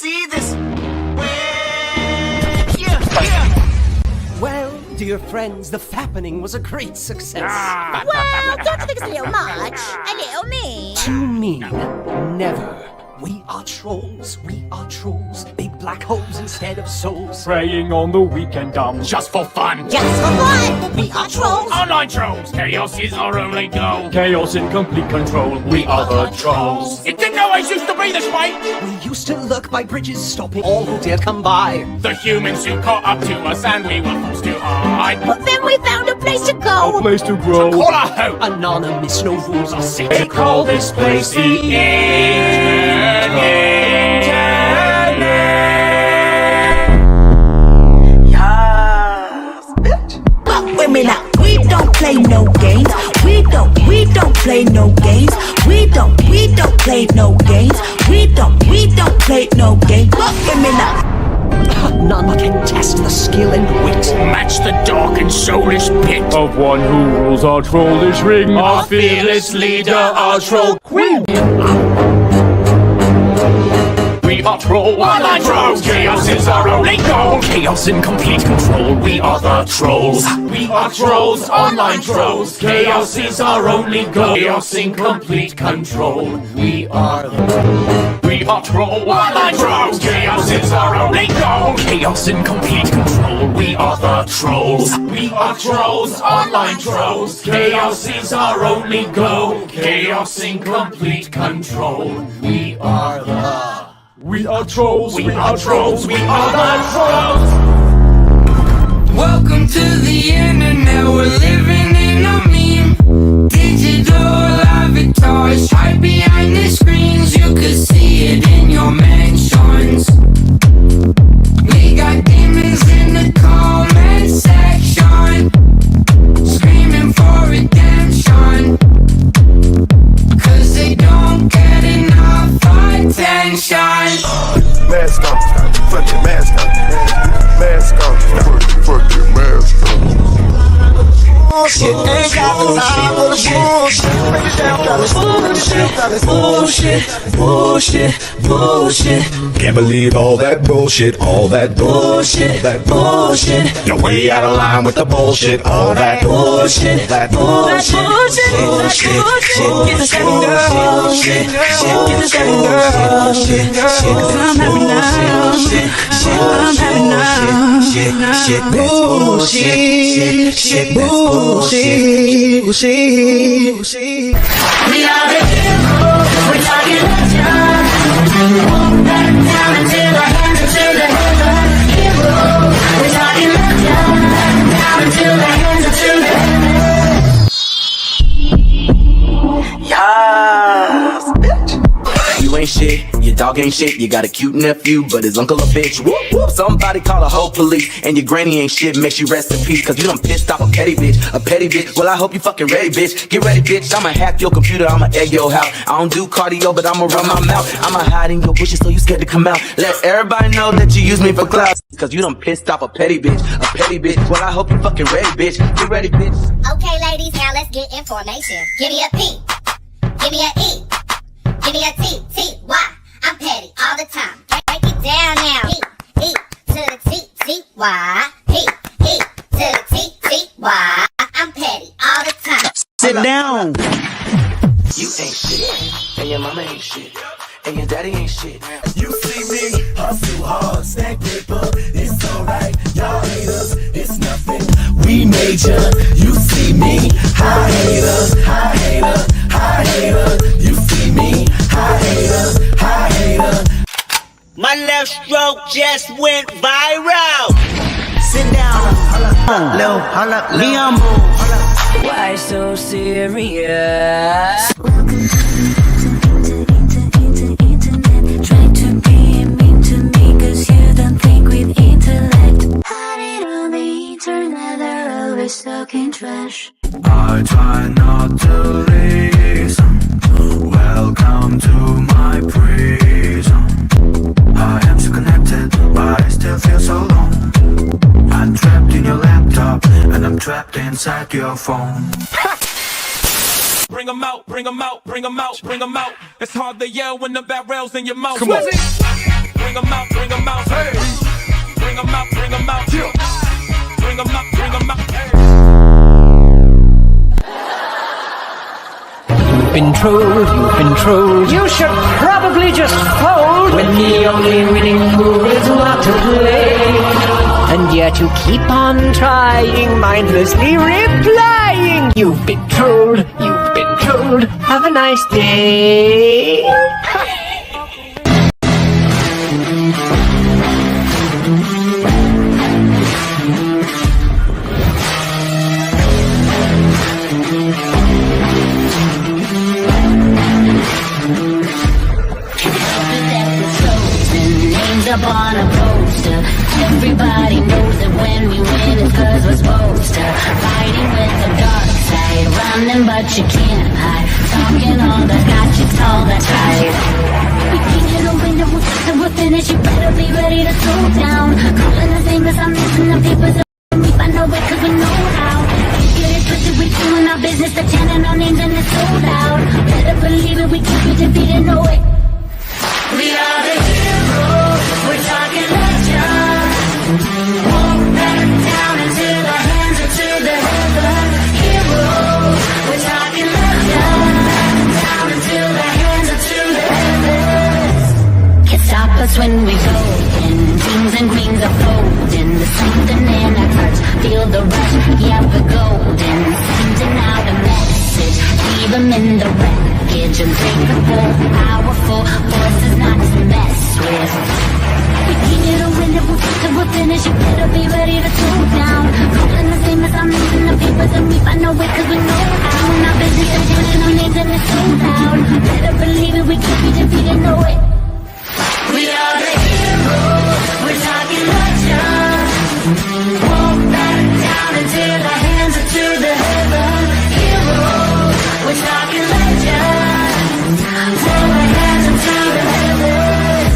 see this. Well, dear friends, the fappening was a great success. Well, don't you think it's a little much? A little mean? Too mean. Never. We are trolls. We are trolls. Big black holes instead of souls. Praying on the weekend dumb. Just for fun. Just for fun! We are trolls! Online trolls. Chaos is our only goal. Chaos in complete control. We are the trolls. It didn't always used to be this way. We used to lurk by bridges, stopping all who dared come by. The humans who caught up to us and we were forced to hide. But then we found a place to go! A place to grow. Call our home. Anonymous, no rules are set. They call this place the internet. But women out, we don't play no games. We don't play no games. We don't play no games. We don't play no games. But women out. None can test the skill and wit. Match the dark and soulish pit Of one who rules our trollish ring. our fearless leader, our troll queen. We are trolls. Online trolls. Chaos is our only goal. Chaos in complete control. We are the trolls. We are trolls. Online trolls. Chaos is our only goal. Chaos in complete control. We are trolls. Online trolls. Chaos is our only goal. Chaos in complete control. We are the trolls. We are trolls. Online trolls. Chaos is our only goal. Chaos in complete control. We are trolls. We are trolls. We are the trolls. Welcome to the internet, we're living in a meme. Digital avatars hide behind the screens. You could see it in your mentions. We got demons in the comment section, screaming for redemption, 'cause they don't get enough attention. Mask on, fuck your mask on. Mask on, fuck your mask on. Bullshit, ain't got the time for the bullshit. Break it down, bullshit. Can't believe all that bullshit, all that bullshit. You're way out of line with the bullshit, all that bullshit, that bullshit. Get the second girl, get the second girl, 'cause I'm having enough, I'm having enough. Bullshit. We are the heroes, we're talking legends. Won't back down until our hands are to the heaven. Heroes, we're talking legends. Down until our hands are to the heaven. Yes, bitch. You ain't shit, your dog ain't shit. You got a cute nephew, but his uncle a bitch. Whoop, whoop. Somebody call the whole police. And your granny ain't shit, makes you rest in peace. 'Cause you done pissed off a petty bitch. Well, I hope you fucking ready, bitch. Get ready, bitch. I'ma hack your computer, I'ma egg your house. I don't do cardio, but I'ma run my mouth. I'ma hide in your bushes so you scared to come out. Let everybody know that you use me for clout. 'Cause you done pissed off a petty bitch. Well, I hope you fucking ready, bitch. Get ready, bitch. Okay, ladies, now let's get information. Give me a P. Give me a E. Give me a T. T-Y. I'm petty all the time. Break it down now. P. E. To the T. T-Y. P. E. To the T. T-Y. I'm petty all the time. Sit down. You ain't shit, and your mama ain't shit, and your daddy ain't shit. You see me, hustle hard, stack paper, it's alright. Y'all haters, it's nothing. We major. You see me, high hater, high hater, high hater. You see me, high hater, high hater. My left stroke just went viral. Sit down, Lil, Liam. Why so serious? Trying to be mean to me 'cause you don't think with intellect. Hiding on the internet, they're always talking trash. I try not to listen. Welcome to my prison. I am so connected, but I still feel so alone. I'm trapped in your laptop, and I'm trapped inside your phone. Bring 'em out, bring 'em out, bring 'em out, bring 'em out. It's hard to yell when the barrel's in your mouth. Come on. Bring bring 'em out, bring 'em out, hey. Bring 'em out, bring 'em out, yeah. Bring 'em out, bring 'em out, hey. You've been trolled. You should probably just fold when the only winning move is not to play. And yet you keep on trying, mindlessly replying. You've been trolled. Have a nice day. Up on a poster. Everybody knows that when we win it's 'cause we're supposed to. Fighting with the dark side, running but you can't hide. Talking all that got you tall, that's right. We can't get a window and we'll finish. You better be ready to throw down. Calling the same as I'm missing the papers. We find our way 'cause we know how. Get it twisted, we doing our business. They're chanting our names and it's sold out. Better believe it, we can't be defeated, no way. We are the heroes, we're talking legends. Walk back down into the hands or to the heaven. Heroes, we're talking legends. Down into the hands or to the heavens. Can't stop us when we go in. Kings and queens are folding. The something in our hearts, feel the rush. Yeah, we're golden. Sending out a message, leave them in the wreckage. Unbreakable, powerful, forces not to mess with. We can't get a window, we'll finish. You better be ready to throw down. Calling the same as I'm missing the papers and we find our way 'cause we know how. And our business is chanting our names and it's so loud. Better believe it, we can't be defeated, no way. We are the heroes, we're talking legends. Walk back down into the hands or to the heaven. Heroes, we're talking legends. Throw the hands into the heavens.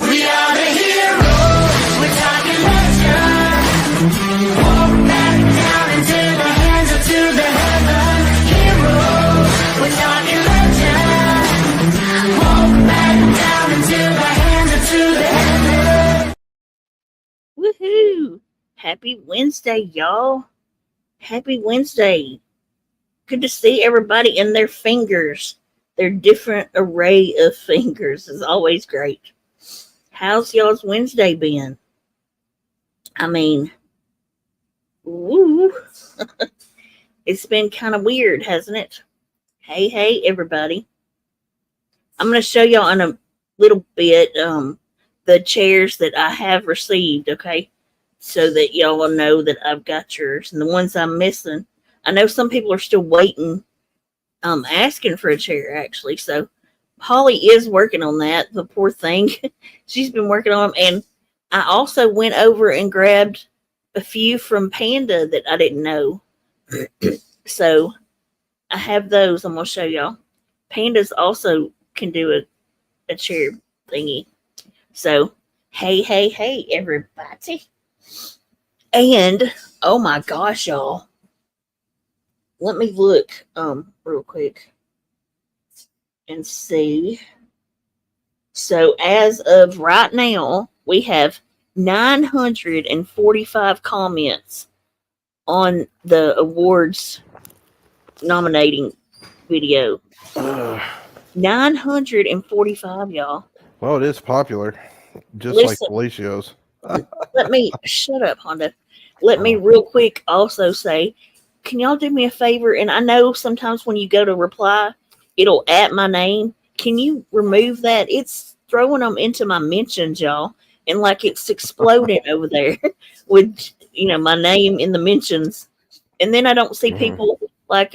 We are the heroes, we're talking legends. Walk back down into the hands or to the heaven. Heroes, we're talking legends. Walk back down into the hands or to the heaven. Woohoo! Happy Wednesday, y'all. Happy Wednesday. Good to see everybody in their fingers. Their different array of fingers is always great. How's y'all's Wednesday been? I mean, ooh, it's been kind of weird, hasn't it? Hey, everybody. I'm going to show y'all in a little bit the chairs that I have received, okay? So that y'all will know that I've got yours. And the ones I'm missing, I know some people are still waiting, asking for a chair, actually. So Holly is working on that, the poor thing. She's been working on them. And I also went over and grabbed a few from Panda that I didn't know. So I have those. I'm going to show y'all. Pandas also can do a chair thingy. So, hey, everybody. And, oh my gosh, y'all. Let me look real quick and see. So as of right now, we have 945 comments on the awards nominating video. 945, y'all. Well, it is popular, just Listen, like Felicia's. Let me shut up, Honda. Let me real quick also say, can y'all do me a favor? And I know sometimes when you go to reply, it'll at my name. Can you remove that? It's throwing them into my mentions, y'all, and like it's exploding over there with my name in the mentions. And then I don't see people like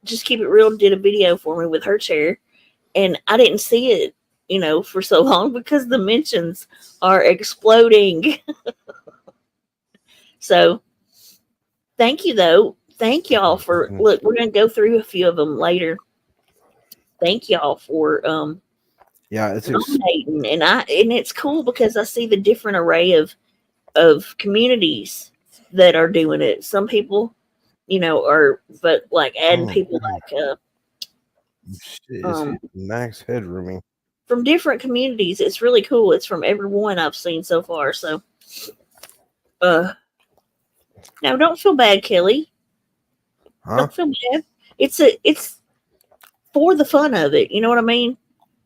Just Keep It Real did a video for me with her chair, and I didn't see it, for so long because the mentions are exploding. So thank you, though. Thank y'all for, look, we're going to go through a few of them later. Thank y'all for Yeah, it's nominating, and it's cool because I see the different array of communities that are doing it. Some people, are but like adding oh people man, like shit, it's um hitting max headrooming. from different communities. It's really cool. It's from every one I've seen so far. So uh now don't feel bad, Kelly. Huh? Don't feel bad. It's for the fun of it. You know what I mean?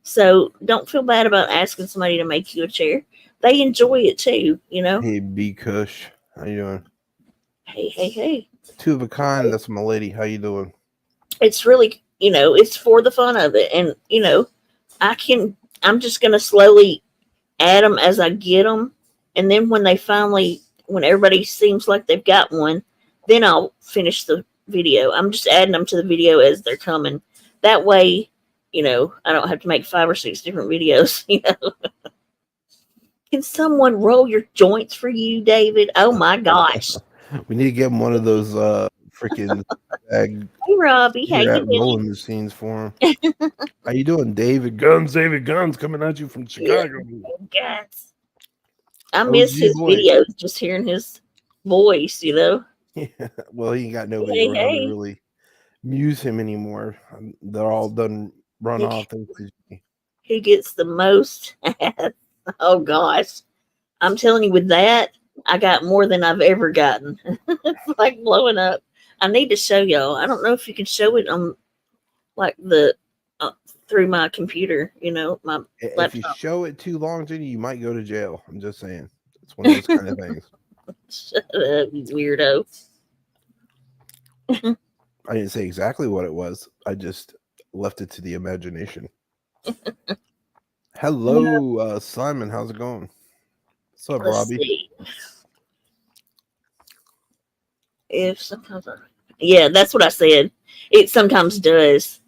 So don't feel bad about asking somebody to make you a chair. They enjoy it too, Hey, B Kush, how you doing? Hey. Two of a kind. That's my lady. How you doing? It's really, it's for the fun of it. And, I'm just going to slowly add them as I get them. And then when everybody seems like they've got one, then I'll finish the video. I'm just adding them to the video as they're coming. That way, I don't have to make 5 or 6 different videos, Can someone roll your joints for you, David? Oh my gosh. We need to get him one of those freaking Hey Robbie, how you doing? rolling machines for him. How you doing, David Guns? David Guns coming at you from Chicago. Guns. I miss his videos, just hearing his voice, Yeah. Well, he ain't got nobody around to really muse him anymore. They're all done run off. He gets the most. Oh gosh, I'm telling you, with that, I got more than I've ever gotten. It's like blowing up. I need to show y'all. I don't know if you can show it on like the through my computer. My If laptop. you show it too long, Jenny, you might go to jail. I'm just saying. It's one of those kind of things. Shut up, you weirdo. I didn't say exactly what it was. I just left it to the imagination. Hello, Simon. How's it going? What's up, Robbie? See. If sometimes, yeah, that's what I said. It sometimes does.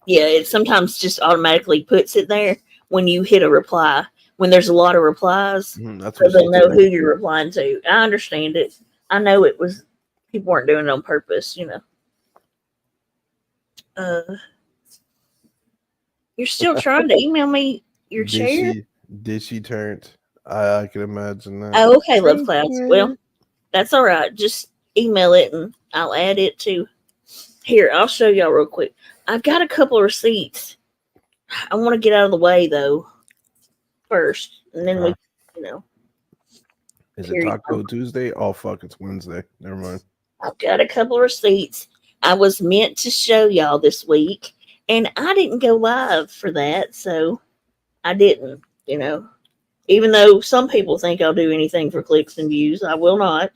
Yeah, it sometimes just automatically puts it there when you hit a reply. When there's a lot of replies, that's so they'll know who you're replying to. I understand it. I know it was people weren't doing it on purpose. You're still trying to email me your chair? Did she turn? I can imagine that. Oh, okay, Love Clouds. Well, that's all right. Just email it and I'll add it to. Here, I'll show y'all real quick. I've got a couple of receipts. I want to get out of the way though first, and then we, Is it Taco Tuesday? Oh fuck, it's Wednesday. Never mind. I've got a couple of receipts I was meant to show y'all this week, and I didn't go live for that, so I didn't. Even though some people think I'll do anything for clicks and views, I will not.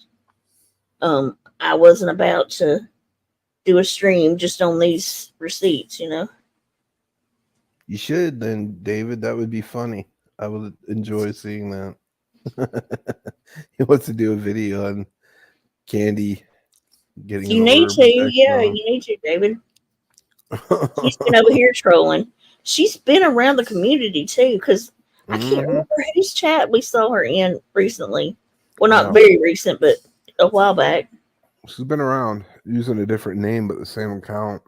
I wasn't about to do a stream just on these receipts, You should then, David. That would be funny. I would enjoy seeing that. He wants to do a video on Candy getting. You need to, yeah, you need to, David. She's been over here trolling. She's been around the community too, because I can't remember whose chat we saw her in recently. Well, not very recent, but a while back. She's been around using a different name, but the same account,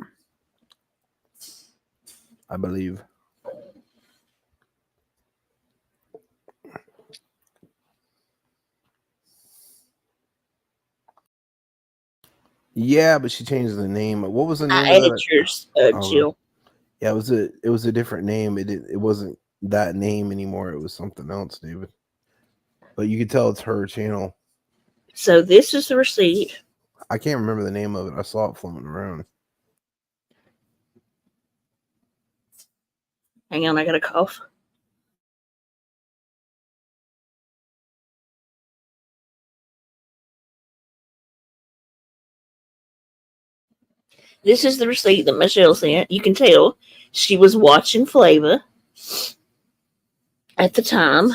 I believe. Yeah, but she changed the name. What was the name? I added yours, Jill. Yeah, it was a different name. It wasn't that name anymore. It was something else, David. But you could tell it's her channel. So this is the receipt. I can't remember the name of it. I saw it floating around. Hang on, I got a cough. This is the receipt that Michelle sent. You can tell she was watching Flava at the time.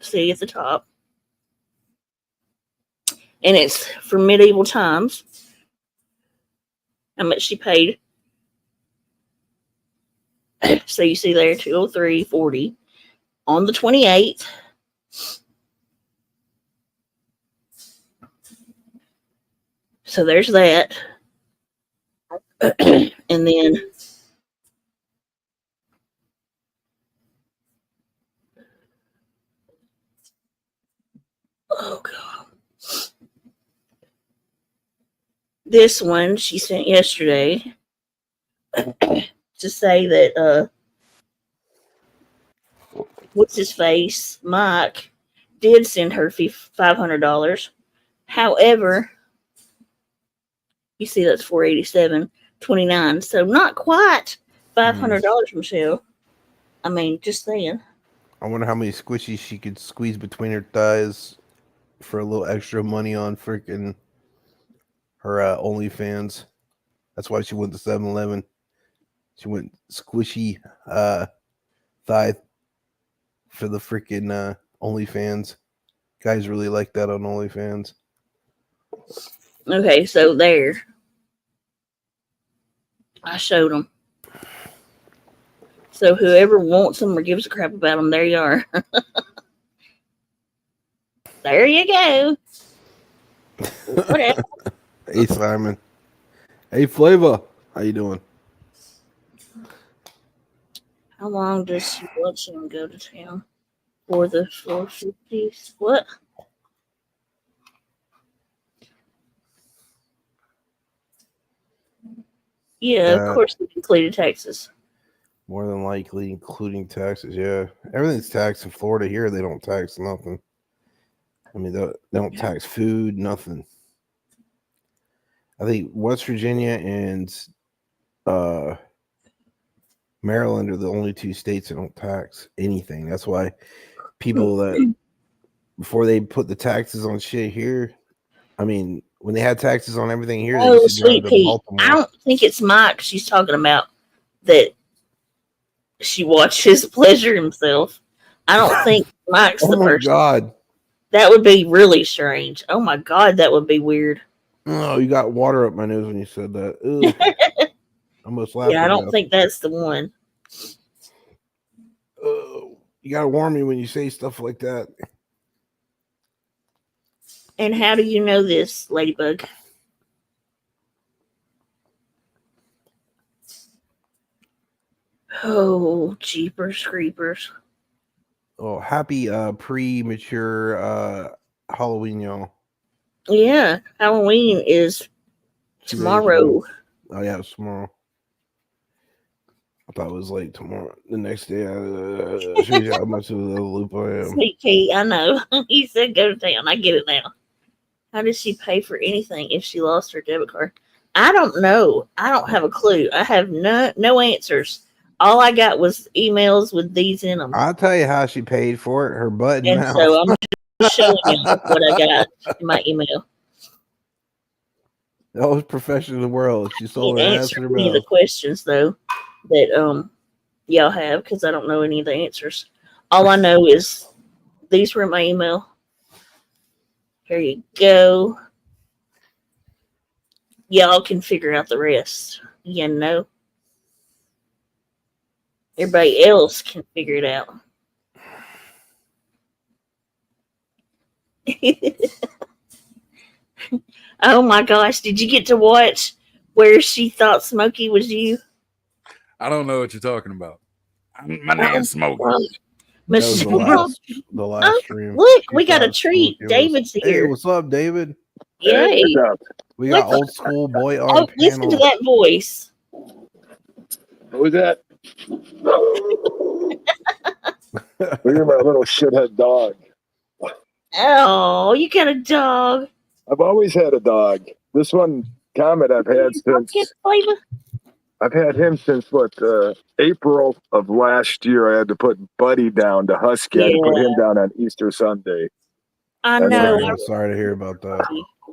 See at the top. And it's for medieval times. How much she paid. So you see there, $203.40 on the 28th. So there's that. And then this one she sent yesterday to say that what's his face, Mike, did send her $500. However, you see that's $487.29, so not quite $500, Michelle. I mean, just saying. I wonder how many squishies she could squeeze between her thighs for a little extra money on freaking her OnlyFans. That's why she went to 7-Eleven. She went squishy thigh for the freaking OnlyFans. Guys really like that on OnlyFans. Okay, so there. I showed them. So whoever wants them or gives a crap about them, there you are. There you go. Whatever. Hey, Simon. Hey, Flavor. How you doing? How long does she let him go to town for the 450s? What? Yeah, of course, they included taxes. More than likely, including taxes. Yeah, everything's taxed in Florida. Here, they don't tax nothing. I mean, they don't tax food, nothing. I think West Virginia and Maryland are the only two states that don't tax anything. That's why people that before they put the taxes on shit here, I mean, when they had taxes on everything here, they used to drive to Baltimore. I don't think it's Mike she's talking about that she watches pleasure himself. I don't think Mike's the person. Oh, my God. That would be really strange. Oh, my God, that would be weird. Oh, you got water up my nose when you said that. Ugh. I almost laughed. Yeah, I don't think that's the one. You got to warn me when you say stuff like that. And how do you know this, Ladybug? Oh, jeepers creepers. Oh, happy premature Halloween, y'all. Yeah, Halloween is tomorrow. Oh, yeah, it's tomorrow. I thought it was like tomorrow. The next day, I showed you how much of a loop I am. Sneak peek, I know. He said go to town. I get it now. How does she pay for anything if she lost her debit card? I don't know. I don't have a clue. I have no answers. All I got was emails with these in them. I'll tell you how she paid for it. Her butt and mouth. So I'm just showing you what I got in my email. That was professional in the world. She sold her ass in her any of mouth. the questions though that y'all have because I don't know any of the answers. All I know is these were in my email. Here you go. Y'all can figure out the rest. You know. Everybody else can figure it out. Oh my gosh, did you get to watch where she thought Smokey was you? I don't know what you're talking about. My name's Smokey. The last stream. Look, we got a treat. David's here. Hey, what's up, David? Yay. We got old school boy on panel. Listen to that voice. Who's that? Look at my little shithead dog. Oh, you got a dog. I've always had a dog. This one, Comet, I've had since. I've had him since April of last year. I had to put Buddy down to Husky. I had to put him down on Easter Sunday. I know. I'm sorry to hear about that.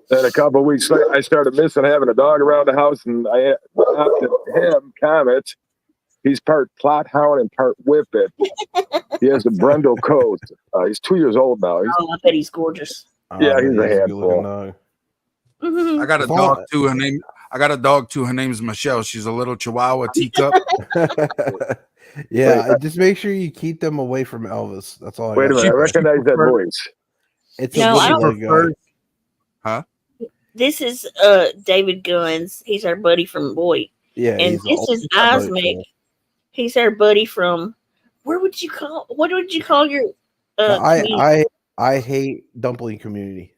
Then a couple of weeks later, I started missing having a dog around the house, and I adopted him, Comet. He's part Plot Hound and part Whippet. He has a Brendel coat. He's 2 years old now. I bet he's gorgeous. Yeah, he's a handful. I got a dog too. Her name is Michelle. She's a little Chihuahua teacup. Yeah, just make sure you keep them away from Elvis. That's all. Wait a minute, I recognize that voice. It's I a don't. Huh? This is David Guns. He's our buddy from Boyd. Yeah, and this is Osmic. He's our buddy from. What would you call your? I hate dumpling community.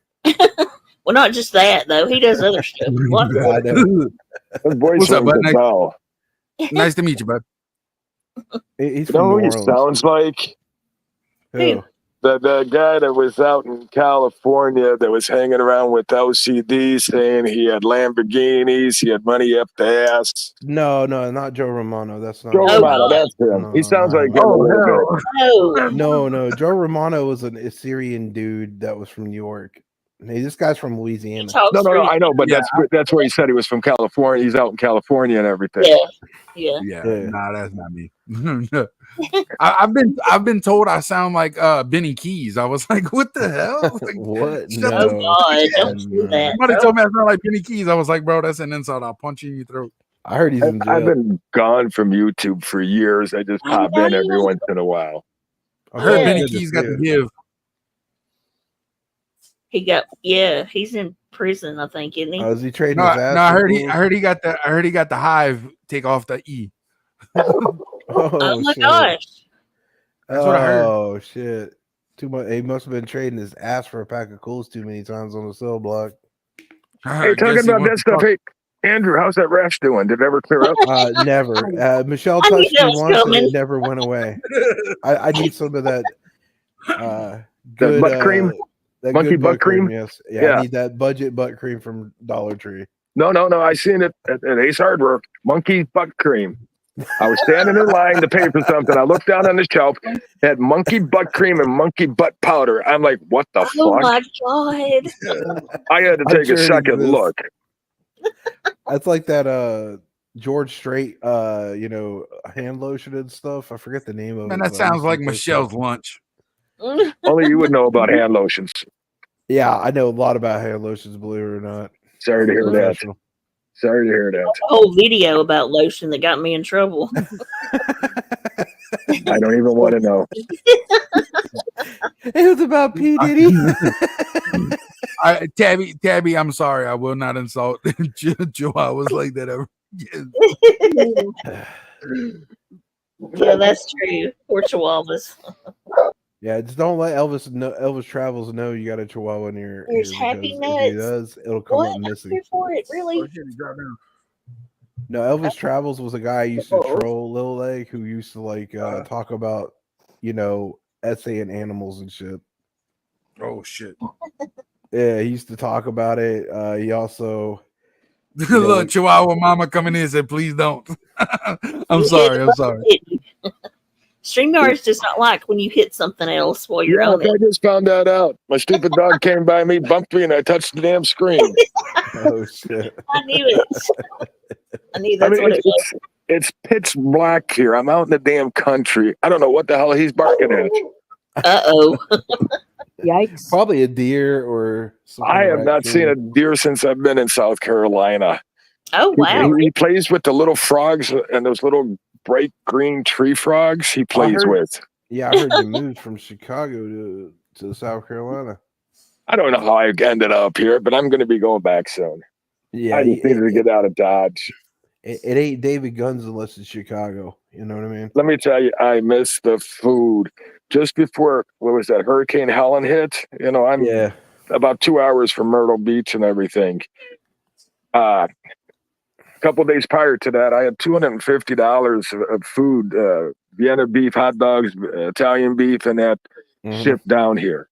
Well, Well, not just that though. He does other stuff. Lots of I know. His voice What's up, rings bud? a bell. Nice to meet you, bud. He's You from know New who he Orleans. sounds like? Who? The guy that was out in California that was hanging around with LCD saying he had Lamborghinis, he had money up the ass. No, not Joe Romano. That's not Joe him. Romano, that's him. No, He sounds like him Oh, a little bit. Oh, No. Joe Romano was an Assyrian dude that was from New York. Hey, this guy's from Louisiana. No, I know, but Yeah. that's where he said he was from California. He's out in California and everything. Yeah. Nah, that's not me. I've been told I sound like Benny Keys. I was like, what the hell? Like, What? shut Oh the God, fuck don't do that. Somebody bro. told me I sound like Benny Keys. I was like, bro, that's an insult. I'll punch you in your throat. I heard he's in I've jail. been gone from YouTube for years. I just pop in every once in a while. I heard Okay, Benny good to Keys see got to you. give. He's in prison, I think, isn't he? Oh, is he trading No, his ass? I for heard he fools? got the hive take off the E. Oh my shit. gosh. That's what I heard. Oh shit. Too much. He must have been trading his ass for a pack of cools too many times on the cell block. Hey, talking about that stuff. Hey, Andrew, how's that rash doing? Did it ever clear up? Never. Michelle I knew touched that me was once and coming. it never went away. I need some of that That good butt cream? that Monkey good butt cream? Yes. Yeah. I need that budget butt cream from Dollar Tree. No. I seen it at Ace Hardware. Monkey butt cream. I was standing in line to pay for something. I looked down on the shelf, had monkey butt cream and monkey butt powder. I'm like, what the Oh fuck? my God. I had to I'm take sure a it second exists. look. That's like that George Strait hand lotion and stuff. I forget the name of Man, it. that but I sounds used to like take Michelle's that. lunch. Only you would know about hand lotions. Yeah, I know a lot about hand lotions, believe it or not. Sorry to hear that. Professional. Sorry to hear that. A whole video about lotion that got me in trouble. I don't even want to know. It was about P. Diddy. Tabby, I'm sorry. I will not insult Chihuahuas like that ever. Yeah, that's true. Poor chihuahuas. Yeah, just don't let Elvis Travels know you got a Chihuahua in your There's ear, happy because if he nuts. does, it'll come What? up I'm missing. here for it, really? No, Elvis Travels was a guy I used to troll, Lil Leg, who used to talk about, essaying animals and shit. Oh shit! Yeah, he used to talk about it. He also Look, Chihuahua mama coming in and said, please don't. I'm sorry. StreamYards does not like when you hit something else while you're on I it. just found that out. My stupid dog came by me, bumped me, and I touched the damn screen. Oh shit! I knew it. I knew that's what it was. It's pitch black here. I'm out in the damn country. I don't know what the hell he's barking at. Uh-oh. Yikes. Probably a deer or something. I have not seen a deer since I've been in South Carolina. Oh, wow. He plays with the little frogs and those little bright green tree frogs he plays with. Yeah, I heard you moved from Chicago to South Carolina. I don't know how I ended up here, but I'm going to be going back soon. Yeah, I just needed to get out of Dodge. It ain't David Guns unless it's Chicago. You know what I mean? Let me tell you, I miss the food. Just before, what was that, Hurricane Helen hit? I'm about 2 hours from Myrtle Beach and everything. A couple days prior to that, I had $250 of food, Vienna beef, hot dogs, Italian beef, and that shipped down here.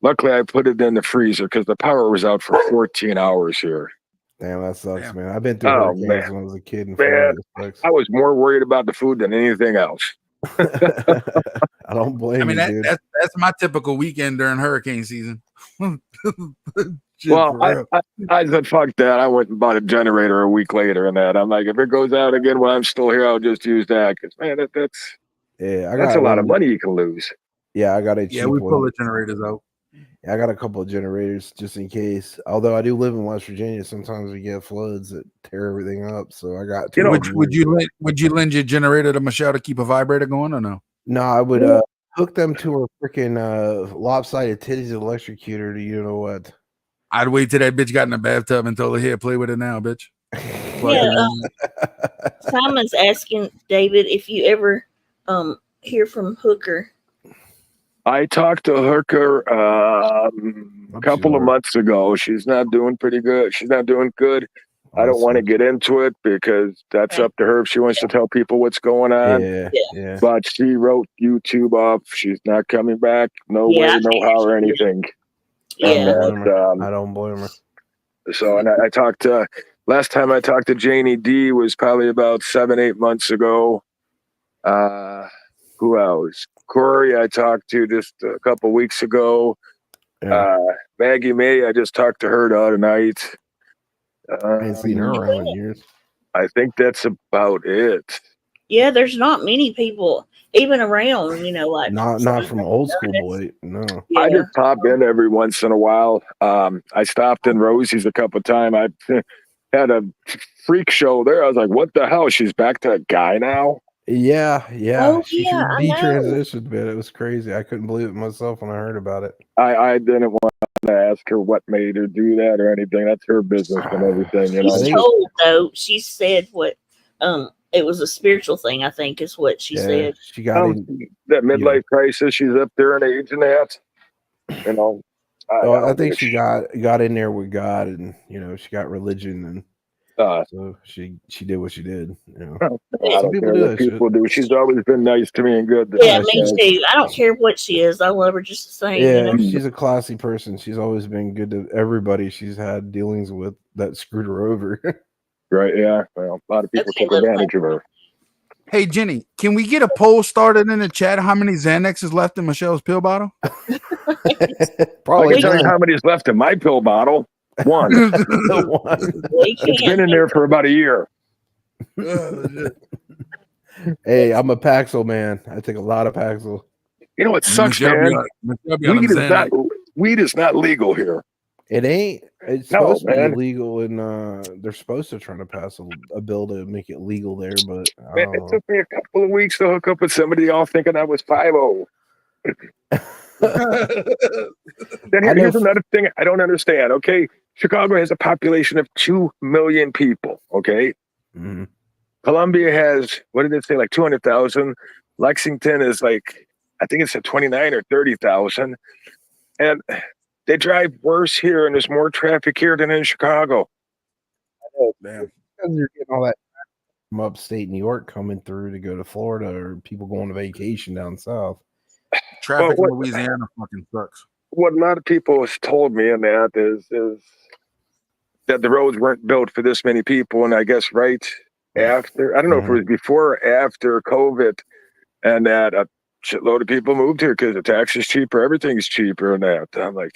Luckily, I put it in the freezer because the power was out for 14 hours here. Damn, that sucks, man. I've been through hurricanes when I was a kid. In Man, Florida. I was more worried about the food than anything else. I don't blame I mean, you, dude. that's my typical weekend during hurricane season. Well, I said, fuck that. I went and bought a generator a week later and that. I'm like, if it goes out again while I'm still here, I'll just use that. Because, man, that's a lot of money you can lose. Yeah, I got a cheap we one. pull the generators out. Yeah, I got a couple of generators just in case. Although I do live in West Virginia, sometimes we get floods that tear everything up. So I got. Would you lend your generator to Michelle to keep a vibrator going or no? No, I would hook them to her freaking lopsided titties electrocutor to you know what. I'd wait till that bitch got in the bathtub and told her, here, play with it now, bitch. Yeah, Simon's asking David if you ever hear from Hooker. I talked to Hooker a couple of months ago. She's not doing pretty good. She's not doing good. I don't want to get into it because that's up to her if she wants to tell people what's going on. Yeah. But she wrote YouTube off. She's not coming back. No way, no how, or anything. Yeah. I don't blame her. So, and I talked to, last time I talked to Janie D was probably about 7-8 months ago. Who else? Corey, I talked to just a couple weeks ago. Maggie May, I just talked to her the other night. I ain't seen her around in years. I think that's about it. Yeah, there's not many people even around, like Not from old school boy. No. I just pop in every once in a while. I stopped in Rosie's a couple of times. I had a freak show there. I was like, what the hell? She's back to a guy now? Yeah. Oh, She yeah, I know. detransitioned, but it was crazy. I couldn't believe it myself when I heard about it. I didn't want to ask her what made her do that or anything. That's her business and everything, you know. She's told though. She said what it was a spiritual thing, I think is what she said. She got that midlife crisis. She's up there in age and that. You know. I think she got in there with God, and she got religion, and so she did what she did. I don't care what people do. She's always been nice to me and good. Yeah, me too. I don't care what she is. I love her just the same. Yeah, she's a classy person. She's always been good to everybody she's had dealings with that screwed her over. Right? Yeah. Well, a lot of people took advantage of her. Hey Jenny, can we get a poll started in the chat? How many Xanax is left in Michelle's pill bottle? Probably. I can tell you how many is left in my pill bottle. One. It's been in there for about a year. Hey, I'm a Paxil man. I take a lot of Paxil. You know what sucks, man? Weed is not legal here. It ain't. It's supposed to be legal, and they're supposed to try to pass a bill to make it legal there. But it took me a couple of weeks to hook up with somebody, all thinking I was 5-0. Then here's another thing I don't understand. Okay, Chicago has a population of 2 million people. Okay, Columbia has, what did it say, like 200,000. Lexington is like, I think it's at 29 or 30,000, and they drive worse here, and there's more traffic here than in Chicago. Oh man, because you're getting all that from upstate New York coming through to go to Florida, or people going to vacation down south. Traffic in Louisiana fucking sucks. What a lot of people have told me in that is that the roads weren't built for this many people, and I guess right after, I don't know if it was before or after COVID, and that a shitload of people moved here because the tax is cheaper, everything's cheaper, and that. I'm like,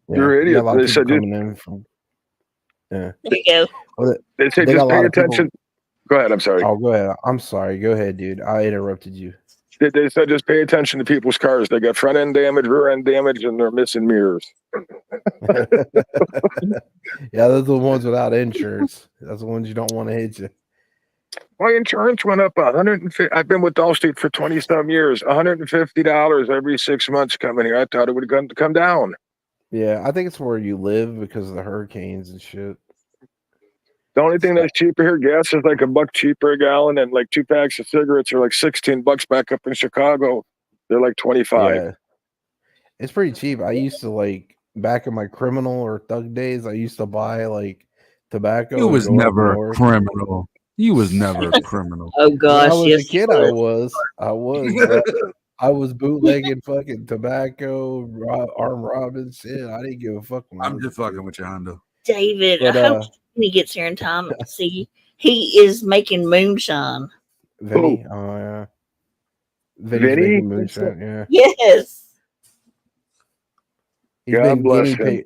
you're idiots. They said, there you go. Well, they say just pay attention. Go ahead. I'm sorry. Oh, go ahead. I'm sorry. Go ahead, dude. I interrupted you. They said just pay attention to people's cars. They got front end damage, rear end damage, and they're missing mirrors. Yeah, those are the ones without insurance. That's the ones you don't want to hit you. My insurance went up $150. I've been with Allstate for 20-some years. $150 every 6 months coming here. I thought it would come down. Yeah, I think it's where you live because of the hurricanes and shit. The only thing that's cheaper here, gas is like $1 cheaper a gallon, and like 2 packs of cigarettes are like $16 back up in Chicago. They're like 25. Yeah. It's pretty cheap. I used to, like, back in my criminal or thug days, I used to buy like tobacco. You was never a criminal. You was never a criminal. Oh gosh, when I was a kid, I was bootlegging fucking tobacco, armed robbing shit. I didn't give a fuck. I'm just fucking with you, Hondo. David, But, I hope when he gets here in time, see he is making moonshine. Vinny, oh yeah, Vinny's making moonshine, yeah. Yes. He's God been bless guinea him. pig.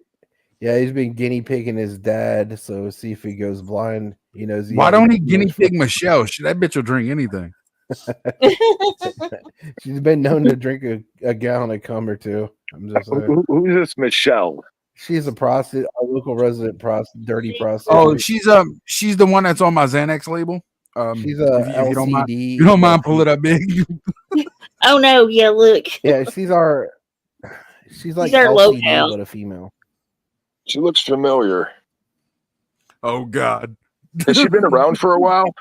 Yeah, he's been guinea pigging his dad, so see if he goes blind. He knows. Why don't he guinea pig Michelle? That bitch will drink anything. She's been known to drink a gallon of cum or two. I'm just saying. Who's this Michelle? She's a prostitute, a local resident prostitute, dirty prostitute. Oh, she's the one that's on my Xanax label. She's a if you don't mind, LCD. you don't mind pull it up big. Oh no, yeah, look. Yeah, she's like our LCD, locale. but a female. She looks familiar. Oh God. Has she been around for a while?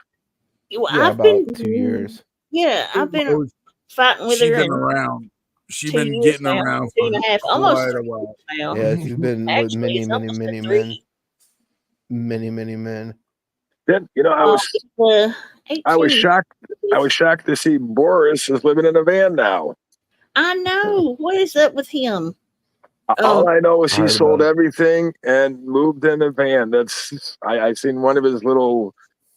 Well, Yeah, I've about been 2 years. Yeah, I've been fighting with She's her. been around. She 2 been years getting now, around 2 for and a half, almost quite a 3 years while. now. Yeah, she's been with Actually, many, it's many, almost many been men. 3. Many men. Then, I was 18. shocked. I was shocked to see Boris is living in a van now. I know. What is up with him? All I know is I he heard sold about it. everything and moved in a van. That's I seen one of his little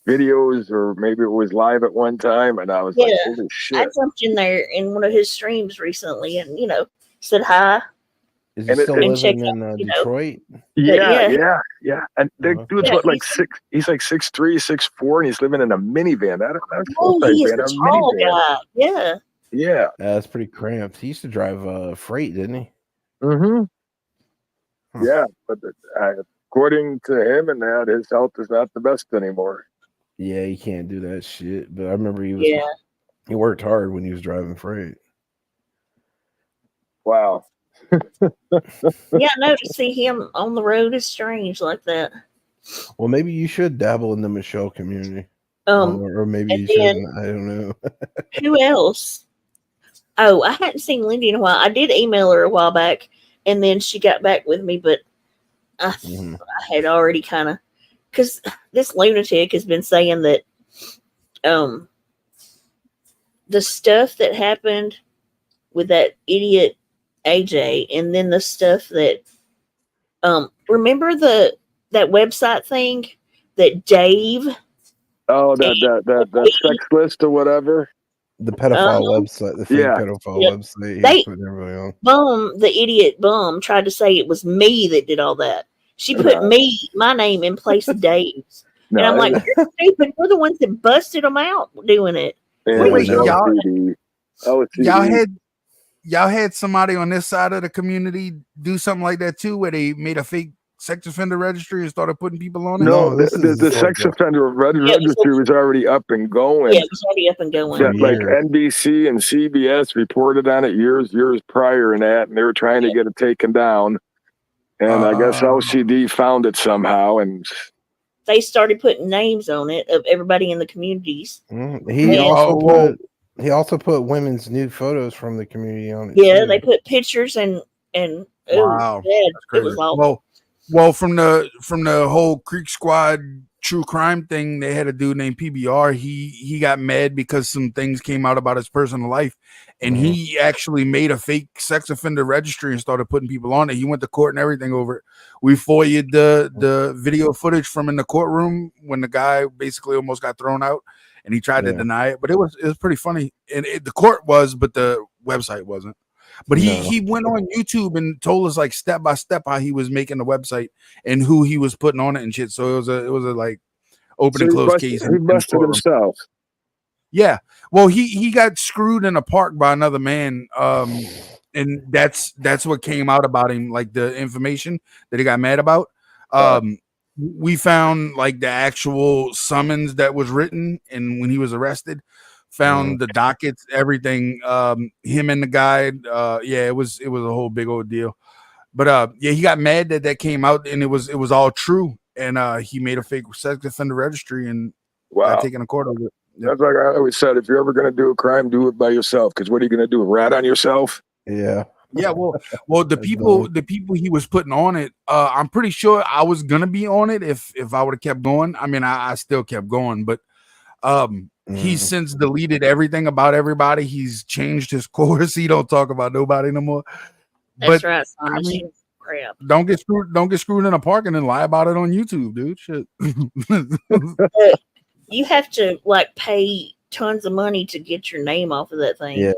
videos, or maybe it was live at one time, and I was like, Yeah, holy I shit. jumped in there in one of his streams recently, and said hi. Is he And still and checked living out, in Detroit? Yeah. And the dude's Okay. what, like he's like 6'3", 6'4", and he's living in a minivan. Not a full Oh, size he is van, a a tall minivan. guy. Yeah. Yeah. That's pretty cramped. He used to drive freight, didn't he? Mm-hmm. Huh. Yeah, but according to him and that, his health is not the best anymore. Yeah, he can't do that shit. But I remember he worked hard when he was driving freight. Wow. Yeah, no, to see him on the road is strange like that. Well, maybe you should dabble in the Michelle community. Or maybe and you then- shouldn't. I don't know. Who else? Oh, I hadn't seen Lindy in a while. I did email her a while back, and then she got back with me, but I had already kind of, because this lunatic has been saying that the stuff that happened with that idiot AJ, and then the stuff that remember that website thing that Dave. Oh, that sex list or whatever. The pedophile website, the fake pedophile website. They Putting everybody on. The idiot bum tried to say it was me that did all that. She put my name in place of Dave's. And I'm like, you're stupid. We're the ones that busted them out doing it. Wait, y'all y'all had somebody on this side of the community do something like that too, where they made a fake sex offender registry and started putting people on it? No, the sex offender registry was already up and going. Yeah, it was already up and going. Yeah, like NBC and CBS reported on it years prior and that, and they were trying to get it taken down. And I guess LCD found it somehow, and they started putting names on it of everybody in the communities. He also put women's nude photos from the community on it. Yeah, too. they put pictures and Wow, it was awful. Well, from the whole Creek Squad true crime thing, they had a dude named PBR. He got mad because some things came out about his personal life, and he actually made a fake sex offender registry and started putting people on it. He went to court and everything over it. We FOIA'd the video footage from in the courtroom when the guy basically almost got thrown out, and he tried to deny it. But it was pretty funny, and the court was, but the website wasn't. But he went on YouTube and told us like step by step how he was making the website and who he was putting on it and shit. So it was a like open and closed case. He busted himself. Yeah. Well, he got screwed in a park by another man. And that's what came out about him, like the information that he got mad about. We found like the actual summons that was written, and when he was arrested. Found the dockets, everything. Him and the guy. It was a whole big old deal. But he got mad that came out, and it was all true. And he made a fake sex offender registry and got taken to court over it. Yep. That's like I always said: if you're ever going to do a crime, do it by yourself. Because what are you going to do? Rat on yourself? Yeah. Yeah. Well, the people he was putting on it. I'm pretty sure I was gonna be on it if I would have kept going. I mean, I still kept going, but he's since deleted everything about everybody. He's changed his course. He don't talk about nobody no more. That's but, right, Simon. I mean, crap. Don't get screwed in a park and then lie about it on YouTube, dude. Shit. You have to like pay tons of money to get your name off of that thing. Yeah.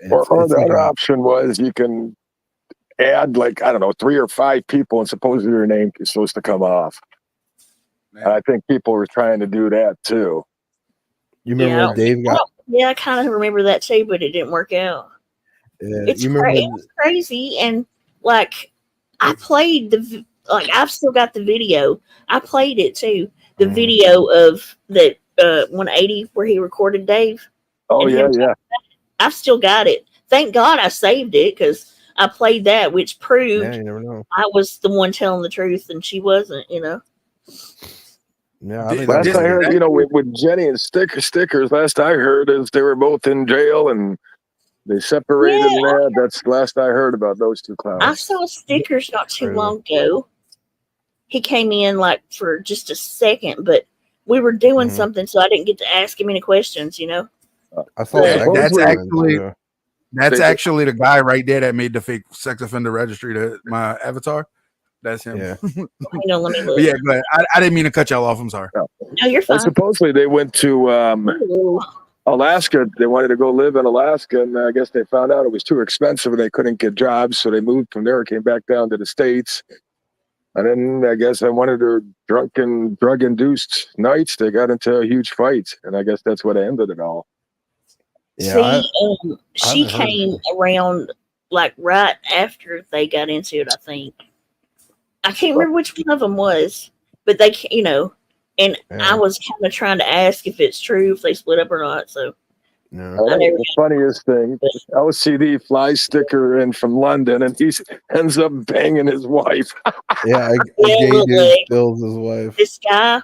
Or the other option was you can add like, I don't know, 3 or 5 people and supposedly your name is supposed to come off. And I think people were trying to do that too. You remember when Dave got? Yeah, I kind of remember that too, but it didn't work out. It's crazy, and like I played I've still got the video. I played it too. The video of that 180 where he recorded Dave. Oh yeah. I've still got it. Thank God I saved it because I played that, which proved you never know. I was the one telling the truth and she wasn't. Yeah, last I heard, with Jenny and Stickers. Last I heard is they were both in jail, and They separated Yeah, that. That's the last I heard about those two clowns. I saw stickers not too long ago. He came in like for just a second, but we were doing something, so I didn't get to ask him any questions. I saw that's actually the guy right there that made the fake sex offender registry to my avatar. That's him. Yeah. Hang on, let me look. But yeah, but I didn't mean to cut y'all off. I'm sorry. No, you're fine. And supposedly they went to Alaska. They wanted to go live in Alaska, and I guess they found out it was too expensive and they couldn't get jobs, so they moved from there, came back down to the States. And then I guess on one of their drunken, drug-induced nights, they got into a huge fight, and I guess that's what ended it all. Yeah, she came around like right after they got into it, I think. I can't remember which one of them was, but they, and I was kind of trying to ask if it's true, if they split up or not. So, the funniest thing, LCD flies sticker in from London, and he ends up banging his wife. Yeah, a gay dude kills his wife. This guy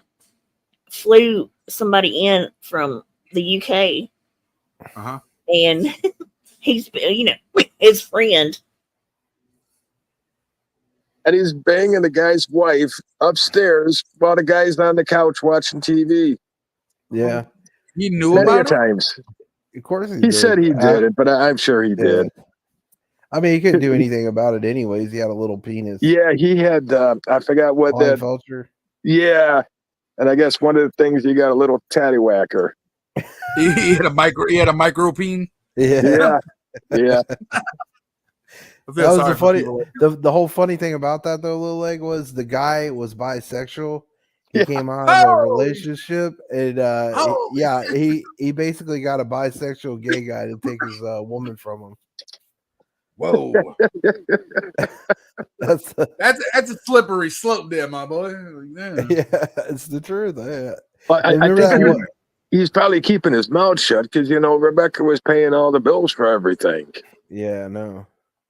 flew somebody in from the UK, and he's, his friend. And he's banging the guy's wife upstairs while the guy's on the couch watching TV. Yeah. He knew many about times. Of course he said he did it, but I'm sure he did. I mean, he couldn't do anything about it anyways. He had a little penis. Yeah, he had, I forgot what Vulture. Yeah. And I guess one of the things, he got a little tattywhacker. He had a micro peen. Yeah. Yeah. That was the funny. The whole funny thing about that though, Little Leg, was the guy was bisexual. He came out of a relationship, and he basically got a bisexual gay guy to take his woman from him. Whoa, that's a slippery slope there, my boy. Yeah, it's the truth. Yeah. But I think he's probably keeping his mouth shut because Rebecca was paying all the bills for everything. Yeah, no.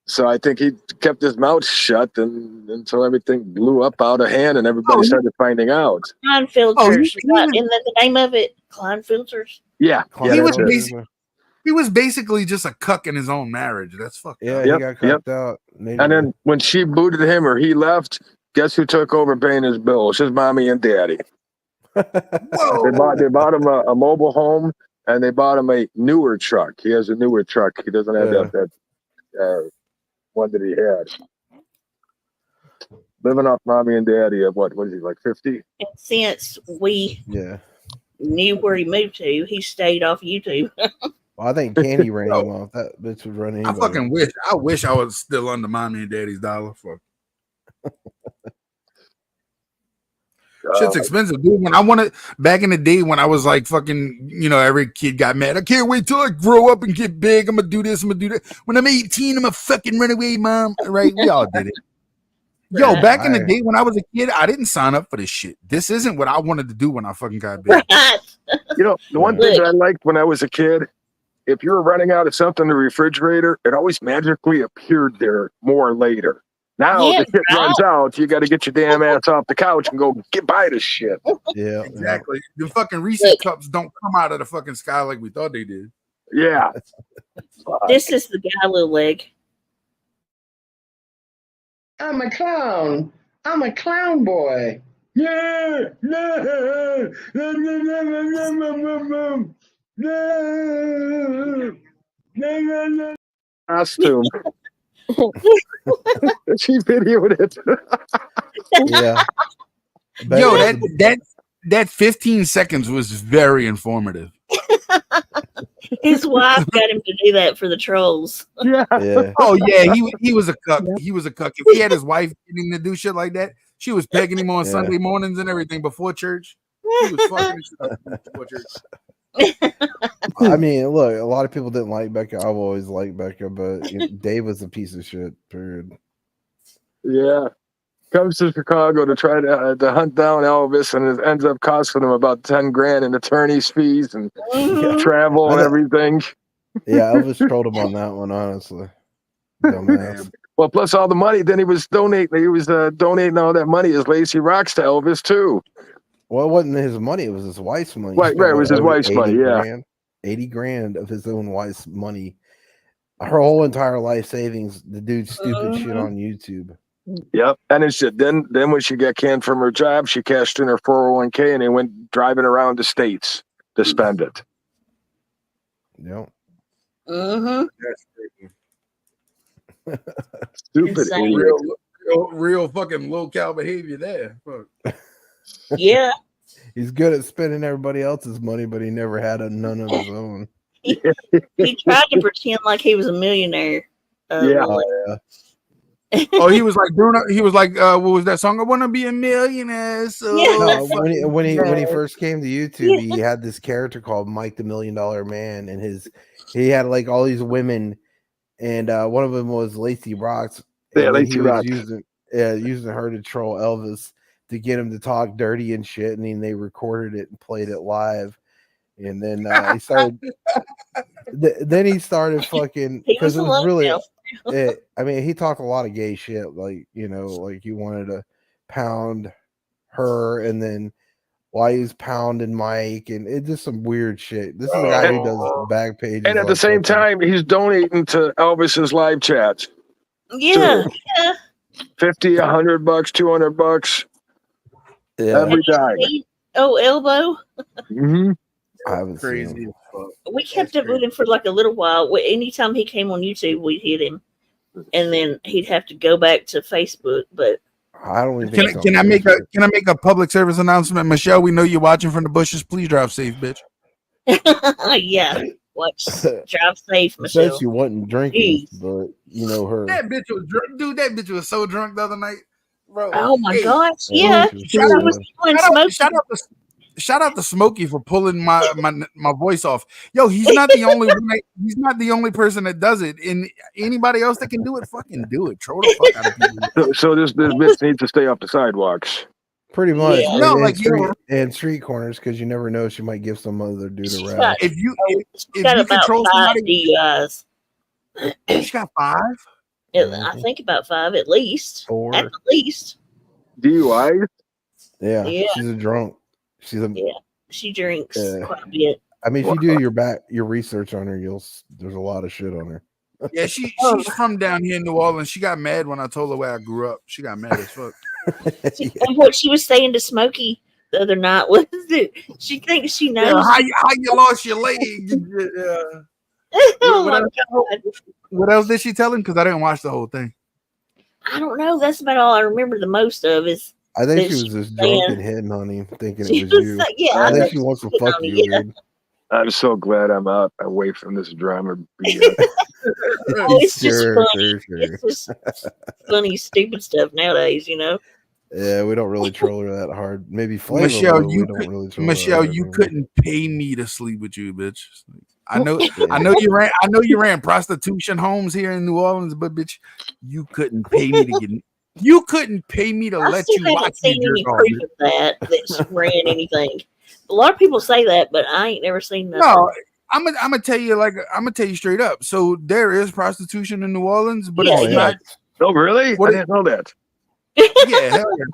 So I think he kept his mouth shut until everything blew up out of hand and everybody started finding out. Klein filters. Isn't that the name of it? Klein filters? Yeah. He was basically just a cuck in his own marriage. That's fucked up. He got cucked out. Maybe. And then when she booted him or he left, guess who took over paying his bills? His mommy and daddy. Whoa. They bought him a mobile home, and they bought him a newer truck. He has a newer truck. He doesn't have that one that he had. Living off mommy and daddy at what is he, like 50? And since we knew where he moved to, he stayed off YouTube. Well, I think Candy ran him off. That bitch would run anybody. I wish I was still under mommy and daddy's dollar for. Shit's expensive, dude. When I wanted back in the day when I was like fucking, every kid got mad. I can't wait till I grow up and get big. I'm gonna do this. I'm gonna do that. When I'm 18, I'm gonna fucking run away, mom. Right? We all did it. Yo, back in the day when I was a kid, I didn't sign up for this shit. This isn't what I wanted to do when I fucking got big. The one thing that I liked when I was a kid, if you were running out of something in the refrigerator, it always magically appeared there more later. Now the shit runs out, you got to get your damn ass off the couch and go buy this shit. Yeah, exactly. The fucking Reese's cups don't come out of the fucking sky like we thought they did. Yeah. This is the guy, Little Leg. I'm a clown. I'm a clown boy. Yeah. Costume. She videoed it. Yeah. Yo, that 15 seconds was very informative. His wife got him to do that for the trolls. Yeah. Oh yeah, he was a cuck. He was a cuck. If he had his wife getting to do shit like that, she was pegging him on Sunday mornings and everything before church. He was fucking shit up before church. I mean, look, a lot of people didn't like Becca. I've always liked Becca, but Dave was a piece of shit. Period. Yeah. Comes to Chicago to try to hunt down Elvis, and it ends up costing him about $10,000 in attorney's fees and travel and everything. Yeah, Elvis trolled him on that one, honestly. Dumbass. Well, plus all the money, then he was donating. He was donating all that money as Lacey Rocks to Elvis too. Well, it wasn't his money; it was his wife's money. Right, it was his wife's money. Yeah, $80,000 of his own wife's money Her whole entire life savings, the dude's stupid shit on YouTube. Yep. And it's then when she got canned from her job, she cashed in her 401k and they went driving around the states to spend it. Yep. Stupid idiot. Real fucking low cal behavior there. Fuck. Yeah. He's good at spending everybody else's money, but he never had none of his own. He tried to pretend like he was a millionaire. Yeah. Oh, he was like what was that song? I want to be a millionaire. So no, when he first came to YouTube, he had this character called Mike the $1 Million Man, and he had like all these women, and one of them was Lacey Rocks. Yeah, and Lacey Rocks. Using her to troll Elvis to get him to talk dirty and shit, and then they recorded it and played it live. And then he started. Then he started fucking because it was really. I mean, he talked a lot of gay shit, like like he wanted to pound her, and then why he's pounding Mike, and it's just some weird shit. This is a guy who does back pages, and at the same time, he's donating to Elvis's live chats. Yeah, yeah. $50, $100, $200. Yeah. Every time. Oh, Elbow. I haven't crazy. seen him. We kept up with him for like a little while. Anytime he came on YouTube, we'd hit him, and then he'd have to go back to Facebook. But I don't even. Can I make a public service announcement, Michelle? We know you're watching from the bushes. Please drive safe, bitch. Yeah, drive safe, Michelle. Said she wasn't drinking, but her. That bitch was drunk, dude. That bitch was so drunk the other night, bro. Oh my gosh, yeah. Shout out to Smokey for pulling my voice off. Yo, he's not the only he's not the only person that does it. And anybody else that can do it, fucking do it. Troll the fuck out of people. So this bitch needs to stay off the sidewalks. Pretty much. Yeah. No, and street corners, because you never know, she might give some other dude a rap. got- If you got about control 5 somebody, DUIs. she got 5. I think about 5 at least. 4. At the least. DUI? Yeah, Yeah. she's a drunk. She drinks quite a bit. I mean, if you do your research on her, there's a lot of shit on her. Yeah, she's from down here in New Orleans. She got mad when I told her where I grew up. She got mad as fuck. And what she was saying to Smokey the other night was that she thinks she knows. Yeah, how you lost your leg? Oh my God. What else did she tell him? Because I didn't watch the whole thing. I don't know. That's about all I remember the most of is. I think she was just drunk and hitting on him, thinking it was you. Yeah, I think she wants to fuck you, dude. I'm so glad I'm out away from this drama. It's just funny. Sure. It's just funny, stupid stuff nowadays, Yeah, we don't really troll her that hard. Maybe Flavor, Michelle, Michelle, you couldn't pay me to sleep with you, bitch. I know you ran prostitution homes here in New Orleans, but bitch, you couldn't pay me to get. You couldn't pay me to let you watch me any jerk off. proof of that she ran anything. A lot of people say that, but I ain't never seen that. No, I'm gonna tell you straight up. So there is prostitution in New Orleans, but it's not. Oh, really? I didn't know that. Yeah, hell yeah.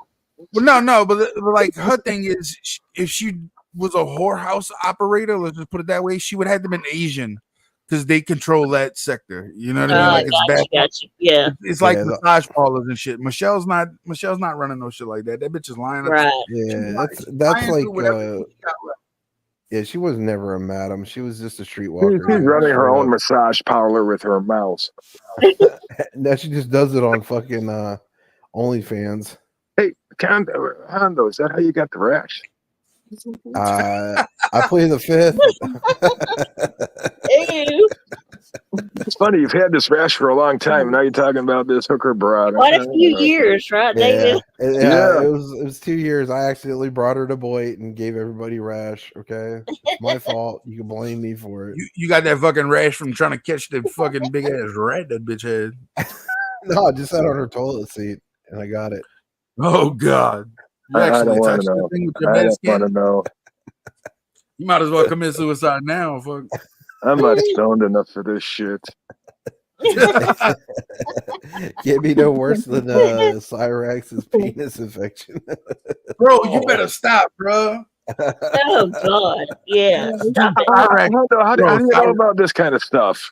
Well, no, but like her thing is, if she was a whorehouse operator, let's just put it that way, she would have to been Asian because they control that sector. You know what I mean? Like it's bad. Yeah, it's like massage parlors and shit. Michelle's not running no shit like that. That bitch is lying. Right. Yeah, that's like. Yeah, she was never a madam. She was just a streetwalker. She's running her own massage parlor with her mouth. Now she just does it on fucking OnlyFans. Hey, Hondo, is that how you got the rash? I play the 5th. Ew. It's funny, you've had this rash for a long time. Now you're talking about this hooker broad. Quite a few years, right, David? Yeah. It was 2 years. I accidentally brought her to Boyd and gave everybody rash. Okay, it's my fault. You can blame me for it. You got that fucking rash from trying to catch the fucking big ass rat that bitch had. No, I just sat on her toilet seat and I got it. Oh God! You I actually don't want touched to the know. thing with your I bare don't skin. want to know. You might as well commit suicide now. Fuck. I'm not stoned enough for this shit. Can't be no worse than Cyrax's penis infection. Bro, you better stop, bro. Oh God, yeah. Stop it. How do you know about this kind of stuff?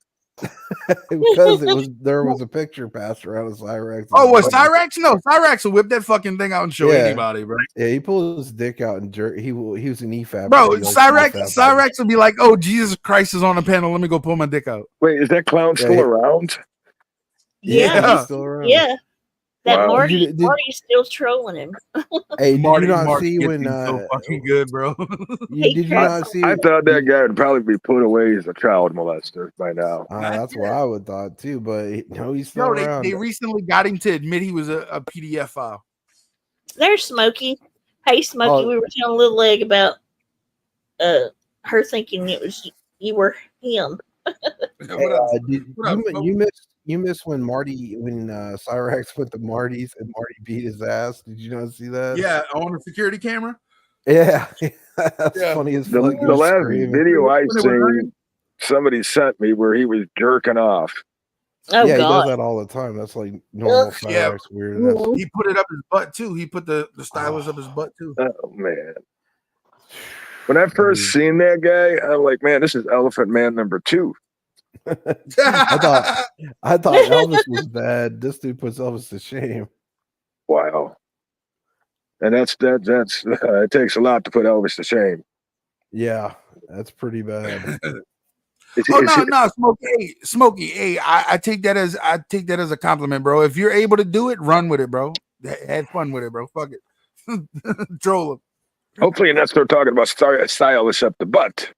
Because there was a picture passed around of Cyrax. Oh, was Cyrax? No, Cyrax will whip that fucking thing out and show anybody, bro. Yeah, he pulled his dick out and jerk. He was an EFAP. Bro, Cyrax will be like, "Oh, Jesus Christ is on the panel. Let me go pull my dick out." Wait, is that clown still around? Yeah, he's still around. Yeah. That Wow. Marty's still trolling him. Hey, did Marty, you not Marty see gets when? me so fucking good, bro. Did you not see? I thought that guy would probably be put away as a child molester by now. That's what I would thought too, but he's still No, around. they recently got him to admit he was a PDF file. There's Smokey. Hey, Smokey, we were telling Little Leg about her thinking it was you were him. You missed when Cyrax went to Marty's and Marty beat his ass. Did you not see that? Yeah, on the security camera. Yeah, that's funny as fuck. The last video I seen, somebody sent me where he was jerking off. Oh, yeah, God. he does that all the time. That's like normal Cyrax weirdness. He put it up his butt too. He put the stylus up his butt too. Oh man. When I first seen that guy, I'm like, man, this is Elephant Man number 2. I thought Elvis was bad. This dude puts Elvis to shame. Wow. And that's it takes a lot to put Elvis to shame. Yeah, that's pretty bad. No, Smokey. Hey, I take that as a compliment, bro. If you're able to do it, run with it, bro. Have fun with it, bro. Fuck it. Troll him. Hopefully you're not start talking about stylus up the butt.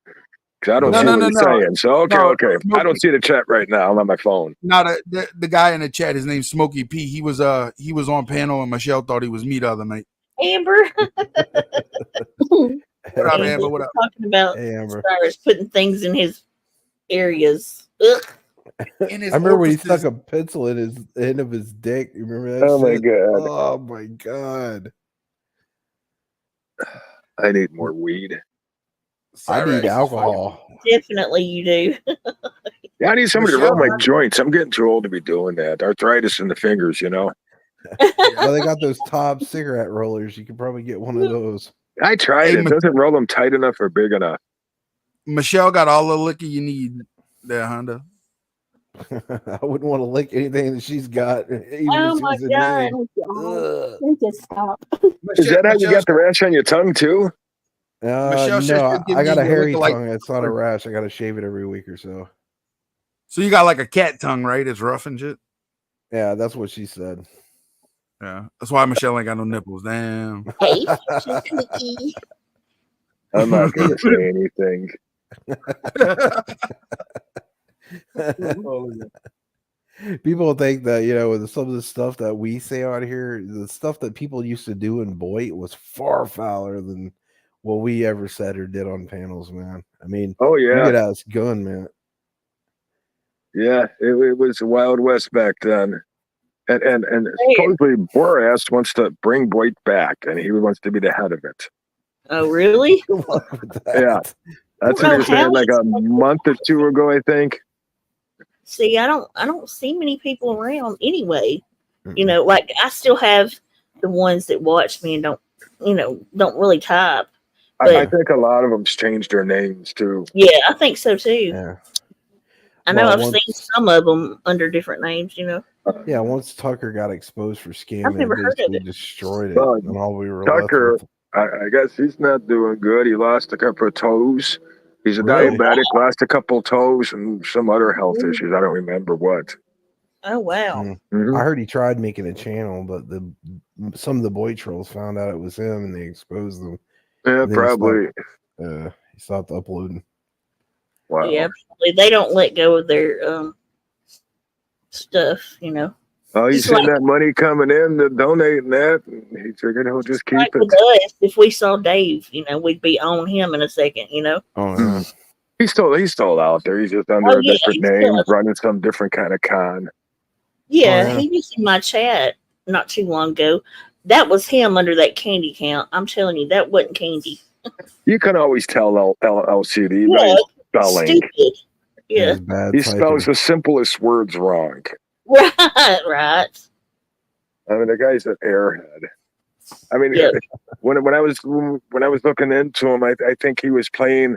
Because I don't see what he's saying. So okay. I don't see the chat right now. I'm on my phone. No, the guy in the chat, his name's Smokey P. He was on panel and Michelle thought he was me the other night. Amber. What up, Amber? What up? Talking about Cyrus putting things in his areas. Ugh. I remember when he stuck a pencil in his end of his dick. You remember that? Oh my shit? God. Oh my God. I need more weed. I need alcohol. Definitely you do. Yeah, I need somebody to roll my joints. I'm getting too old to be doing that. Arthritis in the fingers, you know. Well, they got those top cigarette rollers. You could probably get one of those. I tried it. It doesn't roll them tight enough or big enough. Michelle got all the liquor you need there, Honda. I wouldn't want to lick anything that she's got. Oh my God. Just stop. Is that how you got the rash on your tongue too? Michelle no, I got a hairy liquor tongue. It's not a rash. I got to shave it every week or so. So you got like a cat tongue, right? It's rough and shit. Yeah, that's what she said. Yeah, that's why Michelle ain't got no nipples. Damn. Hey, I'm not going to say anything. People think that, with some of the stuff that we say on here, the stuff that people used to do in Boyd was far fouler than what we ever said or did on panels, man. I mean, oh yeah, look at us gun, man. Yeah, it was the Wild West back then. And supposedly Boras wants to bring Boyd back, and he wants to be the head of it. Oh, really? Yeah, that's what he was saying like a month or two ago, I think. See, I don't see many people around anyway. Mm-hmm. Like I still have the ones that watch me and don't really type. I think a lot of them's changed their names too. Yeah, I think so too. Yeah. I know I've seen some of them under different names, Yeah, once Tucker got exposed for scamming, I've never heard of it. Destroyed it, and all we were Tucker, left with. I guess he's not doing good. He lost a couple of toes. He's a diabetic, lost a couple of toes, and some other health issues. I don't remember what. Oh wow! Mm-hmm. I heard he tried making a channel, but some of the boy trolls found out it was him, and they exposed them. Yeah, probably. He stopped uploading. Wow. Yeah, probably. They don't let go of their stuff, Oh, you seen that money coming in to donate that? He figured he'll just keep it. With us, if we saw Dave, we'd be on him in a second, Oh, yeah. He's still out there. He's just under a different name, running some different kind of con. Yeah, he was in my chat not too long ago. That was him under that candy count. I'm telling you, that wasn't candy. You can always tell LCD by spelling. Stupid. Yeah. He spells the simplest words wrong. Right. I mean, the guy's an airhead. I mean, when I was looking into him, I think he was playing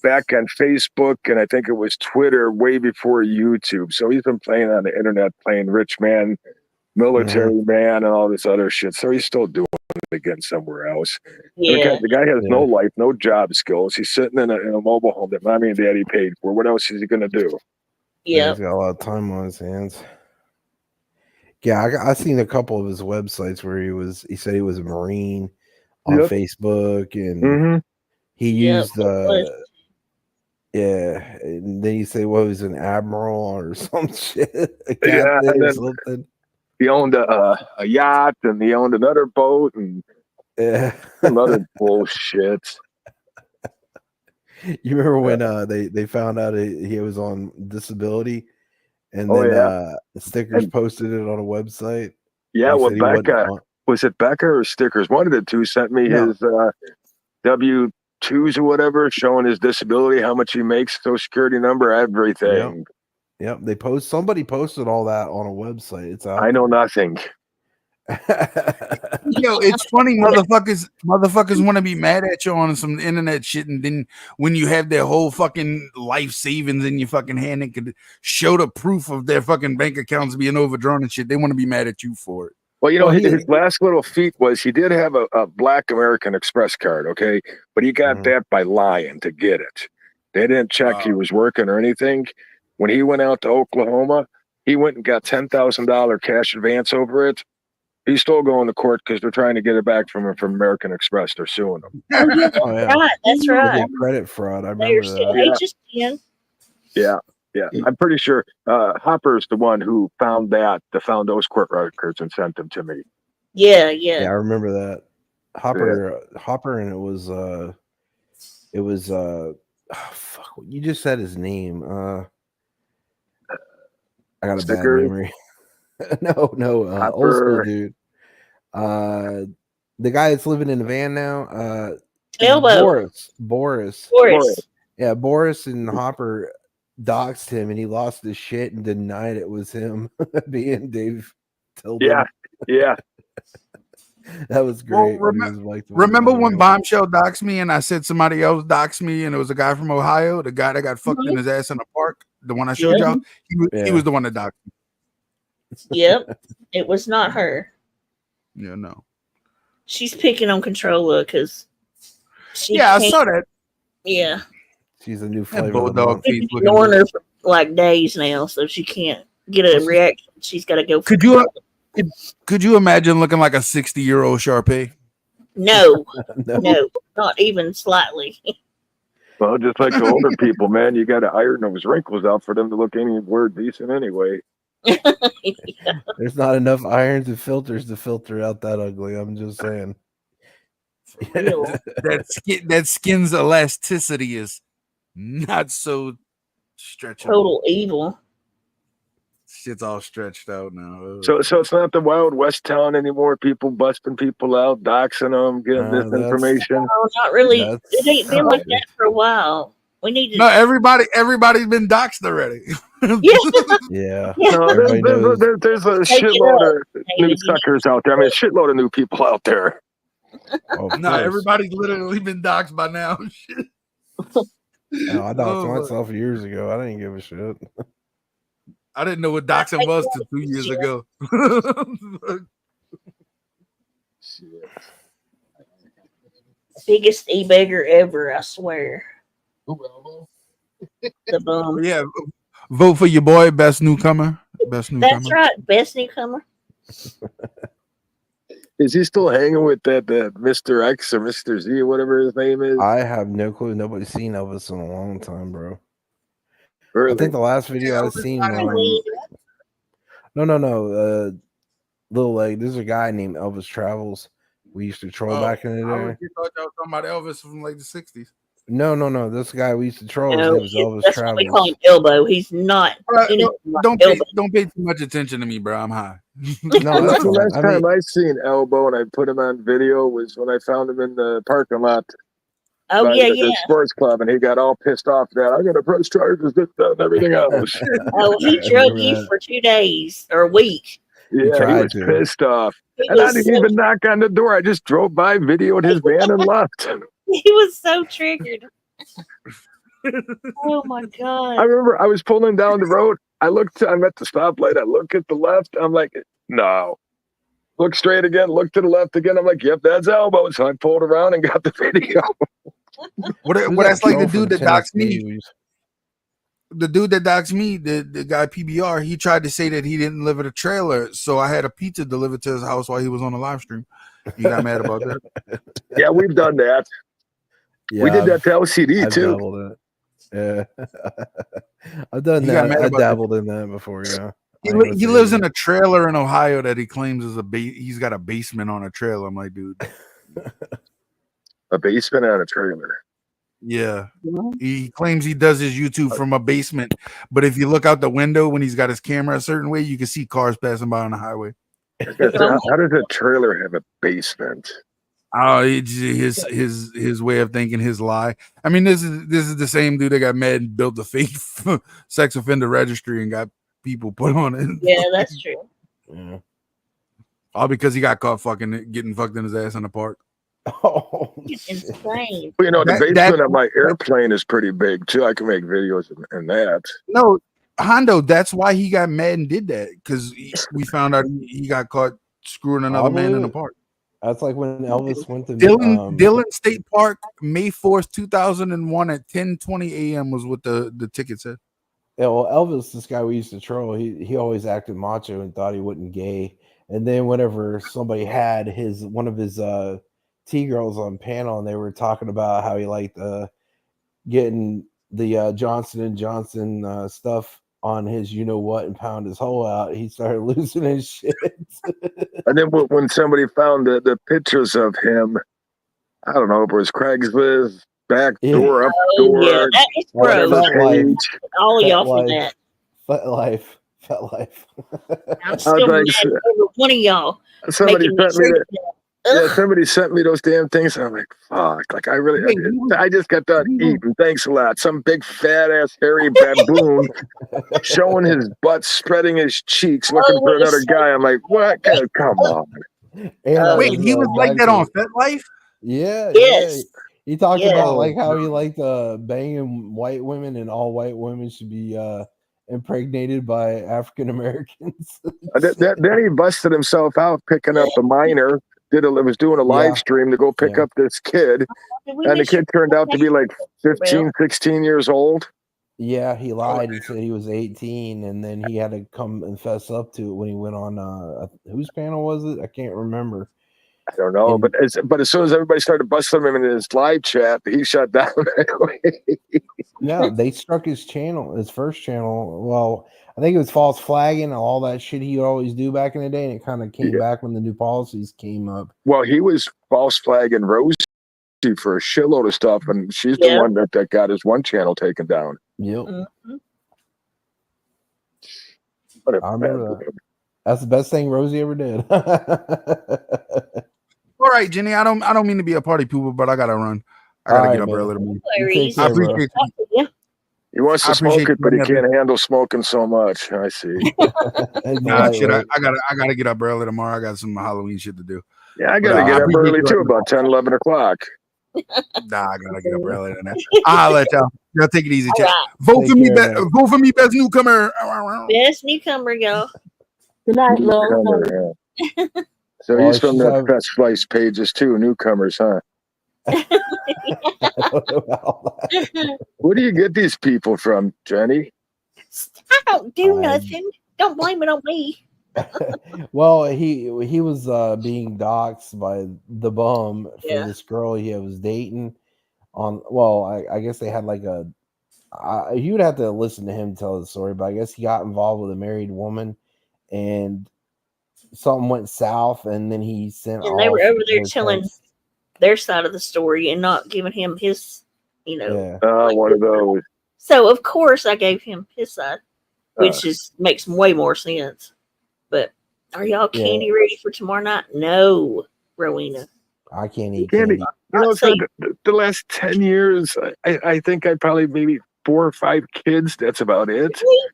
back on Facebook, and I think it was Twitter way before YouTube. So he's been playing on the internet, playing rich man, military man, and all this other shit. So he's still doing it again somewhere else. Yeah. The guy has no life, no job skills. He's sitting in a mobile home that mommy and daddy paid for. What else is he going to do? Yeah. He's got a lot of time on his hands. Yeah, I seen a couple of his websites where he said he was a Marine on Facebook, and he used and then you say, well, he's an admiral or some shit, a captain or something. He owned a yacht, and he owned another boat, and some other bullshit. You remember when they found out he was on disability, and then Stickers posted it on a website? Yeah, well, Becca, was it Becca or Stickers? One of the two sent me his W-2s or whatever, showing his disability, how much he makes, Social Security number, everything. Yep. Somebody posted all that on a website. It's out. I know nothing. Yo, it's funny, motherfuckers want to be mad at you on some internet shit, and then when you have their whole fucking life savings in your fucking hand and could show the proof of their fucking bank accounts being overdrawn and shit, they want to be mad at you for it. Well, you know, his last little feat was he did have a Black American Express card, okay? But he got that by lying to get it. They didn't check he was working or anything. When he went out to Oklahoma, he went and got $10,000 cash advance over it. He's still going to court because they're trying to get it back from him from American Express. They're suing him. Right, that's right. Credit fraud. I remember that. Yeah. I'm pretty sure Hopper's the one who found those court records and sent them to me. Yeah. I remember that. Hopper, and it was fuck, you just said his name. I got a bad memory. No, old school dude. The guy that's living in the van now. Boris. Yeah, Boris and Hopper doxed him, and he lost his shit and denied it was him being Dave Tilden. Yeah. That was great. Remember when Bombshell doxed me and I said somebody else doxed me, and it was a guy from Ohio, the guy that got fucked in his ass in the park, the one I showed y'all? He was the one that doxed me. Yep. It was not her. Yeah, no. She's picking on Controller because I saw that. Yeah. She's a new flavor. Bulldog She's ignoring her for like days now, so she can't get a reaction. She's got to go. Could you imagine looking like a 60-year-old Sharpay? No, not even slightly. Well, just like the older people, man, you got to iron those wrinkles out for them to look anywhere decent anyway. There's not enough irons and filters to filter out that ugly. I'm just saying. that skin's elasticity is not so stretchable. Total evil. Shit's all stretched out now. So it's not the Wild West town anymore. People busting people out, doxing them, getting this information. No, not really. It ain't been like that for a while. We need to. No, everybody's been doxed already. Yeah. No, there's a shitload of new suckers out there. I mean, a shitload of new people out there. No, everybody's literally been doxed by now. I doxed myself years ago. I didn't give a shit. I didn't know what doxing was till 2 years ago. Biggest e-beggar ever, I swear. The bum. Yeah, vote for your boy, best newcomer. That's right, best newcomer. Is he still hanging with that Mr. X or Mr. Z or whatever his name is? I have no clue. Nobody's seen Elvis in a long time, bro. Really? I think the last video I've seen. No. Little Leg. There's a guy named Elvis Travels. We used to troll back in the day. You thought y'all was talking about Elvis from like the 60s. No. This guy we used to troll. His name was Elvis that's Travels. What we call him Elbow. He's not. Don't pay too much attention to me, bro. I'm high. No, that's the last time I seen Elbow and I put him on video was when I found him in the parking lot. Oh the sports club, and he got all pissed off that I'm gonna press charges, this, that, and everything else. Oh, he drug you for 2 days or a week. Yeah, he was pissed off. And I didn't even knock on the door. I just drove by, videoed his van, and left. He was so triggered. Oh my god! I remember I was pulling down the road. I'm at the stoplight. I look at the left. I'm like, no. Look straight again. Look to the left again. I'm like, yep, that's elbow. So I pulled around and got the video. What that's like the dude that doxed me. The dude that doxed me, the guy PBR, he tried to say that he didn't live at a trailer, so I had a pizza delivered to his house while he was on the live stream. He got mad about that. Yeah, we've done that. Yeah, we did that to LCD I've too. Dabbled in. Yeah, I've done that. I dabbled in that before. Yeah, he lives in a trailer in Ohio that he claims is he's got a basement on a trailer. I'm like, dude, a basement on a trailer. Yeah, he claims he does his YouTube from a basement, but if you look out the window when he's got his camera a certain way, you can see cars passing by on the highway. How does a trailer have a basement? Oh, it's his way of thinking, his lie. I mean, this is the same dude that got mad and built a fake sex offender registry and got people put on it. Yeah, that's true. Yeah. All because he got caught getting fucked in his ass in the park. Oh, insane. Well, you know, the basement of my airplane is pretty big too. I can make videos in that. No, Hondo, that's why he got mad and did that, because we found out he got caught screwing another man in the park. That's like when Elvis went to Dillon State Park, May 4th, 2001 at 10:20 a.m. was what the ticket said. Yeah, well, Elvis, this guy we used to troll, he always acted macho and thought he wasn't gay. And then whenever somebody had one of his T-girls on panel and they were talking about how he liked getting the Johnson & Johnson stuff on his you-know-what and pound his hole out, he started losing his shit. And then when somebody found the pictures of him, I don't know if it was Craigslist, back door, up door, that is whatever page. All of y'all for that. Fat life. I'm still mad over one of y'all. Somebody sent me those damn things, and I'm like, fuck. Like, I just got done eating. Thanks a lot. Some big fat ass hairy baboon showing his butt, spreading his cheeks, looking for another guy. I'm like, what? Come on. Wait, he was like that on FetLife? Yeah. Yes. Yeah. He talked about like how he liked banging white women, and all white women should be impregnated by African Americans. Then he busted himself out picking up a minor. Was doing a live stream to go pick up this kid, and the kid turned out to be like 15, 16 years old. Yeah, he lied. He said he was 18, and then he had to come and fess up to it when he went on whose panel was it? I can't remember. I don't know, but as soon as everybody started busting him in his live chat, he shut down right away. Yeah, they struck his channel, his first channel. Well, I think it was false flagging, all that shit he would always do back in the day, and it kind of came back when the new policies came up. Well, he was false flagging Rosie for a shitload of stuff, and she's the one that got his one channel taken down. Yep. Mm-hmm. I remember that. That's the best thing Rosie ever did. All right, Jenny. I don't mean to be a party pooper, but I gotta run. I gotta get up early tomorrow. I appreciate you. He wants to smoke it, but he can't handle smoking so much. I see. Nah, shit. I gotta get up early tomorrow. I got some Halloween shit to do. Yeah, I gotta get up early too, about 10, 11 o'clock. Nah, I gotta get up earlier than that. I'll let y'all take it easy, chat. Vote for me, vote for me, best newcomer. Best newcomer, y'all. Good night, Lil. So he's from the Best Slice pages too, newcomers, huh? Where do you get these people from, Jenny? I don't do nothing. Don't blame it on me. Well, he was being doxxed by the bum for this girl he was dating. I guess they had like you would have to listen to him tell the story, but I guess he got involved with a married woman, and something went south, and then he sent. And they were over there telling their side of the story and not giving him his, one of those. So of course I gave him his side, which makes way more sense. But are y'all candy ready for tomorrow night? No, Rowena. I can't eat candy. You know, for the last 10 years, I think I probably maybe 4 or 5 kids. That's about it. Really?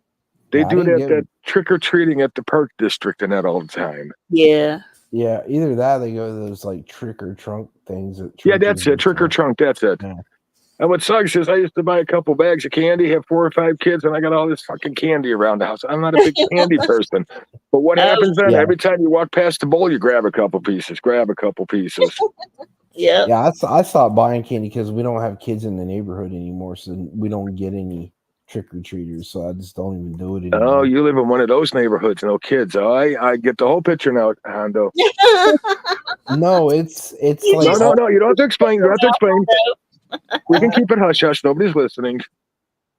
They do that trick-or-treating at the park district and that all the time. Yeah. Yeah, either that or they go to those like trick or trunk things. Yeah, that's it. Trick or trunk, that's it. And what sucks is I used to buy a couple bags of candy, have 4 or 5 kids, and I got all this fucking candy around the house. I'm not a big candy person. But what happens then? Yeah. Every time you walk past the bowl, you grab a couple pieces, Yeah. Yeah, I stopped buying candy because we don't have kids in the neighborhood anymore, so we don't get any trick or treaters. So I just don't even do it anymore. Oh, you live in one of those neighborhoods, no kids. Oh, I get the whole picture now, Hondo. No, it's You like just- No. You don't have to explain. You don't have to explain. We can keep it hush hush. Nobody's listening.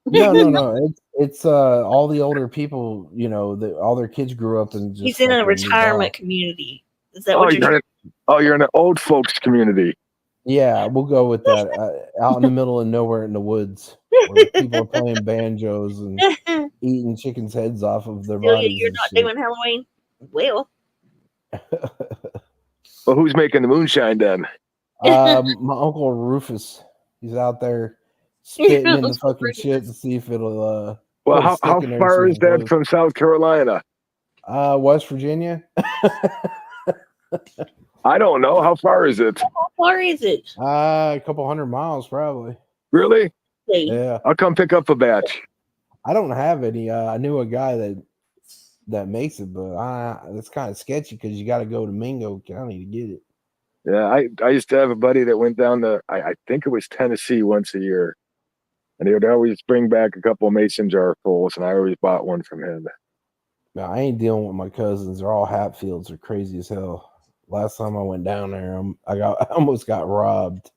no. It's all the older people. You know, all their kids grew up and just. He's in a fucking moved retirement off. community. Is that what You're in an old folks community. Yeah, we'll go with that. Out in the middle of nowhere in the woods, where people are playing banjos and eating chickens' heads off of their Celia, bodies. you're and not shit. doing Halloween? Well, Well, who's making the moonshine then? My uncle Rufus, he's out there spitting in the Uncle fucking shit to see if it'll. Well, put a how stick in there far so is it that blows. from South Carolina? West Virginia. I don't know. How far is it? how far is it? A couple 100 miles, probably. Really? Yeah, I'll come pick up a batch. I don't have any. I knew a guy that makes it, but it's kind of sketchy because you got to go to Mingo County to get it. Yeah, I used to have a buddy that went down to I think it was Tennessee once a year, and he would always bring back a couple of mason jar fulls, and I always bought one from him. No, I ain't dealing with my cousins. They're all Hatfields. They're crazy as hell. Last time I went down there, I almost got robbed.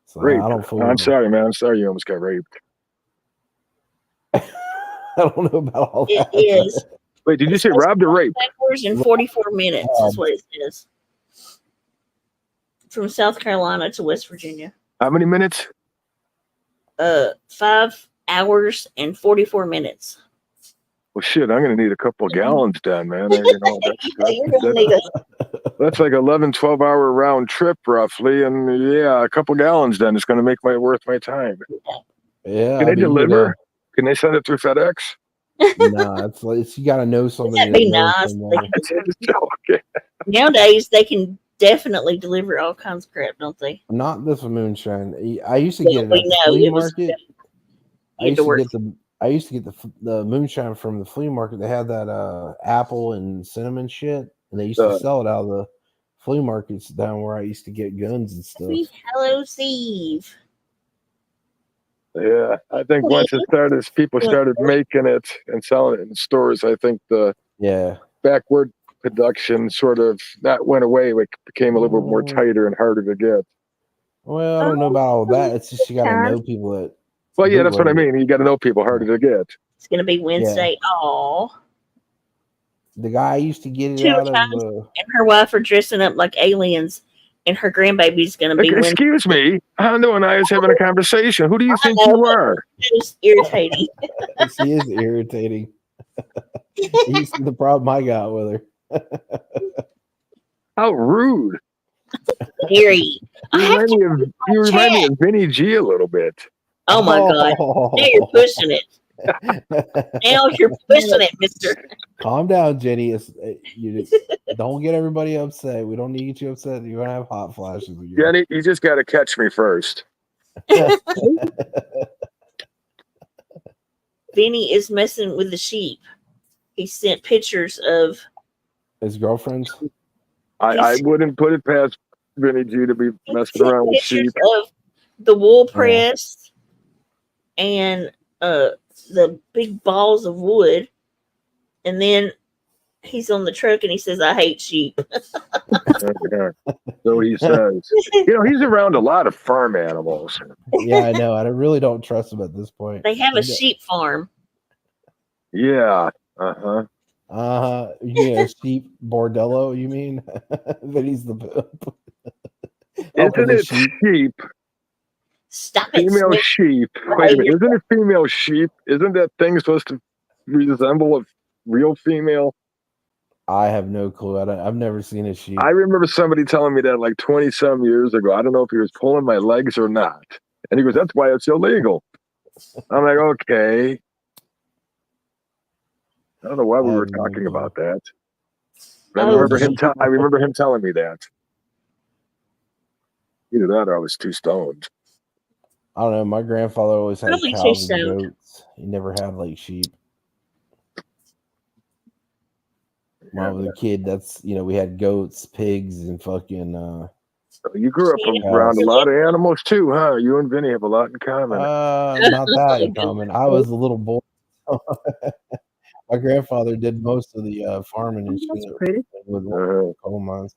So Raped. I don't fool. I'm with them. sorry, man. I'm sorry you almost got raped. I don't know about all It that. is. Wait, did you say robbed or raped? hours and 44 minutes is what it says. From South Carolina to West Virginia. How many minutes? 5 hours and 44 minutes. Well, shit, I'm going to need a couple of gallons then, man. You know, You're gonna need that's like 11, 12-hour round trip roughly. And yeah, a couple gallons then is going to make worth my time. Yeah. Can they deliver? Can they send it through FedEx? Nah, it's you got to know somebody. That'd be that knows nice. somebody. Okay. Nowadays, they can definitely deliver all kinds of crap, don't they? Not this moonshine. I used to Well, get it we at the know flea it was- market. I used to get the moonshine from the flea market. They had that apple and cinnamon shit, and they used to sell it out of the flea markets down where I used to get guns and stuff. Happy Hallows Eve. Yeah, I think once it started, people started making it and selling it in stores. I think the backward production sort of not went away, but became a little bit more tighter and harder to get. Well, I don't know about all that. It's just you got to know people that. Well, yeah, that's what I bootleg mean. You got to know people harder to get. It's going to be Wednesday. Oh, The guy used to get it 2 out times, of. and her wife are dressing up like aliens, and her grandbaby's going to be Wednesday. Excuse me, Hondo and I was having a conversation. Who do you think you are? It's irritating. She is irritating. He's the problem I got with her. How rude! Very. You remind me of Vinny G a little bit. Oh my God! Now you're pushing it. Now you're pushing it, Mister. Calm down, Jenny. You don't get everybody upset. We don't need to get you upset. You're gonna have hot flashes. Jenny, you just got to catch me first. Vinny is messing with the sheep. He sent pictures of his girlfriends. I wouldn't put it past Vinny G to be messing around with sheep. Of the wool press and the big balls of wood, and then he's on the truck and he says, "I hate sheep." So he says. You know, he's around a lot of farm animals. Yeah, I know. I really don't trust him at this point. They have a sheep farm. Yeah. Uh-huh. Yeah, sheep bordello, you mean? That he's the Isn't it sheep? Stop it. Female Smith. sheep. Wait a minute. Isn't it female sheep? Isn't that thing supposed to resemble a real female? I have no clue. I've never seen a sheep. I remember somebody telling me that like 20-some years ago. I don't know if he was pulling my legs or not. And he goes, "That's why it's illegal." I'm like, okay. I don't know why we were talking about that. But I remember him telling me that. Either that or I was too stoned. I don't know. My grandfather always had Probably too cows and stoned. goats. He never had like sheep. When I was a kid, that's we had goats, pigs, and fucking You grew up around a cows. lot of animals too, huh? You and Vinny have a lot in common. Not that in common. I was a little boy. My grandfather did most of the farming and shit with coal mines.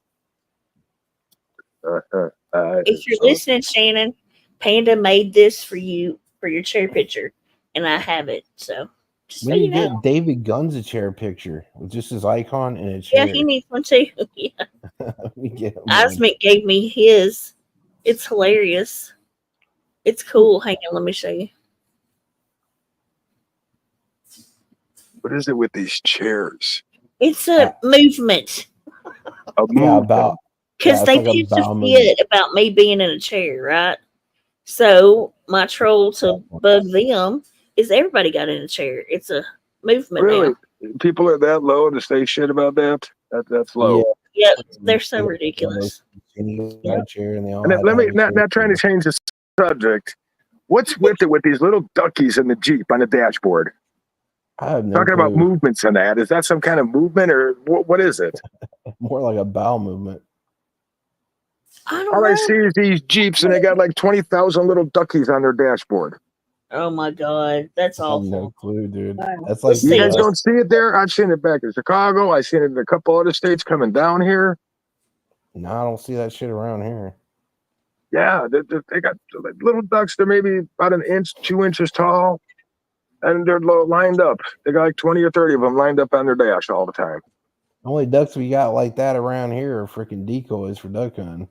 If you're listening, Shannon, Panda made this for you for your chair picture, and I have it. So just We so need you to know. get David Gunn's a chair picture with just his icon and a Yeah, chair. he needs one too. Yeah. We get him one. Osmic gave me his. It's hilarious. It's cool. Hang on, let me show you. What is it with these chairs? It's a movement. About Because it's they like a pitched a bowel movement. fit about me being in a chair, right? So my troll to bug them is everybody got in a chair. It's a movement Really? now. People are that low to say shit about that? That's low. Yep, they're so ridiculous. Chair and they all And then, had let to me have a not chair. trying to change the subject. What's with it with these little duckies in the Jeep on the dashboard? I have no Talking about clue. movements in that. Is that some kind of movement or what is it? More like a bowel movement. All I see is these Jeeps and they got like 20,000 little duckies on their dashboard. Oh my god, that's I have awful. no clue, dude. That's like You guys don't see it there? I've seen it back in Chicago. I've seen it in a couple other states coming down here. No, I don't see that shit around here. Yeah, they got like little ducks. They're maybe about an inch, 2 inches tall, and they're lined up. They got like 20 or 30 of them lined up on their dash all the time. The only ducks we got like that around here are freaking decoys for duck hunting.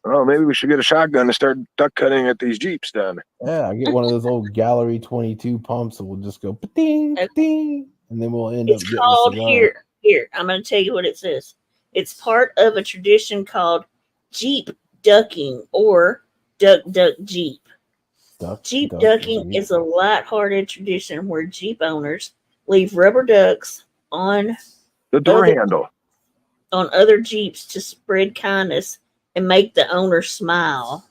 Oh, maybe we should get a shotgun and start duck cutting at these Jeeps then. Yeah, I get one of those old Gallery 22 pumps and we'll just go ding, ding, and then we'll end up It's getting called a cigar. here. I'm going to tell you what it says. It's part of a tradition called Jeep ducking or duck Jeep. Jeep ducking is a light-hearted tradition where Jeep owners leave rubber ducks on the door handle on other Jeeps to spread kindness and make the owner smile.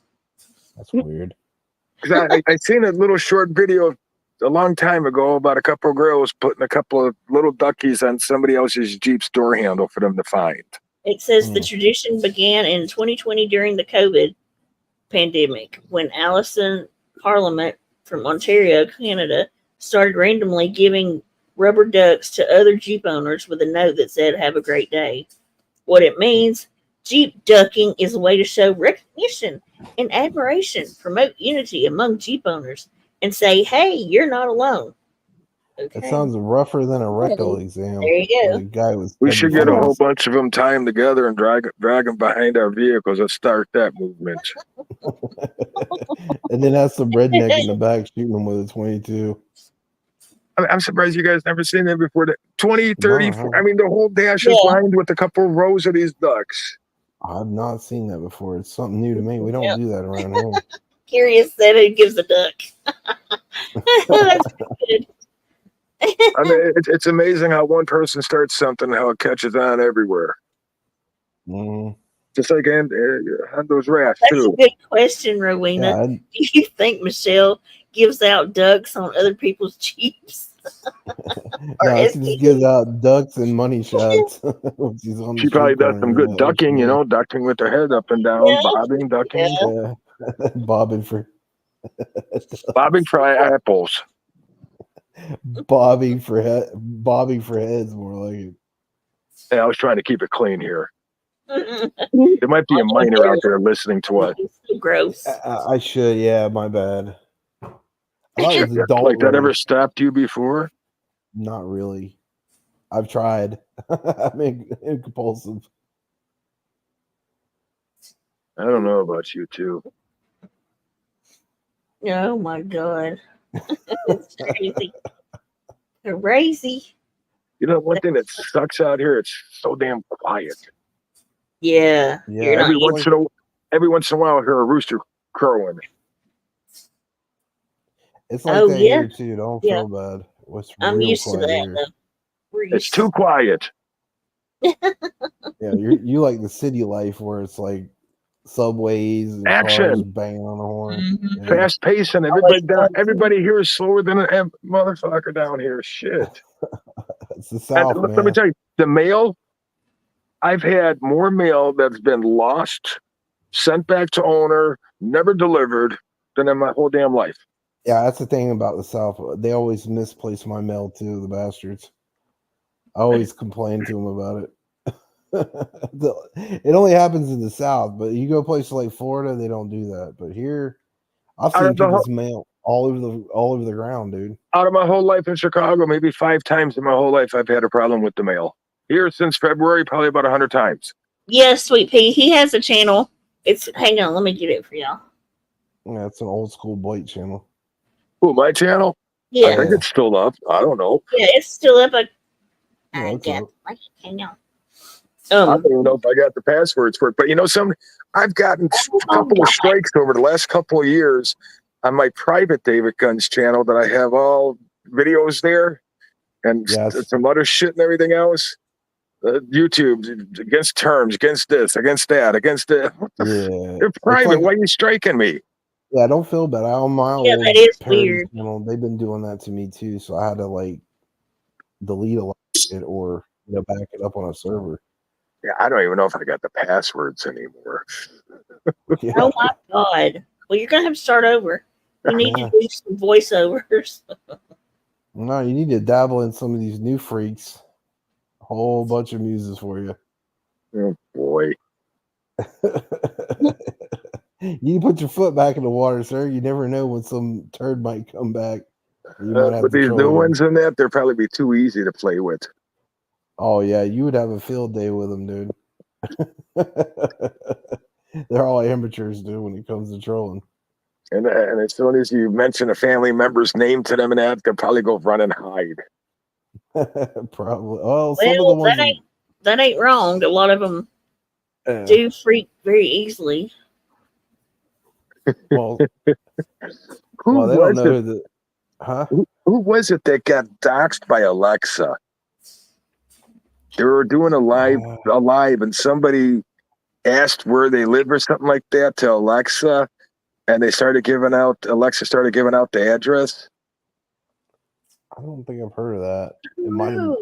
That's weird. Because I seen a little short video a long time ago about a couple of girls putting a couple of little duckies on somebody else's Jeep's door handle for them to find. It says the tradition began in 2020 during the COVID pandemic when Alison Parliament from Ontario, Canada, started randomly giving rubber ducks to other Jeep owners with a note that said, "Have a great day." What it means, Jeep ducking is a way to show recognition and admiration, promote unity among Jeep owners, and say, "Hey, you're not alone." Okay. That sounds rougher than a rectal exam. There you go. The guy was. We should get a whole bunch of them tied together and drag them behind our vehicles and start that movement. And then have some redneck in the back shooting them with a 22. I'm surprised you guys never seen that before. 20, 30, No, I mean, the whole dash is lined with a couple rows of these ducks. I've not seen that before. It's something new to me. We don't do that around here. Curious that it gives a duck. That's good. I mean, it's amazing how one person starts something, how it catches on everywhere. Just like on those rats, That's too. a good question, Rowena. Do you think Michelle gives out ducks on other people's Jeeps? No, she just gives out ducks and money shots. She probably does some good ducking, ducking with her head up and down, bobbing, ducking. Yeah. Bobbing for apples. Bobbing for heads, more like it. Yeah, I was trying to keep it clean here. There might be a minor out there listening to us. So gross. I should, yeah, my bad. I thought it was adult. Like that ever stopped you before? Not really. I've tried. I'm compulsive. I don't know about you two. Oh my god. It's crazy. Crazy. You know, one thing that sucks out here, it's so damn quiet. Yeah. Every once in a while I hear a rooster crowing. It's like that here too. Don't feel bad. I'm used to that here. though. It's too quiet. Yeah, you like the city life where it's like subways and cars Action. banging on the horn. Mm-hmm. Yeah. Fast pacing. Everybody here is slower than a motherfucker down here. Shit. It's the South, And man. let me tell you, the mail. I've had more mail that's been lost, sent back to owner, never delivered than in my whole damn life. Yeah, that's the thing about the South. They always misplace my mail too, the bastards. I always complain to them about it. It only happens in the South, but you go places like Florida, they don't do that. But here, I've seen people's mail all over the ground, dude. Out of my whole life in Chicago, maybe 5 times in my whole life, I've had a problem with the mail. Here since February, probably about 100 times. Yes, Sweet Pea. He has a channel. Hang on, let me get it for y'all. Yeah, it's an old school Blight channel. Who, my channel? Yeah. I think it's still up. I don't know. Yeah, it's still up. I Yeah, got hang on. I don't even know if I got the passwords for it. But you know something? I've gotten a couple of strikes over the last couple of years on my private David Guns channel that I have all videos there and some other shit and everything else. YouTube against terms, against this, against that, against that. Yeah. They're private. Why are you striking me? Yeah, I don't feel bad. On my old that is parody weird. channel, they've been doing that to me too. So I had to like delete a lot of it or back it up on a server. Yeah, I don't even know if I got the passwords anymore. Yeah. Oh my god! Well, you're gonna have to start over. You need to do some voiceovers. No, you need to dabble in some of these new freaks. A whole bunch of muses for you. Oh boy. You need to put your foot back in the water, sir. You never know when some turd might come back. You might have With to these throw new him. ones in that, they'll probably be too easy to play with. Oh yeah, you would have a field day with them, dude. They're all amateurs, dude, when it comes to trolling. And as soon as you mention a family member's name to them and that, they'll probably go run and hide. Probably. Well, some of the ones that ain't wrong. A lot of them do freak very easily. Well, who they don't was know it? that. Huh? Who was it that got doxxed by Alexa? They were doing a live, and somebody asked where they live or something like that to Alexa, and Alexa started giving out the address. I don't think I've heard of that. It might have.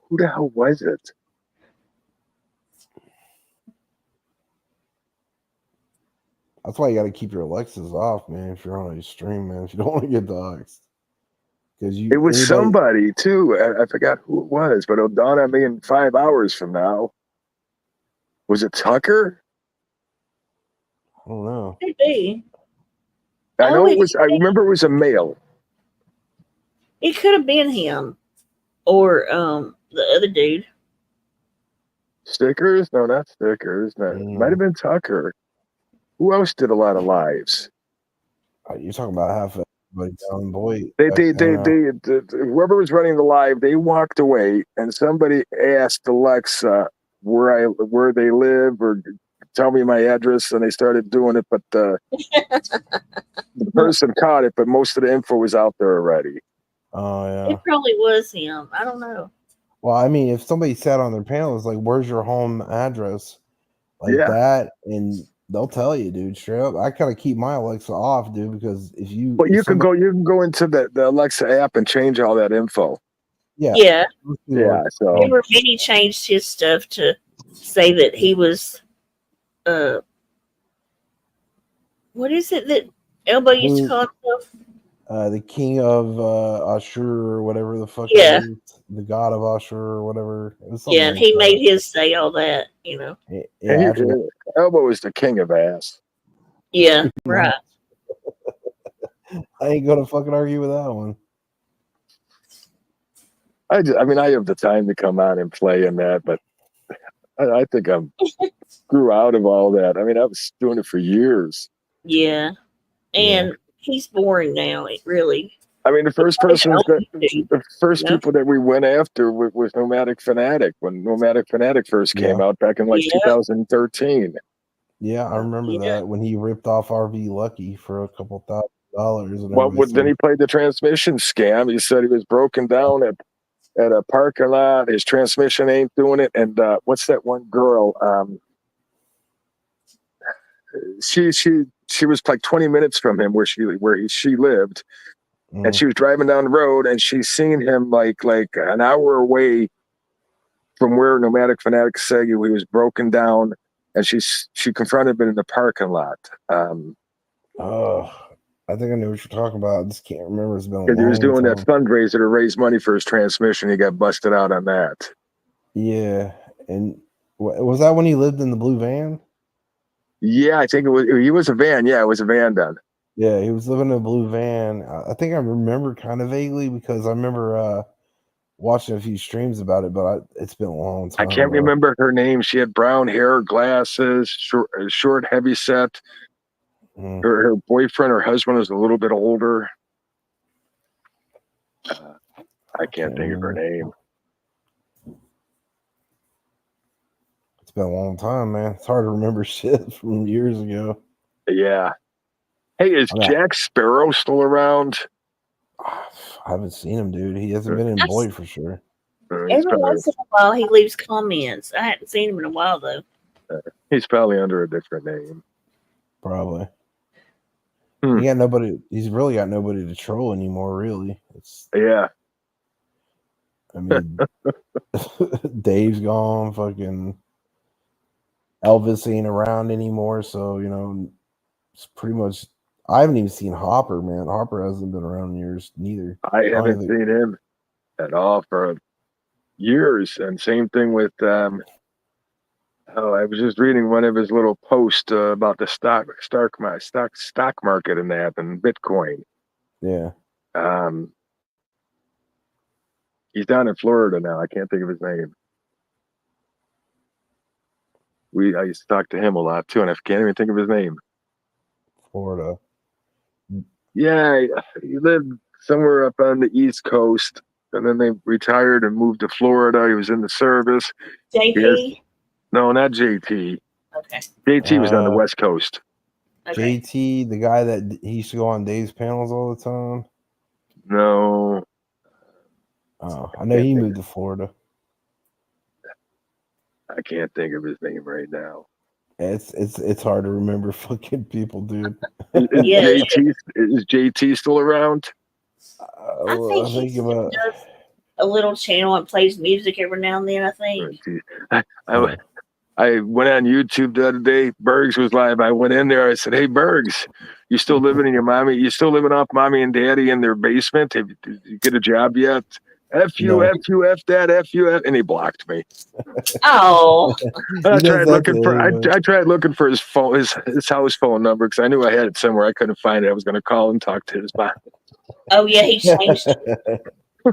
Who the hell was it? That's why you got to keep your Alexas off, man. If you're on a stream, man, if you don't want to get doxxed, because It was somebody too. I forgot who it was, but it'll dawn on me in 5 hours from now. Was it Tucker? I don't know. Could be. I know it was. I remember it was a male. It could have been him, or the other dude. Stickers? No, not Stickers. No, it might have been Tucker. Who else did a lot of lives? You're talking about half everybody down, boy. Whoever was running the live, they walked away, and somebody asked Alexa where they live or tell me my address, and they started doing it, but the person caught it, but most of the info was out there already. Oh yeah. It probably was him. I don't know. Well, I mean, if somebody sat on their panel, it's like, "Where's your home address?" Like that, and they'll tell you, dude. Straight up, I kind of keep my Alexa off, dude, because if you, but you can go into the Alexa app and change all that info. Yeah. So remember, Vinny changed his stuff to say that he was, what is it that Elbow used to call himself? The king of Ashur or whatever the fuck. Yeah. It is. The god of Ashur or whatever. It was Yeah, and like he made his say all that, you know. Yeah, Elbow is the king of ass. Yeah, right. I ain't gonna fucking argue with that one. I mean, I have the time to come on and play in that, but I think I'm grew out of all that. I mean, I was doing it for years. Yeah, and he's boring now. It really. I mean, the first people that we went after was Nomadic Fanatic when Nomadic Fanatic first came out back in 2013. Yeah, I remember that when he ripped off RV Lucky for a couple $1,000. Well, then he played the transmission scam. He said he was broken down at a parking lot. His transmission ain't doing it. And what's that one girl? she was like 20 minutes from him where she lived, and she was driving down the road, and she seen him like an hour away from where Nomadic Fanatic said he was broken down, and she confronted him in the parking lot. Oh, I think I know what you're talking about. I just can't remember. It's been a long Because he was doing time. that fundraiser to raise money for his transmission. He got busted out on that. Yeah, and was that when he lived in the blue van? Yeah, I think it was. He was a van. Yeah, it was a van then. Yeah, he was living in a blue van. I think I remember kind of vaguely because I remember watching a few streams about it, but it's been a long time. I can't remember her name. She had brown hair, glasses, short heavy set. Her boyfriend, her husband, was a little bit older. I can't think of her name. It's been a long time, man. It's hard to remember shit from years ago. Yeah. Hey, is Jack Sparrow still around? I haven't seen him, dude. He hasn't been employed for sure. Every once in a while, he leaves comments. I hadn't seen him in a while, though. He's probably under a different name. Probably. He got nobody. He's really got nobody to troll anymore. Really, yeah. I mean, Dave's gone. Fucking Elvis ain't around anymore. So it's pretty much. I haven't even seen Hopper, man. Hopper hasn't been around in years neither. I haven't seen him at all for years. And same thing with. I was just reading one of his little posts about the stock market and that and Bitcoin. Yeah. He's down in Florida now. I can't think of his name. I used to talk to him a lot too, and I can't even think of his name. Florida. Yeah, he lived somewhere up on the East Coast, and then they retired and moved to Florida. He was in the service. JT? No, not JT. Okay. JT was on the West Coast. Okay. JT, the guy that he used to go on Dave's panels all the time. No. Oh, I know he moved to Florida. I can't think of his name right now. It's hard to remember fucking people, dude. Is JT still around? I think he does a little channel and plays music every now and then. I think. I went on YouTube the other day. Bergs was live. I went in there. I said, "Hey, Bergs, you still living in your mommy? You still living off mommy and daddy in their basement? Did you get a job yet?" F you, F you, F that, F you, F, and he blocked me. Oh. I tried looking for his phone, his house phone number, because I knew I had it somewhere. I couldn't find it. I was going to call and talk to his mom. Oh yeah, he changed it.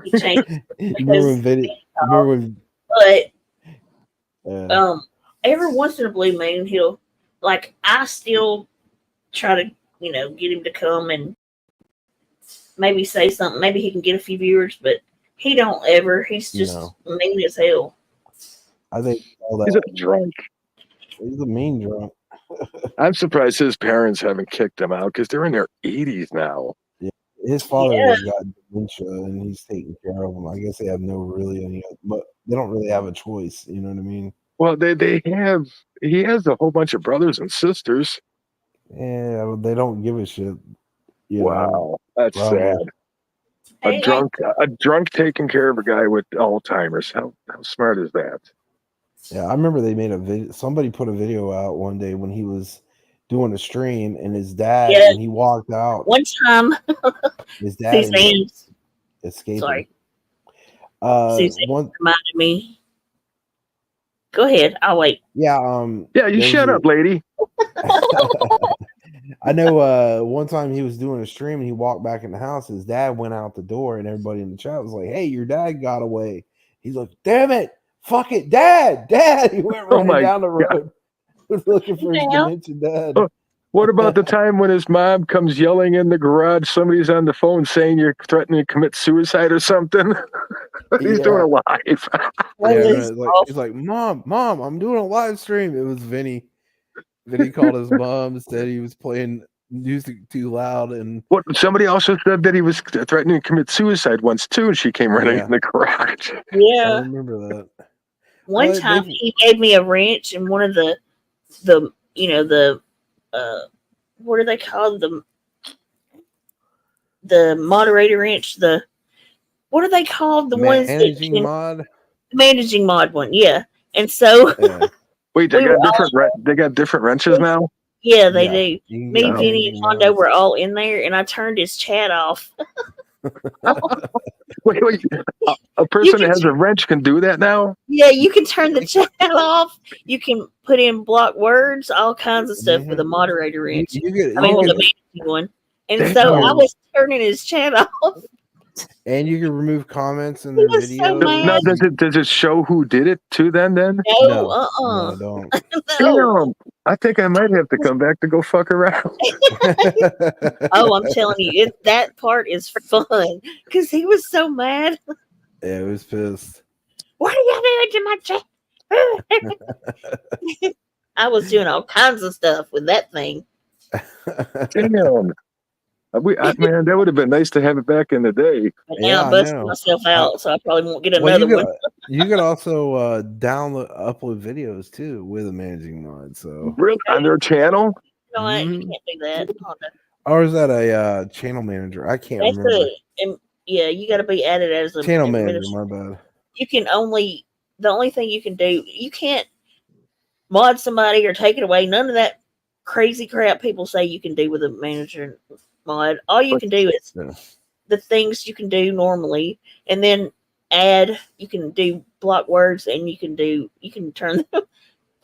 He changed it. But every once in a blue moon, he'll I still try to get him to come and maybe say something. Maybe he can get a few viewers, but he don't ever. He's just mean as hell. I think he's a drunk. He's a mean drunk. I'm surprised his parents haven't kicked him out because they're in their 80s now. Yeah, his father has got dementia and he's taking care of them. I guess they have but they don't really have a choice. You know what I mean? Well, he has a whole bunch of brothers and sisters. Yeah, they don't give a shit. Wow, that's sad. A drunk taking care of a guy with Alzheimer's. How smart is that? Yeah, I remember they made a video. Somebody put a video out one day when he was doing a stream, and his dad, when he walked out. One time, his dad escaped. Sorry. One reminded me. Go ahead. I'll wait. Yeah. Yeah, you shut up, lady. I know one time he was doing a stream and he walked back in the house. His dad went out the door and everybody in the chat was like, "Hey, your dad got away." He's like, "Damn it. Fuck it. Dad. He went running down the road looking for his dementia dad. What about the time when his mom comes yelling in the garage? Somebody's on the phone saying you're threatening to commit suicide or something. He's doing it live. He's like, Mom, I'm doing a live stream. It was Vinny. Vinny called his mom, said he was playing music too loud, and somebody also said that he was threatening to commit suicide once too, and she came running in the garage. Yeah, I remember that. One time he gave me a wrench and one of the what are they called? The moderator wrench. What are they called? The ones that Managing mod. managing mod one. Yeah. And so Wait, they we were got different wrenches now. yeah, they do. You can Me, get Vinny, and managing Hondo mods. were all in there, and I turned his chat off. Wait. A person that has a wrench can do that now? Yeah, you can turn the chat off. You can put in block words, all kinds of stuff with a moderator wrench. You get, I mean, you with get, a managing one. And so I was turning his chat off. and you can remove comments in He their was so videos. mad. Now, does it show who did it too? Then? No, No, don't. No. Damn, I think I might have to come back to go fuck around. Oh, I'm telling you, that part is fun because he was so mad. Yeah, it was pissed. What are you doing to my chat? I was doing all kinds of stuff with that thing. Damn. Man, that would have been nice to have it back in the day. But now I'm busting myself out, so I probably won't get another one. You could also upload videos too with a managing mod. So really on their channel? You know what? You can't do that. Or is that a channel manager? I can't remember. Yeah, you got to be added as a Channel manager. My bad. You can the only thing you can do, you can't mod somebody or take it away. None of that crazy crap people say you can do with a manager mod. All you can do is the things you can do normally, and then you can do block words, and you can turn them.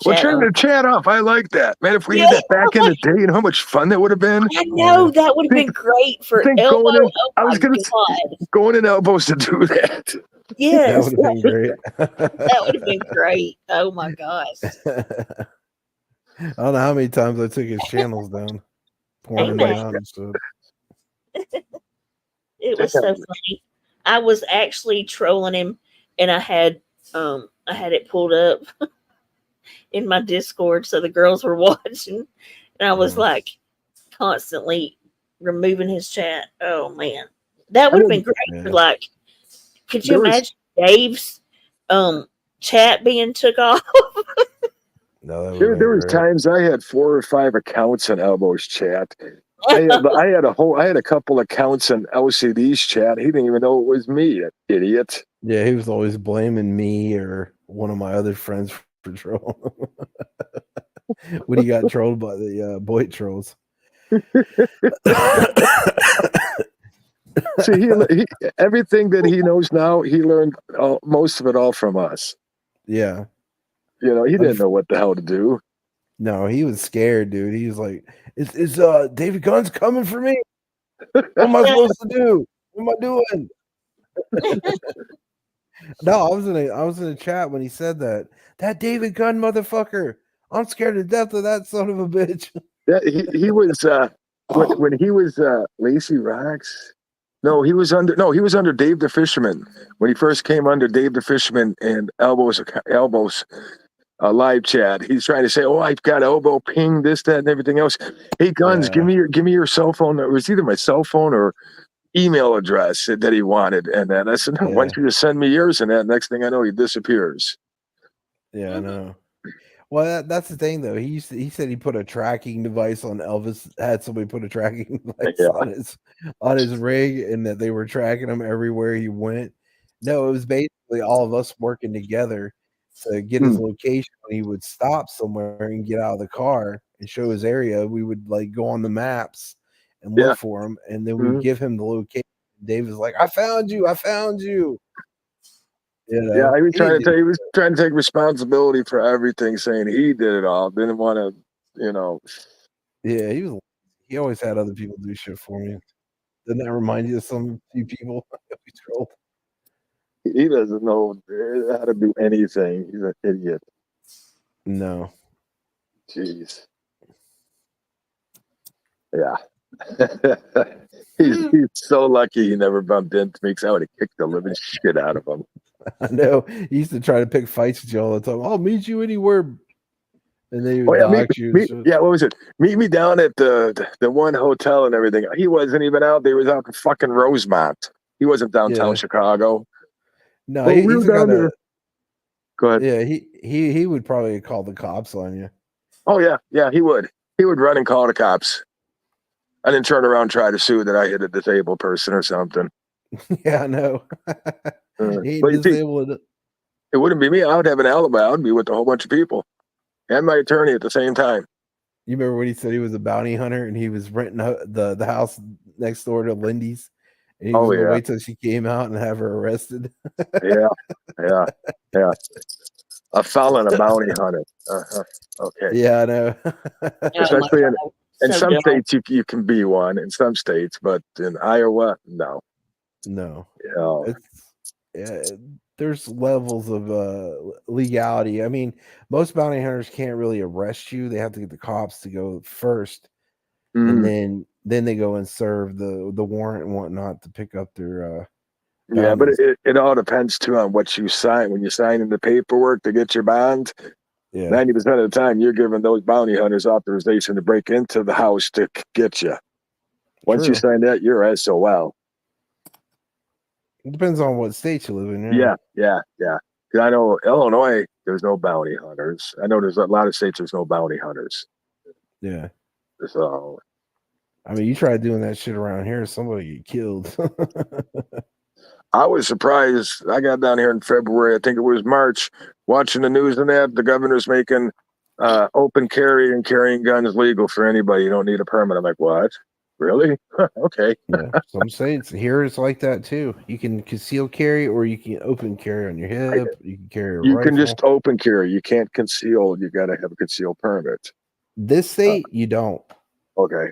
Turn the chat off. I like that, man. If we had that back in the day, you know how much fun that would have been. I know that would have been great for elbow. Going in elbows to do that. Yes, that would have been great. That would have been great. Oh my gosh! I don't know how many times I took his channels down, pouring them out and stuff. It was so funny. I was actually trolling him, and I had it pulled up in my Discord, so the girls were watching, and I was like constantly removing his chat. Oh man, that would have been great for like. Could you imagine Dave's chat being took off? No, there was times I had 4 or 5 accounts in Elbows chat. I had a couple accounts in LCD's chat. He didn't even know it was me, idiot. Yeah, he was always blaming me or one of my other friends for trolling when he got trolled by the boy trolls. See, he everything that he knows now, he learned most of it all from us. Yeah. You know, he didn't know what the hell to do. No, he was scared, dude. He was like, "Is David Gunn's coming for me? What am I supposed to do? What am I doing?" No, I was in a chat when he said that. That David Gunn motherfucker. I'm scared to death of that son of a bitch. Yeah, he was when he was Lacey Rocks. No, he was under Dave the Fisherman when he first came under Dave the Fisherman and Elbows live chat. He's trying to say, "Oh, I've got elbow ping this, that, and everything else." Hey, Guns, give me your cell phone. It was either my cell phone or email address that he wanted, and then I said, "No, why don't you just send me yours?" And that next thing I know, he disappears. Yeah, I know. Well, that's the thing, though. He said he put a tracking device on Elvis. Had somebody put a tracking device on his rig, and that they were tracking him everywhere he went. No, it was basically all of us working together to get his location. When he would stop somewhere and get out of the car and show his area, we would like go on the maps and look for him, and then we'd give him the location. Dave was like, "I found you! I found you!" You know? Yeah, he was trying to take responsibility for everything, saying he did it all. Didn't want to, you know. Yeah, he always had other people do shit for me. Doesn't that remind you of some few people that we trolled? He doesn't know how to do anything. He's an idiot. No. Jeez. Yeah. He's so lucky he never bumped into me because I would have kicked the living shit out of him. I know. He used to try to pick fights with you all the time. I'll meet you anywhere. And they would dox you. What was it? Meet me down at the one hotel and everything. He wasn't even out there. He was out in fucking Rosemont. He wasn't downtown Chicago. No, we he's were down there. Go ahead. Yeah, he would probably call the cops on you. Oh, yeah. Yeah, he would. He would run and call the cops, and then turn around and try to sue that I hit a disabled person or something. Yeah, I know. He But you see, disabled. it wouldn't be me. I would have an alibi. I would be with a whole bunch of people and my attorney at the same time. You remember when he said he was a bounty hunter and he was renting the house next door to Lindy's, and he was Oh going to yeah, wait till she came out and have her arrested. yeah, yeah, yeah. A felon, a bounty hunter. Okay. Yeah, I know. Especially in So some dumb. states, you can be one in some states, but in Iowa, no. No, Yeah. there's levels of legality. I mean, most bounty hunters can't really arrest you. They have to get the cops to go first, and Mhm. then they go and serve the warrant and whatnot to pick up their Yeah, but bounties. it all depends too on what you sign. When you sign in the paperwork to get your bond, Yeah, 90% of the time you're giving those bounty hunters authorization to break into the house to get you. Once you true. sign that, you're SOL. It depends on what state you live in. Yeah. 'Cause I know Illinois, there's no bounty hunters. I know there's a lot of states there's no bounty hunters. Yeah. So I mean, you try doing that shit around here, somebody get killed. I was surprised. I got down here in February. I think it was March. Watching the news and that the governor's making open carry and carrying guns legal for anybody. You don't need a permit. I'm like, what? Really? Okay. Yeah, some states here it's like that too. You can conceal carry or you can open carry on your hip. You can carry a You can rifle. just open carry. You can't conceal. You got to have a concealed permit. This state you don't. Okay.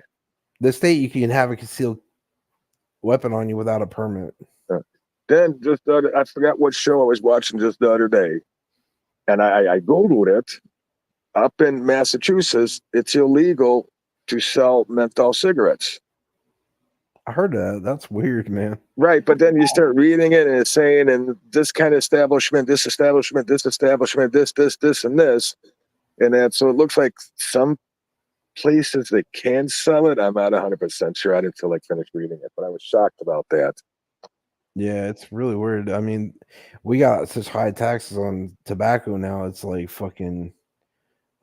This state you can have a concealed weapon on you without a permit. Then I forgot what show I was watching just the other day, and I Googled it. Up in Massachusetts, it's illegal to sell menthol cigarettes. I heard that. That's weird, man. Right, but then you start reading it and it's saying, and this kind of establishment, this establishment, this establishment, this, and this. And that, so it looks like some places they can sell it. I'm not 100% sure. I didn't feel like finish reading it, but I was shocked about that. Yeah, it's really weird. I mean, we got such high taxes on tobacco now. It's like fucking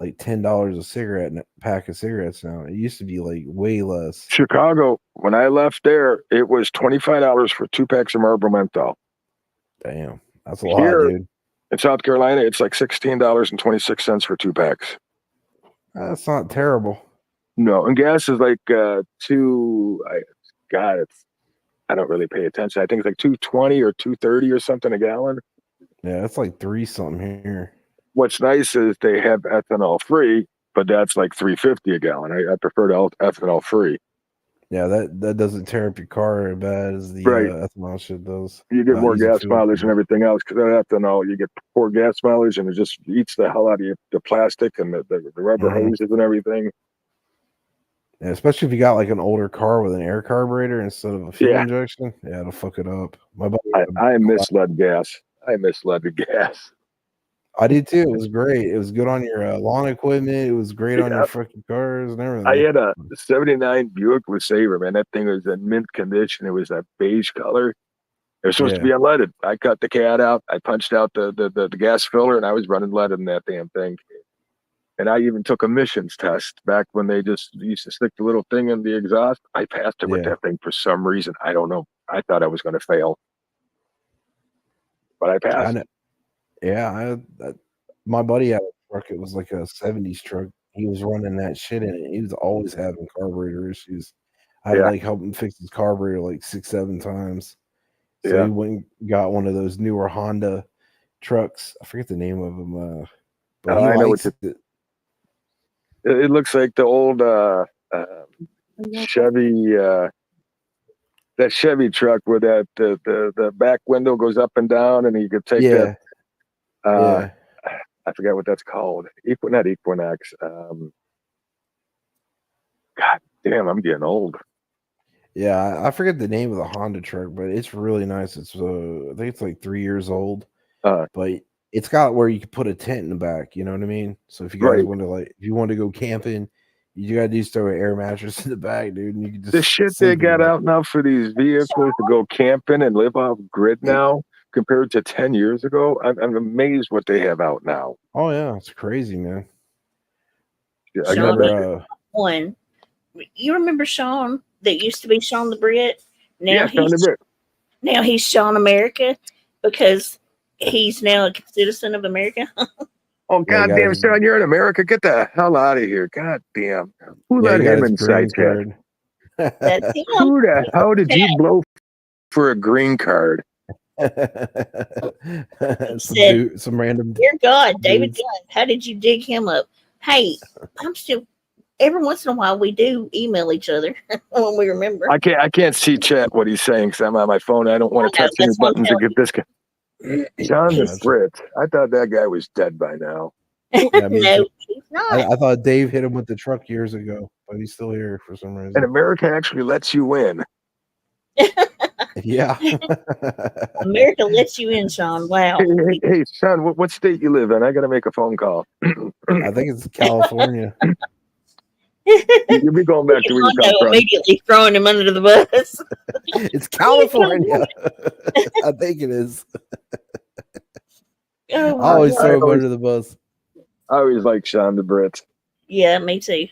like $10 a cigarette pack of cigarettes now. It used to be like way less. Chicago, when I left there, it was $25 for 2 packs of Marlboro menthol. Damn, that's a lot, Here dude. in South Carolina, it's like $16.26 for 2 packs. That's not terrible. No, and gas is like I don't really pay attention. I think it's like 220 or 230 or something a gallon. Yeah, it's like 3 something here. What's nice is they have ethanol free, but that's like $3.50 a gallon. I prefer ethanol free. Yeah, that doesn't tear up your car as bad as the Right. ethanol shit does. You get Not more using gas fuel. mileage and everything else because of ethanol. You get poor gas mileage and it just eats the hell out of the plastic and the rubber Mhm. hoses and everything. Yeah, especially if you got like an older car with an air carburetor instead of a fuel Yeah. injection. Yeah, it'll fuck it up. My buddy, I misled gas. I misled the gas. I did too. It was great. It was good on your lawn equipment. It was great on your Yep. fucking cars and everything. I had a 79 Buick LeSabre, man. That thing was in mint condition. It was that beige color. It was supposed to be unleaded. I cut the cat out. I punched out the gas filler, and I was running lead in that damn thing. And I even took emissions test back when they just used to stick the little thing in the exhaust. I passed it with Yeah. that thing for some reason. I don't know. I thought I was going to fail, but I I passed. know. Yeah, my buddy had a truck. It was like a 70s truck. He was running that shit in it. He was always having carburetor issues. I had to Yeah. like help him fix his carburetor like 6-7 times. So Yeah. he went and got one of those newer Honda trucks. I forget the name of them. But he I know likes what it. it looks like the old Chevy. That Chevy truck where that the back window goes up and down, and you could take that. Yeah. I forget what that's called. Not Equinox. God damn, I'm getting old. Yeah, I forget the name of the Honda truck, but it's really nice. It's I think it's like 3 years old. But it's got where you can put a tent in the back, you know what I mean? So if you guys Right. want to if you want to go camping, you gotta do is throw an air mattress in the back, dude, and you can just The shit they sleep in the got back. out now for these vehicles to go camping and live off grid now compared to 10 years ago, I'm amazed what they have out now. Oh yeah, it's crazy, man. Yeah, I Sean, remember one. You remember Sean that used to be Sean the Brit? Now Yeah, Sean the Brit. Now he's Sean America because he's now a citizen of America. Oh, Yeah, goddamn, Sean, you're in America. Get the hell out of here. Goddamn. Who he let got him his green inside yet? card. That's him. Who the hell did you blow for a green card? Some random. Dear God, David dudes. Gunn, how did you dig him up? Hey, I'm still. Every once in a while, we do email each other when we remember. I can't see chat what he's saying because I'm on my phone. I don't want to touch any buttons to get this guy. John the Brit. I thought that guy was dead by now. Yeah, me No, too. he's not. I thought Dave hit him with the truck years ago, but he's still here for some reason. And America actually lets you in. Yeah. America lets you in, Sean. Wow. Hey, Sean, what state you live in? I got to make a phone call. I think it's California. You'll be going back to where you come from. Immediately throwing him under the bus. It's California. I think it is. Oh, I always throw him under the bus. I always like Sean the Brit. Yeah, me too.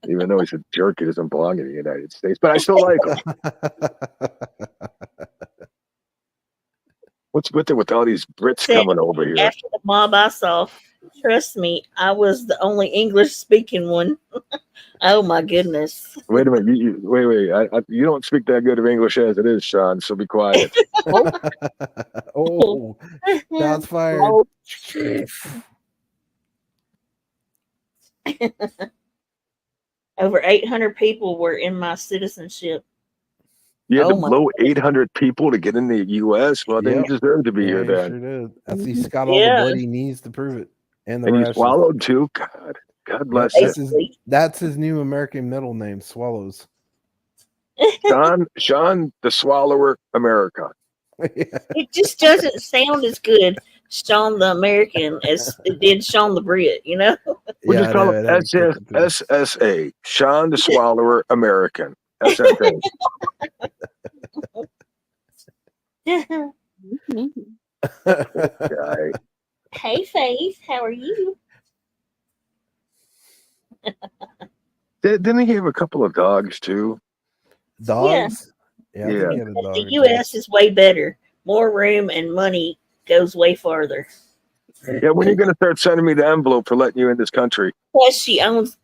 Even though he's a jerk, he doesn't belong in the United States. But I still like him. What's with it with all these Brits coming over here? After the mob I saw, trust me, I was the only English speaking one. Oh my goodness. Wait a minute. Wait. You don't speak that good of English as it is, Sean, so be quiet. Oh, shots fired. Over 800 people were in my citizenship. You had to blow 800 people to get in the U.S.? Well, then you deserve to be here then. Sure did. He's got all the bloody knees to prove it. And you rashes. swallowed too? God bless That's his new American middle name, Swallows. Sean the Swallower America. It just doesn't sound as good, Sean the American, as it did Sean the Brit, you know? We'll just call him SSA, Sean the Swallower American. SSA. Hey, Faith, how are you? Didn't he have a couple of dogs too? Dogs? Yeah. I think he had a dog. The U.S. is way better. More room and money goes way farther. Yeah, when are you going to start sending me the envelope for letting you in this country? Plus, he owns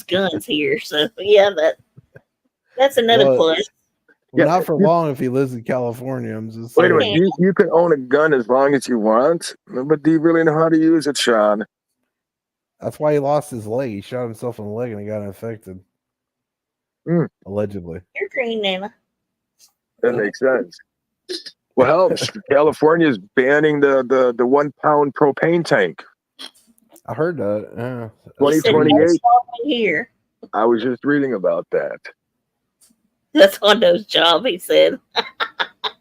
guns here, so yeah, that's another plus. Well, not for long if he lives in California. I'm just saying. Wait a minute, you can own a gun as long as you want, but do you really know how to use it, Sean? That's why he lost his leg. He shot himself in the leg and he got infected. Allegedly. You're green, Nana. That makes sense. Well, helps. California's banning the 1 pound propane tank. I heard that. 2028 here. I was just reading about that. That's Hondo's job, he said.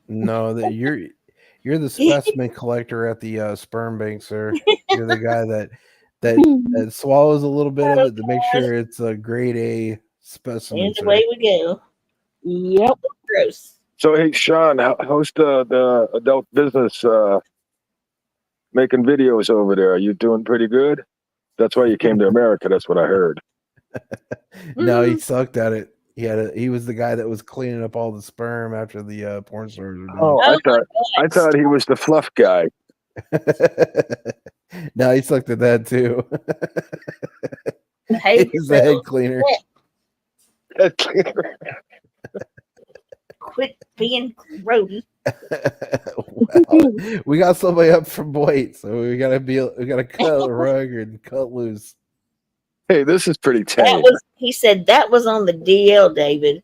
No, that you're the specimen collector at the sperm bank, sir. You're the guy that swallows a little bit of it to make sure it's a grade A specimen. And away we go. Yep. Gross. So hey, Sean, how's the adult business making videos over there? Are you doing pretty good? That's why you came to America. That's what I heard. No, he sucked at it. He was the guy that was cleaning up all the sperm after the porn stars were done. Oh, I thought he was the fluff guy. No, he sucked at that too. He's the head cleaner. Head cleaner. Quit being grody. Wow. We got somebody up from Boyd, so we gotta cut a rug and cut loose. Hey, this is pretty tame. He said that was on the DL, David.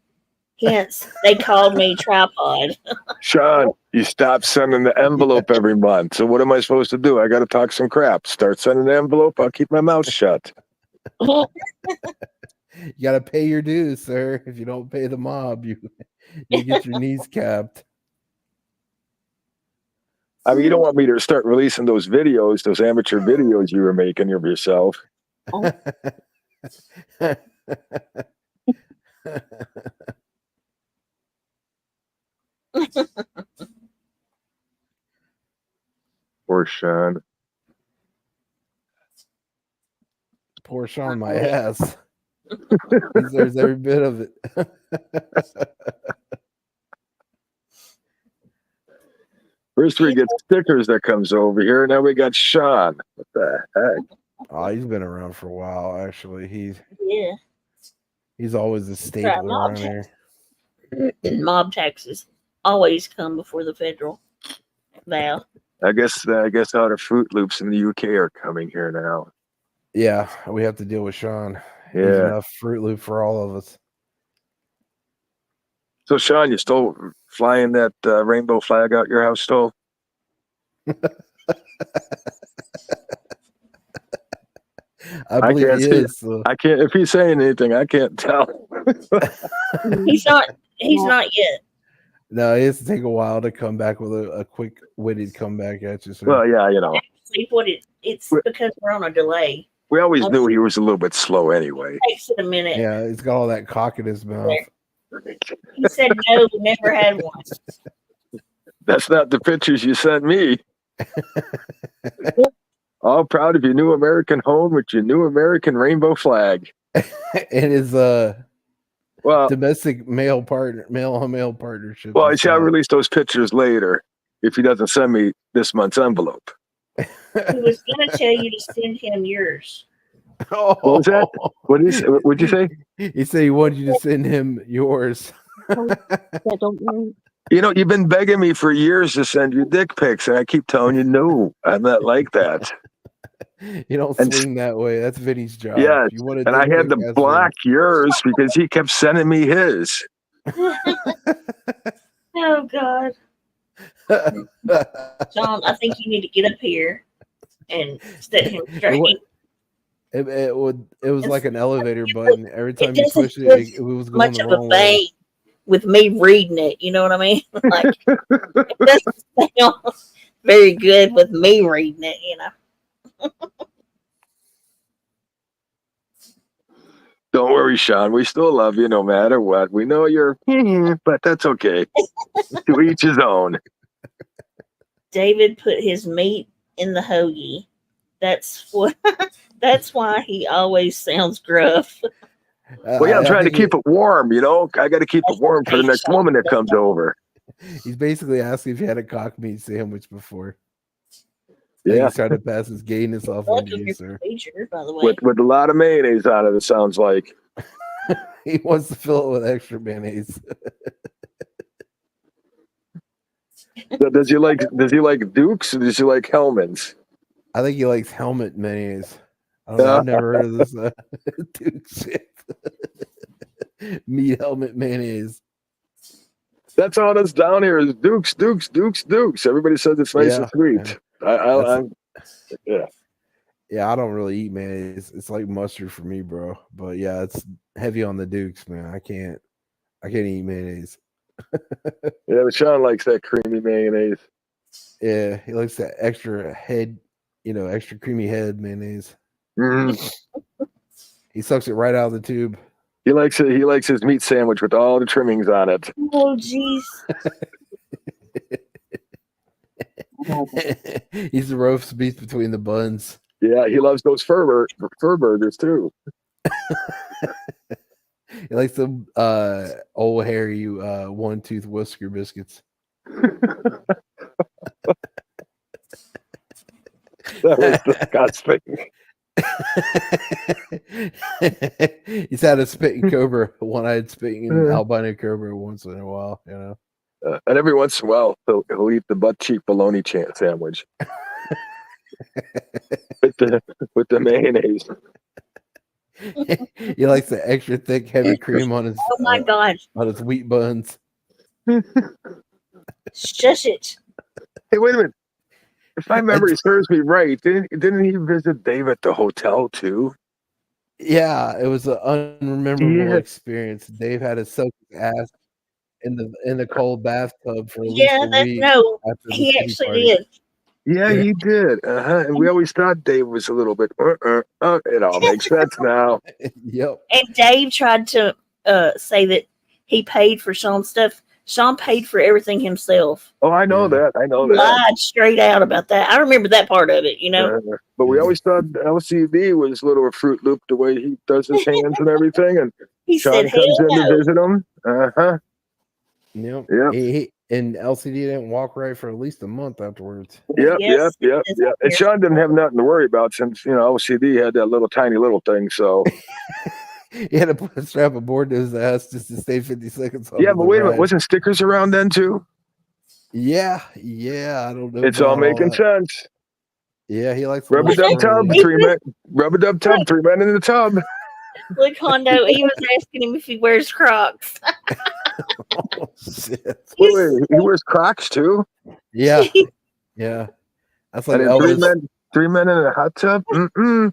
Hence, they called me tripod. Sean, you stopped sending the envelope every month. So what am I supposed to do? I got to talk some crap. Start sending the envelope. I'll keep my mouth shut. You got to pay your dues, sir. If you don't pay the mob, you get your knees capped. I mean, you don't want me to start releasing those videos, those amateur videos you were making of yourself. Poor Sean. Poor Sean, my ass. He deserves every bit of it. First we get stickers that comes over here. Now we got Sean. What the heck? Oh, he's been around for a while. Actually, Yeah. he's always a staple around here. Mob taxes always come before the federal vow. I guess all the Fruit Loops in the UK are coming here now. Yeah, we have to deal with Sean. He's Yeah. enough Fruit Loop for all of us. So Sean, you still flying that rainbow flag out your house still? I believe can't he see. is. So. I can't. If he's saying anything, I can't tell. He's not yet. No, it has to take a while to come back with a quick witted comeback at you. Sir. Well, yeah, you know. See what it's because we're on a delay. We always knew he was a little bit slow anyway. It takes it a minute. Yeah, he's got all that cock in his mouth. He said no, never had one. That's not the pictures you sent me. All proud of your new American home with your new American rainbow flag. And his domestic male on male partnership. Well, he shall release those pictures later if he doesn't send me this month's envelope. He was going to tell you to send him yours. What was that? What'd you say? He said he wanted you to send him yours. You know, you've been begging me for years to send you dick pics, and I keep telling you, no, I'm not like that. You don't swing that way. That's Vinny's job. Yeah, You want and I had to block yours because he kept sending me his. Oh, God. John, I think you need to get up here and set him straight. It was like an elevator button. Every time you push it, it was going much the of a wrong bang way. with me reading it. You know what I mean? Like, it doesn't sound very good with me reading it, you know. Don't worry, Sean. We still love you no matter what. We know you're, but that's okay. To each his own. David put his meat in the hoagie. That's why he always sounds gruff. Well, yeah, I'm trying to keep it warm, you know. I got to keep it warm for the next woman that comes over. He's basically asking if you had a cock meat sandwich before. Yeah. He's trying to pass his gayness off onto you, sir. By the way. With a lot of mayonnaise on it, it sounds like. He wants to fill it with extra mayonnaise. So does he like Dukes or does he like Hellman's? I think he likes helmet mayonnaise. I don't know, I've never heard of this Duke shit. Meat helmet mayonnaise. That's all that's down here is Dukes. Everybody says it's nice and sweet. Yeah, I don't really eat mayonnaise. It's like mustard for me, bro. But yeah, it's heavy on the Dukes, man. I can't eat mayonnaise. Yeah, but Sean likes that creamy mayonnaise. Yeah, he likes that extra head, extra creamy head mayonnaise. Mm-hmm. He sucks it right out of the tube. He likes it. He likes his meat sandwich with all the trimmings on it. Oh, jeez. He's the roast beef between the buns. Yeah, he loves those fur burgers too. He likes the old hairy one tooth whisker biscuits. That was disgusting. He's had a spitting cobra, one-eyed spitting albino cobra once in a while, And every once in a while, he'll eat the butt cheek bologna sandwich with the mayonnaise. He likes the extra thick, heavy cream on his. Oh my God! On his wheat buns. Shush it! Hey, wait a minute. If my memory serves me right, didn't he visit Dave at the hotel too? Yeah, it was an unrememberable experience. Dave had to soak his ass in the cold bathtub for at least a week. He actually did. Yeah, he did. And we always thought Dave was a little bit. It all makes sense now. Yep. And Dave tried to say that he paid for Sean's stuff Sean paid for everything himself. Oh, I know that. I know that. Lied straight out about that. I remember that part of it, But we always thought LCD was little Fruit Loop the way he does his hands and everything. And He Sean said, comes in "Hell to no." visit him. Uh-huh. Yep. Yep. And LCD didn't walk right for at least a month afterwards. Yep. And Sean didn't have nothing to worry about since, LCD had that little tiny little thing. So He had to put a strap of board to his ass just to stay 50 seconds off. yeah, of but the wait a minute, ride. wasn't stickers around then too? Yeah, I don't know. It's all about making that. sense. Yeah, he likes Rubber dub tub, 3 men. Rubber dub tub, 3 men in the tub. Look, Hondo, he was asking him if he wears Crocs. Oh, shit. Wait, he wears Crocs too? Yeah. That's like And then Elvis. 3 men in a hot tub? Mm-mm.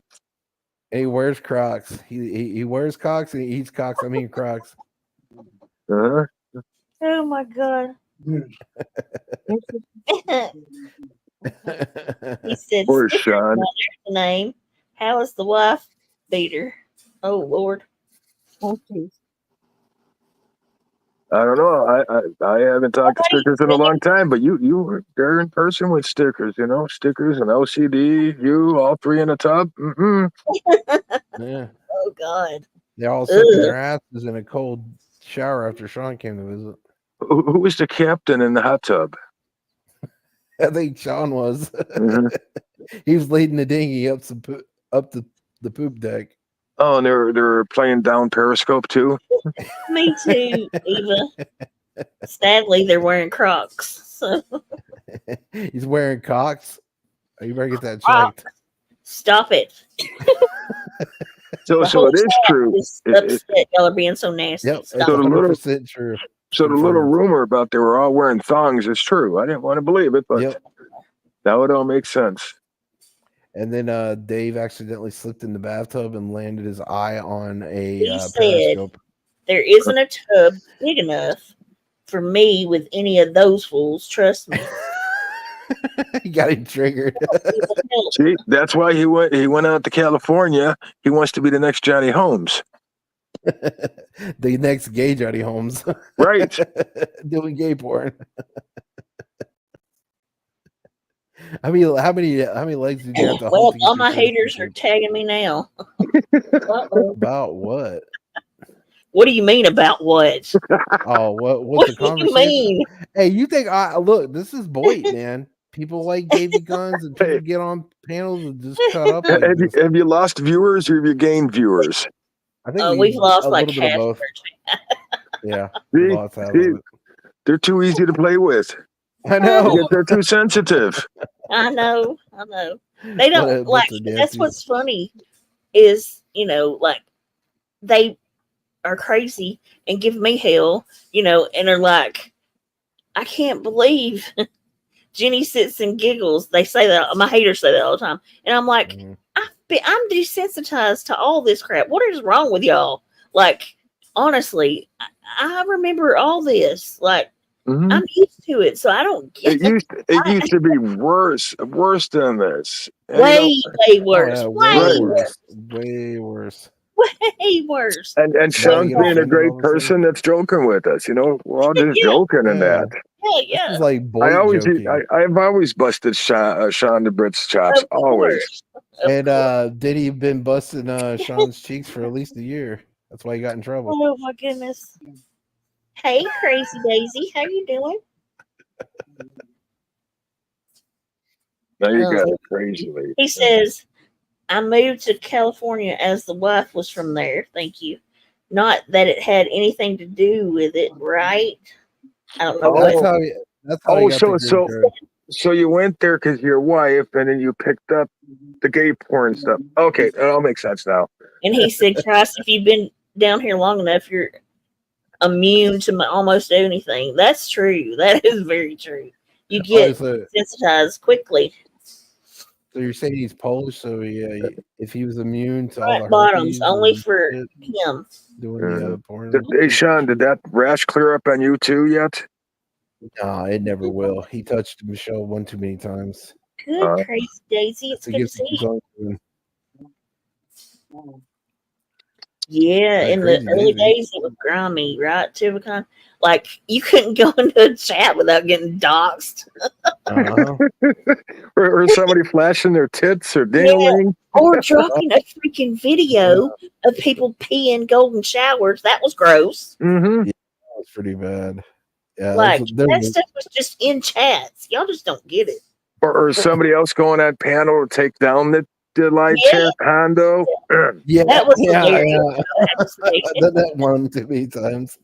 And he wears Crocs. He wears Crocs and he eats Crocs. I mean Crocs. Uh-huh. Oh my god. He said, Poor "Stickers, Sean. now there's the name. How is the wife beater? Oh Lord. Oh, geez. I don't know. I haven't talked to Stickers in a long time, but you were there in person with Stickers, Stickers and LCD, you, all 3 in a tub. Mm-hmm. Yeah. Oh God. They're all sucking their asses in a cold shower after Sean came to visit. Who was the captain in the hot tub? I think Sean was. Mm-hmm. He was leading the dinghy up the poop deck. Oh, and they were playing down Periscope too? Me too, Eva. Sadly, they're wearing Crocs. So. He's wearing Crocs. Oh, you better get that Crocs. checked. Stop it. So it is true. Upset y'all are being so nasty. Yep, Stop so it. 100% true. So the little rumor about they were all wearing thongs is true. I didn't want to believe it, but now it all makes sense. And then Dave accidentally slipped in the bathtub and landed his eye on a He said, periscope. "There isn't a tub big enough for me with any of those fools. Trust me." He got him triggered. See, that's why he went out to California. He wants to be the next Johnny Holmes. The next gay Johnny Holmes. Right. Doing gay porn. How many legs did you have to Well, hold? all my haters are tagging me now. About what? What do you mean about what? Oh, what's What the do you conversation? mean? Hey, you think look, this is Boyd, man. People like Davy Guns and people get on panels and just cut up. Like Have you lost viewers or have you gained viewers? I think We've lost a like little bit of both. half. Yeah, They're too easy to play with. I know. They're too sensitive. I know. They don't What's that's what's funny is, like they are crazy and give me hell, and are like, I can't believe Jenny sits and giggles. They say that, my haters say that all the time. And I'm like, I'm desensitized to all this crap. What is wrong with y'all? Like, honestly, I remember all this. Like, I'm used to it, so I don't get it. It used to be worse than this. Way worse. Way worse. Way worse. Way worse. And Sean's being a great person that's joking with us. We're all just joking in that. Yeah. This is like I've always busted Sean the Brit's chops. Always. And did he been busting Sean's cheeks for at least a year? That's why he got in trouble. Oh my goodness. Hey, Crazy Daisy, how you doing? Now you got it, Crazy Lady. He says, I moved to California as the wife was from there. Thank you. Not that it had anything to do with it, right? I don't know. That's how he got so you went there because your wife, and then you picked up the gay porn stuff. Okay, that all makes sense now. And he said, Christ, if you've been down here long enough, you're immune to almost anything. That's true. That is very true. You get sensitized quickly. So you're saying he's Polish, so if he was immune to all the bottoms, only for him. Doing porn. Hey, Sean, did that rash clear up on you too yet? No, it never will. He touched Michelle one too many times. Good, Crazy Daisy. It's good to see you. Yeah, Like in the crazy early busy. days it was grimy, right, Tivicon? Like you couldn't go into a chat without getting doxxed. Uh-huh. or somebody flashing their tits or Yeah, ding-a-ling. or dropping a freaking video of people peeing golden showers. That was gross. Mm-hmm. Yeah, that was pretty bad. Yeah, Like there's that stuff was just in chats. Y'all just don't get it. Or somebody else going on panel to take down the live Yeah, chat Hondo. yeah, that was yeah, hilarious. yeah. I have to say. I've done that one too many times.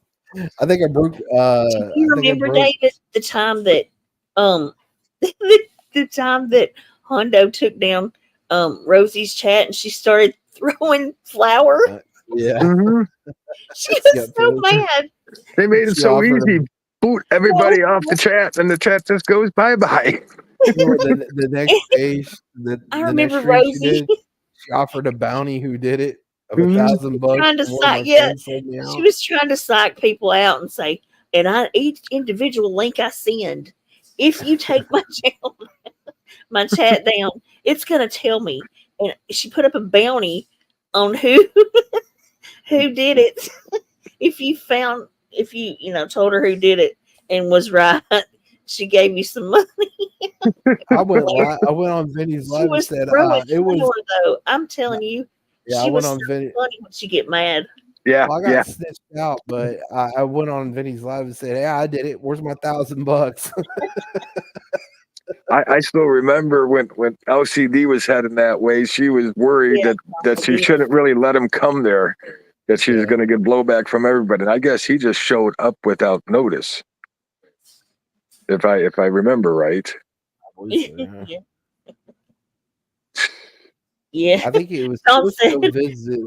I think I broke. Do you I think I remember, broke. David, the time that the time that Hondo took down Rosie's chat and she started throwing flour? Yeah, Mm-hmm. She she was got so pissed. mad. They made it She so offered easy. him. Boot everybody off the chat, and the chat just goes bye-bye. Remember the next day, I the next remember stream she Rosie. did, she offered a bounty who did it of Mhm. $1,000 Trying to and one of psych, my yeah, friends sold me she out. was trying to psych people out and say, and each individual link I send, if you take my channel, my chat down, it's gonna tell me. And she put up a bounty on who who did it. If you told her who did it and was right, she gave you some money. I went on Vinny's She live and was said, throwing it was flour though. I'm telling you, yeah. I she went was on so Vinny. funny when she get mad. Yeah, Well, I got snitched out, but I went on Vinny's live and said, "Yeah, I did it. Where's my $1,000?" I still remember when LCD was heading that way. She was worried Yeah, that she shouldn't really let him come there, that she was going to get blowback from everybody. And I guess he just showed up without notice, if I remember right. yeah. Yeah. I think it was Sean supposed to said, go visit.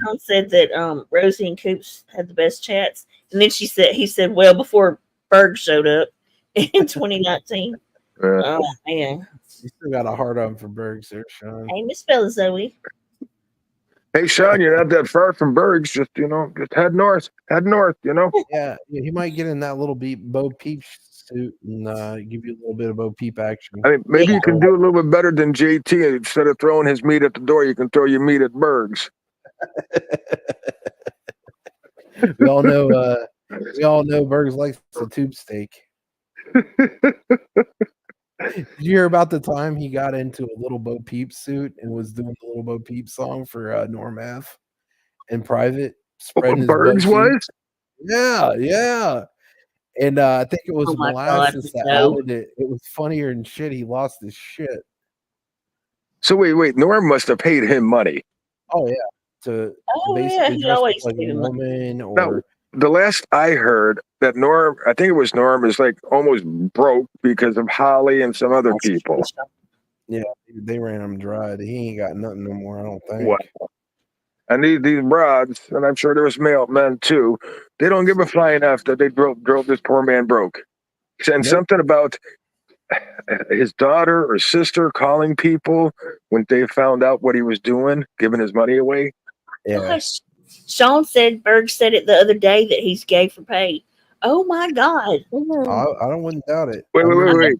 Sean said that Rosie and Coops had the best chats, and then he said, well, before Berg showed up in 2019. Oh man. You still got a hard on for Bergs there, Sean. Hey, Miss Bella Zoe. Hey, Sean, you're not that far from Bergs. Just just head north. Head north. Yeah, he might get in that little Bo Peep suit and give you a little bit of Bo Peep action. I mean, maybe you can do a little bit better than JT. Instead of throwing his meat at the door, you can throw your meat at Bergs. We all know Bergs likes the tube steak. Did you hear about the time he got into a little Bo Peep suit and was doing the little Bo Peep song for Norm F in private, spreading his butt Bergs cheeks? was? Yeah. And I think it was Oh my God, Molasses that no. added it. It was funnier than shit. He lost his shit. So wait. Norm must have paid him money. Oh yeah, to basically he dress up always like a did. woman or No, the last I heard that Norm, I think it was Norm, is like almost broke because of Holly and some other people. yeah, they ran him dry. He ain't got nothing no more. I don't think. Wow. And these broads, and I'm sure there was male men too, they don't give a flying F that they drove this poor man broke. And something about his daughter or sister calling people when they found out what he was doing, giving his money away. Yeah. Gosh, Sean said Berg said it the other day that he's gay for pay. Oh my God. I wouldn't doubt it. Wait.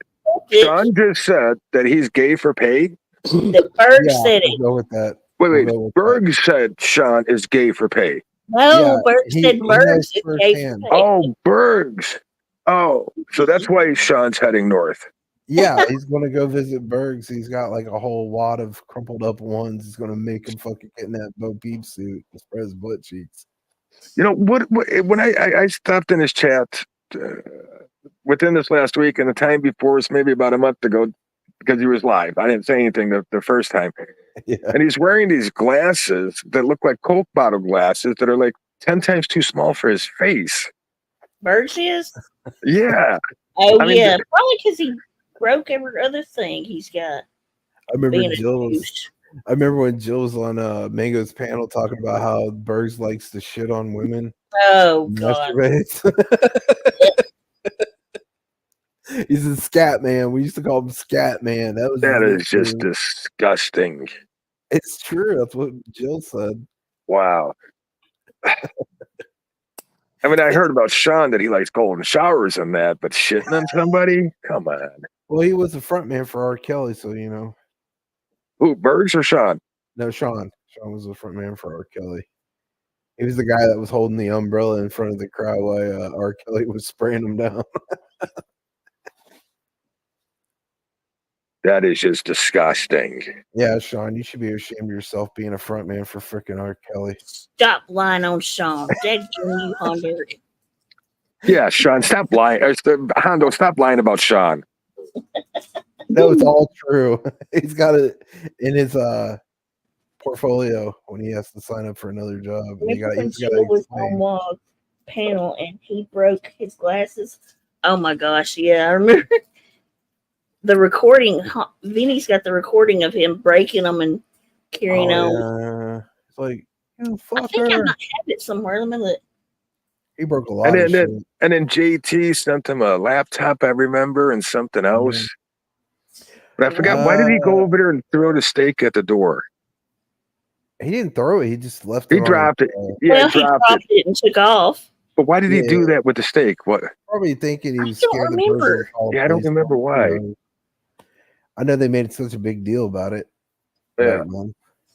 Sean just said that he's gay for pay. That Berg said it. We'll go with that. Wait. Berg said Sean is gay for pay. No, Berg said Berg's is gay for pay. Oh, Berg's. Oh, so that's why Sean's heading north. Yeah, he's gonna go visit Bergs. He's got like a whole wad of crumpled up ones. He's gonna make him fucking get in that Bo Peep suit and spread his butt cheeks. You know what when I stopped in his chat within this last week, and the time before was maybe about a month ago, because he was live. I didn't say anything the first time. Yeah. And he's wearing these glasses that look like Coke bottle glasses that are like 10 times too small for his face. Berg's is? Yeah. Oh, yeah. Probably because he broke every other thing he's got. I remember Jill was on Mango's panel talking about how Bergs likes to shit on women. Oh God. He's a scat man. We used to call him Scat Man. That is just disgusting. It's true. That's what Jill said. Wow. I mean, I heard about Sean that he likes golden showers and that, but shitting on somebody? Come on. Well, he was a front man for R. Kelly, so you know. Who, Bergs or Sean? No, Sean. Sean was a front man for R. Kelly. He was the guy that was holding the umbrella in front of the crowd while R. Kelly was spraying him down. That is just disgusting. Yeah, Sean, you should be ashamed of yourself being a front man for freaking R. Kelly. Stop lying on Sean. Dad's giving you Hondo. Yeah, Sean, stop lying. Hondo, stop lying about Sean. No, it's all true. He's got it in his portfolio when he has to sign up for another job. And Remember when Sheila was on one panel and he broke his glasses? Oh my gosh, yeah, I remember the recording. Vinny's got the recording of him breaking them and carrying on. Yeah. It's like, I think I might have it somewhere. Let me look. He broke a lot of shit. And then JT sent him a laptop, I remember, and something else. But I forgot, why did he go over there and throw the steak at the door? He didn't throw it. He just left it. He dropped it. Yeah, Well, he dropped it and took off. But why did he do that with the steak? What? Probably thinking he was don't scared. remember. Yeah, I don't remember why. I know they made such a big deal about it. Yeah.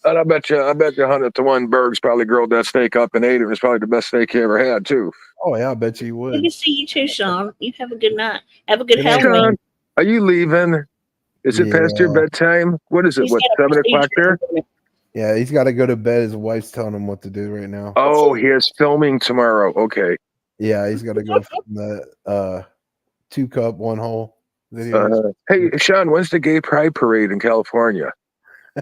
And I bet you 100 to 1 Berg's probably grilled that steak up and ate it. It was probably the best steak he ever had, too. Oh, yeah, I bet you he would. Good to see you too, Sean. You have a good night. Have a good Halloween. Sean, are you leaving? Is it past your bedtime? What is it? What, 7 o'clock there? Yeah, he's got to go to bed. His wife's telling him what to do right now. Oh, he has filming tomorrow. Okay. Yeah, he's got to go from the 2 cup 1 hole video. Hey, Sean, when's the gay pride parade in California? I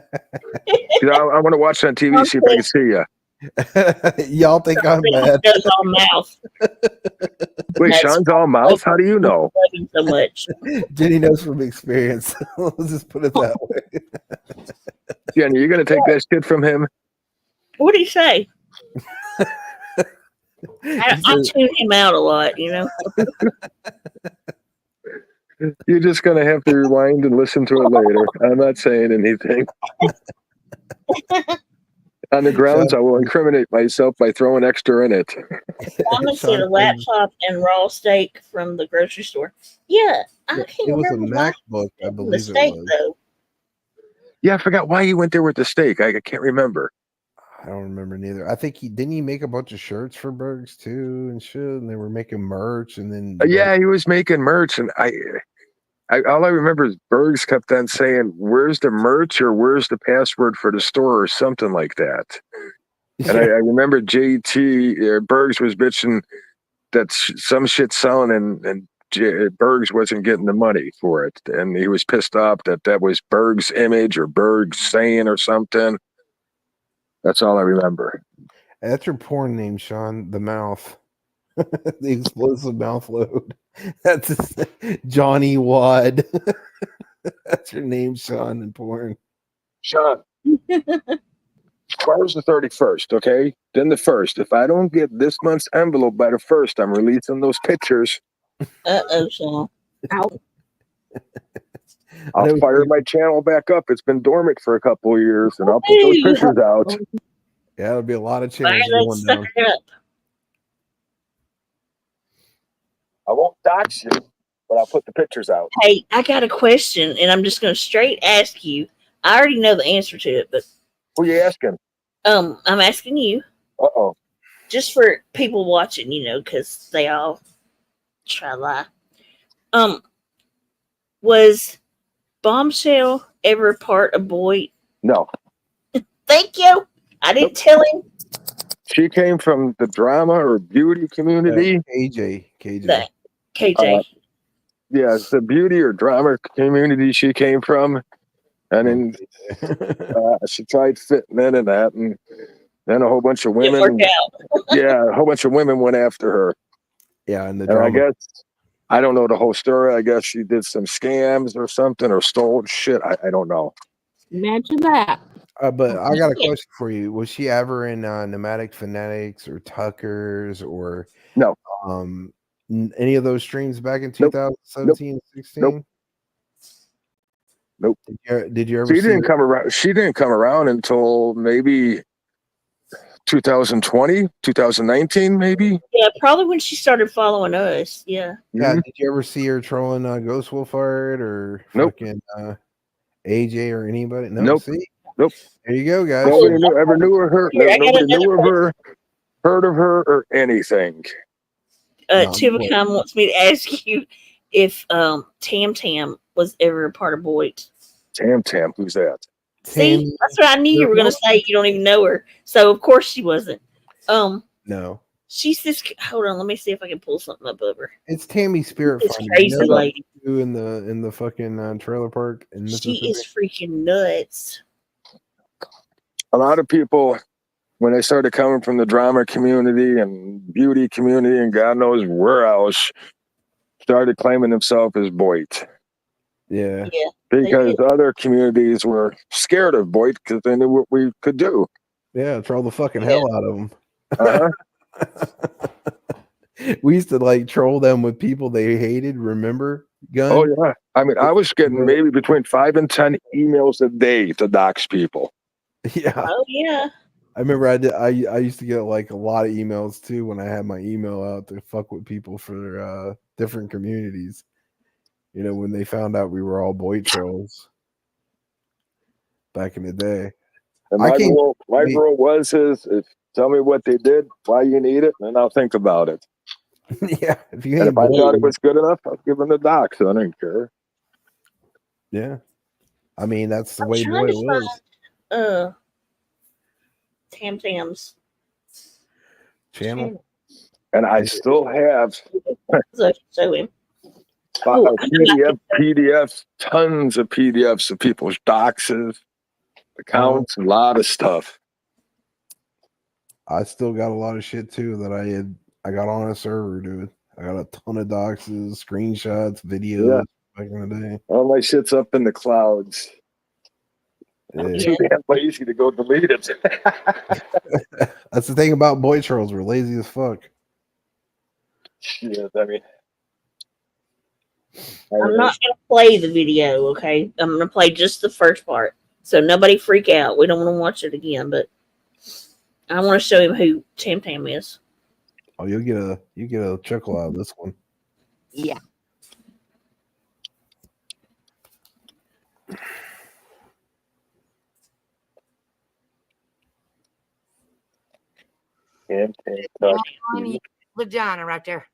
want to watch on TV, see if I can see you. Y'all think I'm bad? All mouth. Wait, Sean's all mouth? How do you know? So much. Jenny knows from experience. Let's just put it that way. Jenny, you're going to take that shit from him? What did he say? I tune him out a lot, you know. You're just going to have to rewind and listen to it later. I'm not saying anything. On the grounds, I will incriminate myself by throwing extra in it. I'm going to get a laptop and raw steak from the grocery store. Yeah, I can't It was a remember MacBook, I the believe steak, it was. though. Yeah, I forgot why he went there with the steak. I can't remember. I don't remember neither. I think didn't he make a bunch of shirts for Bergs too and shit, and they were making merch, and then Yeah, he was making merch, and I all I remember is Bergs kept on saying, "Where's the merch?" or "Where's the password for the store?" or something like that. And I remember Bergs was bitching that some shit selling, and Bergs wasn't getting the money for it, and he was pissed off that was Bergs' image or Bergs saying or something. That's all I remember. That's your porn name, Sean. The mouth. The explosive mouth load. That's Johnny Wad. That's your name, Sean, in porn. Sean. Tomorrow's the 31st, okay? Then the 1st. If I don't get this month's envelope by the 1st, I'm releasing those pictures. Uh-oh, Sean. Ow. I'll fire my channel back up. It's been dormant for a couple of years, and I'll put those pictures out. Yeah, there'll be a lot of channels going down. I won't dox you, but I'll put the pictures out. Hey, I got a question, and I'm just going to straight ask you. I already know the answer to it, but who are you asking? I'm asking you. Uh-oh. Just for people watching, you know, because they all try to lie. Was Bombshell ever part of Boyd? No. Thank you. I didn't tell him. She came from the drama or beauty community. KJ. KJ. Yeah, it's the beauty or drama community she came from. And then she tried fitting in that, and then a whole bunch of women. It worked out. Yeah, a whole bunch of women went after her. Yeah, and I guess I don't know the whole story. I guess she did some scams or something, or stole shit. I don't know. Imagine that. But I got a question for you. Was she ever in Nomadic Fanatics or Tucker's or no any of those streams back in 2017, 16? Nope. Did you ever? She didn't come around. She didn't come around until maybe 2020, 2019, maybe. Yeah, probably when she started following us. Yeah. Yeah. Did you ever see her trolling Ghost Wolf Art or fucking AJ or anybody? No. Nope. See? Nope. There you go, guys. Nobody ever knew of her. Nobody knew of her. heard of her or anything. Tivacom wants me to ask you if Tam Tam was ever a part of Boyd. Tam Tam, who's that? See, that's what I knew you were going to say. You don't even know her, so of course she wasn't. No, she's this. Hold on, let me see if I can pull something up of her. it's Tammy Spirit This Finder. crazy lady in the fucking trailer park in Mississippi. She is freaking nuts. A lot of people, when they started coming from the drama community and beauty community and God knows where else, started claiming themselves as Boyd. Yeah. Because other communities were scared of Boyd because they knew what we could do. Yeah, troll the fucking hell out of them. We used to like troll them with people they hated. Remember, Gun? Oh yeah. I mean, I was getting maybe between 5 and 10 emails a day to dox people. Yeah. Oh yeah. I remember I used to get like a lot of emails too when I had my email out to fuck with people for different communities. You know, when they found out we were all Boyd trolls back in the day. And my rule was tell me what they did, why you need it, and I'll think about it. Yeah. If I thought it was good enough, I'll give them the docs. I didn't care. Yeah. I mean, that's the way Boyd was. Tam Tam's channel. And I still have show him. PDFs, tons of PDFs of people's doxes, accounts, a lot of stuff. I still got a lot of shit too that I got on a server, dude. I got a ton of doxes, screenshots, videos back in the day. All my shit's up in the clouds. I'm too damn lazy to go delete it. That's the thing about Boyd trolls. We're lazy as fuck. Shit, I mean, I'm not going to play the video, okay? I'm going to play just the first part. So nobody freak out. We don't want to watch it again, but I want to show him who Tam Tam is. Oh, you get a chuckle out of this one. Yeah. Vagina right there.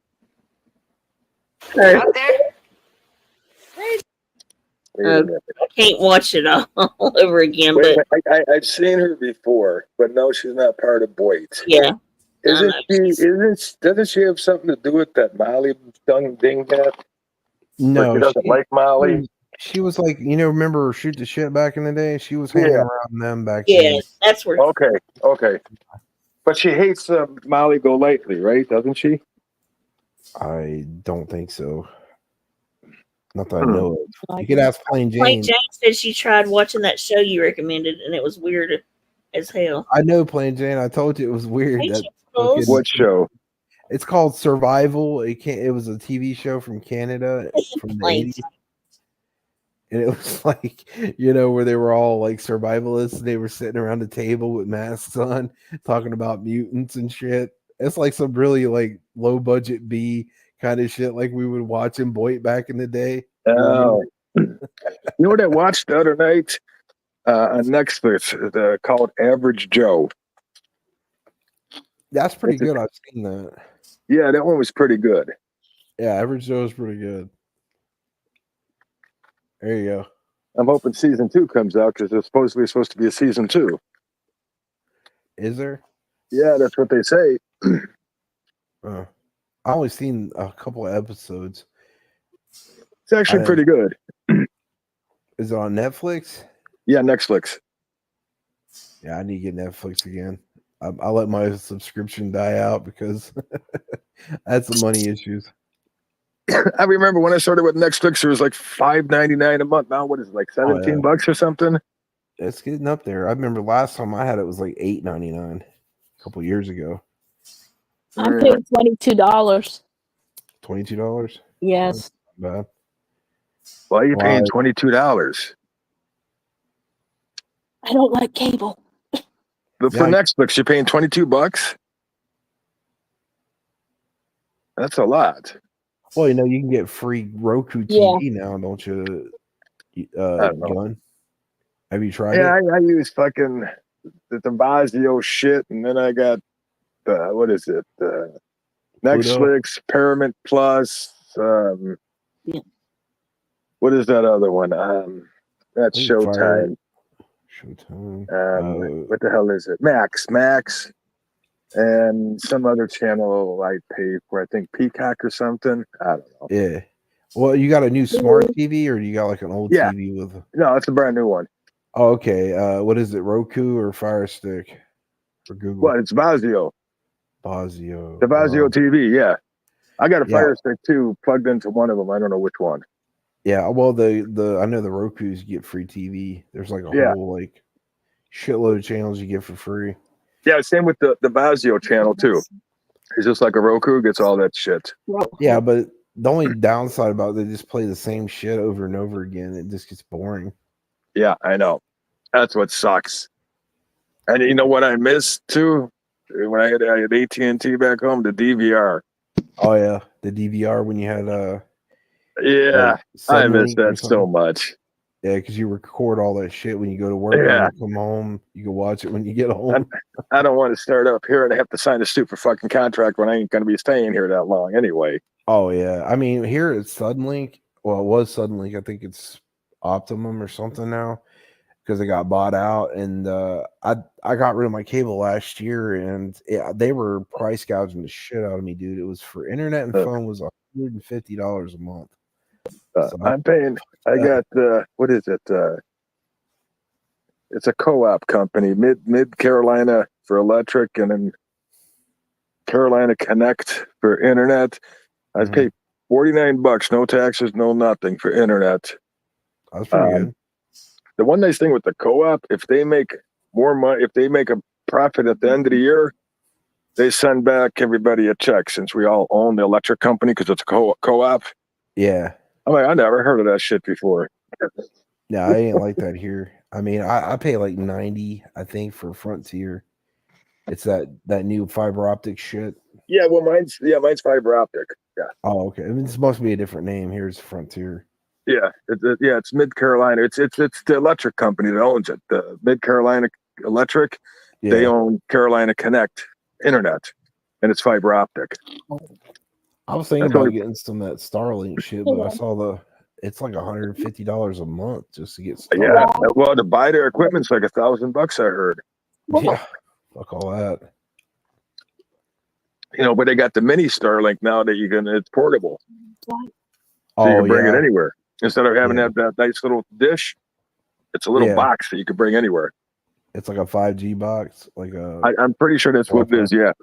Her. Out there. I can't watch it all over again. Wait, but I've seen her before, but no, she's not part of Boyd. Yeah. Doesn't she have something to do with that Molly dingbat? No, she doesn't like Molly. She was like, remember Shoot the Shit back in the day? She was hanging around them back then. then. That's where. Okay. But she hates Molly Golightly, right? Doesn't she? I don't think so. Not that I know of. You could ask Plain Jane. Plain Jane said she tried watching that show you recommended, and it was weird as hell. I know Plain Jane. I told you it was weird. What show? It's called Survival. It was a TV show from Canada from the 80s. And it was like, where they were all like survivalists. They were sitting around the table with masks on, talking about mutants and shit. It's like some really like low budget B kind of shit like we would watch in Boyd back in the day. Oh. You know what I watched the other night on Netflix called Average Joe? That's pretty good. I've seen that. Yeah, that one was pretty good. Yeah, Average Joe is pretty good. There you go. I'm hoping season 2 comes out because there's supposed to be a season 2. Is there? Yeah, that's what they say. I only seen a couple of episodes. It's actually pretty good. Is it on Netflix? Yeah, Netflix. Yeah, I need to get Netflix again. I'll let my subscription die out because I had some money issues. I remember when I started with Netflix, it was like $5.99 a month. Now what is it, like $17 or something? It's getting up there. I remember last time I had it was like $8.99 a couple years ago. I'm paying $22. $22? Yes. Not bad. Why are you paying $22? I don't like cable. But for Netflix, you're paying $22? That's a lot. Well, you can get free Roku TV now, don't you? Gun? Have you tried it? Yeah, I use fucking the Vazio shit, and then I got what is it? Pluto? Netflix, Paramount Plus. Yeah. What is that other one? That's I think Showtime. Showtime. What the hell is it? Max, and some other channel I pay for. I think Peacock or something. I don't know. Yeah. Well, you got a new smart TV, or you got like an old Yeah. TV with? No, it's a brand new one. Oh, okay. What is it? Roku or Fire Stick for Google? What? It's Vazio. Vazio. The Vazio TV. Yeah, I got a Yeah. Fire Stick too, plugged into one of them. I don't know which one. Yeah. Well, the I know the Roku's get free TV. There's like a whole like shitload of channels you get for free. Yeah, same with the Vazio channel too. It's just like a Roku, gets all that shit. Yeah, but the only downside about it, they just play the same shit over and over again. It just gets boring. Yeah, I know. That's what sucks. And you know what I missed too? When I had AT&T back home, the DVR. Oh yeah, the DVR when you had Yeah, I miss Suddenlink or that so much. Yeah, because you record all that shit when you go to work. Yeah. And you come home, you can watch it when you get home. I don't want to start up here and have to sign a stupid fucking contract when I ain't going to be staying here that long anyway. Oh yeah, I mean here it's Suddenlink. Well, it was Suddenlink. I think it's Optimum or something now because it got bought out. And I got rid of my cable last year, and they were price gouging the shit out of me, dude. It was for internet and phone was $150 a month. So I'm paying. I got what is it? It's a co-op company, Mid Carolina for electric, and then Carolina Connect for internet. I paid $49, no taxes, no nothing for internet. That's pretty good. The one nice thing with the co-op, if they make more money, if they make a profit at the end of the year, they send back everybody a check since we all own the electric company because it's a co-op. Yeah. I'm like, I never heard of that shit before. Yeah, I ain't like that here. I mean, I pay like $90, I think, for Frontier. It's that new fiber optic shit. Yeah, well, mine's fiber optic. Yeah. Oh, okay. I mean, this must be a different name. Here's Frontier. Yeah, it's Mid Carolina. It's the electric company that owns it. The Mid Carolina Electric. Yeah. They own Carolina Connect Internet, and it's fiber optic. I was thinking about getting some of that Starlink shit, but I saw it's like $150 a month just to get started. Yeah, well, to buy their equipment's like $1,000. I heard. Yeah, fuck all that. You know, but they got the mini Starlink now that it's portable, so you Oh, can bring it yeah. anywhere instead of having that nice little dish. It's a little box that you can bring anywhere. It's like a 5G box, like a. I'm pretty sure that's what it is. Yeah.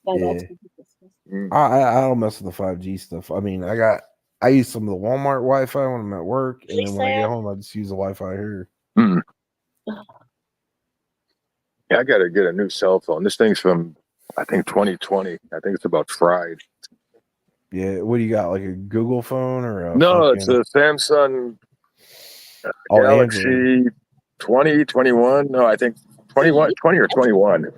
Yeah. I don't mess with the 5G stuff. I mean, I use some of the Walmart Wi-Fi when I'm at work, and then when I get home, I just use the Wi-Fi here. Yeah, I got to get a new cell phone. This thing's from, I think, 2020. I think it's about fried. Yeah, what do you got? Like a Google phone or a No, fucking- it's a Samsung Oh, Galaxy Android. 20, 21. No, I think 21, 20 or 21.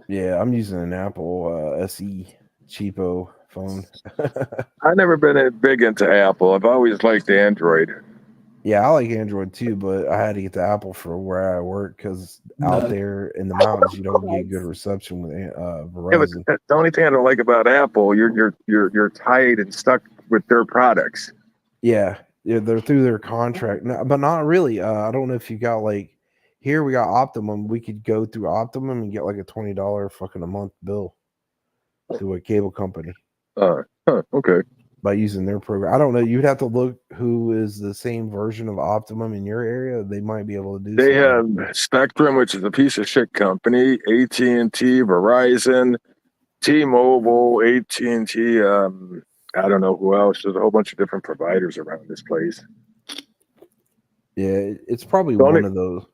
Yeah, I'm using an Apple SE cheapo phone. I've never been big into Apple. I've always liked Android. Yeah, I like Android too, but I had to get the Apple for where I work because out there in the mountains you don't get good reception with Yeah, but Verizon. the only thing I don't like about Apple, you're tied and stuck with their products. Yeah, they're through their contract, no, but not really. I don't know if you got like here we got Optimum. We could go through Optimum and get like a $20 fucking a month bill to a cable company. Okay. By using their program. I don't know. You'd have to look who is the same version of Optimum in your area. They might be able to do They something. have Spectrum, which is a piece of shit company, AT&T, Verizon, T-Mobile, AT&T, I don't know who else. There's a whole bunch of different providers around this place. Yeah, it's probably The one only- of those.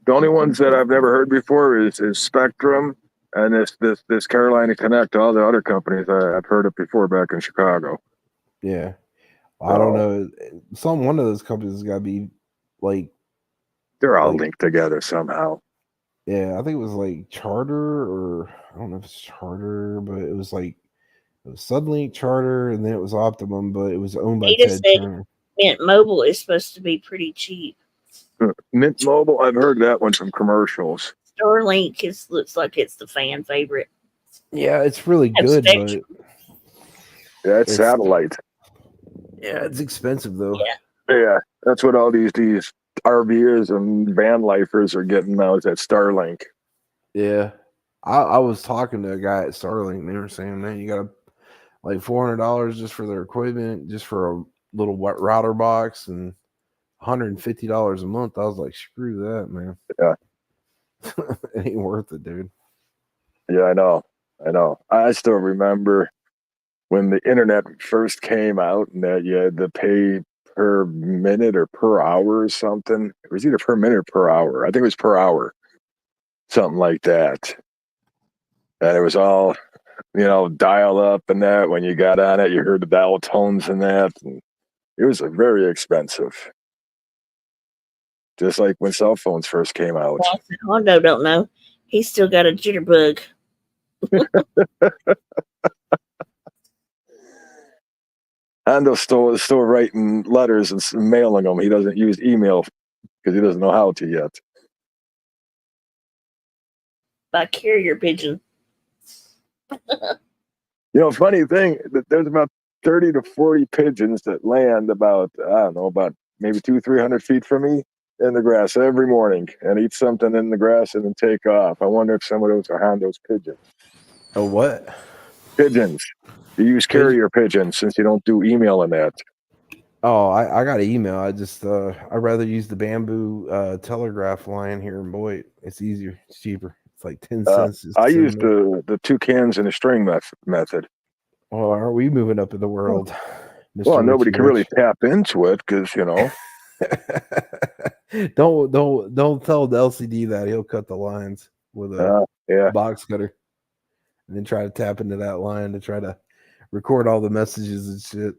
The only ones that I've never heard before is Spectrum and this Carolina Connect. All the other companies I've heard of before back in Chicago. Yeah. I don't know. One of those companies has got to be like They're all linked together somehow. Yeah, I think it was like Charter, or I don't know if it's Charter, but it was Suddenlink, Charter, and then it was Optimum, but it was owned by He just Ted said Turner. Mint Mobile is supposed to be pretty cheap. Mint Mobile, I've heard that one from commercials. Starlink looks like it's the fan favorite. Yeah, it's really Have good, but Spectrum. Yeah, it's satellite. Yeah, it's expensive though. Yeah. Yeah, that's what all these RVers and van lifers are getting now is that Starlink. Yeah. I was talking to a guy at Starlink and they were saying, man, you got like $400 just for their equipment, just for a little router box and $150 a month. I was like, screw that, man. Yeah. It ain't worth it, dude. Yeah, I know. I still remember when the internet first came out and that you had to pay per minute or per hour or something. It was either per minute or per hour. I think it was per hour. Something like that. And it was all, dial up and that. When you got on it, you heard the dial tones and that. And it was very expensive. Just like when cell phones first came out. Hondo don't know. He's still got a jitterbug. Hondo's still writing letters and mailing them. He doesn't use email because he doesn't know how to yet. By carrier pigeon. Funny thing, there's about 30 to 40 pigeons that land about maybe 200-300 feet from me in the grass every morning and eat something in the grass and then take off. I wonder if some of those are Hondo's pigeons. Oh, what? Pigeons. You use carrier pigeons since you don't do email in that. Oh, I got an email. I'd rather use the bamboo telegraph line here in Boyd. It's easier. It's cheaper. It's like 10 cents. I use the two cans in a string method. Well, aren't we moving up in the world? Mr. Well, nobody Richie can really Rich? tap into it because, Don't tell the LCD that he'll cut the lines with a box cutter, and then try to tap into that line to try to record all the messages and shit.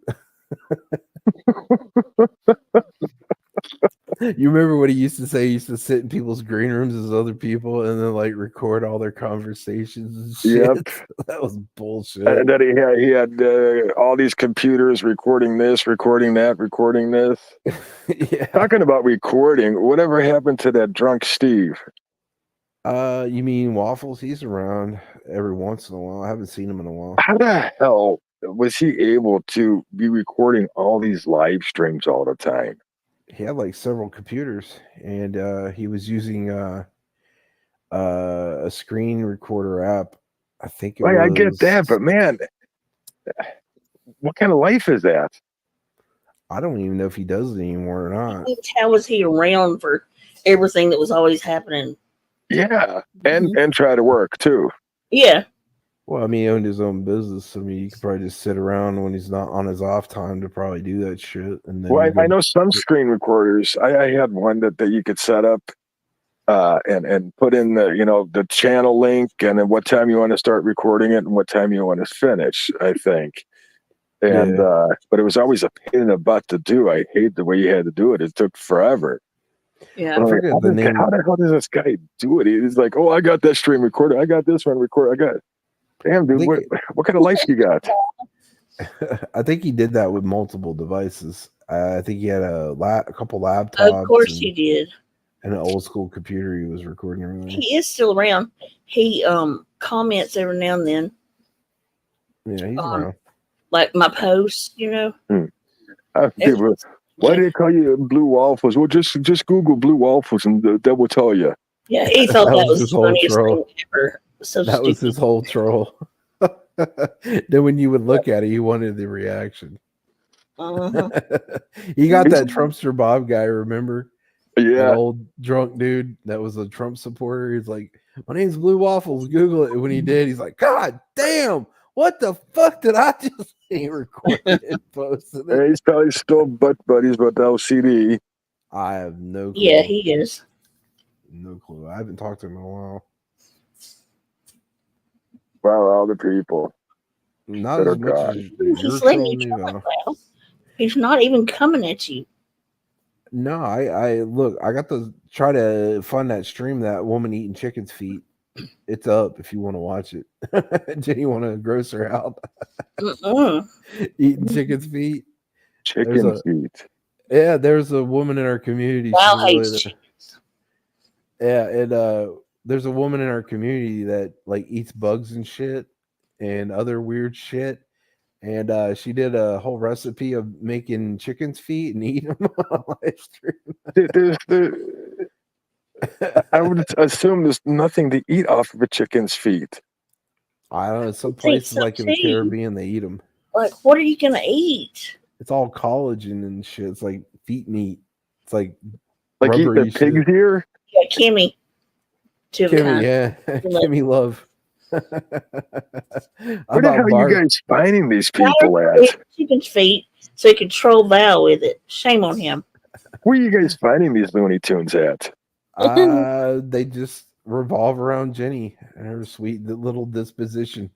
You remember what he used to say? He used to sit in people's green rooms as other people and then like record all their conversations and shit. Yep. That was bullshit. And then he had all these computers recording this, recording that, recording this. Yeah. Talking about recording, whatever happened to that drunk Steve? You mean Waffles? He's around every once in a while. I haven't seen him in a while. How the hell was he able to be recording all these live streams all the time? He had like several computers, and he was using a screen recorder app. I think it was. I get that, but man, what kind of life is that? I don't even know if he does it anymore or not. How was he around for everything that was always happening? Yeah, and try to work too. Yeah. Well, I mean, he owned his own business. I mean, you could probably just sit around when he's not on his off time to probably do that shit. And then I know some screen recorders. I had one that you could set up and put in the channel link and then what time you want to start recording it and what time you want to finish, I think. And but it was always a pain in the butt to do. I hate the way you had to do it. It took forever. Yeah, how the hell does this guy do it? He's like, oh, I got that stream recorded. I got this one recorded. I got. Damn, dude, what kind of life you got? I think he did that with multiple devices. I think he had a couple laptops. Of course he did. And an old school computer he was recording everything. He is still around. He comments every now and then. Yeah, he's around. Like my posts, Why do they call you Blue Waffles? Well, just Google Blue Waffles and that will tell you. Yeah, he thought that was the funniest thing ever. That was his whole troll. Then when you would look at it, you wanted the reaction. Uh-huh. He got that Trumpster Bob guy, remember? Yeah. That old drunk dude that was a Trump supporter. He's like, my name's Blue Waffles. Google it. When he did, he's like, God damn, what the fuck did I just see recorded and posted? And he's probably still butt buddies with LCD. I have no clue. Yeah, he is. No clue. I haven't talked to him in a while. Wow, all the people. Not as much as he's letting you know. He's not even coming at you. No, I look, I got to try to find that stream, that woman eating chicken's feet. It's up if you want to watch it. Jenny want to gross her out. Eating chicken's feet. Chicken feet. Yeah, there's a woman in our community. Wow, hates chickens. Yeah, and there's a woman in our community that like eats bugs and shit and other weird shit. And she did a whole recipe of making chicken's feet and eating them on live stream. I would assume there's nothing to eat off of a chicken's feet. I don't know. Some Think places so like in the too. Caribbean, they eat them. Like, what are you gonna eat? It's all collagen and shit. It's like feet meat. It's like eating rubbery a pig's shit. ear? Yeah, Kimmy. Kimmy, yeah. Kimmy Love. Where the hell are you guys finding these people at? Chicken's feet, so he could troll Val with it. Shame on him. Where are you guys finding these Looney Tunes at? They just revolve around Jenny and her sweet little disposition.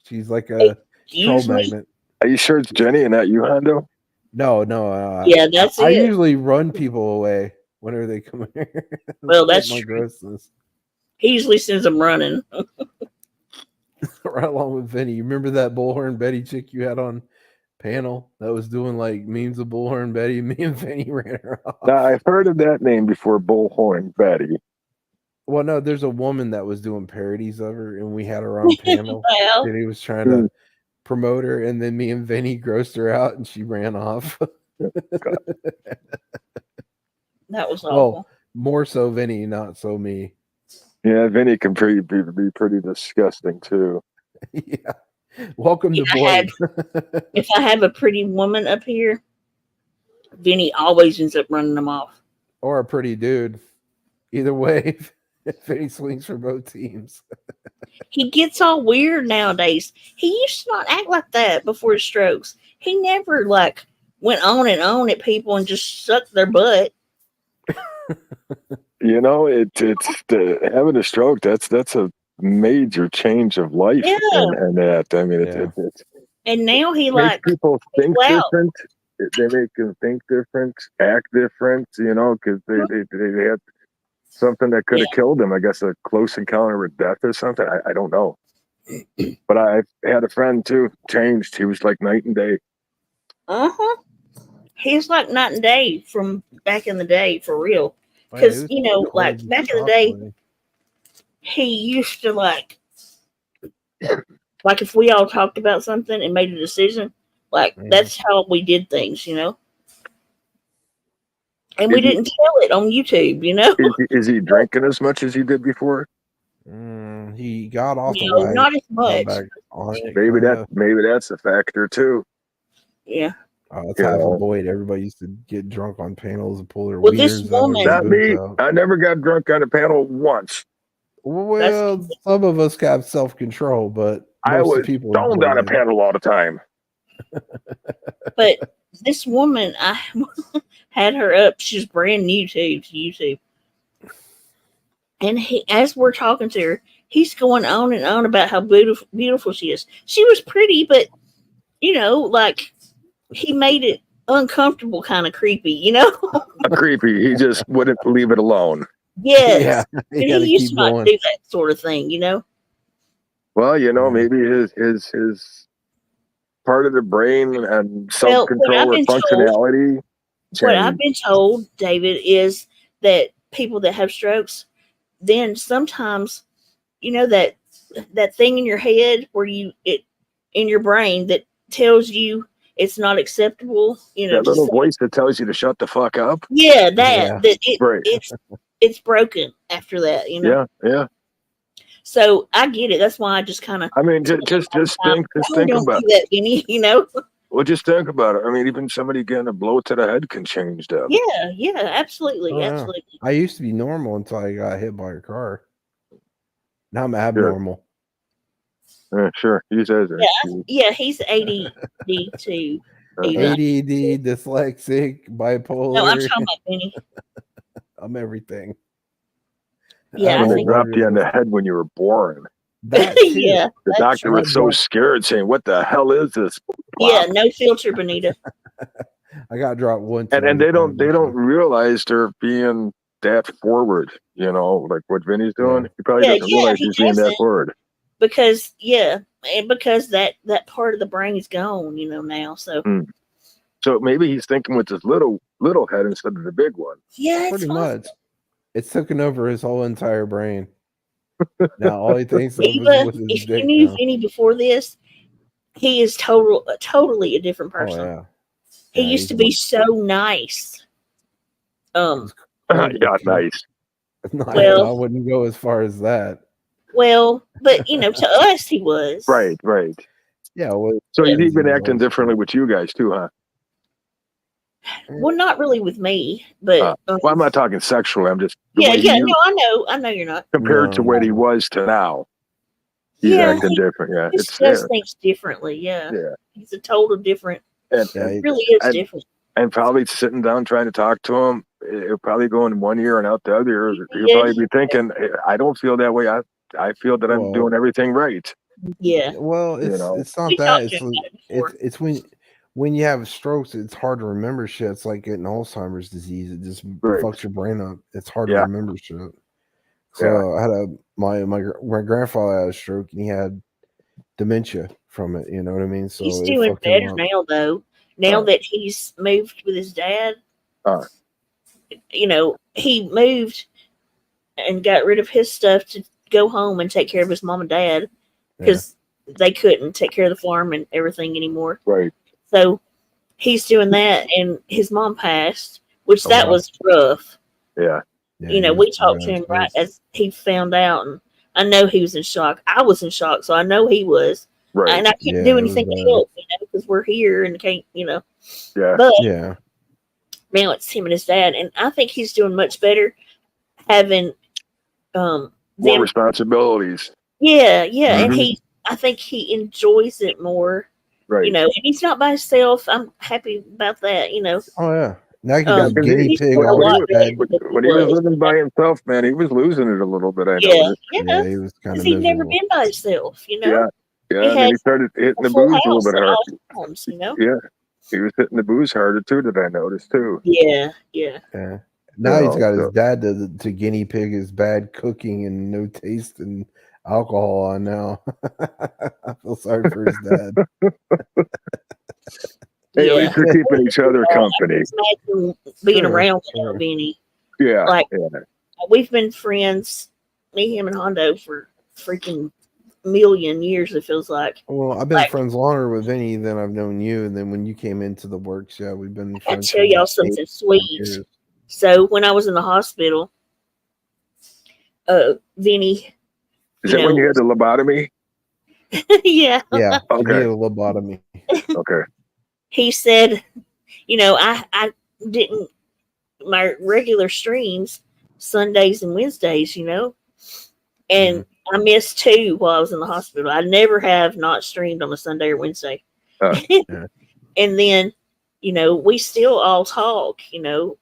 She's like a troll magnet. Are you sure it's Jenny and not you, Hondo? No. Yeah, that's I it. usually run people away whenever they come here. Well, that's my true. grossness. He usually sends them running. Right along with Vinny. You remember that Bullhorn Betty chick you had on panel that was doing like memes of Bullhorn Betty? Me and Vinny ran her off. Now, I've heard of that name before, Bullhorn Betty. Well, no, there's a woman that was doing parodies of her, and we had her on panel. Well. And he was trying to promote her, and then me and Vinny grossed her out, and she ran off. That was awful. Well, more so Vinny, not so me. Yeah, Vinny can be pretty disgusting too. Yeah. Welcome to Blade. If I have a pretty woman up here, Vinny always ends up running them off. Or a pretty dude. Either way, Vinny swings for both teams. He gets all weird nowadays. He used to not act like that before his strokes. He never like went on and on at people and just sucked their butt. You know, it's having a stroke. That's a major change of life, and that. I mean, it's and now he makes like people think wow. different. They make them think different, act different. You know, because they had something that could have killed them. I guess a close encounter with death or something. I don't know. But I had a friend too. Changed. He was like night and day. He's like night and day from back in the day, for real. Because you know, like back in the day, he used to like if we all talked about something and made a decision, like that's how we did things, you know. And we didn't tell it on YouTube, you know. Is he drinking as much as he did before? He got off the No, not as much. Maybe that's a factor too. Yeah. That's half a Boyd. Everybody used to get drunk on panels and pull their Well, wieners this woman, not me. I never got drunk on a panel once. Well, some of us have self-control, but I was people stoned on a panel all the time. But this woman, I had her up. She's brand new to YouTube. And as we're talking to her, he's going on and on about how beautiful she is. She was pretty, but, you know, like, he made it uncomfortable, kind of creepy, you know? Creepy. He just wouldn't leave it alone. Yes. Yeah, and he used to not do that sort of thing, you know? Well, you know, maybe his part of the brain and self-control or functionality. What I've been told, David, is that people that have strokes, then sometimes, you know, that thing in your head where in your brain that tells you it's not acceptable, you know. That little voice that tells you to shut the fuck up. Yeah, it's broken after that, you know. Yeah. So I get it. That's why I just kind of. I mean, just think about that, you know. Well, just think about it. I mean, even somebody getting a blow to the head can change them. Yeah, absolutely, absolutely. I used to be normal until I got hit by a car. Now I'm abnormal. Sure. He says it. Yeah, he's ADD too. ADD, dyslexic, bipolar. No, I'm talking about Benny. I'm everything. Yeah, they dropped you on the head when you were born. Yeah, the doctor was so scared, saying, "What the hell is this?" Yeah, no filter, Benita. I got dropped once, and they don't realize they're being that forward. You know, like what Vinny's doing. He probably doesn't realize he's being that forward. Because that part of the brain is gone, you know, now. So so maybe he's thinking with his little head instead of the big one. Yeah, pretty much. It's taken over his whole entire brain. Now all he thinks of is Eva, with his if you dick knew now. Vinny before this, he is totally a different Oh person. yeah. He Yeah, used to he's be so nice. Yeah, nice. No, I Well, wouldn't go as far as that. but to us he was. Right. Yeah, well, So he's he been was acting always differently with you guys too, huh? Well, not really with me, but Well, I'm not talking sexually. I'm just the yeah, way yeah. he No, I know you're not. compared to what he was to now. He's Yeah, acting different. Yeah, he just does things differently. Yeah, yeah. he's a total different. And He really is and, different. and probably sitting down trying to talk to him, it'll probably go in one ear and out the other. He'll Yeah. probably be thinking, I don't feel that way. I feel that I'm doing everything right. Yeah. Well, it's know? it's not We that. talked to It's him like, about it before. it's when you have strokes, it's hard to remember shit. It's like getting Alzheimer's disease. It just fucks your brain up. It's hard to Yeah. remember shit. So I had my grandfather had a stroke and he had dementia from it. You know what I mean? So He's it doing fucked him better up. now, though. Now that he's moved with his dad, he moved and got rid of his stuff to go home and take care of his mom and dad because they couldn't take care of the farm and everything anymore. Right. So he's doing that, and his mom passed, which Oh, that wow. was rough. Yeah. We talked to him right as he found out, and I know he was in shock. I was in shock, so I know he was. Right. And I couldn't do anything to help, because we're here and can't, Yeah. But yeah. now it's him and his dad, and I think he's doing much better having More them. responsibilities. Yeah, and Mhm. I think he enjoys it more. Right. And he's not by himself. I'm happy about that. Oh yeah. Now you Um, got guinea he's pig doing a on lot his better bed. than When he was living by himself, man, he was losing it a little bit. I Yeah, noticed. Yeah, he was kind because of he'd never miserable. been by himself. Yeah. He And then had he started hitting a the full booze a little house bit at hard. all times. Yeah. He was hitting the booze harder too, that I noticed too. Yeah. Yeah. Now he's got his so- dad to guinea pig his bad cooking and no taste and alcohol on now. I feel sorry for his dad. Hey, at least they're keeping each other company. Imagine being Sure, around sure. Vinny. Yeah. Like, yeah. we've been friends, me, him, and Hondo, for freaking million years, it feels like. Well, I've been friends longer with Vinny than I've known you, and then when you came into the works, yeah, we've been I'll friends. tell for y'all like something 8 sweet. years. So when I was in the hospital, Vinny. Is that when you had the lobotomy? Yeah. Yeah. He Okay. needed a lobotomy. Okay. He said, I didn't, my regular streams, Sundays and Wednesdays, and I missed 2 while I was in the hospital. I never have not streamed on a Sunday or Wednesday. And then, we still all talk, and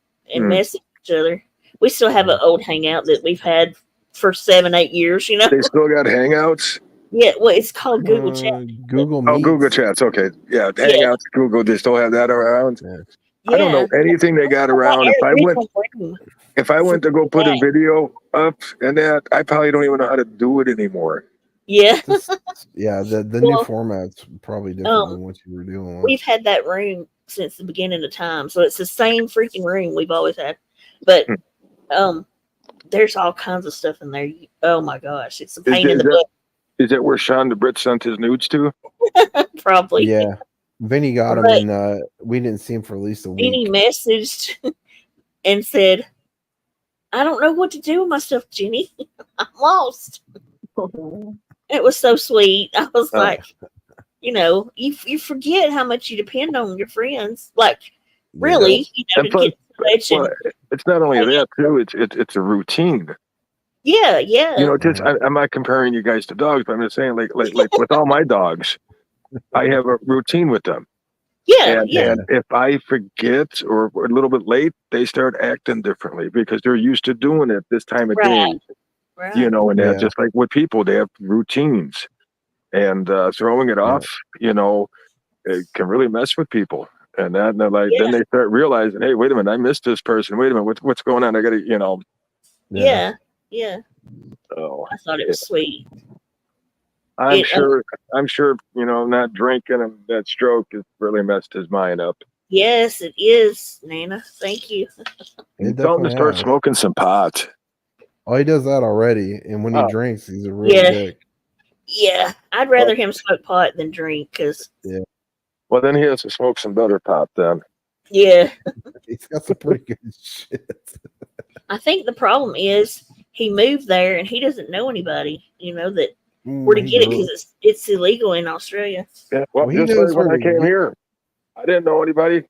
message each other. We still have an old hangout that we've had for 7-8 years, They still got Hangouts? Yeah, well, it's called Google Chat. Google Oh, Meets. Google Chats. Okay. Yeah. Hangouts, Google, they still have that around? I don't know anything they got around. If I went to go put a video up and that, I probably don't even know how to do it anymore. Yeah. Yeah, the new format's probably different than what you were doing. We've had that room since the beginning of time, so it's the same freaking room we've always had. But there's all kinds of stuff in there. Oh my gosh, it's a pain in the butt. Is that where Sean the Brit sent his nudes to? Probably. Yeah. Vinny got him, But- and we didn't see him for at least a week. Vinny messaged and said, "I don't know what to do with myself, Jenny. I'm lost." It was so sweet. I was like, you forget how much you depend on your friends. Like, really, to And plus, get touch and- well, it's not only that too. It's a routine. yeah. Just I'm not comparing you guys to dogs, but I'm just saying, like with all my dogs, I have a routine with them. Yeah, And if I forget or a little bit late, they start acting differently because they're used to doing it this time of day. Right. And that just like with people, they have routines, and throwing it off, it can really mess with people. And then then they start realizing, hey, wait a minute, I missed this person. Wait a minute, what's going on? I got to, Yeah. Oh, I thought it was sweet. I'm sure, not drinking and that stroke has really messed his mind up. Yes, it is, Nana. Thank you. Tell him to start smoking some pot. Oh, he does that already, and when he Oh. drinks, he's a real Yeah. dick. Yeah, I'd rather him smoke pot than drink because, Yeah, Well, then he has to smoke some better pop then. yeah, he's got some pretty good shit. I think the problem is he moved there and he doesn't know anybody, that where to He get it grew. because it's illegal in Australia. Yeah, well, Well, he just knows like when where I to came get. here, I didn't know anybody.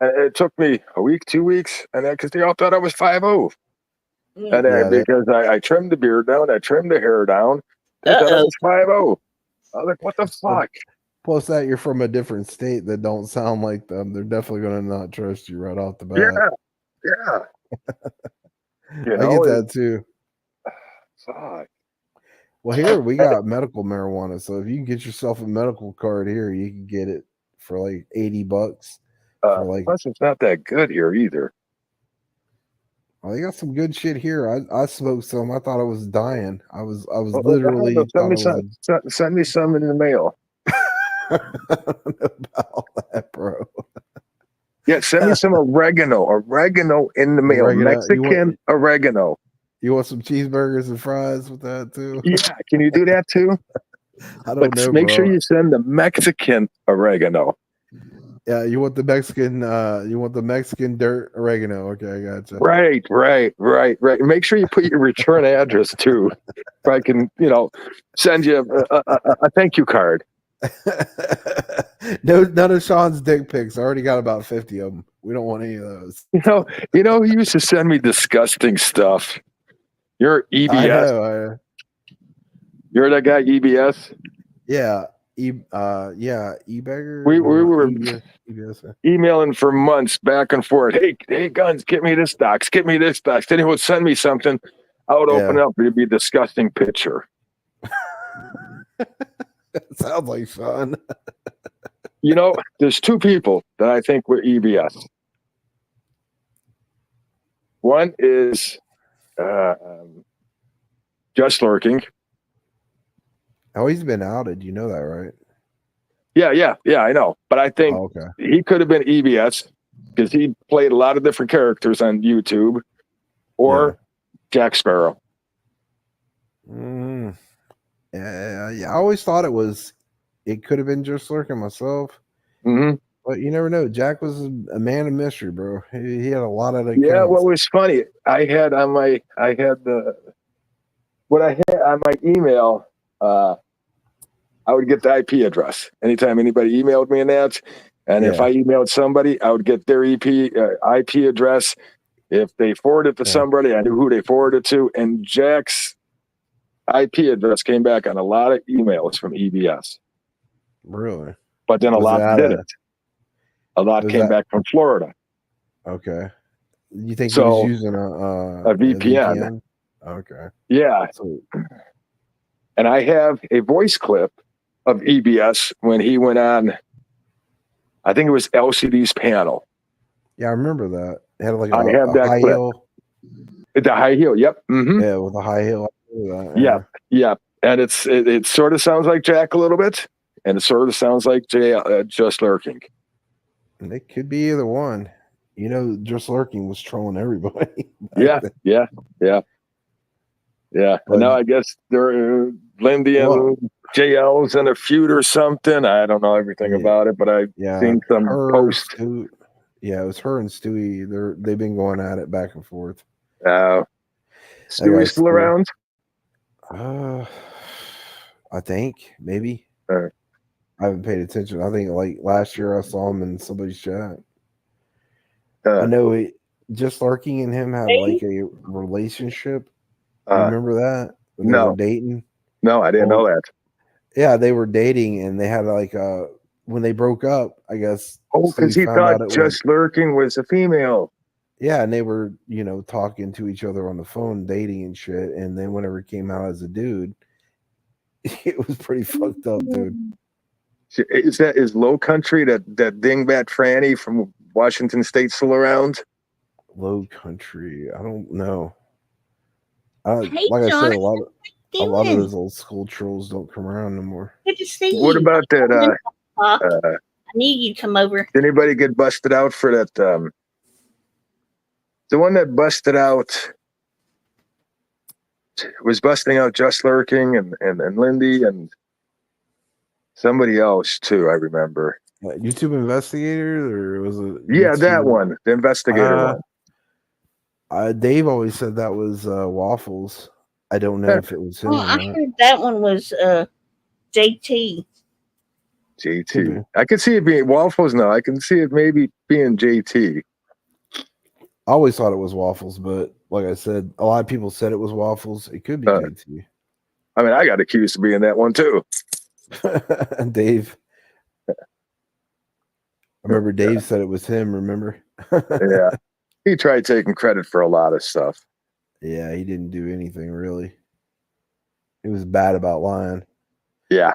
And it took me a week, 2 weeks, and then because they all thought I was 5'0", and then Yeah, because I trimmed the beard down, I trimmed the hair down, they thought I Uh-oh. was 5'0". I was like, what the fuck? Plus that you're from a different state that don't sound like them. They're definitely going to not trust you right off the bat. Yeah. You I know, get that too. fuck. Well, here we got medical marijuana. So if you can get yourself a medical card here, you can get it for like $80 for like. Plus, it's not that good here either. Oh, they got some good shit here. I smoked some. I thought I was dying. I was Well, literally send thought me I was. send me some in the mail. I don't know about that, bro. Yeah, send me some oregano in the mail. Oregano. Mexican oregano. You want some cheeseburgers and fries with that too? Yeah, can you do that too? I don't know, Make bro. sure you send the Mexican oregano. Yeah, you want the Mexican dirt oregano. Okay, I gotcha. Right. Make sure you put your return address too. If I can, send you a thank you card. No, none of Sean's dick pics. I already got about 50 of them. We don't want any of those. You know, he used to send me disgusting stuff. You're EBS. I know. You're that guy EBS. Yeah. E-Bagger. We were EBS. emailing for months back and forth. Hey, Guns, get me this docs. Get me this docs. Then he would send me something. I would open it up. It'd be a disgusting picture. Sounds like fun. There's two people that I think were EBS. One is Just Lurking. Oh, he's been outed. You know that, right? Yeah, I know. But I think he could have been EBS because he played a lot of different characters on YouTube, or Jack Sparrow. Yeah, I always thought it could have been Just Lurking myself. Mm-hmm. But you never know. Jack was a man of mystery, bro. He had a lot of Yeah, accounts. what was funny, I had on my email, I would get the IP address anytime anybody emailed me an ad, and if I emailed somebody, I would get their IP address. If they forwarded it to somebody, I knew who they forwarded to, and Jack's IP address came back on a lot of emails from EBS. Really? But then a lot didn't. A lot came back from Florida. Okay. You think he was using a VPN? Okay. Yeah. And I have a voice clip of EBS when he went on, I think it was LCD's panel. Yeah, I remember that. It had like I have that high clip. heel. The high heel, yep. Mm-hmm. Yeah, with a high heel. Yeah. And it sort of sounds like Jack a little bit, and it sort of sounds like Just Lurking. And it could be either one. Just Lurking was trolling everybody. Yeah. And now I guess they're Lindy and JL's in a feud or something. I don't know everything about it, but I've seen some posts. It was her and Stewie. They've been going at it back and forth. Stewie's still around? I think maybe. I haven't paid attention. I think like last year I saw him in somebody's chat. I know Just Lurking and him had like a relationship. You remember that? When they were dating? No, I didn't know that. Yeah, they were dating and they had like when they broke up, I guess. Oh, because he thought Just Lurking was a female. Yeah, and they were, talking to each other on the phone, dating and shit. And then whenever it came out as a dude, it was pretty fucked up, dude. Is Low Country that dingbat Franny from Washington State still around? Low Country, I don't know. Hey, like John, I said, a lot of those old school trolls don't come around no more. Good to see you. What about that? I knew you'd come over. Did anybody get busted out for that? The one that busted out was busting out Just Lurking and Lindy and somebody else too. I remember. YouTube Investigators, or was it? Yeah, that YouTube? one, the investigator one. Dave always said that was Waffles. I don't know if it was him Oh, or I not. heard that one was JT. JT. I could see it being Waffles now. I can see it maybe being JT. I always thought it was Waffles, but like I said, a lot of people said it was Waffles. It could be JT. I mean, I got accused of being that one too. Dave. I remember Dave said it was him, remember? Yeah. He tried taking credit for a lot of stuff. Yeah, he didn't do anything really. He was bad about lying. Yeah.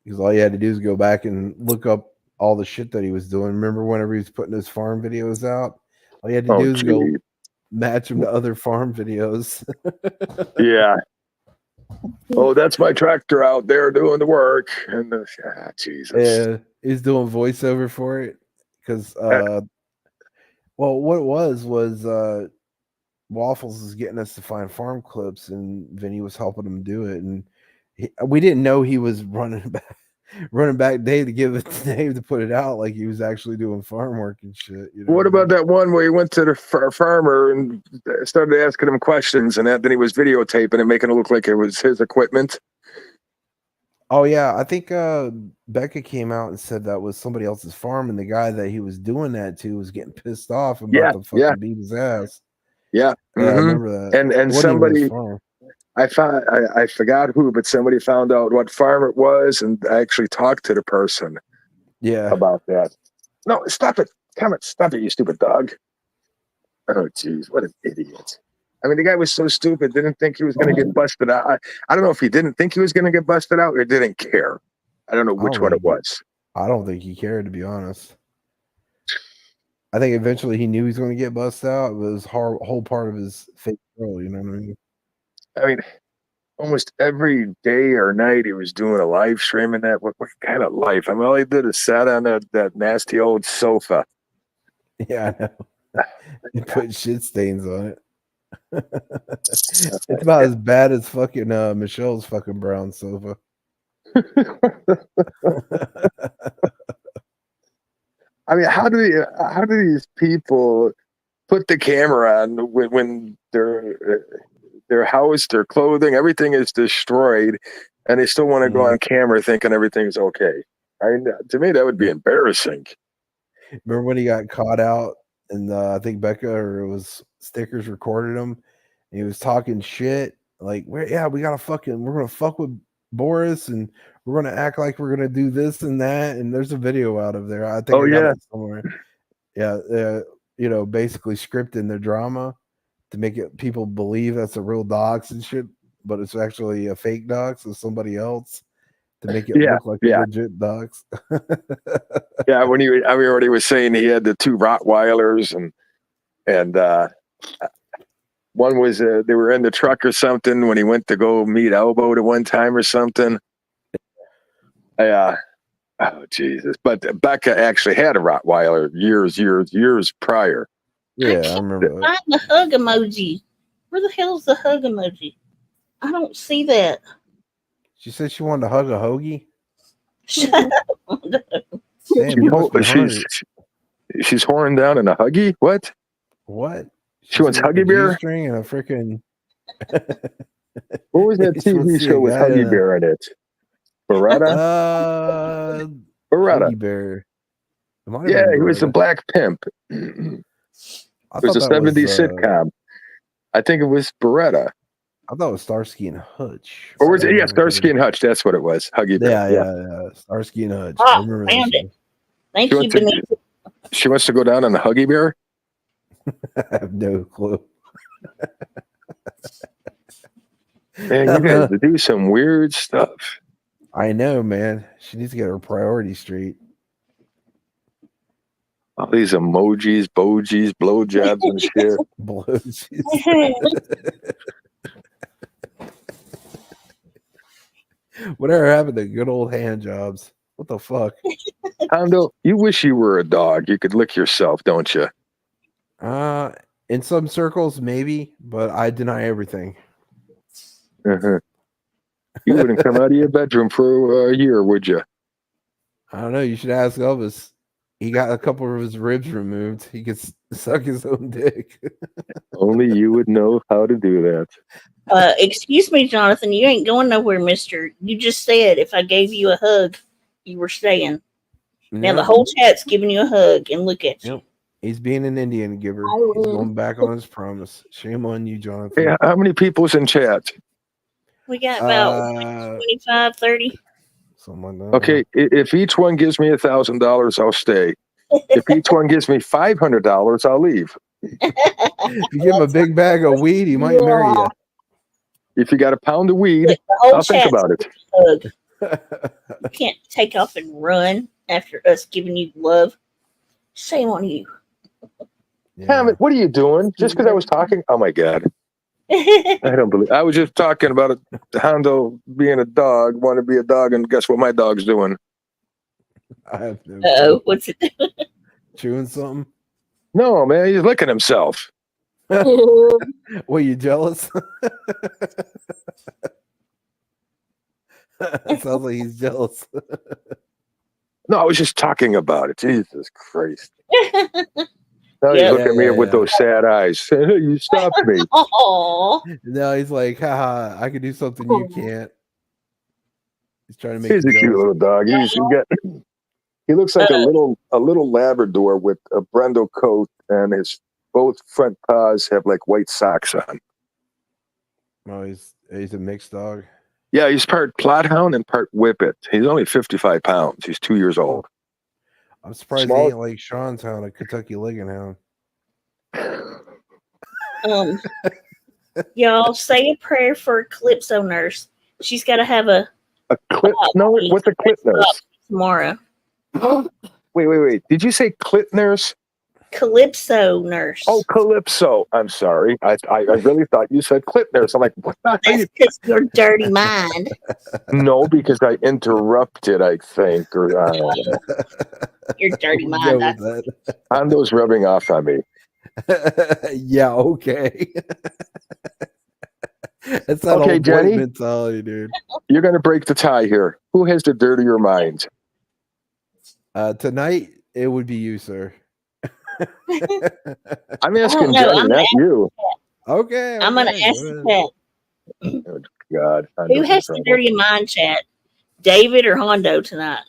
Because all you had to do is go back and look up all the shit that he was doing. Remember whenever he was putting his farm videos out? All you had to do is go match them to other farm videos. Yeah. Oh, that's my tractor out there doing the work. And Jesus. Yeah, he's doing voiceover for it. Because well, what it was Waffles is getting us to find farm clips, and Vinny was helping him do it. And we didn't know he was running back Dave to give it to Dave to put it out, like he was actually doing farm work and shit. You know? What about that one where he went to the farmer and started asking him questions, and then he was videotaping and making it look like it was his equipment? Oh yeah, I think Becca came out and said that was somebody else's farm, and the guy that he was doing that to was getting pissed off and about to fucking beat his ass. Yeah, I remember that. And somebody, I forgot who, but somebody found out what farm it was, and I actually talked to the person. Yeah, about that. No, stop it! Come on, stop it, you stupid dog! Oh, jeez, what an idiot! I mean, the guy was so stupid, didn't think he was going to get busted out. I don't know if he didn't think he was going to get busted out or didn't care. I don't know which one it was. I don't think he cared, to be honest. I think eventually he knew he was going to get busted out. It was whole part of his fake role, you know what I mean? I mean, almost every day or night he was doing a live stream in that. What kind of life? I mean, all he did is sat on that nasty old sofa. Yeah, I know. He put shit stains on it. It's about as bad as fucking Michelle's fucking brown sofa. I mean, how do these people put the camera on when their house, their clothing, everything is destroyed, and they still want to go on camera thinking everything's okay? I mean, to me, that would be embarrassing. Remember when he got caught out, and I think Becca or it was Stickers recorded him, and he was talking shit like, we're gonna fuck with Boris, and we're gonna act like we're gonna do this and that, and there's a video out of there. I think I got it somewhere. Yeah, basically scripting the drama to make it people believe that's a real dox and shit, but it's actually a fake dox of somebody else to make it look like a legit dox. Yeah, when he was saying he had the two Rottweilers and one was they were in the truck or something when he went to go meet Elbow at one time or something. Oh Jesus! But Becca actually had a Rottweiler years prior. Yeah, I remember. Find the hug emoji. Where the hell's the hug emoji? I don't see that. She said she wanted to hug a hoagie. Shut up. Damn, she's whoring down in a huggy. What? She wants Huggy Bear? String and a freaking. What was that TV show with Huggy Bear in it? Beretta? Huggy Bear. Yeah, he was a black pimp. It was a 70s sitcom. I think it was Beretta. I thought it was Starsky and Hutch. Or was it? Yeah, Starsky and Hutch. That's what it was. Huggy Bear. Yeah. Starsky and Hutch. I remember found it. Thank you, Benita. She wants to go down on the Huggy Bear? I have no clue. Man, you guys do some weird stuff. I know, man. She needs to get her priorities straight. All these emojis, bogies, blowjobs and shit. Whatever happened to good old hand jobs? What the fuck? Hondo, you wish you were a dog. You could lick yourself, don't you? In some circles, maybe, but I deny everything. Uh-huh. You wouldn't come out of your bedroom for a year, would you? I don't know. You should ask Elvis. He got a couple of his ribs removed. He could suck his own dick. Only you would know how to do that. Excuse me, Jonathan. You ain't going nowhere, mister. You just said if I gave you a hug, you were staying. Now the whole chat's giving you a hug, and look at you. Yep. He's being an Indian giver. He's going back on his promise. Shame on you, Jonathan. Hey, how many people's in chat? We got about 25, 30. Something like that. Okay, if each one gives me $1,000, I'll stay. If each one gives me $500, I'll leave. If you give him a big bag of weed, he might marry you. If you got a pound of weed, I'll think about it. You can't take off and run after us giving you love. Shame on you. Hammett, what are you doing? Just because I was talking? Oh my God. I don't believe. I was just talking about Hondo being a dog, want to be a dog, and guess what my dog's doing? I have no Uh-oh, what's it doing? Chewing something? No, man, he's licking himself. Were you jealous? It sounds like he's jealous. No, I was just talking about it. Jesus Christ. Now you look at me with those sad eyes. You stopped me. No, he's like, haha, I can do something you can't. He's trying to make He's a cute little dog. He looks like a little Labrador with a brindle coat, and his both front paws have like white socks on. Oh, he's a mixed dog. Yeah, he's part Plothound and part Whippet. He's only 55 pounds. He's 2 years old. I'm surprised he ain't like Sean's hound, a Kentucky Ligging Hound. Y'all say a prayer for Calypso Nurse. She's got to have a clit. No, what's a clit nurse? Tomorrow. Wait. Did you say clit nurse? Calypso Nurse. Oh, Calypso. I'm sorry. I really thought you said clit nurse. I'm like, what? That's because your dirty mind. No, because I interrupted, I think. Or I don't know. Your dirty mind. Hondo's rubbing off on me. Yeah, okay. That's that Okay, old Jenny, boy mentality, dude. You're going to break the tie here. Who has the dirtier mind? Tonight, it would be you, sir. I'm asking Jenny, not you. Okay. I'm going to ask the chat. Oh, God. Who has the dirty mind, chat? David or Hondo tonight?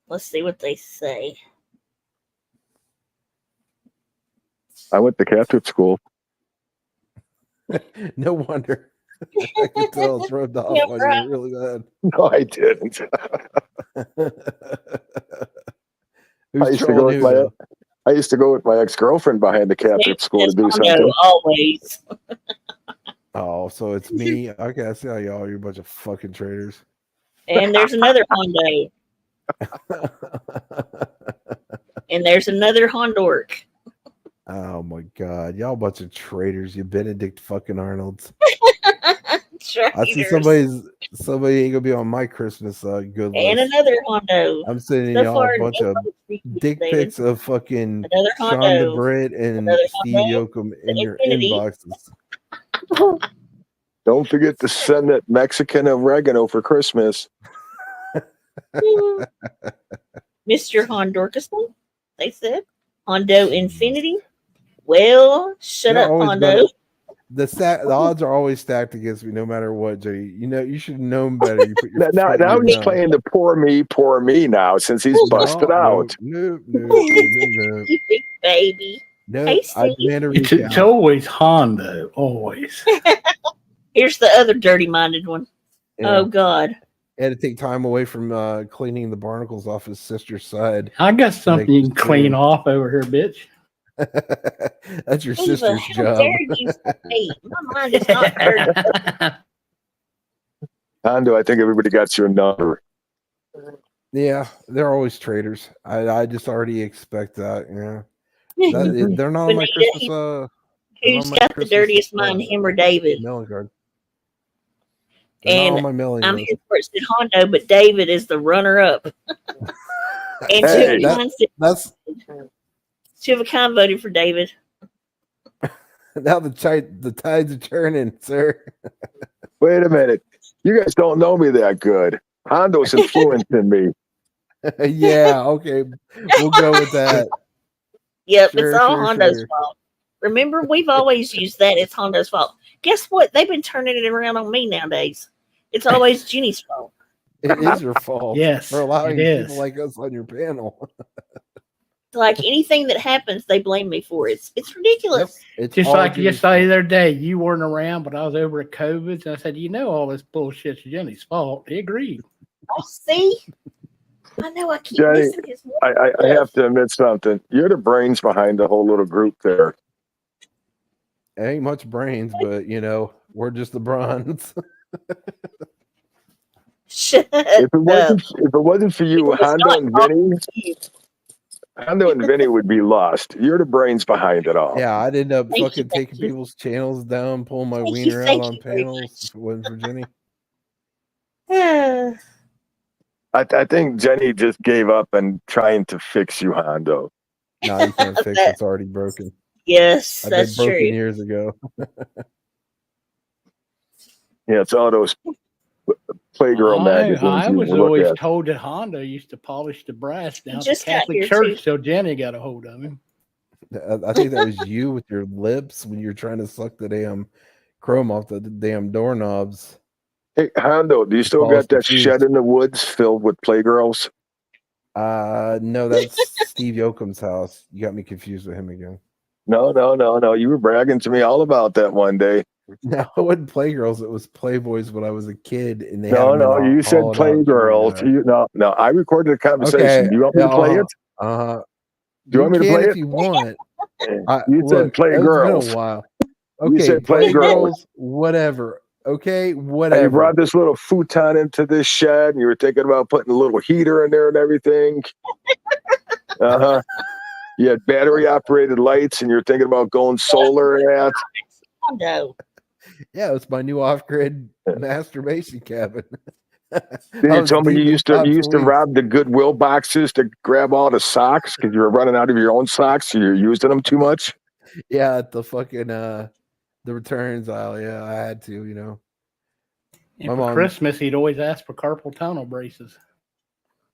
Let's see what they say. I went to Catholic school. No wonder. I could tell it's rubbed off on you really bad. No, I didn't. I used to go with my ex-girlfriend behind the Catholic school to do something. Always. Oh, so it's me. Okay, I see how y'all are a bunch of fucking traitors. And there's another Hondo. And there's another Hondork. Oh my God, y'all a bunch of traitors, you Benedict fucking Arnolds. I see somebody ain't gonna be on my Christmas good list. And another Hondo. I'm sending y'all a bunch of dick pics of fucking Sean DeBritt and Steve Yoakum in your inboxes. Don't forget to send that Mexican oregano for Christmas. Mr. Hondorkison, they said. Hondo Infinity. Well, shut up, Hondo. The odds are always stacked against me, no matter what, Jenny. You know, you should have known better. You put your now he's playing the poor me now since he's busted out. No. Big baby. No, hey, it's always Hondo, always. Here's the other dirty-minded one. Yeah. Oh, God. He had to take time away from cleaning the barnacles off his sister's side. I got something you can clean off over here, bitch. That's your sister's job. My mind is not dirty. Hondo, I think everybody got your number. Yeah, they're always traitors. I just already expect that. Yeah, they're not on my Christmas. Who's got the dirtiest mind, him or David? Mailing card. And I'm here for it said Hondo, but David is the runner-up. And that's Two of a kind voted for David. Now the tides are turning, sir. Wait a minute. You guys don't know me that good. Hondo's influencing me. Yeah, okay. We'll go with that. Yep, it's all Hondo's fault. Remember, we've always used that. It's Hondo's fault. Guess what? They've been turning it around on me nowadays. It's always Jenny's fault. It is your fault. Yes, for allowing it is. people like us on your panel. Like anything that happens, they blame me for it. It's ridiculous. It's Just all like Jenny's yesterday, the other day, you weren't around, but I was over at COVID's, and I said, all this bullshit's Jenny's fault. He agreed. Oh, see? I know I keep Jenny, missing his I have to admit something. You're the brains behind the whole little group there. It ain't much brains, but we're just the bronze. If it wasn't for you, Hondo and Vinny would be lost. You're the brains behind it all. Yeah, I'd end up fucking taking people's channels down, pulling my wiener out on panels if it wasn't for Jenny. I think Jenny just gave up and trying to fix you, Hondo. No, you can't fix it. It's already broken. Yes, I've that's been broken true. years ago. Yeah, it's all those Playgirl magazines. I was you look always at. told that Hondo used to polish the brass down at the just got Catholic here, Church too. till Jenny got a hold of him. I think that was you with your lips when you're trying to suck the damn chrome off the damn doorknobs. Hey, Hondo, do you still got that shed in the woods filled with Playgirls? No, that's Steve Yoakum's house. You got me confused with him again. No. You were bragging to me all about that one day. No, it wasn't Playgirls. It was Playboys when I was a kid. And they You said Playgirls. No, I recorded a conversation. Okay. Do you want me to play it? Do you want me to play if it? you want. You said Playgirls. It's been a while. Okay, You said Playgirls, whatever. Okay, whatever. And you brought this little futon into this shed, and you were thinking about putting a little heater in there and everything. You had battery-operated lights, and you're thinking about going solar and that. No. Yeah, it's my new off-grid masturbation cabin. Then you told me you used to rob the Goodwill boxes to grab all the socks because you were running out of your own socks, so you're using them too much. Yeah, at the fucking the returns aisle. Yeah, I had to, And for Christmas, he'd always ask for carpal tunnel braces.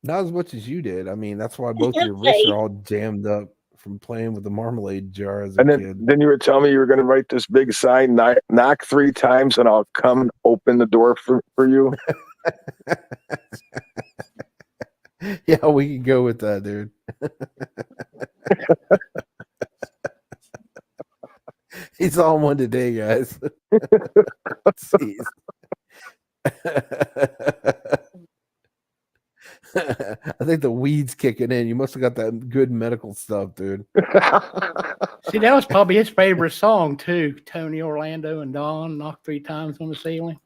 Not as much as you did. I mean, that's why both your wrists are all jammed up from playing with the marmalade jar as a kid. Then you were telling me you were going to write this big sign, knock 3 times, and I'll come open the door for you. Yeah, we can go with that, dude. He's on one today, guys. Jeez. I think the weed's kicking in. You must have got that good medical stuff, dude. See, that was probably his favorite song, too. Tony, Orlando, and Dawn, Knock 3 Times on the Ceiling.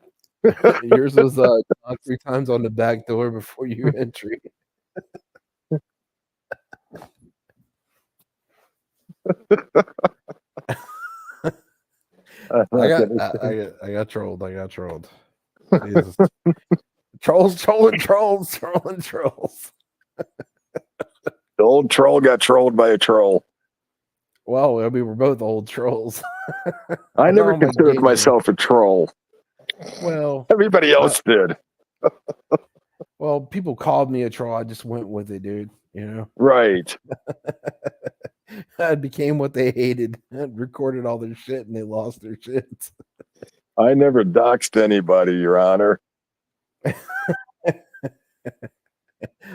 Yours was knock 3 times on the back door before your entry. I got trolled. Jesus. Trolls. The old troll got trolled by a troll. Well, I mean, we're both old trolls. I never considered myself a troll. Well, everybody else did. Well, people called me a troll. I just went with it, dude. Right. I became what they hated. I recorded all their shit, and they lost their shit. I never doxed anybody, Your Honor.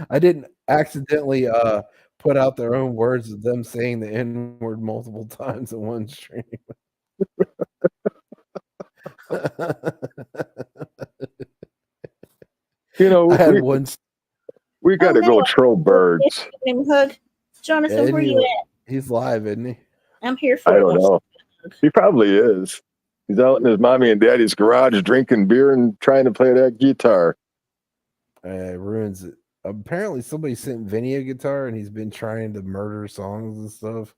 I didn't accidentally put out their own words of them saying the N-word multiple times in one stream. We got to go troll birds. Hug. Jonathan, where you at? He's live, isn't he? I'm here for I don't know. He probably is. He's out in his mommy and daddy's garage drinking beer and trying to play that guitar. Ruins it. Apparently somebody sent Vinny a guitar and he's been trying to murder songs and stuff.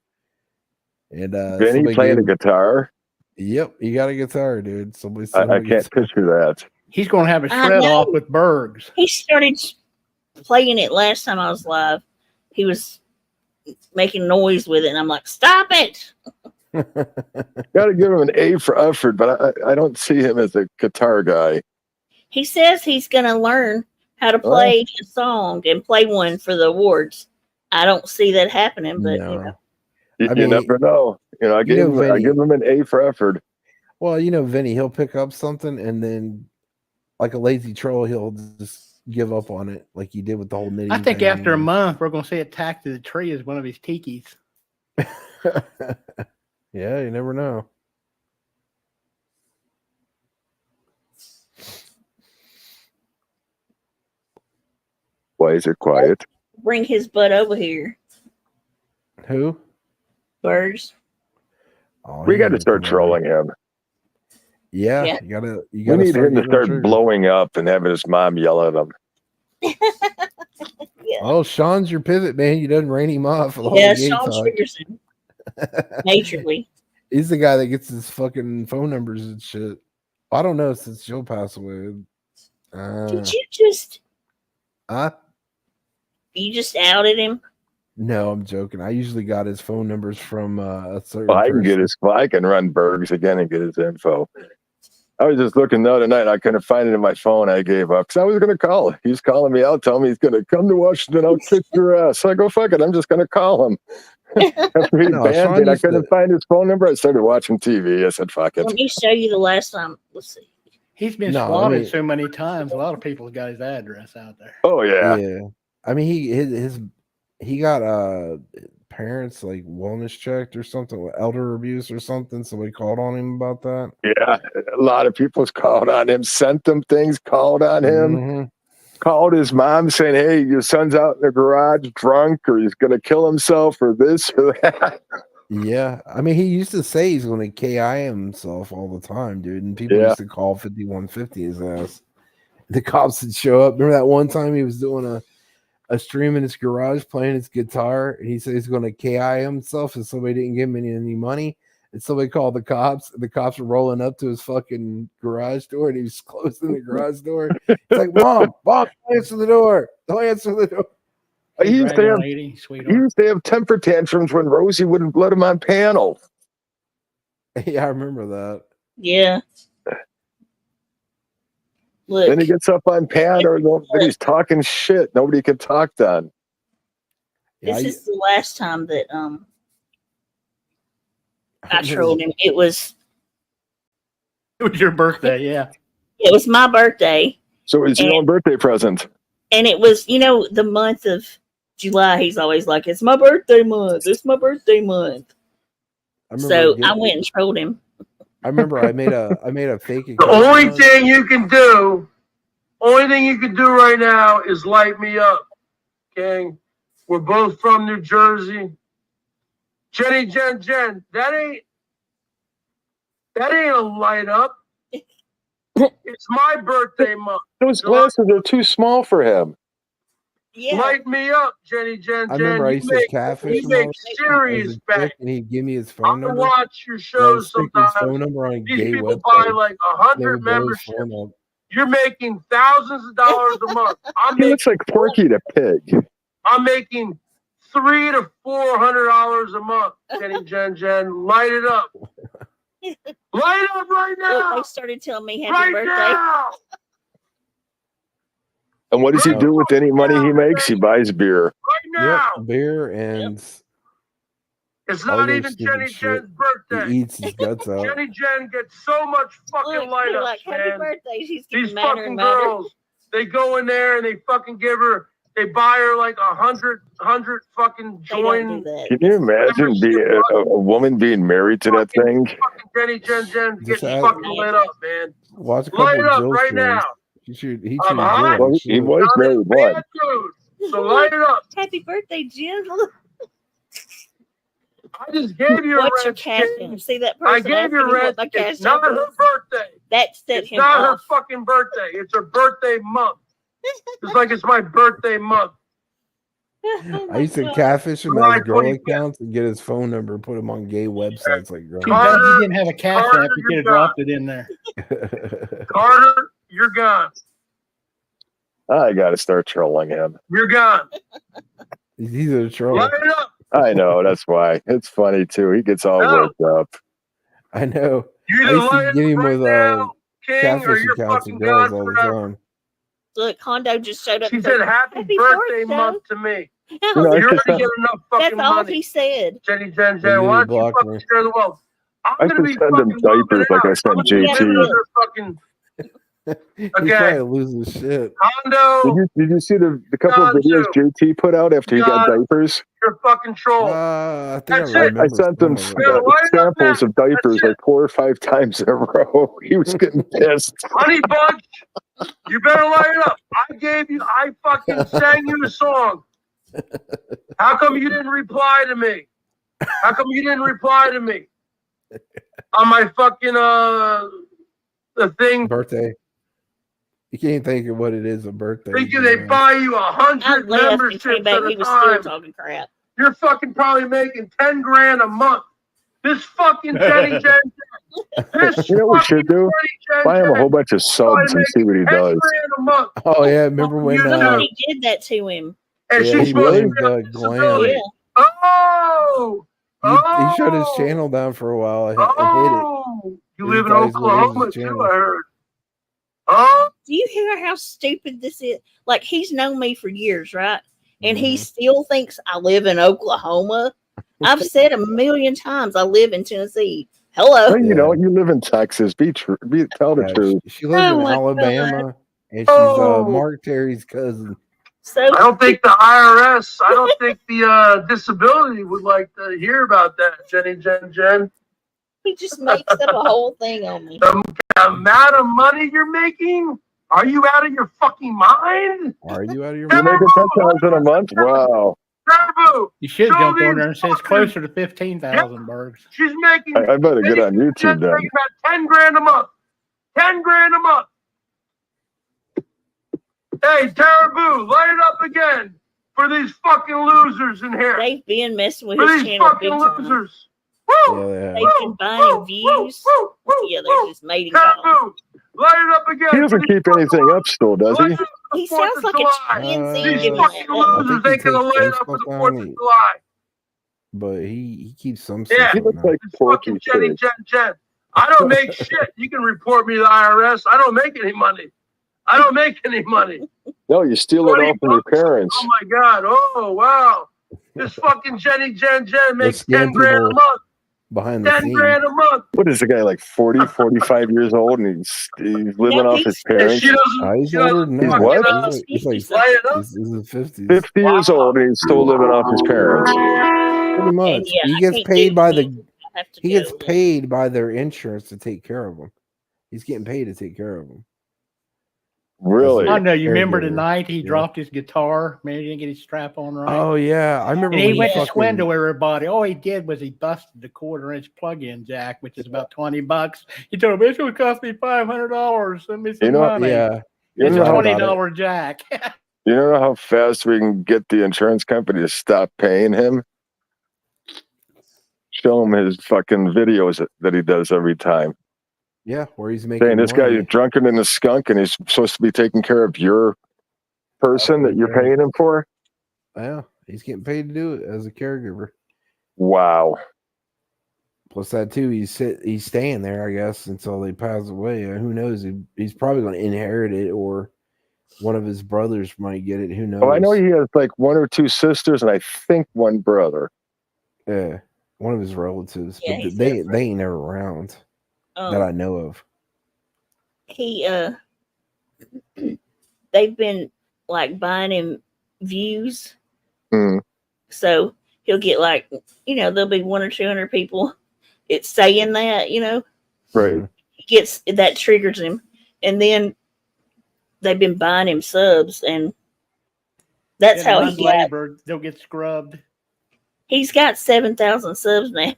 And Vinny playing a guitar? Yep, he got a guitar, dude. Somebody I can't picture that. He's going to have a shred off with Bergs. He started playing it last time I was live. He was making noise with it, and I'm like, stop it. Got to give him an A for effort, but I don't see him as a guitar guy. He says he's going to learn how to play a song and play one for the awards. I don't see that happening, but you never know. I give him an A for effort. Well, Vinny, he'll pick up something and then, like a lazy troll, he'll just give up on it, like he did with the whole knitting. I think thing. after a month, we're going to see it tacked to the tree as one of his tikis. Yeah, you never know. Why is it quiet? bring his butt over here. Who? Birds. Oh, We got to start trolling him. Yeah, you gotta. We need him to start blowing up and having his mom yell at him. Oh, Sean's your pivot man. You done rein him off. Yeah, Sean triggers him. Naturally. He's the guy that gets his fucking phone numbers and shit. I don't know since Joe passed away. Did you just? You just outed him. No, I'm joking. I usually got his phone numbers from a certain. Well, I can run Bergs again and get his info. I was just looking the other night. I couldn't find it in my phone. I gave up because I was going to call him. He's calling me out, telling me he's going to come to Washington. I'll kick your ass. So I go, fuck it. I'm just going to call him. After he banned it, I couldn't find his phone number. I started watching TV. I said, fuck it. Let me show you the last time. Let's see. He's been swatted so many times. A lot of people got his address out there. Oh yeah. Yeah. I mean, he got parents like wellness checked or something with elder abuse or something. Somebody called on him about that. Yeah, a lot of people's called on him, sent him things, called on him, called his mom saying, "Hey, your son's out in the garage drunk, or he's gonna kill himself, or this or that." Yeah, I mean, he used to say he's going to KI himself all the time, dude, and people used to call 5150 his ass. The cops would show up. Remember that one time he was doing a stream in his garage playing his guitar, and he said he's going to KI himself, and somebody didn't give him any money, and somebody called the cops, and the cops were rolling up to his fucking garage door, and he was closing the garage door. He's like, Mom, don't answer the door. Don't answer the door. He used to have temper tantrums when Rosie wouldn't let him on panel. Yeah, I remember that. Yeah. Look. Then he gets up on panel, and he's talking shit. Nobody can talk then. This is the last time that I trolled him. It was your birthday, yeah. It was my birthday. So it's your own birthday present. And it was, the month of July. He's always like, "It's my birthday month. It's my birthday month." So I went and trolled him. I remember I made a fake account. The only thing you can do right now is light me up, gang. We're both from New Jersey. Jen, that ain't a light up. It's my birthday month. Those glasses are too small for him. Yeah. Light me up, Jen. I remember I used to catfish You make serious back, and he'd give me his phone I'm number. gonna watch your shows sometimes. Phone number on a These gay people website. buy like 100 memberships. You're making thousands of dollars a month. He looks like Porky the Pig. I'm making $300 to $400 a month. Jen, light it up. Light it up right now. They started telling me happy birthday. Now. And what does he do with any money he makes? He buys beer. Right now. Yep, beer and It's not even Jenny's birthday. He eats his guts out. Jen gets so much fucking light up, like, man. happy birthday. She's These madder fucking and madder. girls, they go in there and they fucking give her, they buy her like 100 fucking join. Can you imagine being a woman being married to that thing? Jen gets fucking lit up, man. Watch a couple Light it up Jill right streams. now. He I'm hot. Well, he was married once. Bad dude. So light it up. Happy birthday, Jim. I just gave you a What's your red cash stick. in? See that I person? gave you a red my stick. cash It's not app her is? birthday. That set It's him not her off. fucking birthday. It's her birthday month. It's like it's my birthday month. I used to catfish him on his girl accounts and get his phone number and put him on gay websites like girl. Too bad you didn't have a cash app. You could have dropped it in there. Carter, you're gone. I got to start trolling him. You're gone. He's a troll. Light it up. I know, that's why. It's funny too. He gets all worked up. I know. You I either used to light get up him right with now, King, or catfishing you're accounts fucking of girls gone all the forever. time. Look, Hondo just showed up. She and said, said, "Happy birthday month to me." You know, I You should already send, get enough fucking That's all money. he said. Jenny Jen Well, Jen, you why don't you blocked fucking me. share the wealth? I'm I gonna should be send him fucking moving diapers like out. I sent I'm gonna be JT. another fucking He's again. probably losing shit. Hondo, Did you see the couple of Gonzo, videos JT put out after he got Gon, diapers? you're a fucking troll. I think That's I it. I remember sent him some of it. Man, light it up now. samples of That's diapers it. like 4 or 5 times in a row. He was getting pissed. Honey Bunch, you better light it up. I fucking sang you a song. How come you didn't reply to me? How come you didn't reply to me? On my fucking, the thing. Birthday. You can't think of what it is a birthday. Thinking they buy you 100 I left and memberships came back. at a He was still time. talking crap. You're fucking probably making 10 grand a month. This fucking Jenny Jen. This You know what we should do? Buy him a whole bunch of subs and see what he 10 does. grand a month. Oh yeah, remember when Somebody did that to him. And yeah, she's he supposed to blamed be on Glenn. disability. Yeah. Oh! He shut his channel down for a while. I hit it. Oh! You He live in thought he was gonna lose Oklahoma his too, channel. I heard. Oh! Do you hear how stupid this is? Like, he's known me for years, right? And he Mm-hmm. still thinks I live in Oklahoma. I've said a million times I live in Tennessee. Hello. Well, you know, you live in Texas. Tell the Yeah, truth. She lives Oh in my Alabama, and she's Oh. Mark Terry's cousin. So I don't think the IRS, I don't think the disability would like to hear about that, Jenny Jen. he just makes up a whole thing on me. The amount of money you're making? Are you out of your fucking mind? Are you out of your You're mind? making 10,000 a month? Wow. Turbo! You should Show jump on these there and say it's fuckers. closer to 15,000 birds. She's making. I better get on YouTube Jen's then. making about 10 grand a month. 10 grand a month. Hey, Taraboo, light it up again for these fucking losers in here. They've been messing with For his these channel big fucking time. losers. Yeah, Woo! they have. They've been buying views. Yeah, they just made him go. Taraboo, light it up again. He for doesn't these keep anything up still, does Light he? it up for the He 4th sounds of like July. a chimpanzee These doing fucking that. losers he ain't gonna takes light it up for the Facebook 4th of on it. July. But he keeps some Yeah. stuff He on looks there. like It's Porky fucking Jenny Pig. Jen. I don't make shit. You can report me to the IRS. I don't make any money. I don't make any money. No, you steal it 20 all from your bucks? parents. Oh my god! Oh wow! This fucking Jenny Jen makes scam 10 grand a people month. behind the 10 scenes. grand a month. What is the guy, like 40, 45 years old, and he's living No, off his And parents? she doesn't. He's She older doesn't than that. He's what? fucking, He's like light it up. he's in his 50s. 50 years old, and he's still living off his parents. Pretty much. And yeah, He I gets can't paid do by this. the I have to he gets go. paid by their insurance to take care of them. He's getting paid to take care of them. Really? I know. You remember Caregiver. the night he Yeah. dropped his guitar? Maybe he didn't get his strap on right. Oh yeah, I remember And when he went to fucking- swindle everybody. All he did was he busted the quarter-inch plug-in jack, which is about $20. He told him it's going to cost me $500. Send me some You know, money. Yeah, You It's know a how- $20 jack. You know how fast we can get the insurance company to stop paying him? Show him his fucking videos that he does every time. yeah, where he's making Saying this guy money. is drunken in a skunk and he's supposed to be taking care of your person that you're paying him for? Yeah, he's getting paid to do it as a caregiver. Wow. Plus that too, he's staying there, I guess, until they pass away. Who knows? He's probably going to inherit it, or one of his brothers might get it. Who knows? Well, I know he has like 1 or 2 sisters, and I think 1 brother. Yeah, one of his relatives, Yeah, but he's they different. ain't never around that I know of. He they've been like buying him views, Mm. so he'll get like, there'll be 100 or 200 people it's saying that, Right. he gets that triggers him, and then they've been buying him subs, and that's Yeah, how the he got. labor, they'll get scrubbed. He's got 7,000 subs now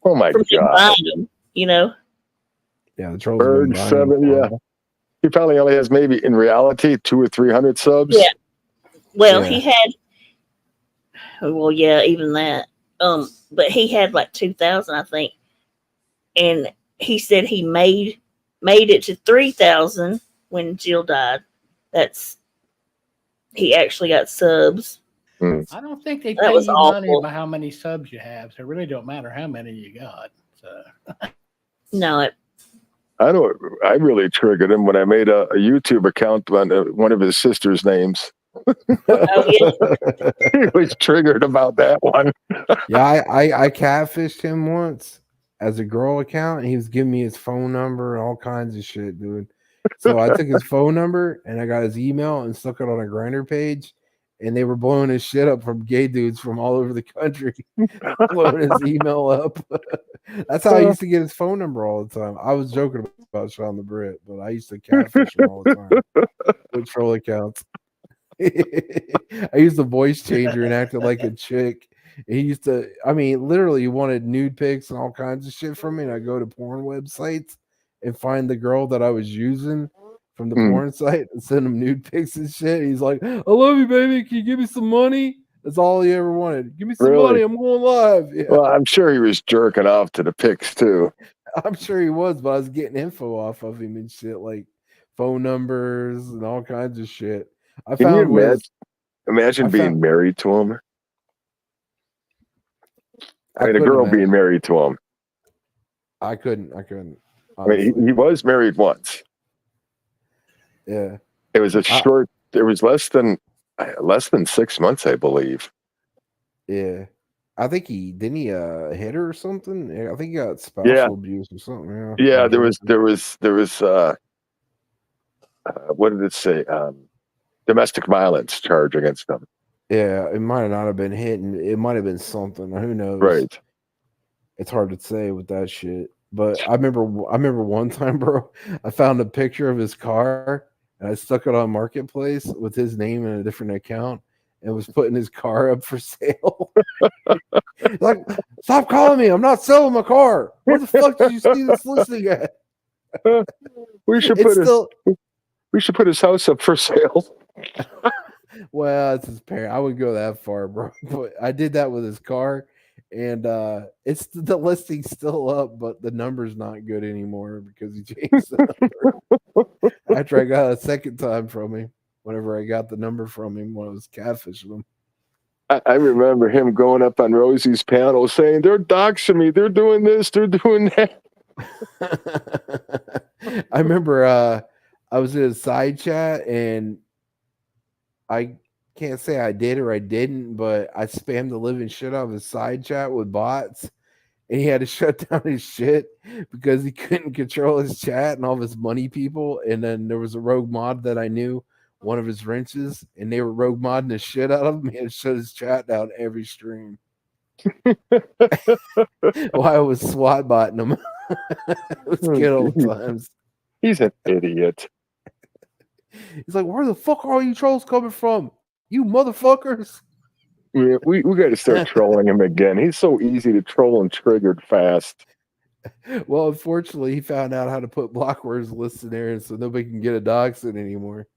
Oh my from him God. buying them. Yeah, the trolls. have Bird been buying 7, him for a yeah. while. He probably only has maybe in reality 200 or 300 subs. Yeah. Well, Yeah. he had. Well, yeah, even that. But he had like 2,000, I think, and he said he made it to 3,000 when Jill died. He actually got subs. I don't think they That pay was you money awful. by how many subs you have, so it really don't matter how many you got. So No, I really triggered him when I made a YouTube account on one of his sister's names. He was triggered about that one. Yeah, I catfished him once as a girl account, and he was giving me his phone number and all kinds of shit, dude. So I took his phone number and I got his email and stuck it on a Grinder page, and they were blowing his shit up from gay dudes from all over the country, blowing his email up. That's how I used to get his phone number all the time. I was joking about Sean the Brit, but I used to catfish him all the time with troll accounts. I used the voice changer and acted like a chick. He used to, I mean, literally, he wanted nude pics and all kinds of shit from me. And I go to porn websites and find the girl that I was using from the porn site and send him nude pics and shit. He's like, I love you, baby. Can you give me some money? That's all he ever wanted. Give me some money. I'm going live. Yeah. Well, I'm sure he was jerking off to the pics too. I'm sure he was, but I was getting info off of him and shit, like phone numbers and all kinds of shit. I Can found you imagine being married to him? I mean, a girl being married to him. I couldn't. I mean, he was married once. Yeah. It was a short. It was less than 6 months, I believe. Yeah. I think he hit her or something. I think he got spousal abuse or something. Yeah, there was what did it say? Domestic violence charge against him. Yeah, it might not have been hitting. It might have been something. Who knows? Right. It's hard to say with that shit. But I remember one time, bro, I found a picture of his car and I stuck it on Marketplace with his name in a different account and was putting his car up for sale. Like, stop calling me. I'm not selling my car. Where the fuck did you see this listing at? We should put his house up for sale. Well, it's his parent. I wouldn't go that far, bro. But I did that with his car, and it's the listing's still up, but the number's not good anymore because he changed the number. After I got a second time from him, whenever I got the number from him when I was catfishing him. I remember him going up on Rosie's panel saying, "They're doxing me. They're doing this. They're doing that." I remember I was in a side chat and I can't say I did or I didn't, but I spammed the living shit out of his side chat with bots, and he had to shut down his shit because he couldn't control his chat and all of his money people. And then there was a rogue mod that I knew, one of his wrenches, and they were rogue modding the shit out of him. He had to shut his chat down every stream while I was SWAT botting him. It was good old times. He's an idiot. He's like, where the fuck are all you trolls coming from? You motherfuckers. Yeah, we got to start trolling him again. He's so easy to troll and triggered fast. Well, unfortunately, he found out how to put block words lists in there, and so nobody can get a dachshund anymore.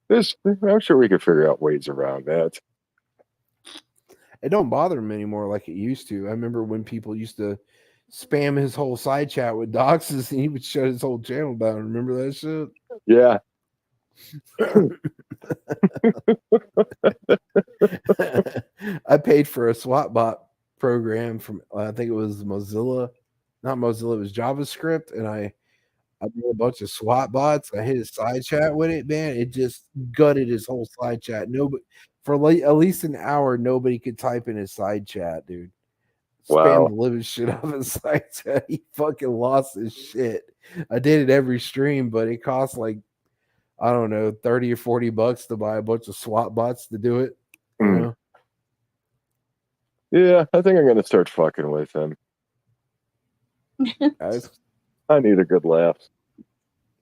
I'm sure we could figure out ways around that. It don't bother him anymore like it used to. I remember when people used to spam his whole side chat with doxes, and he would shut his whole channel down. Remember that shit? Yeah. I paid for a SWAT bot program from I think it was Mozilla, not Mozilla, it was JavaScript, and I made a bunch of SWAT bots. I hit his side chat with it, man. It just gutted his whole side chat. Nobody for at least an hour, nobody could type in his side chat, dude. Wow. Spam the living shit off his side chat. He fucking lost his shit. I did it every stream, but it cost like, I don't know, 30 or 40 bucks to buy a bunch of SWAT bots to do it. You know? Yeah, I think I'm gonna start fucking with him. I need a good laugh.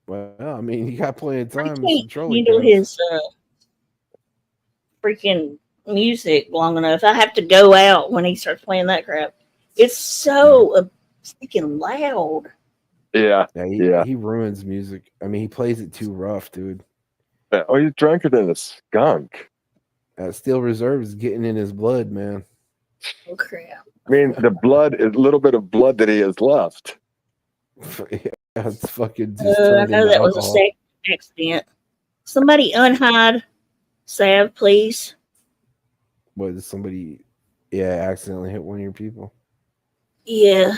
Well, I mean, you got plenty of time. His freaking music long enough. I have to go out when he starts playing that crap. It's so freaking loud. Yeah. He ruins music. I mean, he plays it too rough, dude. Yeah. Oh, you're drunker than a skunk. Steel Reserve is getting in his blood, man. Oh crap! I mean, the blood, a little bit of blood that he has left. Yeah, it's fucking. Just I know that was a accident. Somebody unhide Salve, please. What, did somebody, accidentally hit one of your people? Yeah.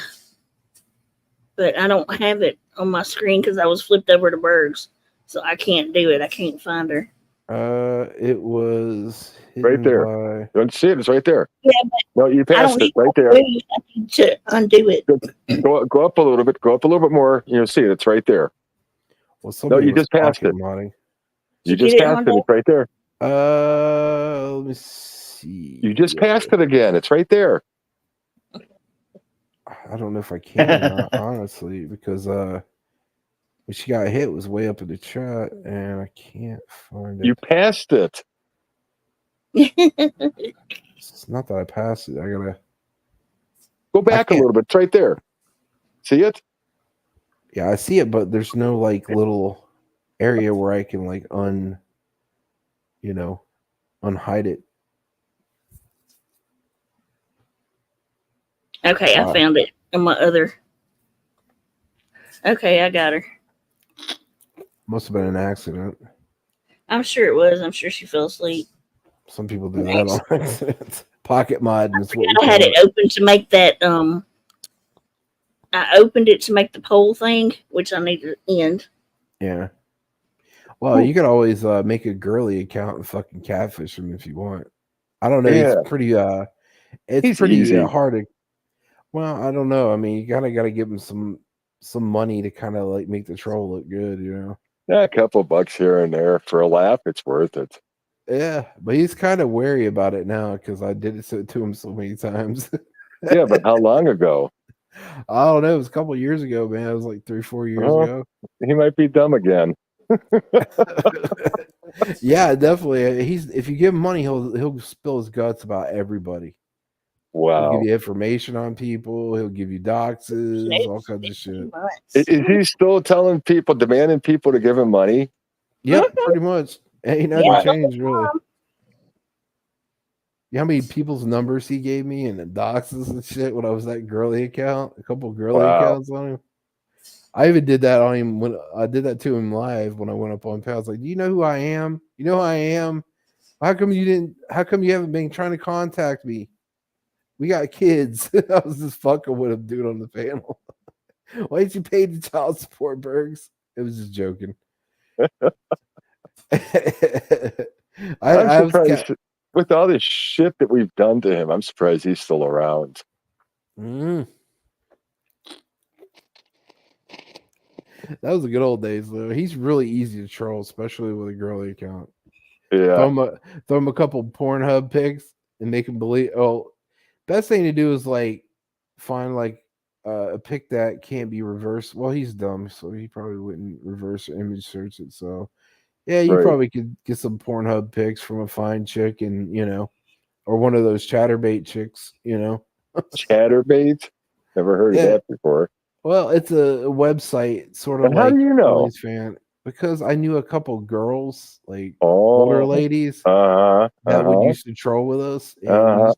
But I don't have it on my screen because I was flipped over to Bergs. So I can't do it. I can't find her. It was right there. By... Don't see it? It's right there. Yeah, but no, you I passed don't it right there. I need to undo it. Go up a little bit. Go up a little bit more. You'll see it. It's right there. Well, no, you just passed it. Modding. You just passed it. It's right there. Let me see. You just passed it again. It's right there. I don't know if I can or not, honestly, because when she got hit, it was way up in the chat, and I can't find it. You passed it. It's not that I passed it. I gotta go back a little bit. It's right there. See it? Yeah, I see it, but there's no like little area where I can like unhide it. Okay, I found it on my other. Okay, I got her. Must have been an accident. I'm sure it was. I'm sure she fell asleep. Some people do that on accident. Pocket mod. And I had it open to make that. I opened it to make the poll thing, which I need to end. Yeah. Well, you could always make a girly account and fucking catfish him if you want. I don't know. Yeah. It's pretty. It's pretty hard to. Well, I don't know. I mean, you gotta give him some money to kind of like make the troll look good, Yeah, a couple bucks here and there for a laugh. It's worth it. Yeah, but he's kind of wary about it now because I did it to him so many times. Yeah, but how long ago? I don't know. It was a couple years ago, man. It was like 3-4 years ago. He might be dumb again. Yeah, definitely. If you give him money, he'll spill his guts about everybody. Wow. He'll give you information on people. He'll give you doxes, all kinds of shit. Is he still telling people, demanding people to give him money? Yep, pretty much. Ain't nothing changed really. You know how many people's numbers he gave me and the doxes and shit when I was that girly account? A couple of girly accounts on him. I even did that on him when I did that to him live when I went up on Pal. I was like, do you know who I am? You know who I am? How come you haven't been trying to contact me? We got kids. I was just fucking with him, dude, on the panel. Why didn't you pay the child support, Bergs? It was just joking. I'm surprised with all this shit that we've done to him. I'm surprised he's still around. That was the good old days, though. He's really easy to troll, especially with a girly account. Yeah. Throw him a couple Pornhub pics and make him believe. Oh, best thing to do is like find like a pic that can't be reversed. Well, he's dumb, so he probably wouldn't reverse image search it. So yeah, you probably could get some Pornhub pics from a fine chick, and or one of those chatterbait chicks. Chatterbait? Never heard of that before. Well, it's a website, sort of and like how do you know? Fan, because I knew a couple girls, like older ladies, that would used to troll with us. And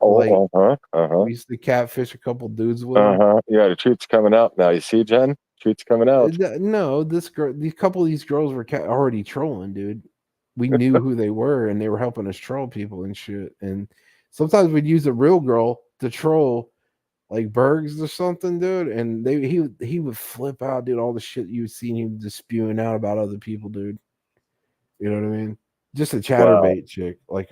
we used to catfish a couple dudes with them. Yeah, the truth's coming out now. You see, Jen? Truth's coming out. No, these girls were already trolling, dude. We knew who they were, and they were helping us troll people and shit. And sometimes we'd use a real girl to troll, like Bergs or something, dude. And he would flip out, dude. All the shit you would see him just spewing out about other people, dude. You know what I mean? Just a chatterbait chick, like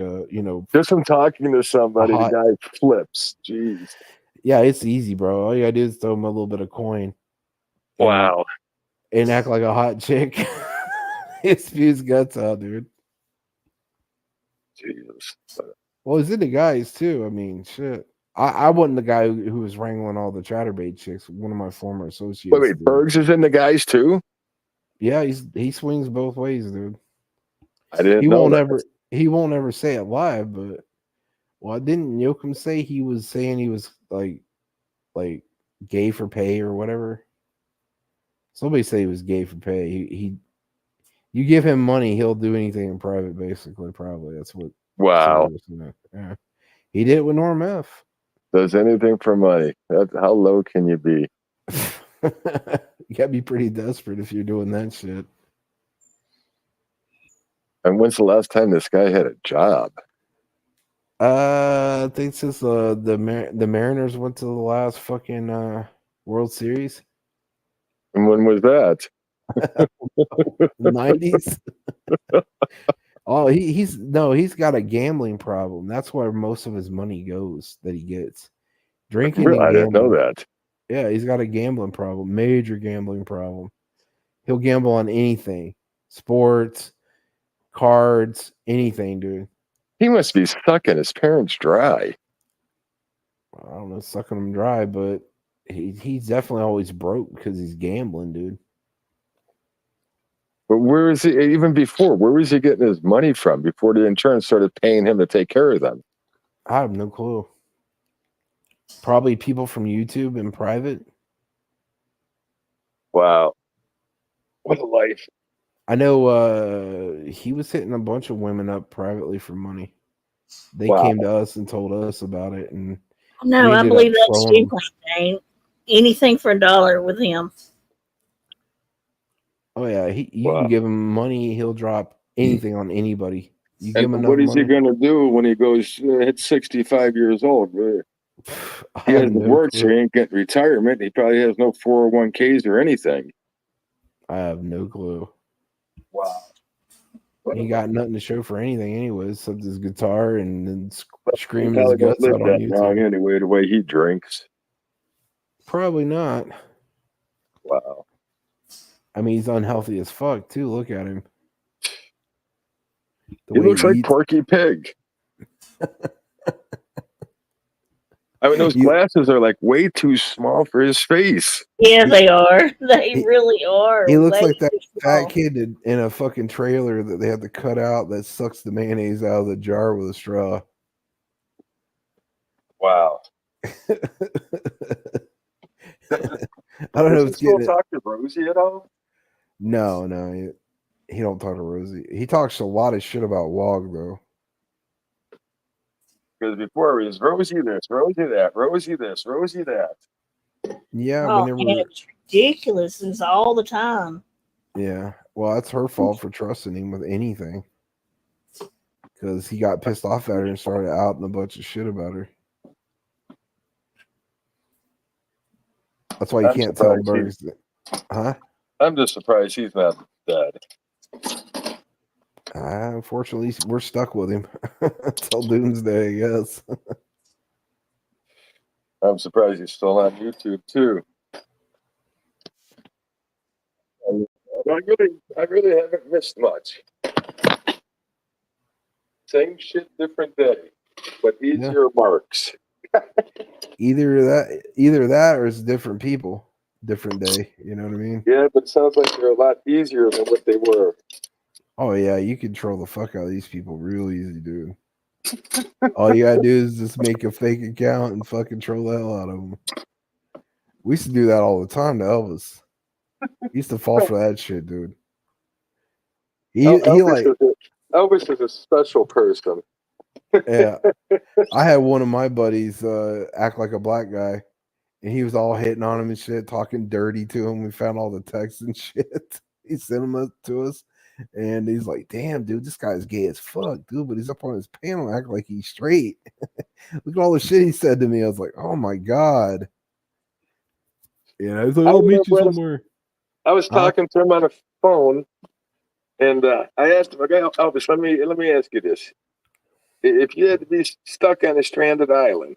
just from talking to somebody, the guy flips. Jeez. Yeah, it's easy, bro. All you gotta do is throw him a little bit of coin. Wow. And act like a hot chick. It spews guts out, dude. Jesus. Well, he's into guys too. I mean, shit. I wasn't the guy who was wrangling all the chatterbait chicks. One of my former associates. Wait, Bergs is into guys too? Yeah, he swings both ways, dude. I didn't know that. He won't ever say it live, but didn't Yoakum say he was saying he was like gay for pay or whatever? Somebody said he was gay for pay. You give him money, he'll do anything in private, basically. Probably that's what. Wow. Yeah. He did it with Norm F. Does anything for money. How low can you be? You gotta be pretty desperate if you're doing that shit. And when's the last time this guy had a job? I think since the Mariners went to the last fucking World Series. And when was that? 90s. Oh, he's got a gambling problem. That's where most of his money goes that he gets. Drinking and I gambling. didn't know that. Yeah, he's got a gambling problem, major gambling problem. He'll gamble on anything, sports, cards, anything, dude. He must be sucking his parents dry. I don't know, sucking him dry, but he's definitely always broke because he's gambling, dude. But where is he, even before, where was he getting his money from before the insurance started paying him to take care of them? I have no clue. Probably people from YouTube in private. Wow. What a life. I know he was hitting a bunch of women up privately for money. They came to us and told us about it. And no, I believe that's you, Dane. Anything for $1 with him. Oh yeah, you can give him money, he'll drop anything on anybody. You give him enough what is money. he going to do when he goes hits 65 years old? He hasn't worked, so he ain't getting retirement. He probably has no 401ks or anything. I have no clue. Wow. He got nothing to show for anything anyways, except his guitar and then screaming He his probably guts don't out live on that YouTube. long anyway, the way he drinks. Probably not. Wow. I mean, he's unhealthy as fuck too. Look at him. He looks like Porky Pig. I mean, those glasses are like way too small for his face. Yeah, they are. They really are. He looks Way like that too fat small. kid in a fucking trailer that they have to cut out that sucks the mayonnaise out of the jar with a straw. Wow. I don't know. Does he still talk to Rosie at all? No, he don't talk to Rosie. He talks a lot of shit about Wog though. Because before it was Rosie this, Rosie that, Rosie this, Rosie that. Yeah, Oh, whenever. man, it's ridiculous. It's all the time. Yeah, well, that's her fault for trusting him with anything. Because he got pissed off at her and started outing a bunch of shit about her. That's why you can't tell birds. Huh? I'm just surprised he's not dead. Unfortunately, we're stuck with him until doomsday, I guess. I'm surprised he's still on YouTube too. I really haven't missed much. Same shit, different day, but easier marks. Either that or it's different people, different day. You know what I mean? Yeah, but it sounds like they're a lot easier than what they were. Oh yeah, you can troll the fuck out of these people real easy, dude. All you gotta do is just make a fake account and fucking troll the hell out of them. We used to do that all the time to Elvis. He used to fall for that shit, dude. Elvis is a special person. Yeah. I had one of my buddies act like a black guy, and he was all hitting on him and shit, talking dirty to him. We found all the texts and shit. He sent them to us, and he's like, "Damn, dude, this guy's gay as fuck, dude." But he's up on his panel acting like he's straight. Look at all the shit he said to me. I was like, "Oh my god." You know, he's like, "I'll meet you somewhere." I was talking to him on a phone, and I asked him, "Okay, Elvis, let me ask you this: if you had to be stuck on a stranded island,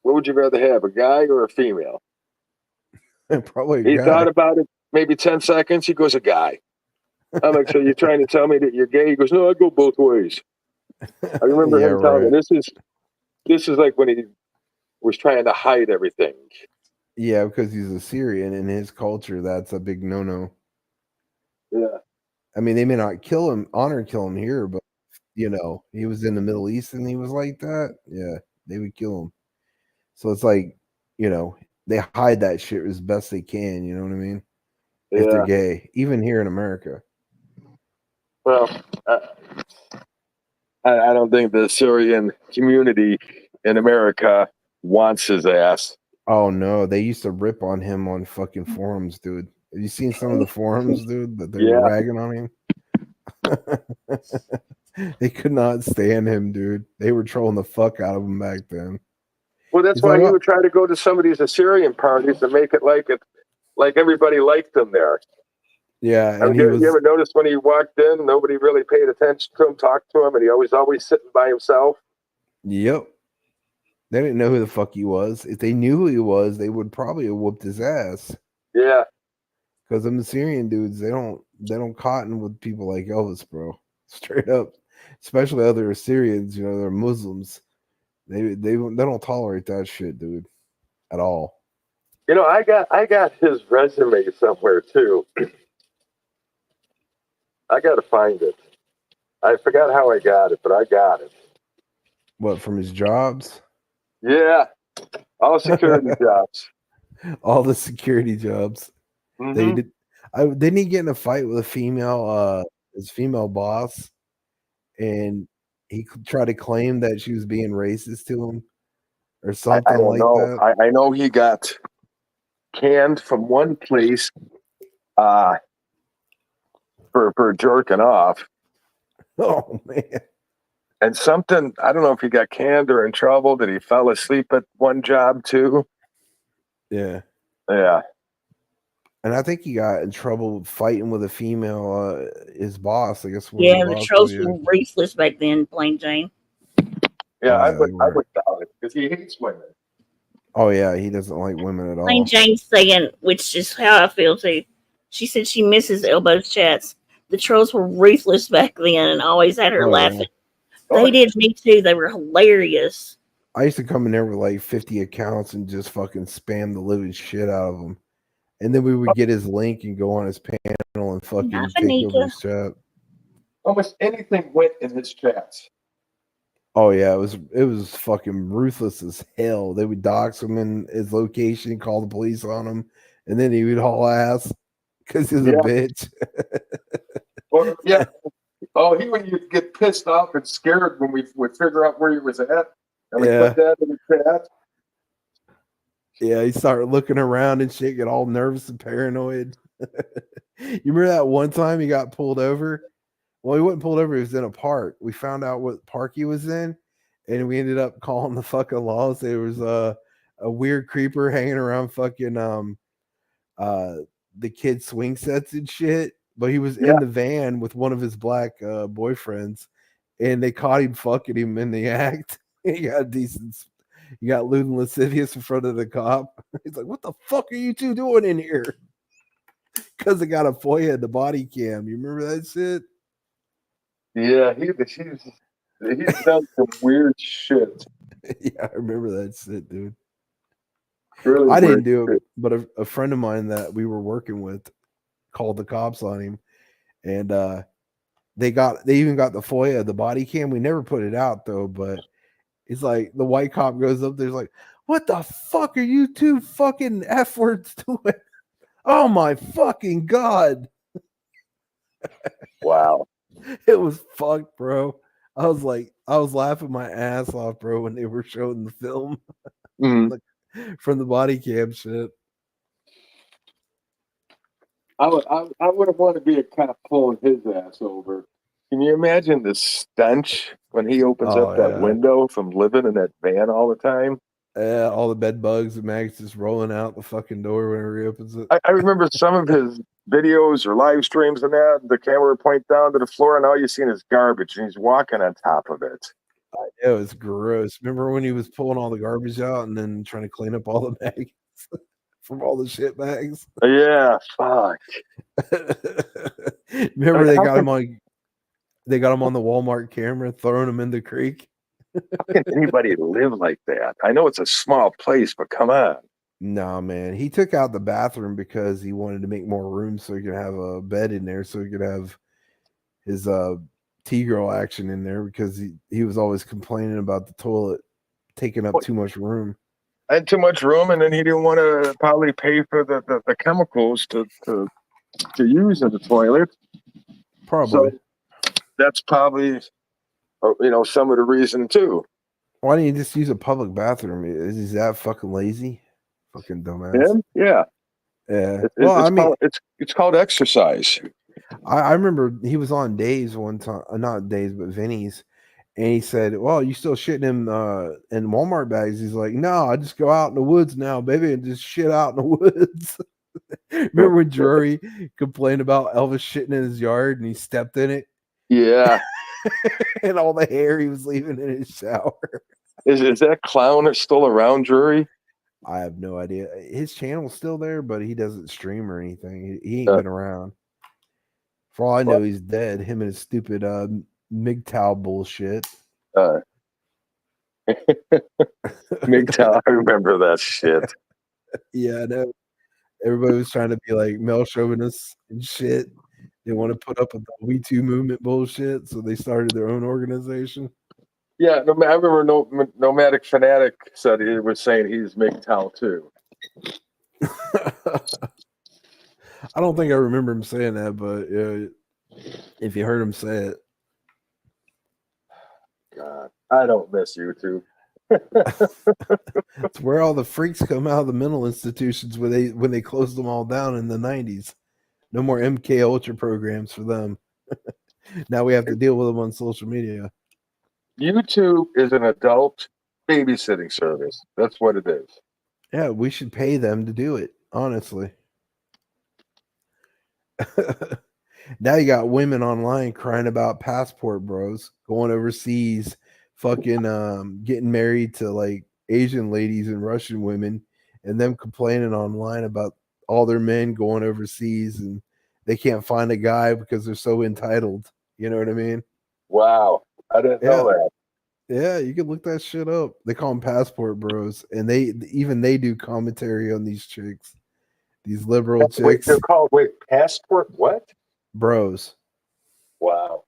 what would you rather have, a guy or a female?" Probably a he guy. thought about it maybe 10 seconds. He goes, "A guy." I'm like, "So you're trying to tell me that you're gay?" He goes, "No, I go both ways." I remember him telling me this is like when he was trying to hide everything. Yeah, because he's a Syrian in his culture, that's a big no-no. Yeah. I mean, they may not kill him here, but you know, he was in the Middle East and he was like that. Yeah, they would kill him. So it's like, you know, they hide that shit as best they can. You know what I mean? If they're gay, even here in America. Well, I don't think the Syrian community in America wants his ass. Oh no, they used to rip on him on fucking forums, dude. Have you seen some of the forums, dude, that they're ragging on him? They could not stand him, dude. They were trolling the fuck out of him back then. Well, that's He's why like, he "Oh." would try to go to some of these Assyrian parties to make it like everybody liked him there. Yeah, I and mean, he you was ever notice when he walked in, nobody really paid attention to him, talked to him, and he always sitting by himself? Yep. They didn't know who the fuck he was. If they knew who he was, they would probably have whooped his ass. Yeah. Because them Syrian dudes, they don't cotton with people like Elvis, bro. Straight up. Especially other Assyrians, you know, they're Muslims. They don't tolerate that shit, dude. At all. You know, I got his resume somewhere too. I got to find it. I forgot how I got it, but I got it. What, from his jobs? Yeah, all security jobs. All the security jobs. They Mhm. did. Didn't he get in a fight with a female, his female boss, and he tried to claim that she was being racist to him, or I something don't like know. that? I know he got canned from one place for jerking off. Oh man. And something, I don't know if he got canned or in trouble. Did he fell asleep at one job too? Yeah. Yeah. And I think he got in trouble fighting with a female, his boss. I guess one of Yeah, the the bosses. trolls Yeah. were ruthless back then, plain Jane. Yeah, Oh, I yeah, would they were. doubt it because he hates women. Oh yeah, he doesn't like women at Plain all. Jane saying, which is how I feel too. She said she misses Elbows chats. The trolls were ruthless back then and always had her Oh, yeah. laughing. They did me too. They were hilarious. I used to come in there with like 50 accounts and just fucking spam the living shit out of them. And then we would get his link and go on his panel and fucking Not take over Benita. his chat. Almost anything went in his chats. Oh yeah, it was fucking ruthless as hell. They would dox him in his location, call the police on him, and then he would haul ass because he's a Yeah. bitch. Or, yeah. Oh, he would get pissed off and scared when we would figure out where he was at, and we Yeah. put that in the chat. Yeah, he started looking around and shit, get all nervous and paranoid. You remember that one time he got pulled over? Well, he wasn't pulled over, he was in a park. We found out what park he was in, and we ended up calling the fucking law. There was a weird creeper hanging around fucking the kids' swing sets and shit. But he was in the van with one of his black boyfriends, and they caught him fucking him in the act. He got lewd and lascivious in front of the cop. He's like, "What the fuck are you two doing in here?" Because they got a FOIA in the body cam. You remember that shit? Yeah, he's done some weird shit. Yeah, I remember that shit, dude. Really I didn't weird do it, shit. but a friend of mine that we were working with called the cops on him, and they even got the FOIA, the body cam. We never put it out though, but it's like the white cop goes up there's like, "What the fuck are you two fucking F words doing?" Oh my fucking god. Wow. It was fucked, bro. I was laughing my ass off, bro, when they were showing the film from the body cam shit. I would have wanted to be a cop pulling his ass over. Can you imagine the stench when he opens Oh, up that yeah. window from living in that van all the time? All the bed bugs and maggots just rolling out the fucking door whenever he opens it. I remember some of his videos or live streams and that, the camera would point down to the floor and all you see is garbage and he's walking on top of it. It was gross. Remember when he was pulling all the garbage out and then trying to clean up all the maggots from all the shit bags? Yeah, fuck. Remember they got him on the Walmart camera throwing him in the creek? How can anybody live like that? I know it's a small place, but come on. No, man. He took out the bathroom because he wanted to make more room so he could have a bed in there so he could have his T-girl action in there because he was always complaining about the toilet taking up too much room. I had too much room, and then he didn't want to probably pay for the chemicals to use in the toilet. Probably. So that's probably some of the reason too. Why don't you just use a public bathroom? Is he that fucking lazy? Fucking dumbass. Yeah. Yeah. It's called exercise. I remember he was on Days one time, not Days, but Vinny's, and he said, "Well, you still shitting him in Walmart bags?" He's like, "No, I just go out in the woods now, baby, and just shit out in the woods." Remember when Drury complained about Elvis shitting in his yard and he stepped in it? Yeah. And all the hair he was leaving in his shower. Is that clown still around, Drury? I have no idea. His channel's still there, but he doesn't stream or anything. He ain't been around. For all I know, he's dead. Him and his stupid MGTOW bullshit. MGTOW, I remember that shit. Yeah, I know. Everybody was trying to be like male chauvinists and shit. They want to put up with the WeToo movement bullshit, so they started their own organization. Yeah, I remember Nomadic Fanatic said he was saying he's MGTOW too. I don't think I remember him saying that, but if you heard him say it. God, I don't miss YouTube. It's where all the freaks come out of the mental institutions when they closed them all down in the 90s. No more MK Ultra programs for them. Now we have to deal with them on social media. YouTube is an adult babysitting service. That's what it is. Yeah, we should pay them to do it, honestly. Now you got women online crying about passport bros going overseas, fucking getting married to like Asian ladies and Russian women, and them complaining online about all their men going overseas and they can't find a guy because they're so entitled. You know what I mean? Wow. I didn't know that. Yeah, you can look that shit up. They call them passport bros, and they do commentary on these chicks, these liberal chicks. They're called passport what? Bros. Wow.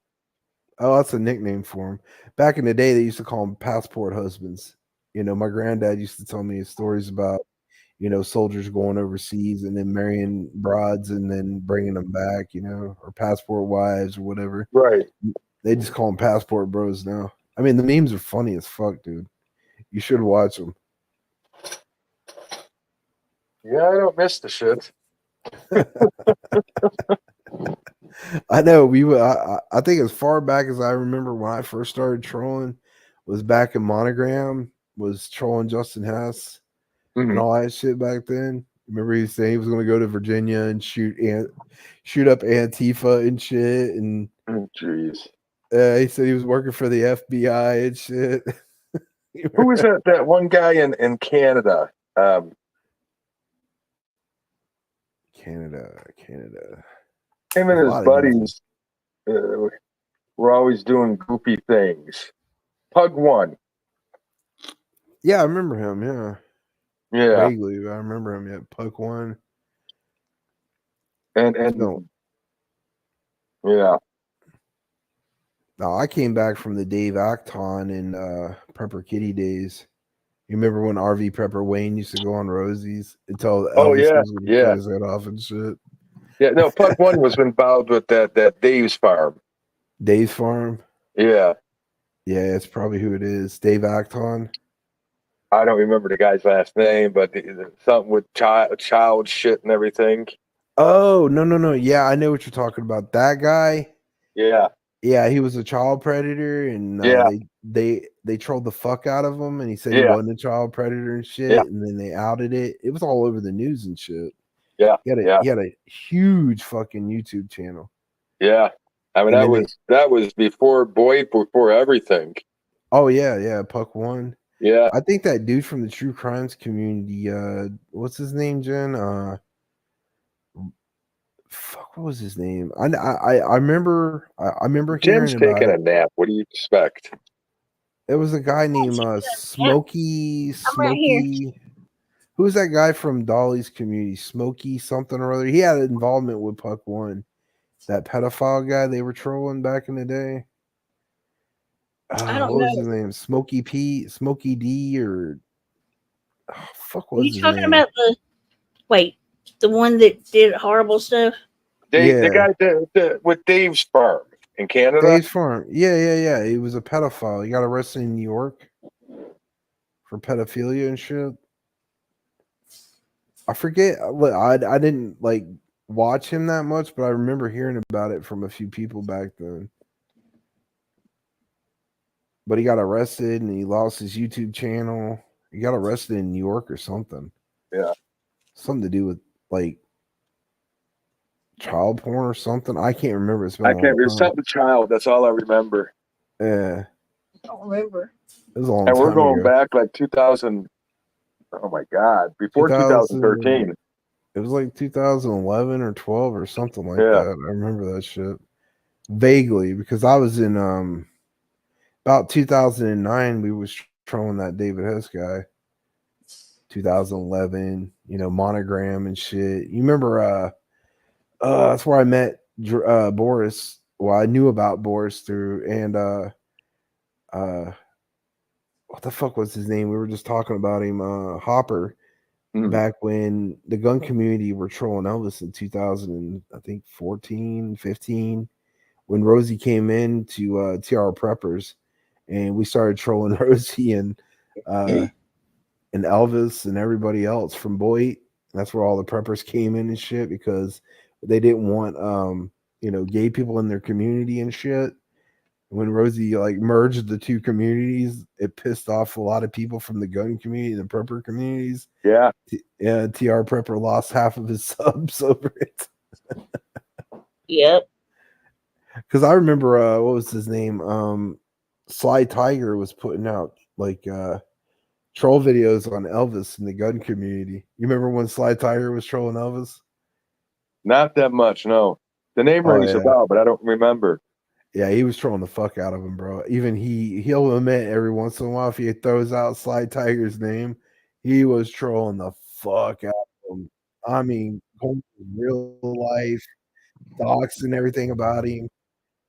Oh, that's a nickname for them. Back in the day, they used to call them passport husbands. You know, my granddad used to tell me stories about, soldiers going overseas and then marrying broads and then bringing them back, or passport wives or whatever. Right. They just call them passport bros now. I mean, the memes are funny as fuck, dude. You should watch them. Yeah, I don't miss the shit. I know I think as far back as I remember when I first started trolling was back in Monogram, was trolling Justin Hess and all that shit back then. Remember he was saying he was going to go to Virginia and shoot up Antifa and shit. And jeez. He said he was working for the FBI and shit. Who was that one guy in Canada? Canada. Him and his buddies were always doing goofy things. Pug One. Yeah, I remember him. Yeah. Yeah. Vaguely, I remember him. Yeah, Pug One. And yeah. No, I came back from the Dave Acton and Prepper Kitty days. You remember when RV Prepper Wayne used to go on Rosie's until Elvis was going to cut his head off and shit? Yeah, no, Pug One was involved with that Dave's Farm. Dave's Farm? Yeah. Yeah, it's probably who it is. Dave Acton. I don't remember the guy's last name, but something with child shit and everything. Oh, no. Yeah, I know what you're talking about. That guy? Yeah. Yeah, he was a child predator, and they trolled the fuck out of him, and he said he wasn't a child predator and shit, and then they outed it. It was all over the news and shit. Yeah, he had a huge fucking YouTube channel. Yeah, I mean that was before everything. Oh yeah, Puck One. Yeah, I think that dude from the true crimes community, what's his name, Jen? Fuck, what was his name? I remember Jen's hearing about taking it. a nap. What do you expect? There was a guy named Smokey. Who was that guy from Dolly's community? Smokey something or other. He had involvement with Puck One. That pedophile guy they were trolling back in the day. I don't what was know. his name? Smokey P, Smokey D, or fuck Are was you his talking name? about the one that did horrible stuff? The guy with Dave's Farm in Canada. Dave's Farm. Yeah. He was a pedophile. He got arrested in New York for pedophilia and shit. I forget. I didn't watch him that much, but I remember hearing about it from a few people back then. But he got arrested and he lost his YouTube channel. He got arrested in New York or something. Yeah. Something to do with like child porn or something. I can't remember. It's been I a long can't. It's time. something child. That's all I remember. Yeah. I don't remember. It was a long And we're time going ago. back like 2000. Oh my God! Before 2013. It was like 2011 or 12 or something like Yeah. that. I remember that shit vaguely because I was in about 2009. We was trolling that David Hess guy. 2011, Monogram and shit. You remember? That's where I met Boris. Well, I knew about Boris through and what the fuck was his name? We were just talking about him, Hopper. Back when the gun community were trolling Elvis in 2000, I think 14, 15, when Rosie came in to TR Preppers, and we started trolling Rosie and Elvis and everybody else from Boyd. That's where all the preppers came in and shit because they didn't want gay people in their community and shit. When Rosie like merged the two communities, it pissed off a lot of people from the gun community and the prepper communities. Yeah. TR Prepper lost half of his subs over it. Yep. Because I remember what was his name? Sly Tiger was putting out like troll videos on Elvis in the gun community. You remember when Sly Tiger was trolling Elvis? Not that much, no. The name rings a bell, but I don't remember. Yeah, he was trolling the fuck out of him, bro. Even he'll admit every once in a while if he throws out Sly Tiger's name, he was trolling the fuck out of him. I mean, real life docs and everything about him.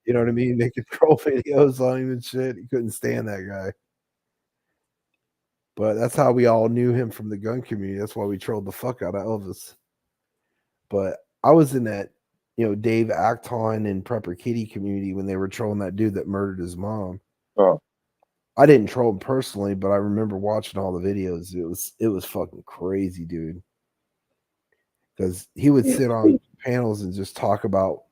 You know what I mean? Making troll videos on him and shit. He couldn't stand that guy. But that's how we all knew him from the gun community. That's why we trolled the fuck out of Elvis. But I was in that Dave Acton and Prepper Kitty community when they were trolling that dude that murdered his mom. Oh. I didn't troll him personally, but I remember watching all the videos. It was fucking crazy, dude. Because he would sit on panels and just talk about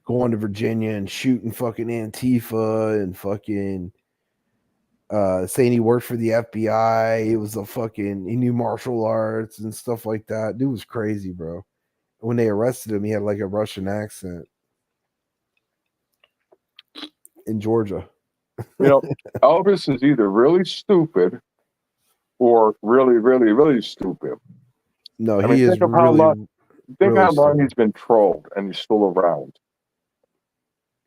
going to Virginia and shooting fucking Antifa and fucking saying he worked for the FBI. He was he knew martial arts and stuff like that. Dude was crazy, bro. When they arrested him, he had like a Russian accent in Georgia. Elvis is either really stupid or really, really, really stupid. No, he is really. Think how long he's been trolled and he's still around.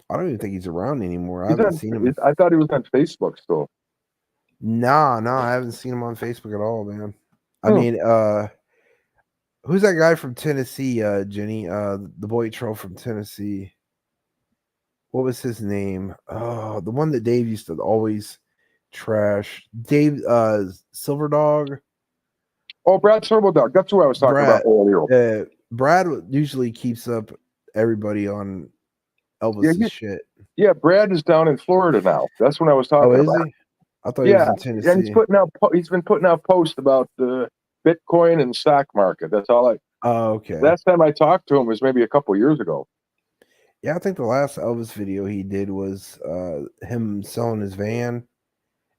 I don't even think he's around anymore. I haven't seen him. I thought he was on Facebook still. No, I haven't seen him on Facebook at all, man. I mean, who's that guy from Tennessee, Jenny? The boy troll from Tennessee. What was his name? Oh, the one that Dave used to always trash. Dave Silverdog. Oh, Brad Silverdog. That's who I was talking about earlier. Brad usually keeps up everybody on Elvis's shit. Yeah, Brad is down in Florida now. That's what I was talking about. He? I thought he was in Tennessee. And he's been putting out posts about the Bitcoin and stock market. That's all I. Oh, okay. Last time I talked to him was maybe a couple years ago. Yeah, I think the last Elvis video he did was him selling his van.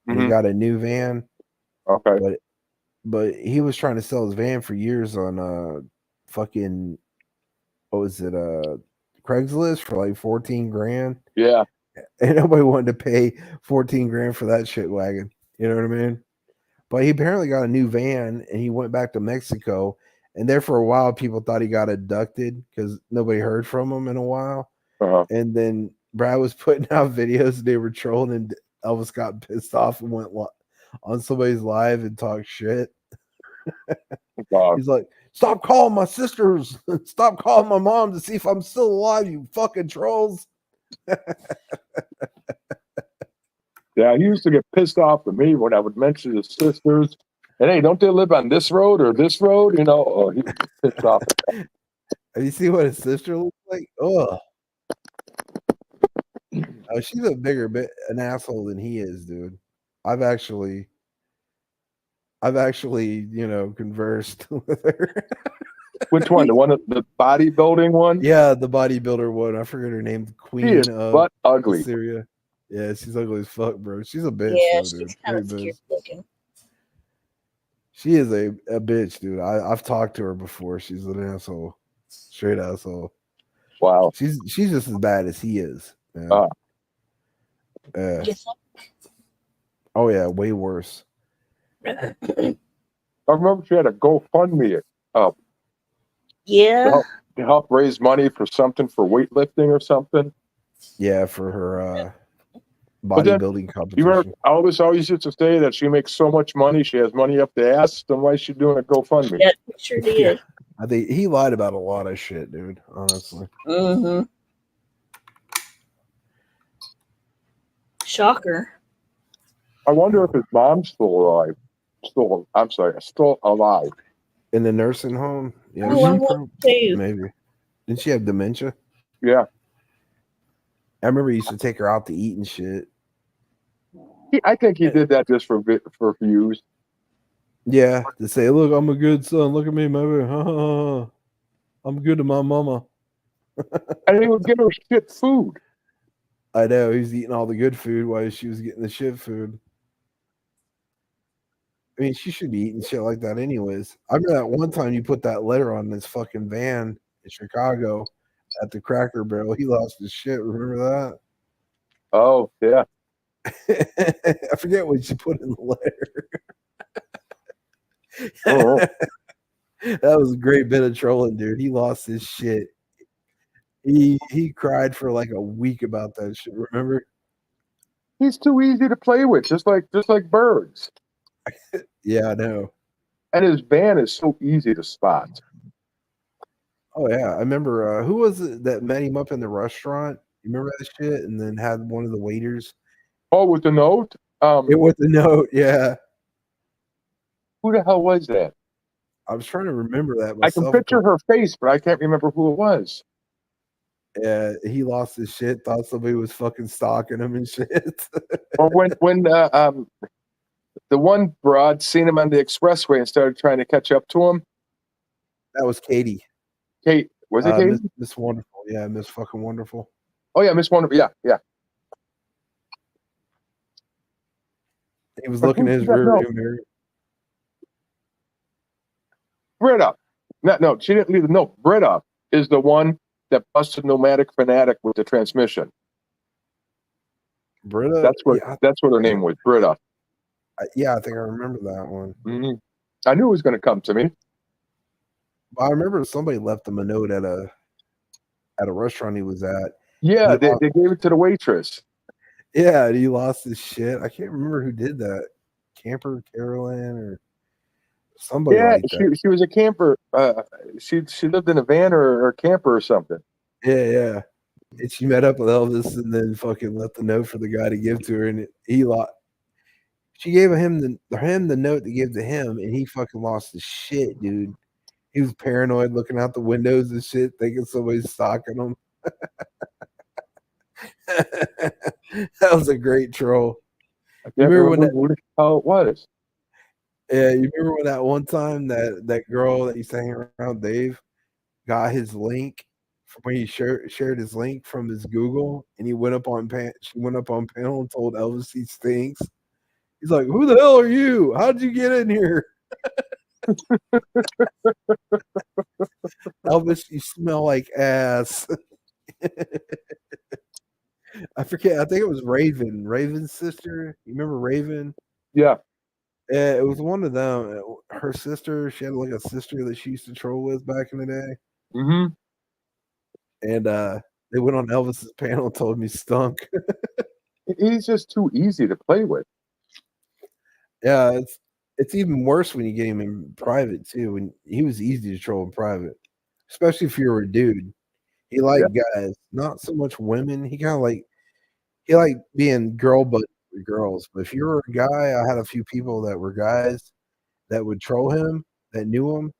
And he got a new van. Okay. But he was trying to sell his van for years on fucking what was it, Craigslist for like 14 grand. Yeah. And nobody wanted to pay 14 grand for that shit wagon. You know what I mean? But he apparently got a new van and he went back to Mexico. And there for a while, people thought he got abducted because nobody heard from him in a while. And then Brad was putting out videos. They were trolling, and Elvis got pissed off and went on somebody's live and talked shit. He's like, "Stop calling my sisters. Stop calling my mom to see if I'm still alive, you fucking trolls." Yeah, he used to get pissed off at me when I would mention his sisters. And hey, don't they live on this road or this road? He was pissed off at that. Have you seen what his sister looks like? Oh, she's a bigger an asshole than he is, dude. I've actually, conversed with her. Which one? The one, the bodybuilding one? Yeah, the bodybuilder one. I forget her name. The She queen is of butt ugly. Syria. Yeah, she's ugly as fuck, bro. She's a bitch, Yeah, though, she's dude. kind of Very scary bitch. looking. She is a bitch, dude. I've talked to her before. She's an asshole. Straight asshole. Wow. She's just as bad as he is. Man. Oh yeah, way worse. I remember she had a GoFundMe up. Yeah. To help raise money for something for weightlifting or something. Yeah, for her But then, bodybuilding you competition. remember Elvis always used to say that she makes so much money, she has money up the ass, then why is she doing a GoFundMe? Yeah, sure did. I think he lied about a lot of shit, dude. Honestly. Mm-hmm. Shocker. I wonder if his mom's still alive. Still alive. In the nursing home? Yeah, Oh, I want to. maybe. Didn't she have dementia? Yeah. I remember he used to take her out to eat and shit. I think he did that just for views. Yeah, to say, look, I'm a good son. Look at me, maybe. I'm good to my mama. And he would give her shit food. I know, he's eating all the good food while she was getting the shit food. I mean, she should be eating shit like that anyways. I remember that one time you put that letter on this fucking van in Chicago at the Cracker Barrel. He lost his shit. Remember that? Oh, yeah. I forget what you put in the letter. Oh. That was a great bit of trolling, dude. He lost his shit. He cried for like a week about that shit. Remember? He's too easy to play with, just like birds. Yeah, I know. And his van is so easy to spot. Oh yeah, I remember. Who was it that met him up in the restaurant? You remember that shit? And then had one of the waiters. Oh, with the note? With the note, yeah. Who the hell was that? I was trying to remember that I can myself. picture her face, but I can't remember who it was. Yeah, he lost his shit. Thought somebody was fucking stalking him and shit. Or when the one broad seen him on the expressway and started trying to catch up to him. That was Katie. Kate, was it Katie? Miss Wonderful, yeah, Miss fucking Wonderful. Oh yeah, Miss Wonderful, yeah. He was looking at his rear view mirror. Britta. No, she didn't leave the note. Britta is the one that busted Nomadic Fanatic with the transmission. Britta? That's what her name was, Britta. Yeah, I think I remember that one. Mm-hmm. I knew it was going to come to me. I remember somebody left him a note at a restaurant he was at. Yeah, they gave it to the waitress. Yeah, he lost his shit. I can't remember who did that. Camper Carolyn or somebody like that. She was a camper. She lived in a van or a camper or something. Yeah. And she met up with Elvis and then fucking left the note for the guy to give to her, and she gave him the note to give to him, and he fucking lost his shit, dude. He was paranoid, looking out the windows and shit, thinking somebody's stalking him. That was a great troll. You remember when how it was? Yeah, you remember when that one time that girl that used to hang around Dave got his link from when he shared his link from his Google, and she went up on panel and told Elvis he stinks. He's like, "Who the hell are you? How'd you get in here?" Elvis, you smell like ass. I forget. I think it was Raven's sister. You remember Raven? Yeah. It was one of them. Her sister, she had like a sister that she used to troll with back in the day. Mm-hmm. And they went on Elvis's panel and told him he stunk. He's just too easy to play with. Yeah, it's even worse when you get him in private too. And he was easy to troll in private, especially if you're a dude. He liked guys, not so much women. He liked being girl buddies with girls. But if you were a guy, I had a few people that were guys that would troll him, that knew him,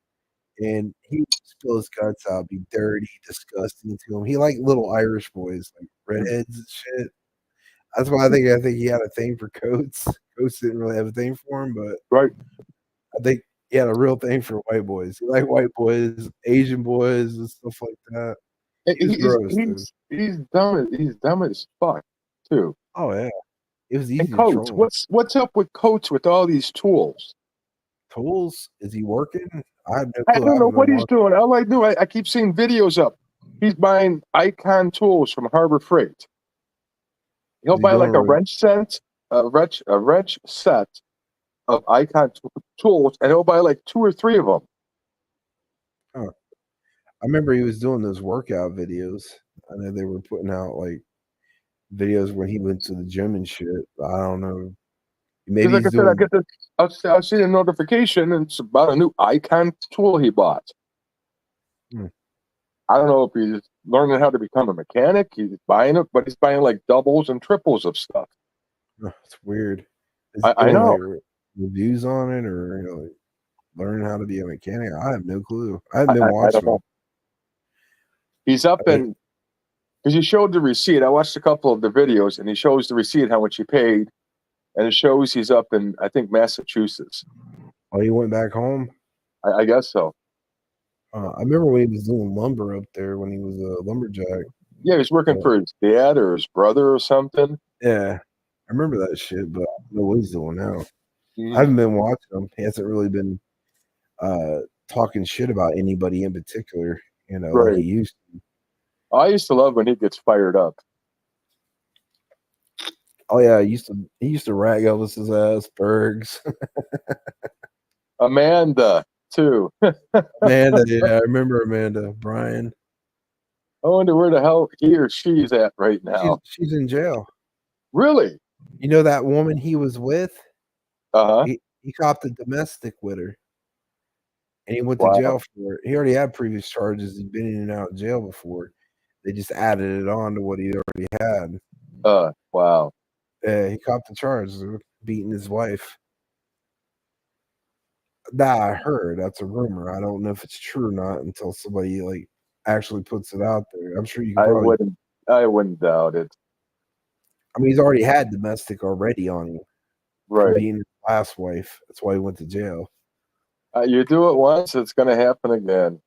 and he would spill his guts out, be dirty, disgusting to him. He liked little Irish boys, like redheads and shit. That's why I think he had a thing for Coates. Coates didn't really have a thing for him, but right. I think He had a real thing for white boys. He liked white boys, Asian boys, and stuff like that. He's gross, dude. He's dumb as fuck too. Oh yeah, it was easy And to Coates, troll. what's up with Coates with all these tools? Tools? Is he working? I have no I clue. don't know haven't what been he's doing. All I do, I keep seeing videos up. He's buying Icon tools from Harbor Freight. He'll Is he buy doing like a really- wrench set of Icon tools, and he'll buy like 2 or 3 of them. Huh. I remember he was doing those workout videos. I know they were putting out like videos when he went to the gym and shit. I don't know. Maybe Like I he's said, I doing. get this. I'll see a notification, and it's about a new Icon tool he bought. Hmm. I don't know if he's learning how to become a mechanic. He's buying it, but he's buying like doubles and triples of stuff. It's weird. Is he I doing, know. like, reviews on it, or like learning how to be a mechanic? I have no clue. I haven't been I watching don't know. him. He's up in because he showed the receipt. I watched a couple of the videos, and he shows the receipt how much he paid, and it shows he's up in I think Massachusetts. Oh, he went back home. I guess so. I remember when he was doing lumber up there when he was a lumberjack. Yeah, he was working for his dad or his brother or something. Yeah, I remember that shit, but I don't know what he's doing now. Mhm. I haven't been watching him. He hasn't really been talking shit about anybody in particular, like Right. he used to. I used to love when he gets fired up. Oh yeah, he used to rag Elvis's ass, Bergs. Amanda too. Amanda, yeah, I remember Amanda. Brian. I wonder where the hell he or she's at right now. She's in jail. Really? You know that woman he was with? Uh-huh. He copped a domestic with her. And he went to Wow. jail for it. He already had previous charges. He'd been in and out of jail before. They just added it on to what he already had. Wow. Yeah, he copped the charge of beating his wife. That I heard. That's a rumor. I don't know if it's true or not until somebody like actually puts it out there. I'm sure you can probably. I wouldn't doubt it. I mean, he's already had domestic already on him. Right. From being his last wife. That's why he went to jail. You do it once, it's going to happen again.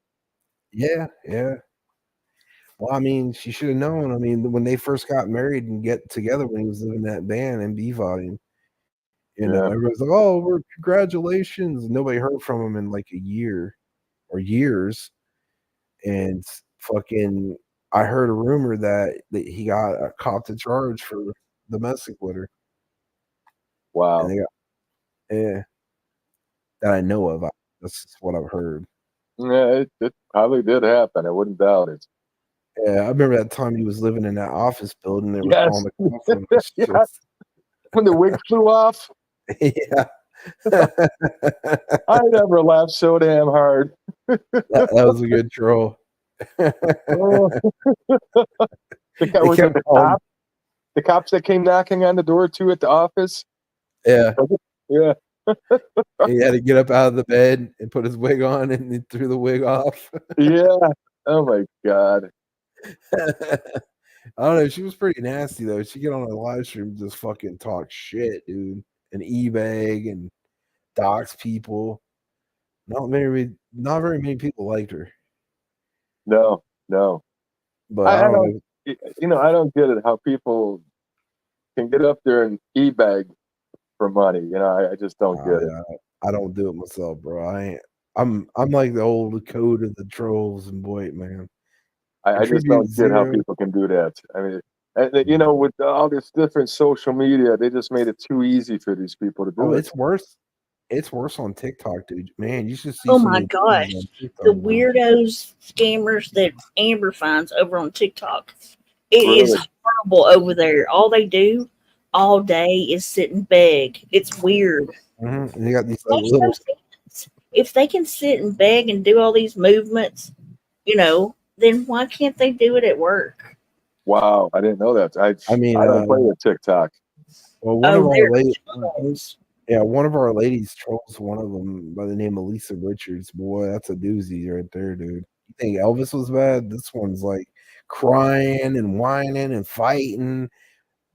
Yeah, yeah. Well, I mean, she should have known. I mean, when they first got married and get together when he was living in that band and volume, everybody's like, "Oh, congratulations!" Nobody heard from him in like a year or years, and fucking, I heard a rumor that he got a copped a charge for domestic with her. Wow. And they got, yeah, that I know of. That's just what I've heard. Yeah, it probably did happen. I wouldn't doubt it. Yeah, I remember that time he was living in that office building. They were Yes. calling the cops on him and shit. Yes. When the wig flew off. Yeah. I never laughed so damn hard. That was a good troll. Oh. The cops that came knocking on the door too at the office. Yeah. Yeah. He had to get up out of the bed and put his wig on, and he threw the wig off. Yeah. Oh my God. I don't know. She was pretty nasty though. She get on a live stream and just fucking talk shit, dude, and eBay and dox people. Not very many people liked her. No. But I don't. I don't get it how people can get up there and e-bag for money. I just don't get it. I don't do it myself, bro. I'm like the old code of the trolls and boy, man. I just don't get how people can do that. I mean, with all this different social media, they just made it too easy for these people to do it. It's worse. It's worse on TikTok, dude. Man, you should see. Oh my gosh, the weirdos, scammers that Amber finds over on TikTok. It is horrible over there. All they do all day is sit and beg. It's weird. Mm-hmm. And they got these like little. If they can sit and beg and do all these movements, then why can't they do it at work? Wow, I didn't know that. I don't play with TikTok. Well, one of our ladies, one of our ladies trolls one of them by the name of Lisa Richards. Boy, that's a doozy right there, dude. You think Elvis was bad? This one's like crying and whining and fighting,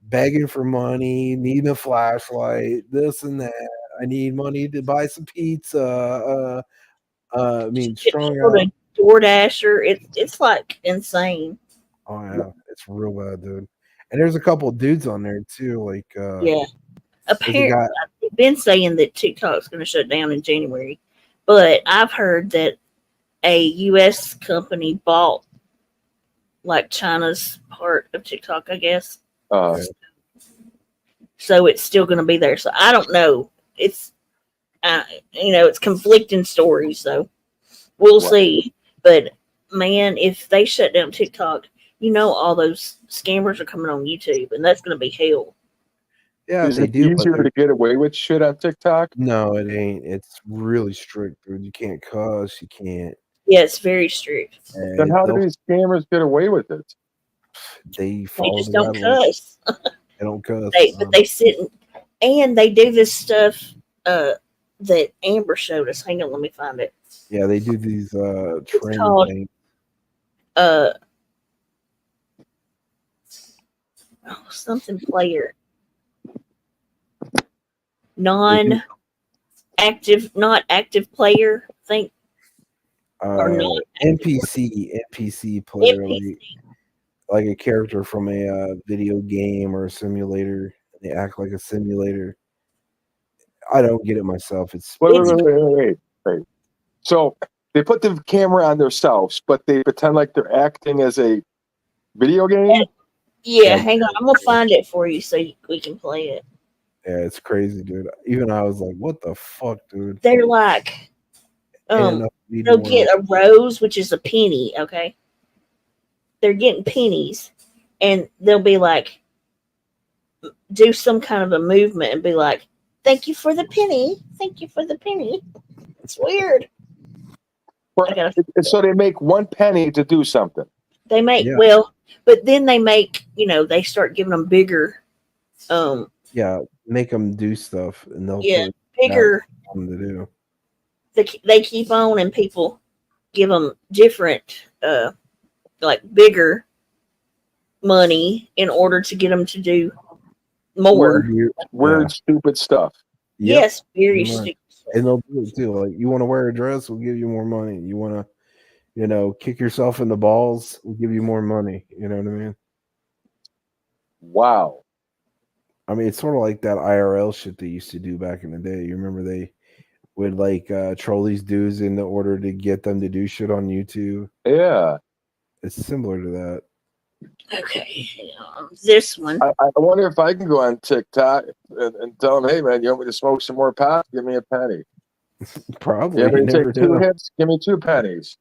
begging for money, needing a flashlight, this and that. I need money to buy some pizza. I mean, Get strung people out. to DoorDasher. It's like insane. Oh yeah, it's real bad, dude. And there's a couple of dudes on there too. Like, Yeah. there's a guy. Apparently, they've been saying that TikTok's going to shut down in January, but I've heard that a U.S. company bought like China's part of TikTok, I guess. So it's still going to be there. So I don't know. It's it's conflicting stories. So we'll see. But man, if they shut down TikTok, all those scammers are coming on YouTube, and that's going to be hell. Yeah, Is they it do. But easier to get away with shit on TikTok? no, it ain't. It's really strict, dude. You can't cuss. You can't. Yeah, it's very strict. Then how do these scammers get away with it? They They follow just the don't guidelines. cuss. They don't cuss. But they sit and they do this stuff that Amber showed us. Hang on, let me find it. Yeah, they do these training called- things. Something player. Not active player, I think. Or not NPC player, NPC. like a character from a video game or a simulator. They act like a simulator. I don't get it myself. Wait. So they put the camera on themselves, but they pretend like they're acting as a video game? Yeah, hang on. I'm going to find it for you so we can play it. Yeah, it's crazy, dude. Even I was like, what the fuck, dude? They're like, they'll get a rose, which is a penny, okay? They're getting pennies, and they'll be like, do some kind of a movement and be like, thank you for the penny. Thank you for the penny. It's weird. So they make 1 penny to do something. They make, but then they make, they start giving them bigger. Make them do stuff, and they'll bigger. For them to do. They keep on, and people give them different, like bigger money in order to get them to do more. Weird stupid stuff. Yes, very stupid. And they'll do it too. Like, you want to wear a dress, we'll give you more money. You want to, kick yourself in the balls, we'll give you more money. You know what I mean? Wow. I mean, it's sort of like that IRL shit they used to do back in the day. You remember they would troll these dudes in order to get them to do shit on YouTube. Yeah. It's similar to that. Okay, this one. I wonder if I can go on TikTok and tell them, hey, man, you want me to smoke some more pot? Give me a penny. Probably. You want me You to never take 2 know. hits? Give me 2 pennies.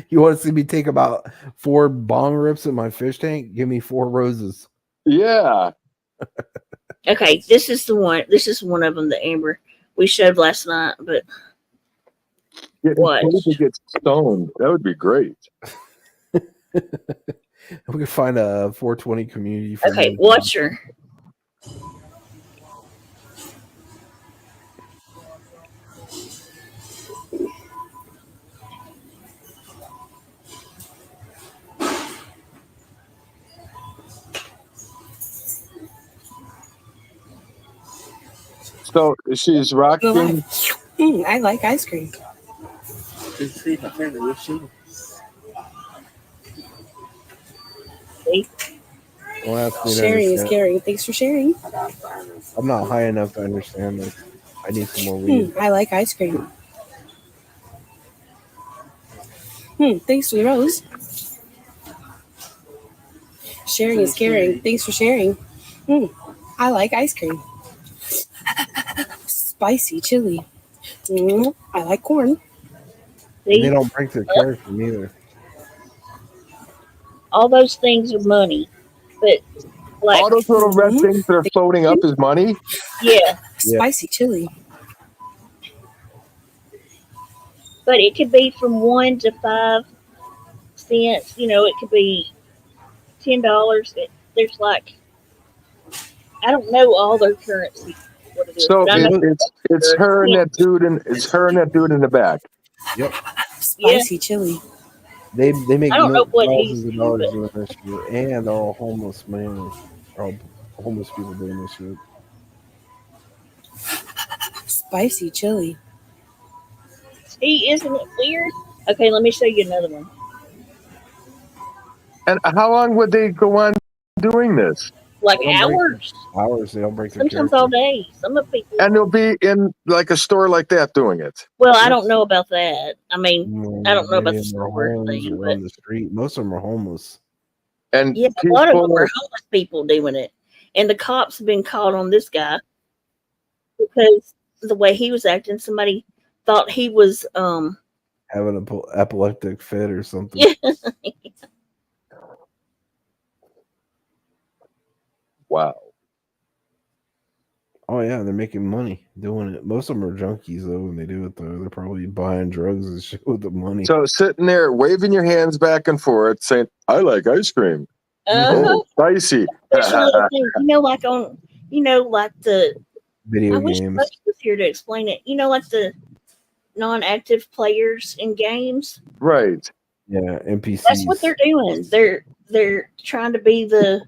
You want to see me take about 4 bong rips in my fish tank? Give me 4 roses. Yeah. Okay, this is the one. This is one of them that Amber we showed last night. But what? To get stoned. That would be great. We could find a 420 community. For okay, watch her. So she's rocking. I like ice cream. Don't ask me to Sharing is understand. caring. Thanks for sharing. I'm not high enough to understand this. I need some more weed. I like ice cream. Thanks for the rose. Sharing is caring. Thanks for sharing. I like ice cream. Spicy chili. I like corn. They don't break their character neither. All those things are money, but like all those little red things that are floating up is money. Yeah, spicy chili. But it could be from 1 to 5 cents. It could be $10. There's I don't know all their currency. What it is, So but I know it's her and that dude in the back. Yep. Spicy chili. They make I don't know what thousands he's of dollars doing this shit, and they're all homeless, man. All homeless people doing this shit. spicy chili. See, isn't it weird? Okay, let me show you another one. And how long would they go on doing this? Like They don't break hours. Hours. They don't break their Sometimes character. all day. Some of people. And they'll be in like a store like that doing it. Well, I don't know about that. I mean, I don't know about Maybe the in their store homes thing, or but on the street. Most of them are homeless. And yeah, a lot of them are homeless people doing it. And the cops have been called on this guy because the way he was acting, somebody thought he was having an epileptic fit or something. yeah. Wow. Oh yeah, they're making money doing it. Most of them are junkies though. When they do it though, they're probably buying drugs and shit with the money. So sitting there waving your hands back and forth, saying, "I like ice cream." Oh, spicy. There's a little thing, like on, like the Video I wish games. Bucky was here to explain it. Like the non-active players in games. Right. Yeah, NPCs. That's what they're doing. They're trying to be the.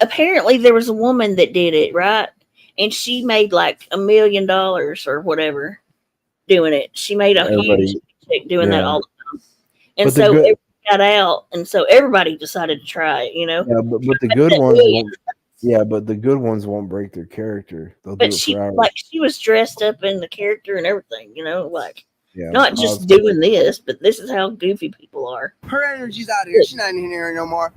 Apparently, there was a woman that did it, right? And she made like $1 million or whatever doing it. She made a huge check doing that all the time. And But the so good- it got out, and so everybody decided to try it. Yeah, but the good ones won't. Yeah, but the good ones won't break their character. They'll do But it she for hours. she was dressed up in the character and everything, Yeah, not just doing this, but this is how goofy people are. Her energy's out of here. She's not in here no more.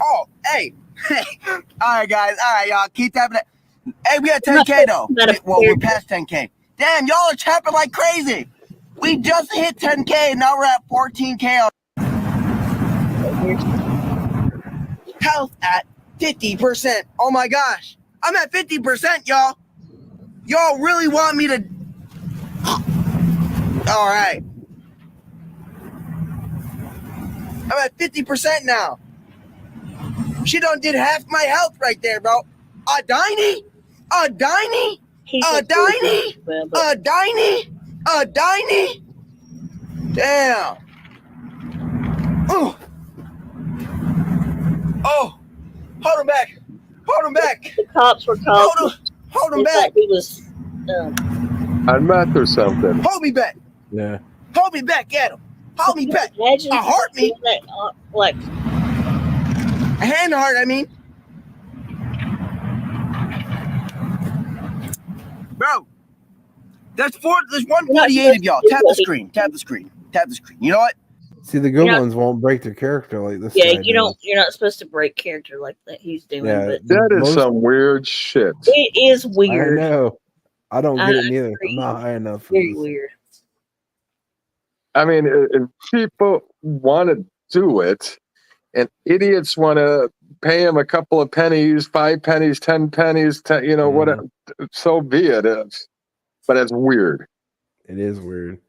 Oh, hey. All right, guys. All right, y'all. Keep tapping it. Hey, we got 10K, though. Well, we're past 10K. Damn, y'all are tapping like crazy. We just hit 10K. Now we're at 14K. Health at 50%. Oh, my gosh. I'm at 50%, y'all. Y'all really want me to... All right. I'm at 50% now. She done did half my health right there, bro. A diny? A diny? A diny? A diny? A diny? Damn. Oh. Oh. Hold him back. Hold him back. The cops were called. Hold him back. He was. On meth or something. Hold me back. Yeah. Hold me back, Adam. Hold me back. Imagine A heart me. That, like a hand heart, I mean. Bro, there's 148 of y'all. Tap the screen. Tap the screen. Tap the screen. You know what? See, the good ones won't break their character like this. Yeah, guy you does. don't. You're not supposed to break character like that. He's doing. Yeah, but That is some weird shit. it is weird. I know. I don't get it neither. agree. I'm not high enough. For Very this. weird. I mean, if people want to do it, and idiots want to pay him a couple of pennies, 5 pennies, 10 pennies, whatever, so be it. But it's weird. It is weird.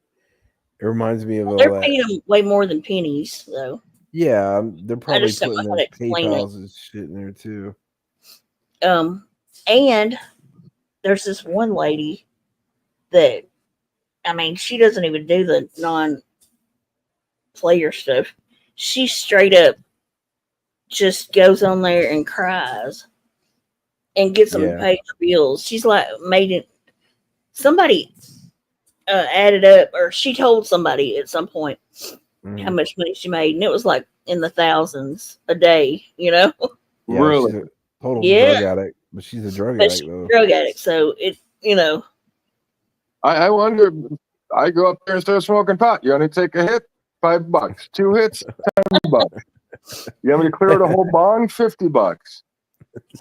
It reminds me of all They're that. paying them way more than pennies, though. Yeah, they're probably just don't putting know how their to explain it. PayPal's and shit in there too. And there's this one lady that, I mean, she doesn't even do the non-player stuff. She straight up just goes on there and cries and gets them to pay her bills. She's like made it. Somebody added up, or she told somebody at some point how much money she made, and it was like in the thousands a day. Yeah, Really? she's a total Yeah. drug addict, but she's a drug But addict she's though. a drug addict, so it, I wonder. I go up there and start smoking pot. You only take a hit, $5. 2 hits, $10. You want me to clear the whole bong? $50.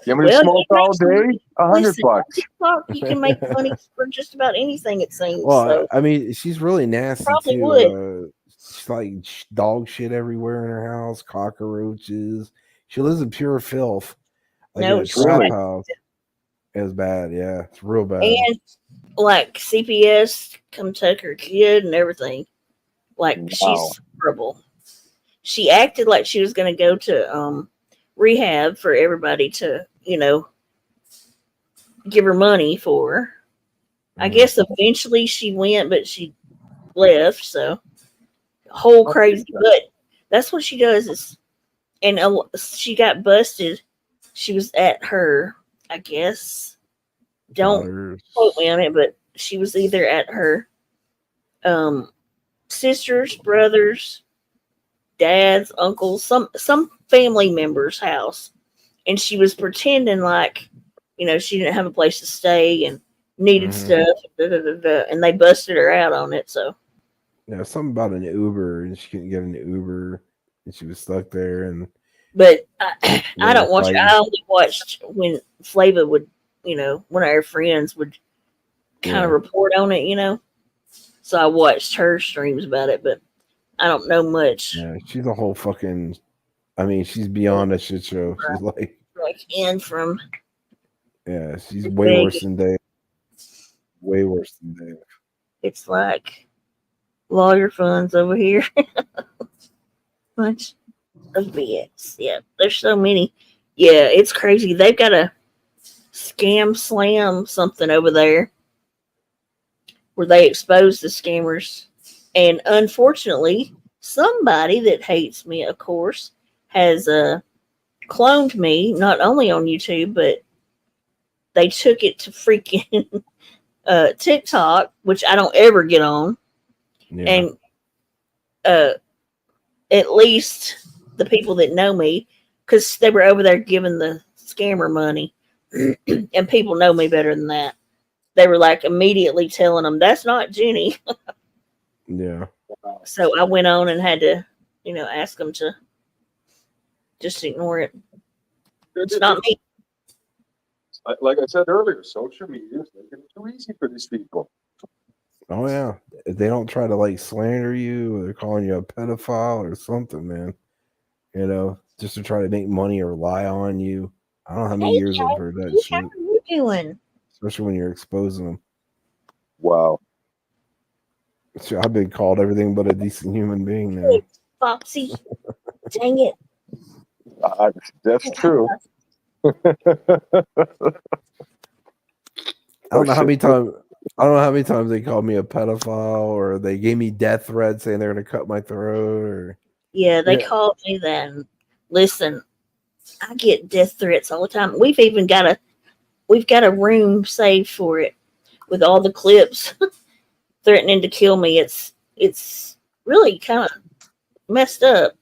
You want me to Well, smoke you all day? $100. listen, TikTok, you can make money for just about anything, it seems. Well, so. I mean, she's really nasty Probably too. would. She's like dog shit everywhere in her house, cockroaches. She lives in pure filth. Like No, in a she's trap like- house. It was bad. Yeah, it's real bad. And like CPS come take her kid and everything. Like Wow. she's horrible. She acted like she was going to go to rehab for everybody to, give her money for. I guess eventually she went, but she left. So whole crazy. But that's what she does is, and she got busted. She was at her I guess. Don't Daughters. quote me on it, but she was either at her sister's, brother's, dad's, uncle's, some family member's house, and she was pretending like, she didn't have a place to stay and needed stuff, and they busted her out on it. So Yeah, something about an Uber, and she couldn't get an Uber, and she was stuck there. And but I don't watch. fighting. I only watched when Flava would, one of her friends would kind of report on it, So I watched her streams about it, but I don't know much. Yeah, she's a whole fucking. I mean, she's beyond a shit show. She's like in from. Yeah, she's way worse than Dave. Way worse than Dave. It's like lawyer funds over here. Bunch of BS. Yeah, there's so many. Yeah, it's crazy. They've got a scam slam something over there where they expose the scammers. And unfortunately, somebody that hates me, of course, has cloned me, not only on YouTube, but they took it to freaking TikTok, which I don't ever get on. Yeah. And at least the people that know me, because they were over there giving the scammer money, and people know me better than that. They were like immediately telling them, that's not Jenny. Yeah. So I went on and had to, ask them to just ignore it. It's not me. Like I said earlier, social media is making it too easy for these people. Oh yeah, if they don't try to like slander you, or they're calling you a pedophile or something, man. Just to try to make money or lie on you. I don't know how many years I've heard that shit. How are you doing? Especially when you're exposing them. Wow. So I've been called everything but a decent human being now. Foxy. Dang it. That's true. I don't know how many times they called me a pedophile, or they gave me death threats saying they're gonna cut my throat, or Yeah, they called me that. Listen, I get death threats all the time. We've got a room saved for it with all the clips threatening to kill me. It's really kind of messed up,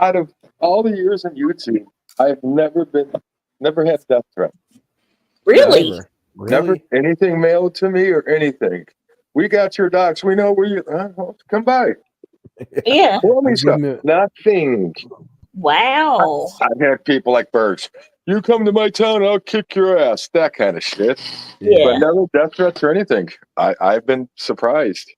Out of all the years on YouTube, I've never had death threat. Really? Never anything mailed to me or anything. We got your docs. We know where you come by. Yeah. Tell me stuff. Nothing. Wow. I've had people like Birch. You come to my town, I'll kick your ass. That kind of shit. Yeah. But never death threats or anything. I've been surprised.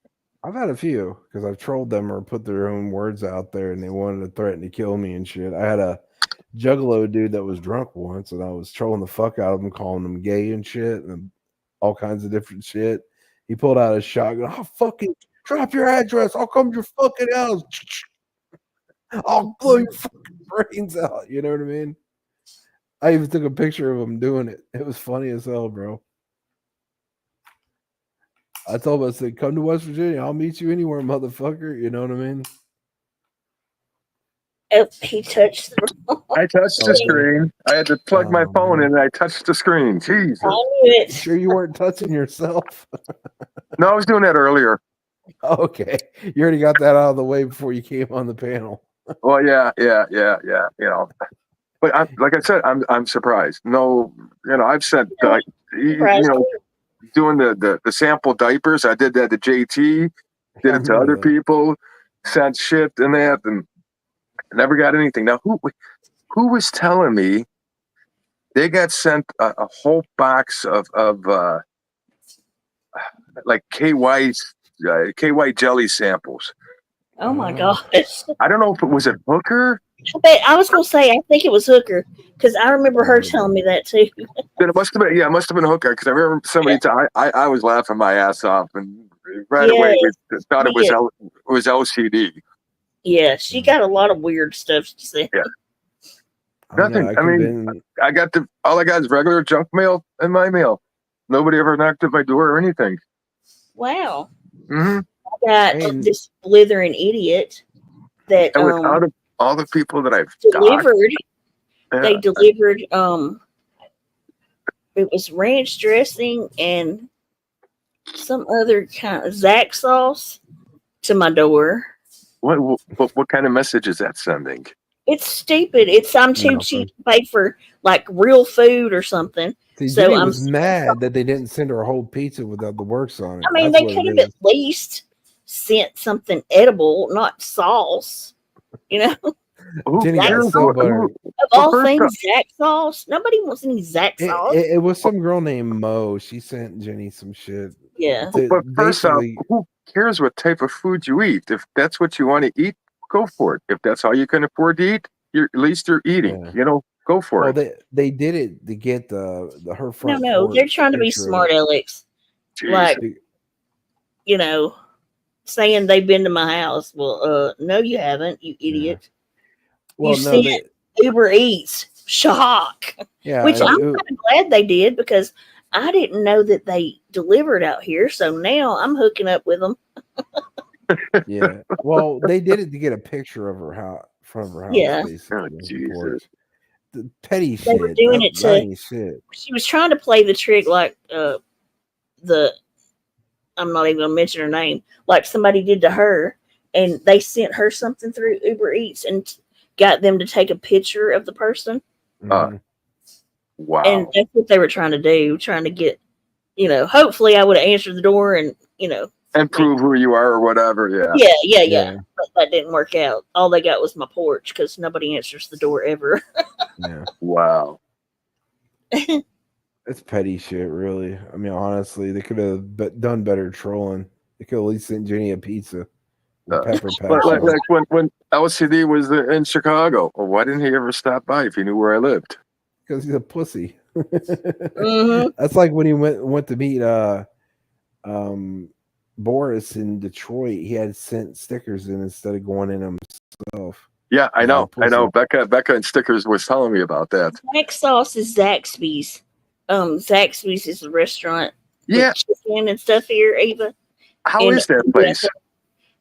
I've had a few because I've trolled them or put their own words out there, and they wanted to threaten to kill me and shit. I had a Juggalo dude that was drunk once, and I was trolling the fuck out of him, calling him gay and shit, and all kinds of different shit. He pulled out his shotgun. I'll fucking drop your address. I'll come to your fucking house. I'll blow your fucking brains out. You know what I mean? I even took a picture of him doing it. It was funny as hell, bro. I told him, I said, come to West Virginia. I'll meet you anywhere, motherfucker. You know what I mean? Oh, he touched the I touched the screen. I had to plug my phone in and I touched the screen. Jesus. I knew it. Sure you weren't touching yourself? No, I was doing that earlier. Okay. You already got that out of the way before you came on the panel. Well, yeah. But like I said, I'm surprised. No, I've sent doing the sample diapers. I did that to JT, did it to other people, sent shit and that, and never got anything. Now, who was telling me they got sent a whole box of like KY jelly samples? Oh my gosh. I don't know if it was a Hooker. I was gonna say I think it was Hooker because I remember her telling me that too. Then it must have been a Hooker because I remember somebody. I was laughing my ass off and right away we thought it was LCD. Yeah, she got a lot of weird stuff. She said. Yeah. Nothing. I mean, I got all I got is regular junk mail in my mail. Nobody ever knocked at my door or anything. Wow. Mm-hmm. I got this blithering idiot that out of all the people that I've delivered They delivered it was ranch dressing and some other kind of Zax sauce to my door. What kind of message is that sending? It's stupid. It's I'm too cheap to pay for like real food or something. See, So Jenny I'm was mad that they didn't send her a whole pizza without the works on it. I mean, That's they what could it have is. at least sent something edible, not sauce. You know, Jenny got Zax so sauce. buttered. Of all things, Zax sauce. Nobody wants any Zax sauce. It was some girl named Mo. She sent Jenny some shit. Yeah. But first off, Basically, who cares what type of food you eat? If that's what you want to eat, go for it. If that's all you can afford to eat, at least you're eating. Yeah. You know, go for well, it. they did it to get her No, front. no, they're porch trying to be picture of smart, it. Alex. Like, you know, saying they've been to my house. Well, no, you haven't, you idiot. Well, You no, sent Uber Eats. Shock. Yeah, Which and I'm kind of glad they did because I didn't know that they delivered out here. So now I'm hooking up with them. Yeah. Well, they did it to get a picture of her house, front of her house, Yeah. basically. Oh, the porch. The petty They were shit. doing That it ain't shit. she was trying to play the trick like the I'm not even gonna mention her name, like somebody did to her, and they sent her something through Uber Eats and got them to take a picture of the person. Mhm. Wow. And that's what they were trying to do, trying to get, hopefully I would have answered the door and, And prove who you are or whatever. Yeah. Yeah. But that didn't work out. All they got was my porch because nobody answers the door ever. Yeah. Wow. It's petty shit, really. I mean, honestly, they could have done better trolling. They could at least sent Jenny a pizza with pepper packs. Like when LCD was in Chicago. Well, why didn't he ever stop by if he knew where I lived? Because he's a pussy. Mm-hmm. That's like when he went to meet Boris in Detroit. He had sent stickers in instead of going in himself. Yeah, I know. I know. pussy. Becca and Stickers was telling me about that. Zax sauce is Zaxby's. Zaxby's is a restaurant Yeah. with chicken and stuff here, Ava. How is that place?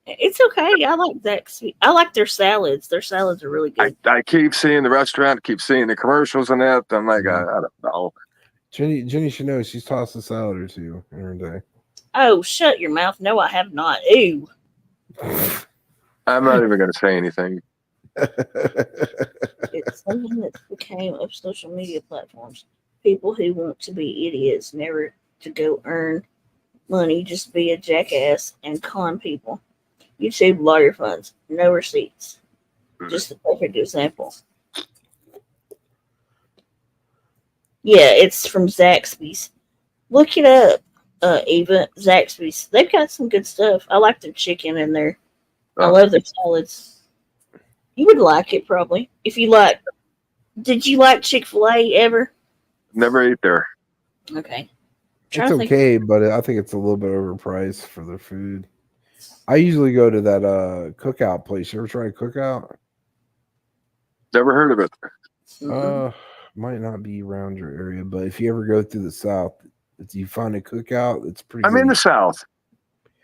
It's okay. I like Zaxby's. I like their salads. Their salads are really good. I keep seeing the restaurant, keep seeing the commercials and that. I'm like, I don't know. Jenny should know she's tossed a salad or two in her day. Oh, shut your mouth. No, I have not. Ew. I'm not even going to say anything. It's something that became of social media platforms. People who want to be idiots, never to go earn money, just be a jackass and con people. YouTube lawyer funds, no receipts. Just a perfect example. Yeah, it's from Zaxby's. Look it up, Eva. Zaxby's. They've got some good stuff. I like their chicken and I love their salads. You would like it probably if you like. Did you like Chick-fil-A ever? Never ate there. Okay. It's okay, but I think it's a little bit overpriced for their food. I usually go to that cookout place. You ever try a cookout? Never heard of it. Might not be around your area, but if you ever go through the South, if you find a cookout, it's pretty I'm good. in the South.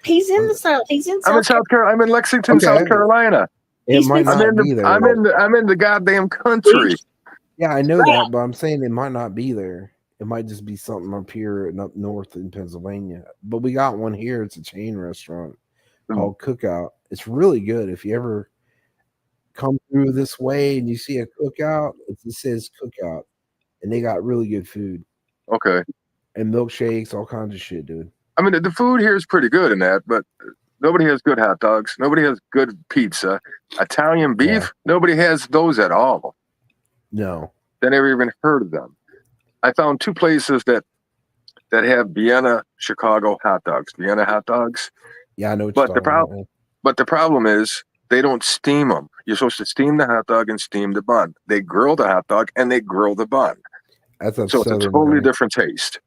He's in the South. He's in South. I'm in South Carolina. I'm in Lexington, Okay. South Carolina. It might not be there. I'm in the goddamn country. Yeah, I know that, but I'm saying it might not be there. It might just be something up here and up north in Pennsylvania. But we got one here. It's a chain restaurant called Cookout. It's really good. If you ever come through this way and you see a cookout, it says Cookout. And they got really good food. Okay. And milkshakes, all kinds of shit, dude. I mean, the food here is pretty good in that, but nobody has good hot dogs. Nobody has good pizza. Italian beef, nobody has those at all. No. They never even heard of them. I found two places that have Vienna, Chicago hot dogs. Vienna hot dogs. Yeah, I know what but you're the talking problem, about. But the problem is they don't steam them. You're supposed to steam the hot dog and steam the bun. They grill the hot dog and they grill the bun. That's so it's a Southern totally thing. different taste.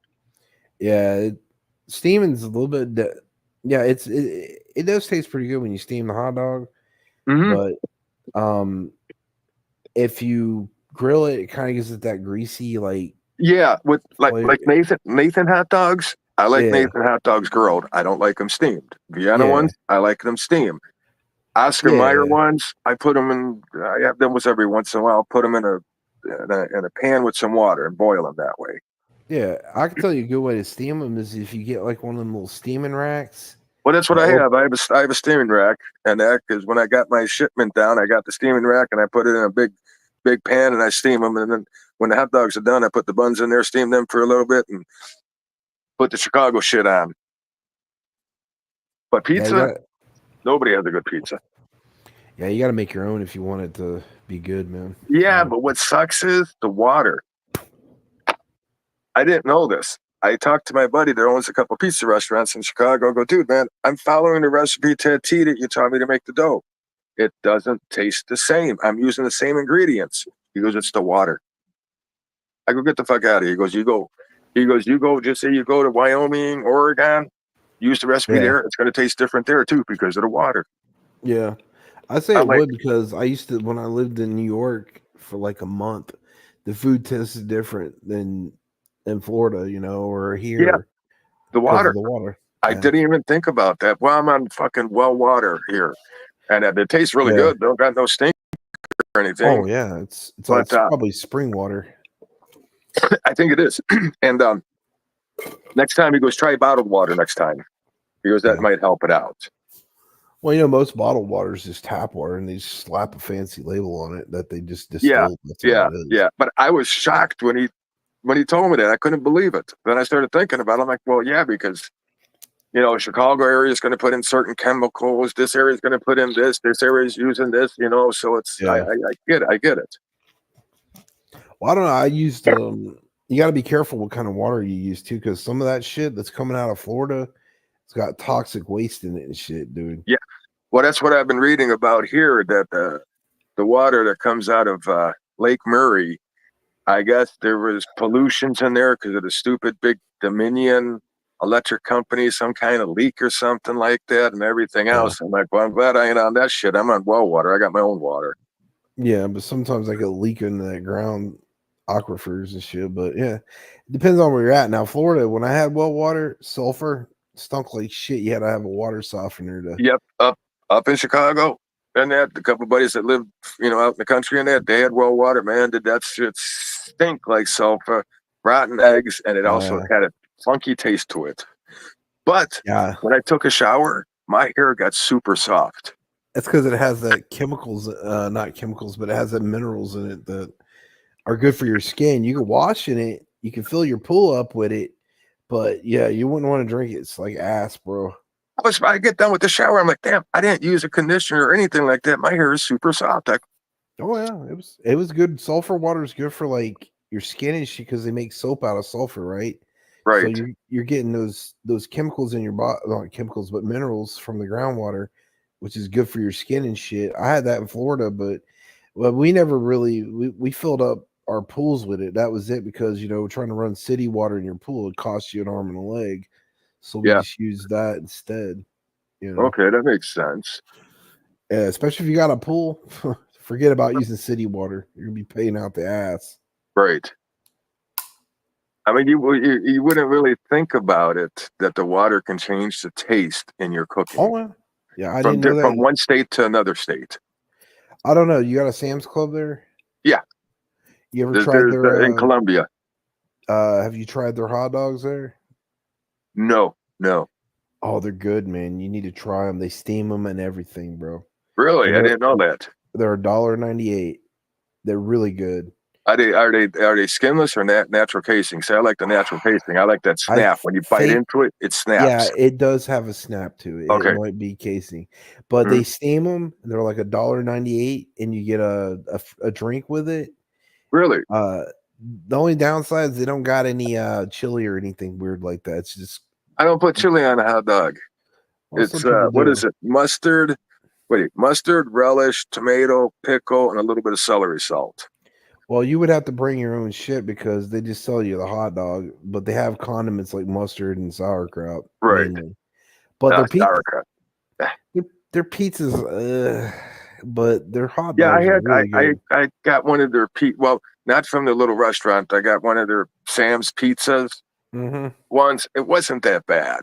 Yeah, steaming's a little bit. It does taste pretty good when you steam the hot dog, but if you grill it, it kind of gives it that greasy Yeah, with like Nathan hot dogs. I like Yeah. Nathan hot dogs grilled. I don't like them steamed. Vienna Yeah. ones, I like them steamed. Oscar Yeah. Mayer ones, I put them in. I have them every once in a while. Put them in a in a pan with some water and boil them that way. Yeah, I can tell you a good way to steam them is if you get like one of them little steaming racks. Well, that's what I have. I have a steaming rack, and that is when I got my shipment down, I got the steaming rack and I put it in a big pan and I steam them. And then when the hot dogs are done, I put the buns in there, steam them for a little bit, and put the Chicago shit on. But pizza, nobody has a good pizza. Yeah, you got to make your own if you want it to be good, man. Yeah, but what sucks is the water. I didn't know this. I talked to my buddy that owns a couple pizza restaurants in Chicago. I go, dude, man, I'm following the recipe to a T that you taught me to make the dough. It doesn't taste the same. I'm using the same ingredients. He goes, it's the water. I go, get the fuck out of here. He goes, you go, just say you go to Wyoming, Oregon, use the recipe there. It's going to taste different there too because of the water. Yeah. I say it would because I used to, when I lived in New York for like a month, the food tasted different than in Florida, you know, or here. Yeah, the water. The water. I didn't even think about that. Well, I'm on fucking well water here, and it tastes really good. Don't got no stink or anything. Oh yeah, it's probably spring water. I think it is. And next time he goes, try bottled water next time. He goes, that might help it out. Well, you know, most bottled water is just tap water, and they just slap a fancy label on it that they just distilled. Yeah. But I was shocked when he told me that. I couldn't believe it. Then I started thinking about it. I'm like, well, yeah, because you know, Chicago area is going to put in certain chemicals. This area is going to put in this. This area is using this. You know, so it's I get it. Well, I don't know. I used you got to be careful what kind of water you use too, because some of that shit that's coming out of Florida, it's got toxic waste in it and shit, dude. Yeah. Well, that's what I've been reading about here, that the water that comes out of Lake Murray, I guess there was pollutions in there because of the stupid big Dominion electric company, some kind of leak or something like that, and everything else. I'm like, well, I'm glad I ain't on that shit. I'm on well water. I got my own water. Yeah, but sometimes I get a leak in that ground aquifers and shit. But yeah, it depends on where you're at. Now, Florida, when I had well water, sulfur stunk like shit. You had to have a water softener to. Yep, up in Chicago, and that a couple of buddies that lived, you know, out in the country, and that they had well water. Man, did that shit stink like sulfur, rotten eggs, and it also had a funky taste to it. But when I took a shower, my hair got super soft. That's because it has the chemicals, not chemicals, but it has the minerals in it that are good for your skin. You can wash in it, you can fill your pool up with it, but yeah, you wouldn't want to drink it. It's like ass, bro. I get done with the shower, I'm like, damn, I didn't use a conditioner or anything like that. My hair is super soft. Oh yeah, it was good. Sulfur water is good for like your skin and shit because they make soap out of sulfur, right? Right. So you're getting those chemicals in your body, not chemicals, but minerals from the groundwater, which is good for your skin and shit. I had that in Florida, but we never really we filled up our pools with it. That was it because, you know, trying to run city water in your pool, it costs you an arm and a leg. So we just used that instead. You know? Okay, that makes sense. Yeah, especially if you got a pool, forget about using city water. You're gonna be paying out the ass. Right. I mean, you wouldn't really think about it that the water can change the taste in your cooking. Oh yeah, I didn't know that. From one state to another state. I don't know. You got a Sam's Club there? Yeah. You ever tried their in Columbia? Have you tried their hot dogs there? No. Oh, they're good, man. You need to try them. They steam them and everything, bro. Really? I didn't know that. They're $1.98. They're really good. Are they skinless or natural casing? See, I like the natural casing. I like that snap. When you bite into it, it snaps. Yeah, it does have a snap to it. Okay. It might be casing. But they steam them, and they're like $1.98, and you get a drink with it. Really? The only downside is they don't got any chili or anything weird like that. It's just I don't put chili on a hot dog. Well, it's what is it? Mustard, relish, tomato, pickle, and a little bit of celery salt. Well, you would have to bring your own shit because they just sell you the hot dog, but they have condiments like mustard and sauerkraut. Right. Mainly. But their pizzas, but their hot dogs. Yeah, I got one of their well, not from the little restaurant. I got one of their Sam's pizzas. Once. It wasn't that bad.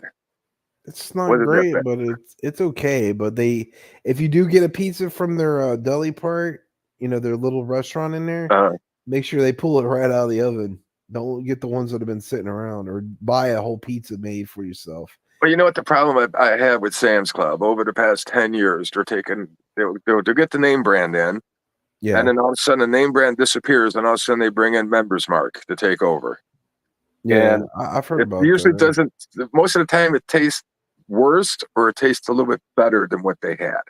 It's not great, but it's okay. But if you do get a pizza from their deli part, you know, their little restaurant in there, Make sure they pull it right out of the oven. Don't get the ones that have been sitting around, or buy a whole pizza made for yourself. Well, you know what the problem I have with Sam's Club over the past 10 years, they'll get the name brand in, Yeah. and then all of a sudden the name brand disappears, and all of a sudden they bring in Members Mark to take over. Yeah, And I've heard it about usually that. doesn't, most of the time it tastes worse or it tastes a little bit better than what they had.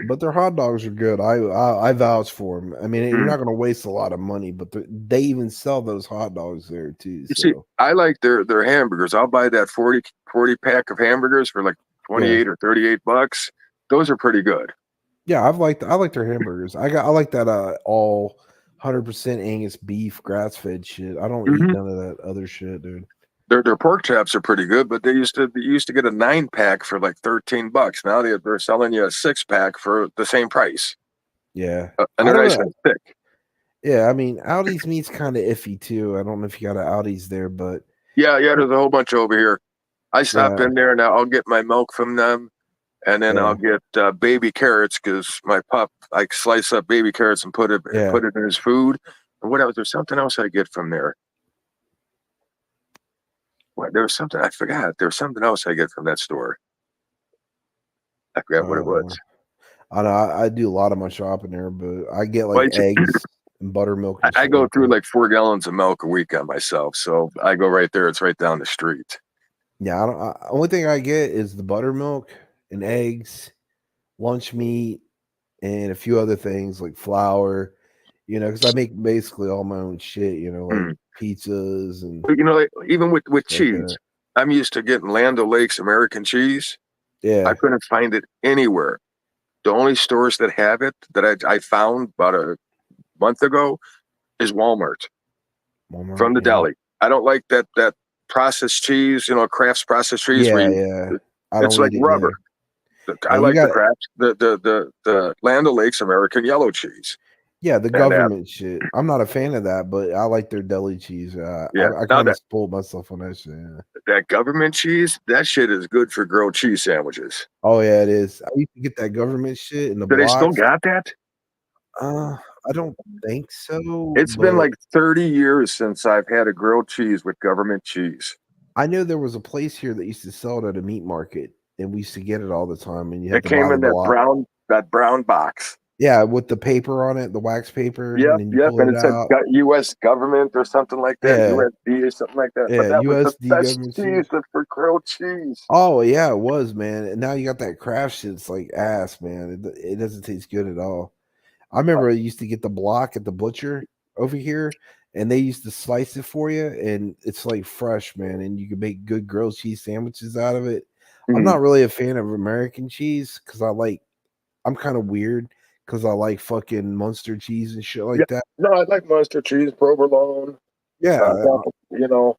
But their hot dogs are good. I vouch for them. I mean, you're not going to waste a lot of money, but they even sell those hot dogs there too. You see, I like their hamburgers. I'll buy that 40 pack of hamburgers for like 28 or 38 bucks. Those are pretty good. Yeah, I like their hamburgers. I like that all 100% Angus beef grass fed shit. I don't eat none of that other shit, dude. Their pork chops are pretty good, but you used to get a 9-pack for like 13 bucks. Now they're selling you a 6-pack for the same price. Yeah, and they're nice and thick. Yeah, I mean, Aldi's meat's kind of iffy too. I don't know if you got an Aldi's there, but yeah, there's a whole bunch over here. I stop in there now. I'll get my milk from them, and then I'll get baby carrots because my pup I slice up baby carrots and put it in his food. And what else? There's something else I get from there. What? There was something I forgot. There was something else I get from that store. I forgot what it was. I know I do a lot of my shopping there, but I get like eggs and buttermilk. And I go through like 4 gallons of milk a week on myself, so I go right there. It's right down the street. Yeah, only thing I get is the buttermilk and eggs, lunch meat, and a few other things like flour. You know, because I make basically all my own shit. You know, like pizzas and. You know, like, even with cheese, I'm used to getting Land O'Lakes American cheese. Yeah, I couldn't find it anywhere. The only stores that have it that I found about a month ago is Walmart from the deli. I don't like that processed cheese, you know, Kraft's processed cheese. It's like rubber. I like the Kraft, the Land O'Lakes American yellow cheese. Yeah, the government shit. I'm not a fan of that, but I like their deli cheese. I kind of spoiled myself on that shit. Yeah. That government cheese, that shit is good for grilled cheese sandwiches. Oh yeah, it is. I used to get that government shit in the Do blocks. they still got that? I don't think so. It's been like 30 years since I've had a grilled cheese with government cheese. I know there was a place here that used to sell it at a meat market, and we used to get it all the time. And you had it came in that brown box. Yeah, with the paper on it, the wax paper. Yep, and and it said U.S. government or something like that, USD or something like that. Yeah, but that USD was the best government cheese for grilled cheese. Oh yeah, it was, man. And now you got that Kraft shit. It's like ass, man. It doesn't taste good at all. I remember I used to get the block at the butcher over here, and they used to slice it for you, and it's like fresh, man. And you can make good grilled cheese sandwiches out of it. I'm not really a fan of American cheese because I'm kind of weird. Because I like fucking Munster cheese and shit like that. No, I like Munster cheese, provolone. Yeah. You know.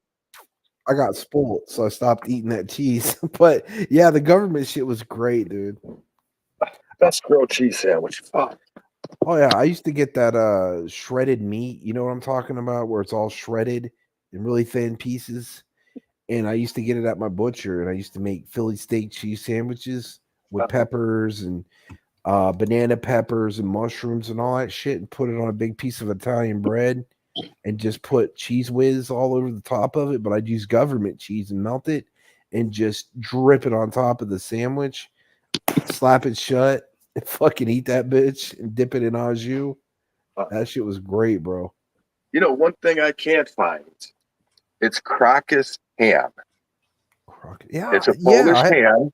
I got spoiled, so I stopped eating that cheese. But yeah, the government shit was great, dude. Best grilled cheese sandwich. Oh yeah, I used to get that shredded meat. You know what I'm talking about? Where it's all shredded in really thin pieces. And I used to get it at my butcher, and I used to make Philly steak cheese sandwiches with peppers and banana peppers and mushrooms and all that shit, and put it on a big piece of Italian bread and just put cheese whiz all over the top of it. But I'd use government cheese and melt it and just drip it on top of the sandwich, slap it shut, and fucking eat that bitch and dip it in au jus. That shit was great, bro. You know, one thing I can't find, it's Crocus ham. Yeah, it's a Polish ham.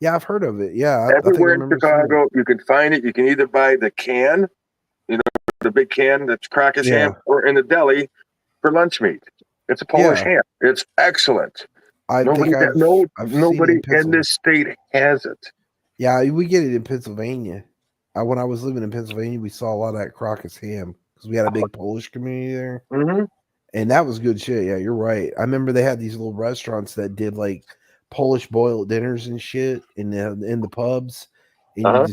Yeah, I've heard of it. Yeah, everywhere in Chicago, you can find it. You can either buy the can, you know, the big can that's Crocus ham, or in the deli for lunch meat. It's a Polish ham. It's excellent. Nobody in this state has it. Yeah, we get it in Pennsylvania. When I was living in Pennsylvania, we saw a lot of that Crocus ham because we had a big Polish community there. And that was good shit. Yeah, you're right. I remember they had these little restaurants that did like Polish boiled dinners and shit in the pubs, and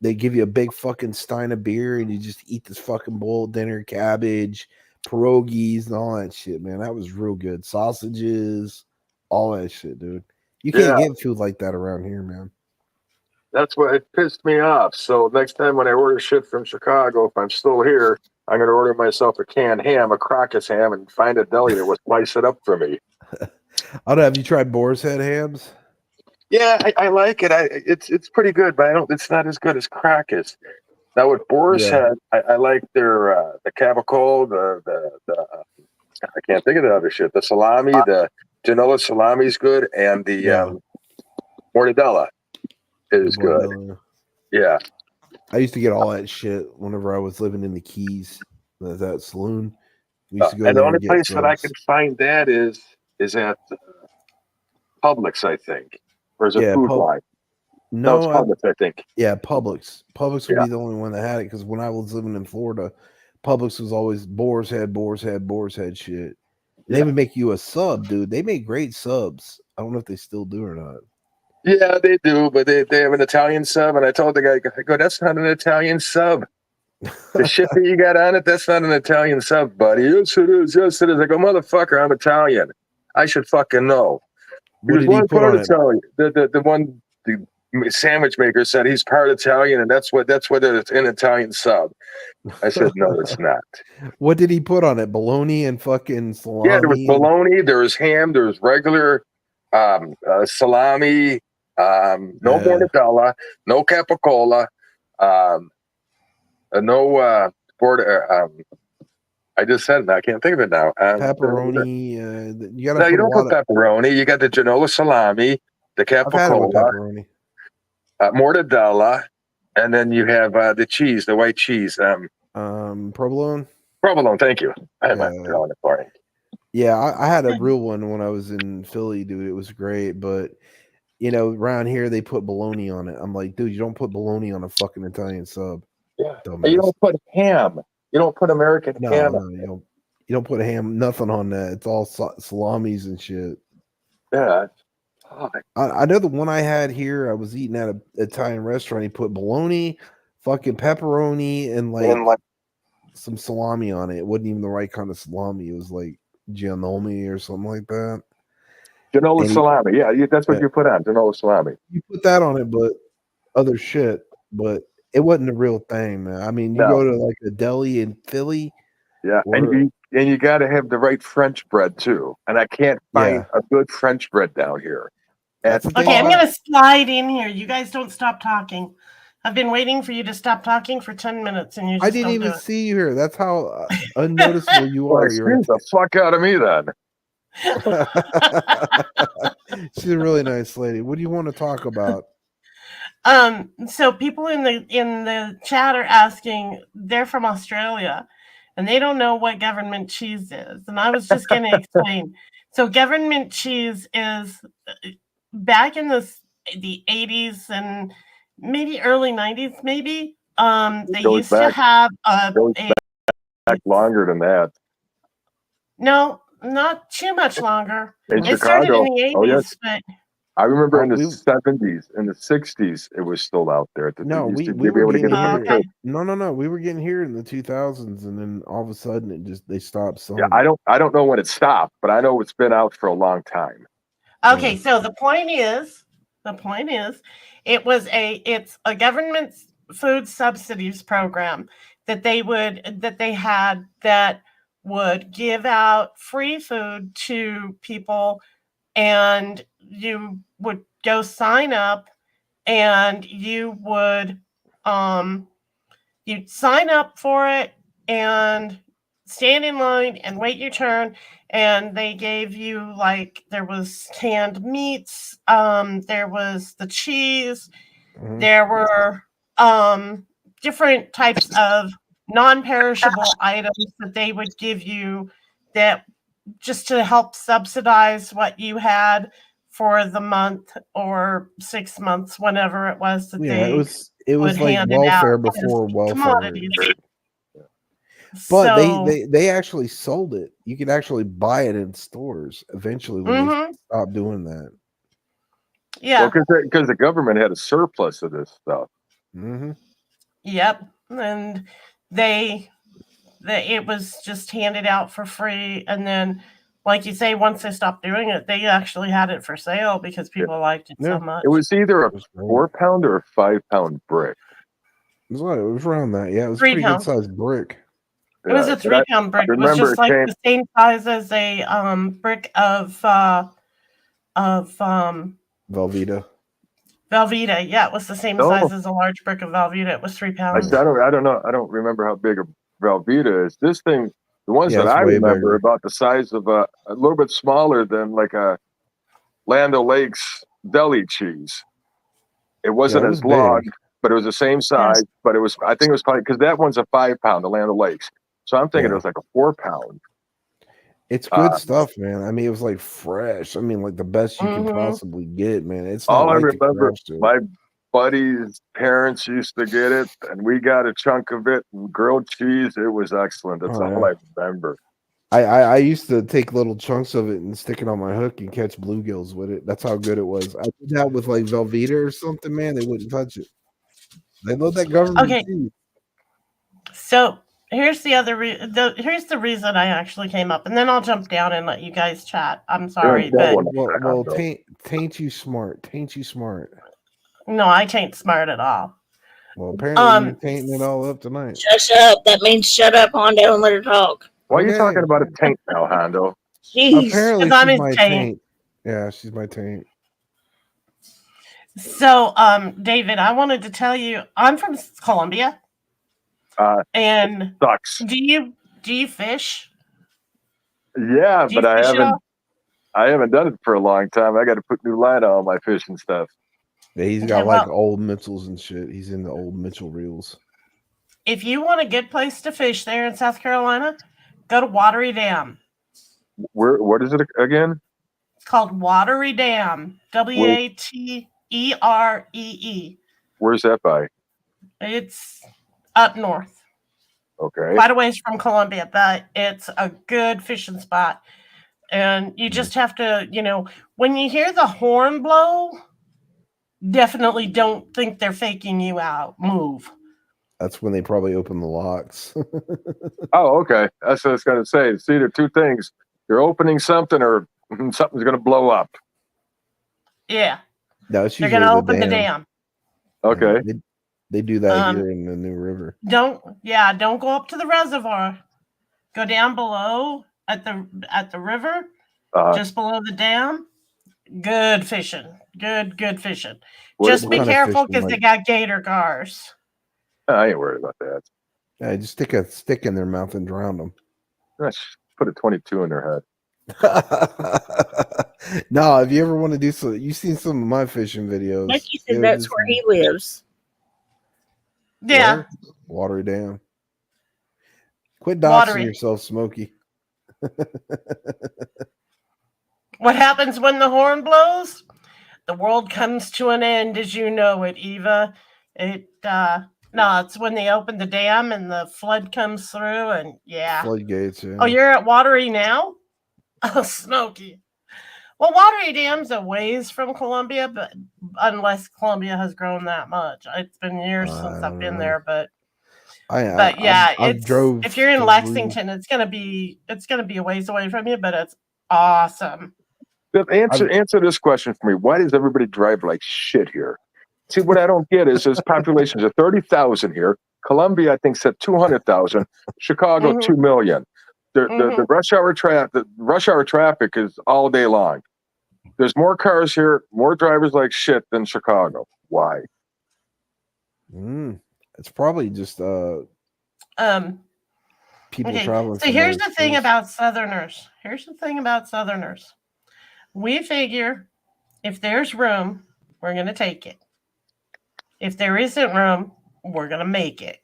they give you a big fucking stein of beer, and you just eat this fucking boiled dinner, cabbage, pierogies, and all that shit, man. That was real good. Sausages, all that shit, dude. You can't get food like that around here, man. That's what it pissed me off. So next time when I order shit from Chicago, if I'm still here, I'm going to order myself a canned ham, a Crockett's ham, and find a deli that will slice it up for me. I don't know. Have you tried Boar's Head hams? Yeah, I like it. It's pretty good, but it's not as good as Crockett's. Now with Boar's Head, I like their the Cavacol, I can't think of the other shit. The salami, the Genoa salami is good, and the mortadella is good. Yeah. I used to get all that shit whenever I was living in the Keys. That saloon. We used to go And the there only and get place that I subs. can find that is at Publix, I think. Or is it Food Line? No, it's Publix, I think. Yeah, Publix. Publix would be the only one that had it because when I was living in Florida, Publix was always Boar's Head shit. They would make you a sub, dude. They make great subs. I don't know if they still do or not. Yeah, they do, but they have an Italian sub, and I told the guy, I go, that's not an Italian sub. The shit that you got on it, that's not an Italian sub, buddy. Yes, it is. Yes, it is. I go, motherfucker, I'm Italian. I should fucking know. What did he put on it? Italian. The sandwich maker said he's part Italian, and that's what it's an Italian sub. I said, no, it's not. What did he put on it? Bologna and fucking salami? Yeah, there was bologna, there was ham, there was regular salami, no mortadella, no capicola, no I just said it. I can't think of it now. Pepperoni. You don't put pepperoni. You got the Genoa salami, the capicola, mortadella, and then you have the cheese, the white cheese. Provolone. Provolone. Thank you. I had my drawing it for you. Yeah, I had a real one when I was in Philly, dude. It was great, but around here they put bologna on it. I'm like, dude, you don't put bologna on a fucking Italian sub. Yeah, you don't put ham. You don't put American ham. No, you don't put ham. Nothing on that. It's all salamis and shit. Yeah. I know the one I had here. I was eating at an Italian restaurant. He put bologna, fucking pepperoni, and like some salami on it. It wasn't even the right kind of salami. It was like Gianomi or something like that. Genoa salami. Yeah, that's what you put on. Genoa salami. You put that on it, but other shit. But it wasn't the real thing, man. I mean, you go to like a deli in Philly. Yeah, and you got to have the right French bread too. And I can't find a good French bread down here. Okay, I'm going to slide in here. You guys don't stop talking. I've been waiting for you to stop talking for 10 minutes, and you just I didn't even see you here. That's how unnoticeable you are. You're the fuck out of me then. She's a really nice lady. What do you want to talk about? So people in the chat are asking, they're from Australia and they don't know what government cheese is. And I was just going to explain. So government cheese is back in the 80s and maybe early 90s, maybe. They used to have back longer than that. No, not too much longer. In it Chicago. Started in the 80s, but I remember in the 70s, in the 60s, it was still out there. No, we were getting here. No. We were getting here in the 2000s, and then all of a sudden, they stopped selling. Yeah, I don't know when it stopped, but I know it's been out for a long time. Okay, so the point is, it's a government food subsidies program that they had that would give out free food to people, and you would go sign up, and you would you'd sign up for it and stand in line and wait your turn, and they gave you, like, there was canned meats, there was the cheese, there were different types of non-perishable items that they would give you that just to help subsidize what you had for the month or 6 months, whenever it was that it was like welfare before welfare. But they actually sold it. You could actually buy it in stores eventually when they stopped doing that. Yeah, because the government had a surplus of this stuff. Yep, and it was just handed out for free, and then, like you say, once they stopped doing it, they actually had it for sale because people liked it so much. It was either a 4-pound or a 5-pound brick. It was around that. Yeah, it was a pretty good sized brick. It was a but I 3-pound brick. It was remember just it like came. the same size as a brick of Velveeta. Velveeta. Yeah, it was the same No, size as a large brick of Velveeta. It was 3 pounds. I don't know. I don't remember how big a Velveeta is. This thing, the ones Yeah, that it's I way remember, bigger. about the size of a little bit smaller than like a Land O'Lakes deli cheese. It Yeah, wasn't it as was long, big. but it was the same size. But it was, I think it was probably because that one's a 5-pound, the Land O'Lakes. So I'm thinking it Yeah. was like a 4-pound. It's good stuff, man. I mean, it was like fresh. I mean, like the best you can possibly get, man. It's not All I like the remember, crash to it. my buddy's parents used to get it, and we got a chunk of it and grilled cheese. It was excellent. That's Oh, all yeah. I remember. I used to take little chunks of it and stick it on my hook and catch bluegills with it. That's how good it was. I did that with like Velveeta or something, man. They wouldn't touch it. They love that government Okay. cheese. So here's the other here's the reason I actually came up, and then I'll jump down and let you guys chat. I'm sorry, but Well, tain't you smart? Tain't you smart? no, I ain't smart at all. Well, apparently you're tainting it all up tonight. Shut up. That means shut up, Hondo, and let her talk. Why are you talking about a taint now, Hondo? Jeez. Apparently I'm she's his my taint. taint. Yeah, she's my taint. So, David, I wanted to tell you, I'm from Colombia, and sucks. Do you fish? Yeah, Do you but fish at all? I haven't done it for a long time. I got to put new line on all my fishing stuff. Yeah, he's got like old Mitchells and shit. He's in the old Mitchell reels. If you want a good place to fish there in South Carolina, go to Watery Dam. What is it again? It's called Watery Dam. Wateree. Where's that by? It's up north. Okay. Quite a ways from Columbia, but it's a good fishing spot. And you just have to, when you hear the horn blow, definitely don't think they're faking you out. Move. That's when they probably open the locks. Oh, okay. That's what I was going to say. It's either two things. You're opening something or something's going to blow up. Yeah. No, it's They're usually going to the open the dam. Okay. They do that here in the New River. Don't go up to the reservoir. Go down below at the river, just below the dam. Good fishing. Good fishing. Just be careful because they got gator cars. I ain't worried about that. Yeah, just stick a stick in their mouth and drown them. Let's put a 22 in their head. No, if you ever want to do so, you've seen some of my fishing videos. Like you said, that's where he lives. Yeah. Watery Dam. Quit doxing yourself, Smokey. What happens when the horn blows? The world comes to an end as you know it, Eva. It's when they open the dam and the flood comes through, and yeah. Floodgates, yeah. Oh, you're at Watery now? Oh, Smokey. Well, Watery Dam's a ways from Columbia, but unless Columbia has grown that much. It's been years since I've been there, but if you're in Lexington, it's gonna be a ways away from you, but it's awesome. Answer this question for me. Why does everybody drive like shit here? See, what I don't get is there's populations of 30,000 here. Columbia, I think, said 200,000. Chicago, 2 million. The rush hour traffic is all day long. There's more cars here, more drivers like shit than Chicago. Why? It's probably just people traveling. So here's the thing about Southerners. We figure if there's room, we're going to take it. If there isn't room, we're going to make it.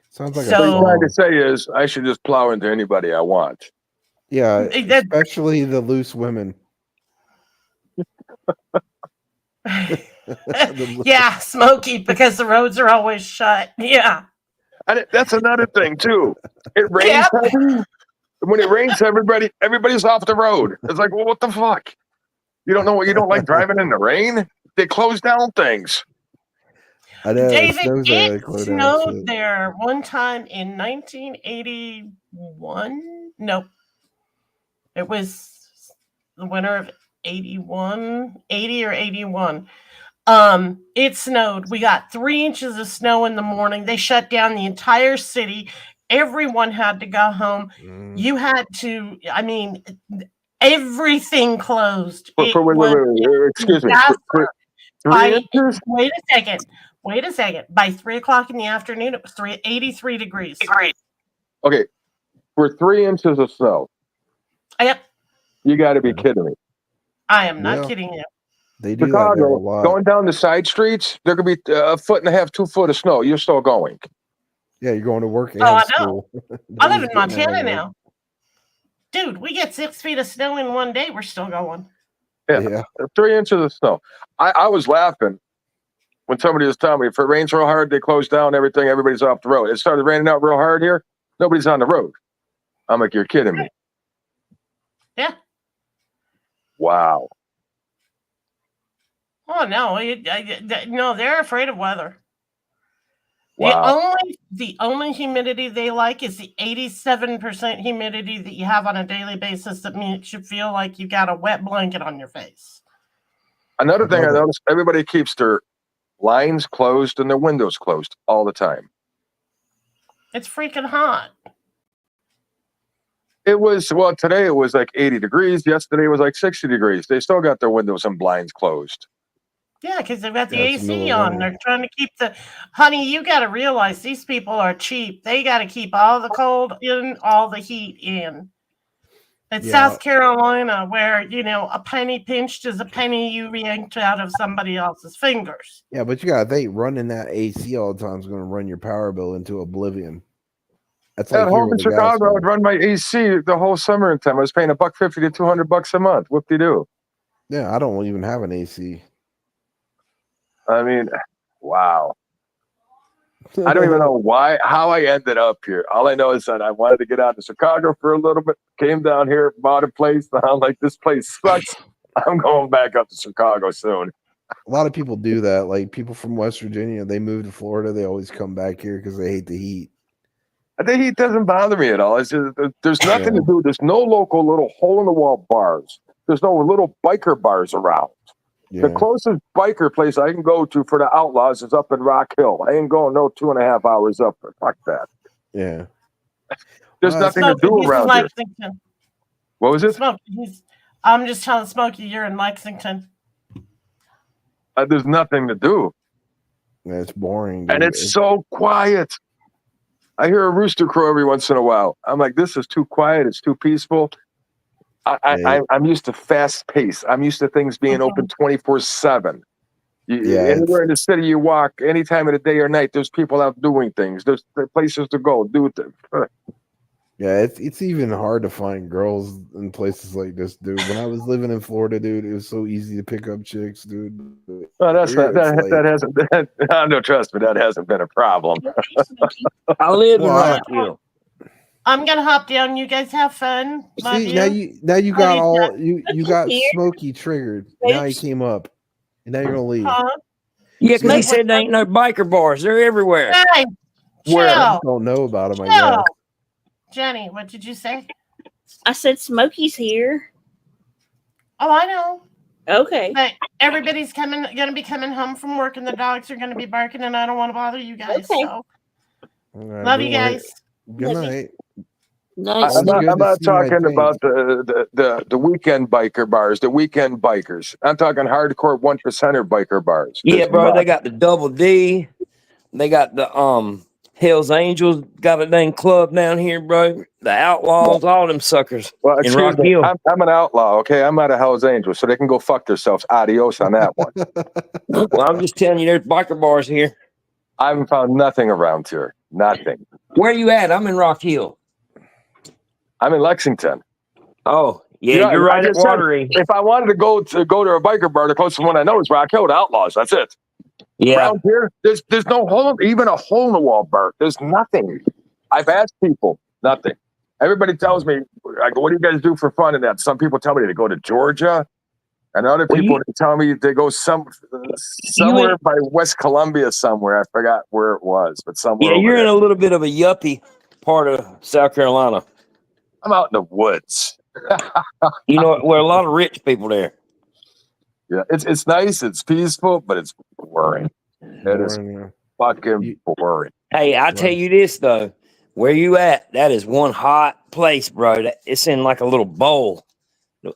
Sounds like what you're trying to say is I should just plow into anybody I want. Yeah, especially the loose women. Yeah, Smokey, because the roads are always shut. Yeah. And that's another thing, too. It rains heavy. When it rains, everybody's off the road. It's like, well, what the fuck? You don't like driving in the rain? They close down things. I know, David, it snowed there one time in 1981. Nope. It was the winter of 80 or 81. It snowed. We got 3 inches of snow in the morning. They shut down the entire city. Everyone had to go home. You had to, I mean, everything closed. It was Excuse me. disaster. 3 inches? Wait a second. Wait a second. By 3 o'clock in the afternoon, it was 83 degrees. Okay, for 3 inches of snow. Yep. You got to be kidding me. I am not kidding you. They do that there a Chicago, lot. going down the side streets, there could be a foot and a half, 2 foot of snow. You're still going. Yeah, you're going to work and Oh, I know. school. I live in Nobody's getting out Montana of work. now. Dude, we get 6 feet of snow in one day. We're still going. Yeah. 3 inches of snow. I was laughing when somebody was telling me if it rains real hard, they close down everything. Everybody's off the road. It started raining out real hard here. Nobody's on the road. I'm like, you're kidding me. Yeah. Wow. Oh no, no, they're afraid of weather. Wow. The only humidity they like is the 87% humidity that you have on a daily basis that makes you feel like you got a wet blanket on your face. Another thing I noticed, everybody keeps their lines closed and their windows closed all the time. It's freaking hot. It was, well, today it was like 80 degrees. Yesterday it was like 60 degrees. They still got their windows and blinds closed. Yeah, because they've got the Yeah, it's AC middle of on. winter. They're trying to keep honey, you got to realize these people are cheap. They got to keep all the cold in, all the heat in. It's Yeah. South Carolina where, a penny pinched is a penny you yanked out of somebody else's fingers. Yeah, but you gotta think running that AC all the time is going to run your power bill into oblivion. That's like At here home in with the gas Chicago, I bill. would run my AC the whole summer time. I was paying $150 to $200 a month. Whoop-de-doo. Yeah, I don't even have an AC. I mean, wow. I don't even know how I ended up here. All I know is that I wanted to get out to Chicago for a little bit, came down here, bought a place. I'm like, this place sucks. I'm going back up to Chicago soon. A lot of people do that. Like people from West Virginia, they move to Florida. They always come back here because they hate the heat. The heat doesn't bother me at all. It's just, there's nothing to do. There's no local little hole-in-the-wall bars. There's no little biker bars around. The closest biker place I can go to for the outlaws is up in Rock Hill. I ain't going no 2.5 hours up there. Fuck that. Yeah. There's nothing to do around here. Lexington. What was it? Smokey, I'm just telling Smokey you're in Lexington. There's nothing to do. Yeah, it's boring. And it's so quiet. I hear a rooster crow every once in a while. I'm like, this is too quiet. It's too peaceful. I'm used to fast pace. I'm used to things being open 24/7. Anywhere in the city you walk, any time of the day or night, there's people out doing things. There's places to go, do things. Yeah, it's even hard to find girls in places like this, dude. When I was living in Florida, dude, it was so easy to pick up chicks, dude. Well, that's Here, not, it's that hasn't. No, trust me, that hasn't been a problem. I live in Rock Hill. I'm gonna hop down. You guys have fun. Love See, you. now you got Love you got Smokey triggered. Now he came up, and now you're gonna leave. Yeah, because he said there ain't no biker bars. They're everywhere. Hey, Where I chill. just don't know about him, I Chill. guess. Jenny, what did you say? I said Smokey's here. Oh, I know. Okay. But everybody's gonna be coming home from work, and the dogs are gonna be barking, and I don't want to bother you guys. Okay. So, All right, love you don't worry. guys. Good night. Nice. I'm not Good to see my talking thing. about the weekend biker bars, the weekend bikers. I'm talking hardcore 1%er biker bars. Yeah, There's bro. not. They got the Double D. They got the Hell's Angels. Got a dang club down here, bro. The Outlaws. All them suckers Well, in excuse Rock me. Hill. I'm an outlaw, okay? I'm not a Hell's Angel, so they can go fuck themselves. Adios on that one. Well, I'm just telling you, there's biker bars here. I haven't found nothing around here. Nothing. Where you at? I'm in Rock Hill. I'm in Lexington. Oh, yeah, You know, you're I right at just said, Watery. if I wanted to go to a biker bar, the closest one I know is Rock Hill, the Outlaws. That's it. Yeah. Around here, there's no hole, even a hole in the wall bar. There's nothing. I've asked people, nothing. Everybody tells me, I go, what do you guys do for fun in that? Some people tell me they go to Georgia, and other people tell me they go somewhere by West Columbia somewhere. I forgot where it was, but somewhere. Yeah, over you're there. in a little bit of a yuppie part of South Carolina. I'm out in the woods. You know, where a lot of rich people there. Yeah, it's nice, it's peaceful, but it's boring. It is fucking boring. Hey, I tell you this though, Where you at? That is one hot place, bro. It's in like a little bowl.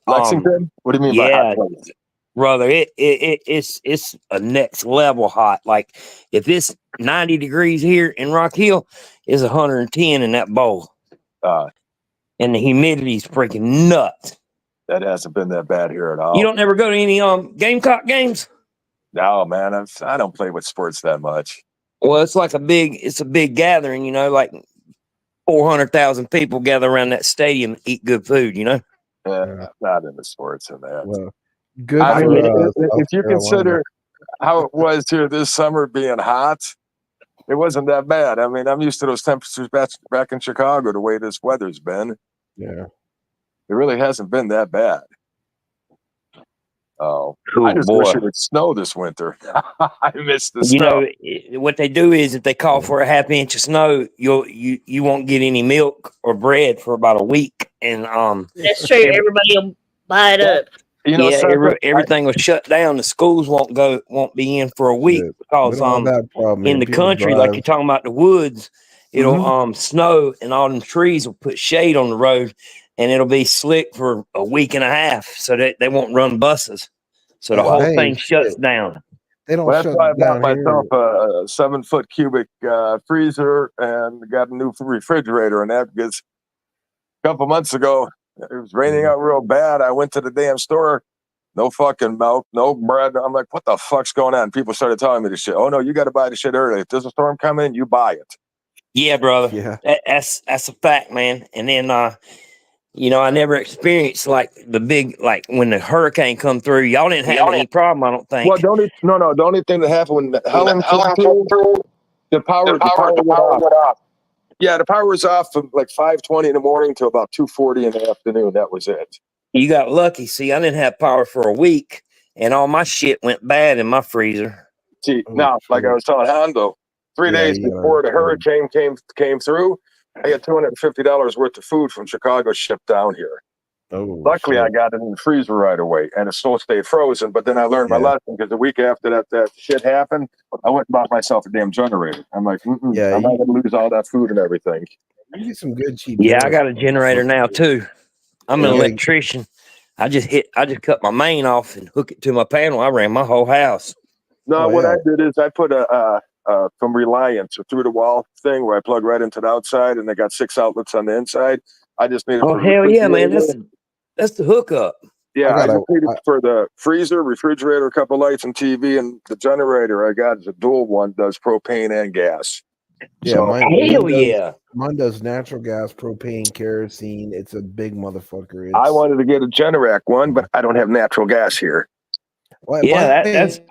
Lexington? What do you mean by hot place? Brother, it's a next level hot. Like if it's 90 degrees here in Rock Hill, it's 110 in that bowl. And the humidity's freaking nuts. That hasn't been that bad here at all. You don't ever go to any Gamecock games? No, man. I don't play with sports that much. Well, it's a big gathering, you know, like 400,000 people gather around that stadium and eat good food, you know? Not into sports and that. Well, good. If you consider how it was here this summer being hot, it wasn't that bad. I mean, I'm used to those temperatures back in Chicago, the way this weather's been. Yeah. It really hasn't been that bad. Oh, cool, I just wish it would snow this winter. I miss the snow. You know, what they do is if they call for a half inch of snow, you won't get any milk or bread for about a week. And that's true. Everybody will buy it up. You know, everything will shut down. The schools won't be in for a week because in the country, like you're talking about the woods, it'll snow and all them trees will put shade on the road. And it'll be slick for a week and a half, so that they won't run buses. So the whole thing shuts down. They don't. That's why I bought myself a 7-foot cubic freezer and got a new refrigerator. And that because a couple months ago it was raining out real bad. I went to the damn store, no fucking milk, no bread. I'm like, what the fuck's going on? People started telling me this shit. Oh no, you got to buy the shit early. If there's a storm coming, you buy it. Yeah, brother. Yeah, that's a fact, man. And then you know, I never experienced like the big, like when the hurricane come through. Y'all didn't have any problem, I don't think. Well, the only thing that happened when Helen came through, the power went off. Yeah, the power was off from like 5:20 in the morning to about 2:40 in the afternoon. That was it. You got lucky. See, I didn't have power for a week, and all my shit went bad in my freezer. See, now, like I was telling Hondo, 3 days before the hurricane came through, I had $250 worth of food from Chicago shipped down here. Oh, luckily, I got it in the freezer right away, and it still stayed frozen. But then I learned my lesson because the week after that shit happened, I went and bought myself a damn generator. I'm like, I'm not going to lose all that food and everything. You get some good cheap. Yeah, I got a generator now too. I'm an electrician. I just cut my main off and hook it to my panel. I ran my whole house. No, what I did is I put from Reliance, a through the wall thing where I plug right into the outside, and they got 6 outlets on the inside. I just need it. Oh hell yeah, man! That's the hookup. Yeah, I just need it for the freezer, refrigerator, a couple lights, and TV, and the generator I got is a dual one, does propane and gas. Yeah, So, mine does natural gas, propane, kerosene. It's a big motherfucker. I wanted to get a Generac one, but I don't have natural gas here. Well,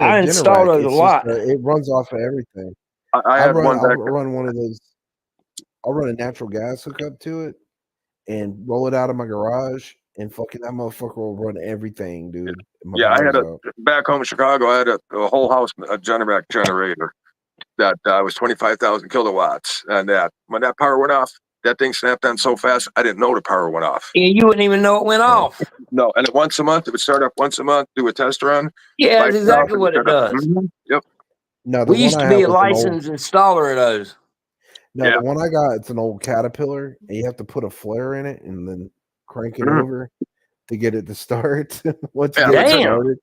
I installed those a lot. It runs off of everything. I run one of those. I'll run a natural gas hookup to it and roll it out of my garage, and fucking that motherfucker will run everything, dude. Yeah, I had back home in Chicago. I had a whole house a Generac generator that was 25,000 kilowatts, and when that power went off, that thing snapped on so fast I didn't know the power went off. Yeah, you wouldn't even know it went off. No, and once a month it would start up once a month, do a test run. Yeah, that's exactly what it does. Yep. No, we used to be a licensed installer of those. No, the one I got, it's an old Caterpillar, and you have to put a flare in it and then crank it over to get it to start. Once you get it started,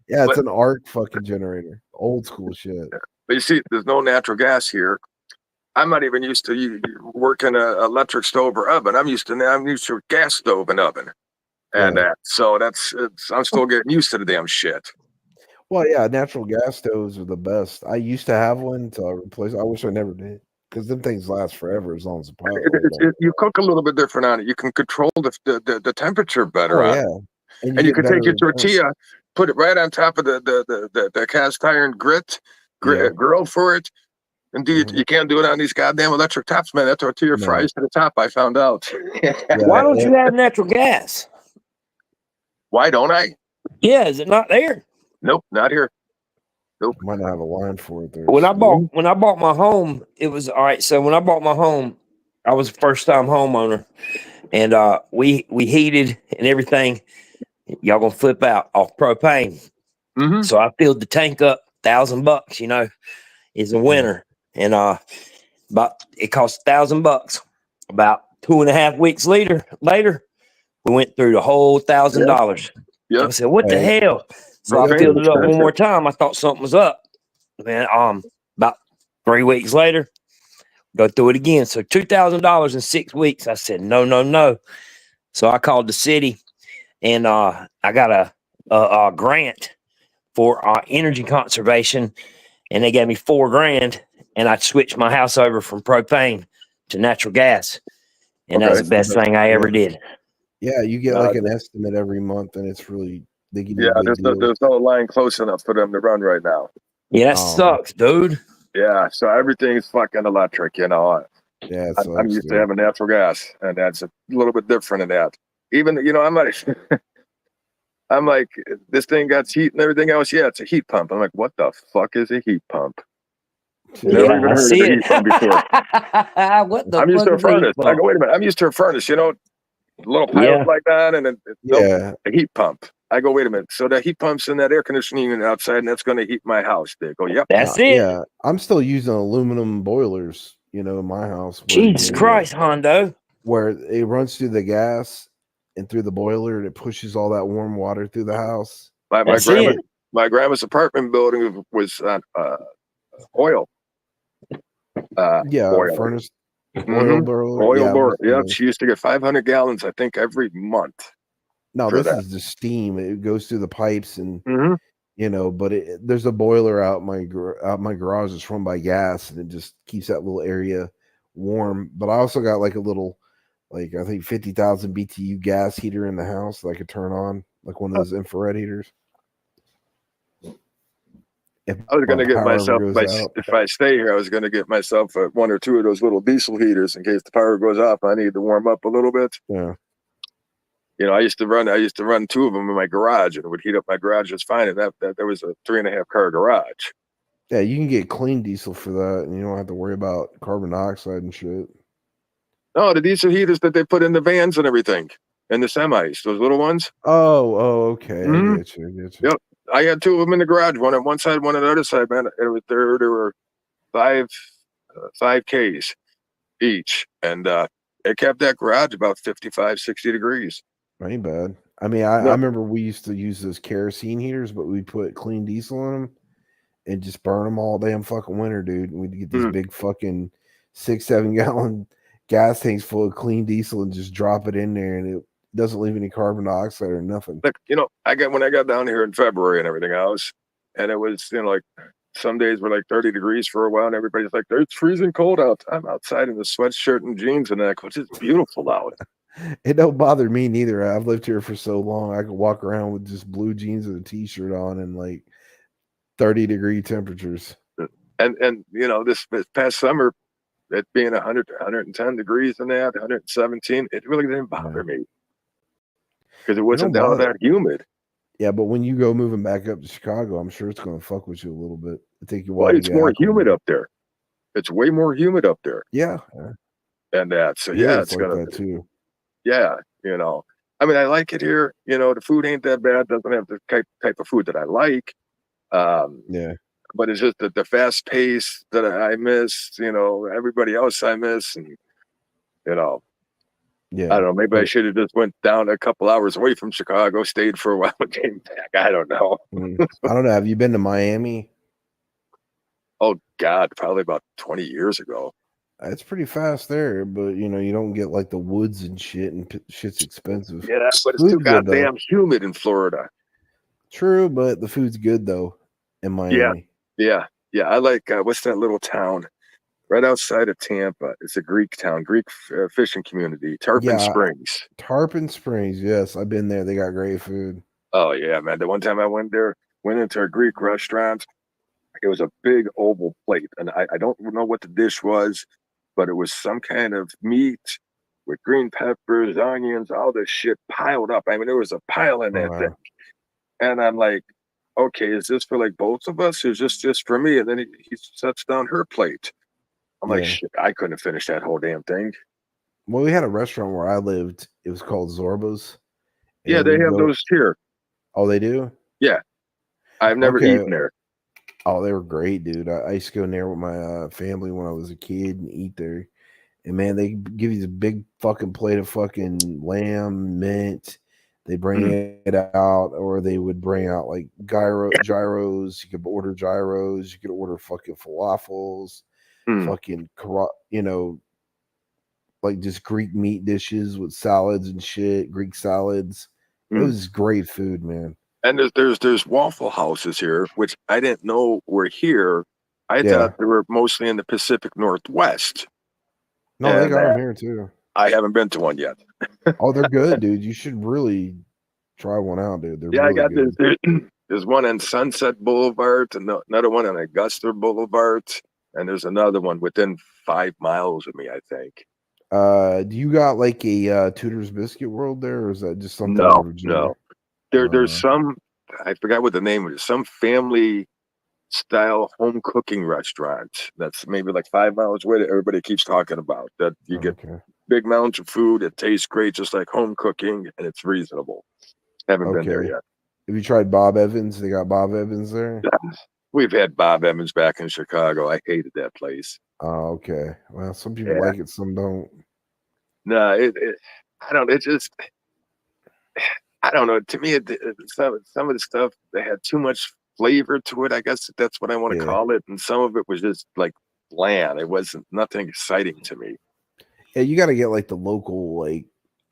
it's an arc fucking generator, old school shit. But you see, there's no natural gas here. I'm not even used to working an electric stove or oven. I'm used to a gas stove and oven, and so I'm still getting used to the damn shit. Well, yeah, natural gas stoves are the best. I used to have one until I replaced. I wish I never did, because them things last forever as long as the power. You cook a little bit different on it. You can control the temperature better on it. And you can take your tortilla, put it right on top of the cast iron grill for it. Indeed, you can't do it on these goddamn electric tops, man. That tortilla fries to the top, I found out. Why don't you have natural gas? Why don't I? Yeah, is it not there? Nope, not here. Nope. Might not have a line for it there. When I bought my home, it was all right. So when I bought my home, I was a first time homeowner, and we heated and everything. Y'all gonna flip out off propane. So I filled the tank up, $1,000. You know, it's a winter, and it cost $1,000. About 2.5 weeks later, we went through the whole $1,000. Yep. I said, "What the Hey. hell?" So I filled it up one more time. I thought something was up. Man, about 3 weeks later, go through it again. So $2,000 in 6 weeks. I said, no. So I called the city, and I got a grant for energy conservation, and they gave me $4,000, and I switched my house over from propane to natural gas, and that was the best thing I ever did. Yeah, you get like an estimate every month, and it's really they give you Yeah, a good deal. there's no line close enough for them to run right now. Yeah, that sucks, dude. Yeah, so everything's fucking electric, you know. Yeah, I'm used to having natural gas, and that's a little bit different in that. Even, you know, I'm like, this thing got heat and everything else. Yeah, it's a heat pump. I'm like, what the fuck is a heat pump? Never even heard of a heat pump before. What the I'm used fuck to a is a heat furnace. I pump? go, wait a minute. I'm used to a furnace, you know, little piles like that, and then a heat pump. I go, wait a minute. So the heat pump's in that air conditioning unit outside, and that's going to heat my house. They go, yep. That's it. Yeah, I'm still using aluminum boilers, you know, in my house. Jesus Christ, Hondo. Where it runs through the gas and through the boiler, and it pushes all that warm water through the house. My grandma's apartment building was on oil. Oil. Furnace. Oil boiler. Oil boiler. Yeah, she used to get 500 gallons, I think, every month. No, this is the steam. It goes through the pipes, and you know. But there's a boiler out my garage that's run by gas, and it just keeps that little area warm. But I also got like a little, like I think 50,000 BTU gas heater in the house that I could turn on, like one of those infrared heaters. I was going to get myself, if I stay here, I was going to get myself one or two of those little diesel heaters in case the power goes off. I need to warm up a little bit. Yeah. You know, I used to run two of them in my garage, and it would heat up my garage just fine. And that there was a 3.5 car garage. Yeah, you can get clean diesel for that, and you don't have to worry about carbon dioxide and shit. No, the diesel heaters that they put in the vans and everything, and the semis, those little ones. Oh, okay. I get you. Yep. I had two of them in the garage, one on one side, one on the other side, man. It was there were 5Ks each, and it kept that garage about 55, 60 degrees. Ain't bad. I mean, I remember we used to use those kerosene heaters, but we put clean diesel in them and just burn them all damn fucking winter, dude. And we'd get these big fucking 6-7 gallon gas tanks full of clean diesel and just drop it in there, and it doesn't leave any carbon dioxide or nothing. Look, you know, when I got down here in February and everything else, and it was, you know, like some days were like 30 degrees for a while, and everybody's like, it's freezing cold out. I'm outside in the sweatshirt and jeans, and which is beautiful out. It don't bother me neither. I've lived here for so long. I could walk around with just blue jeans and a t-shirt on and like 30-degree temperatures. And you know, this past summer, it being 100 to 110 degrees and that 117, it really didn't bother me because it wasn't down that humid. Yeah, but when you go moving back up to Chicago, I'm sure it's going to fuck with you a little bit. Take you it's more humid up there. It's way more humid up there. Yeah. And that, so yeah, it's like gonna that too. Yeah, you know, I mean, I like it here. You know, the food ain't that bad. Doesn't have the type of food that I like. Yeah. But it's just the fast pace that I miss. You know, everybody else I miss, and you know. Yeah, I don't know. Maybe I should have just went down a couple hours away from Chicago, stayed for a while, and came back. I don't know. I don't know. Have you been to Miami? Oh God, probably about 20 years ago. It's pretty fast there, but you know, you don't get like the woods and shit, and shit's expensive. Yeah, but it's too goddamn humid in Florida. True, but the food's good though in Miami. Yeah. I like what's that little town right outside of Tampa? It's a Greek town, Greek fishing community, Tarpon Springs. Tarpon Springs, yes, I've been there. They got great food. Oh yeah, man. The one time I went there, went into a Greek restaurant. It was a big oval plate, and I don't know what the dish was, but it was some kind of meat with green peppers, onions, all this shit piled up. I mean, there was a pile in that thing. And I'm like, okay, is this for like both of us? Or is this just for me? And then he sets down her plate. I'm like, shit, I couldn't have finished that whole damn thing. Well, we had a restaurant where I lived. It was called Zorba's. Yeah, they have those here. Oh, they do? Yeah. I've never eaten there. Oh, they were great, dude. I used to go in there with my family when I was a kid and eat there. And man, they give you this big fucking plate of fucking lamb mint. They bring it out, or they would bring out like gyros. You could order gyros. You could order fucking falafels, fucking like just Greek meat dishes with salads and shit. Greek salads. It was great food, man. And there's Waffle Houses here, which I didn't know were here. I thought they were mostly in the Pacific Northwest. No, they got them here too. I haven't been to one yet. Oh, they're good, dude. You should really try one out, dude. They're I really got good. there's one on Sunset Boulevard, and another one on Augusta Boulevard, and there's another one within 5 miles of me, I think. Do you got like a Tudor's Biscuit World there, or is that just something? No. There's some, I forgot what the name is. Some family style home cooking restaurant that's maybe like 5 miles away that everybody keeps talking about. That you get big amounts of food, it tastes great, just like home cooking, and it's reasonable. Haven't been there yet. Have you tried Bob Evans? They got Bob Evans there. We've had Bob Evans back in Chicago. I hated that place. Oh, okay. Well, some people like it, some don't. No, I don't. It just, I don't know. To me, some of the stuff, they had too much flavor to it. I guess that's what I want to call it. And some of it was just like bland. It wasn't nothing exciting to me. Yeah, you got to get like the local like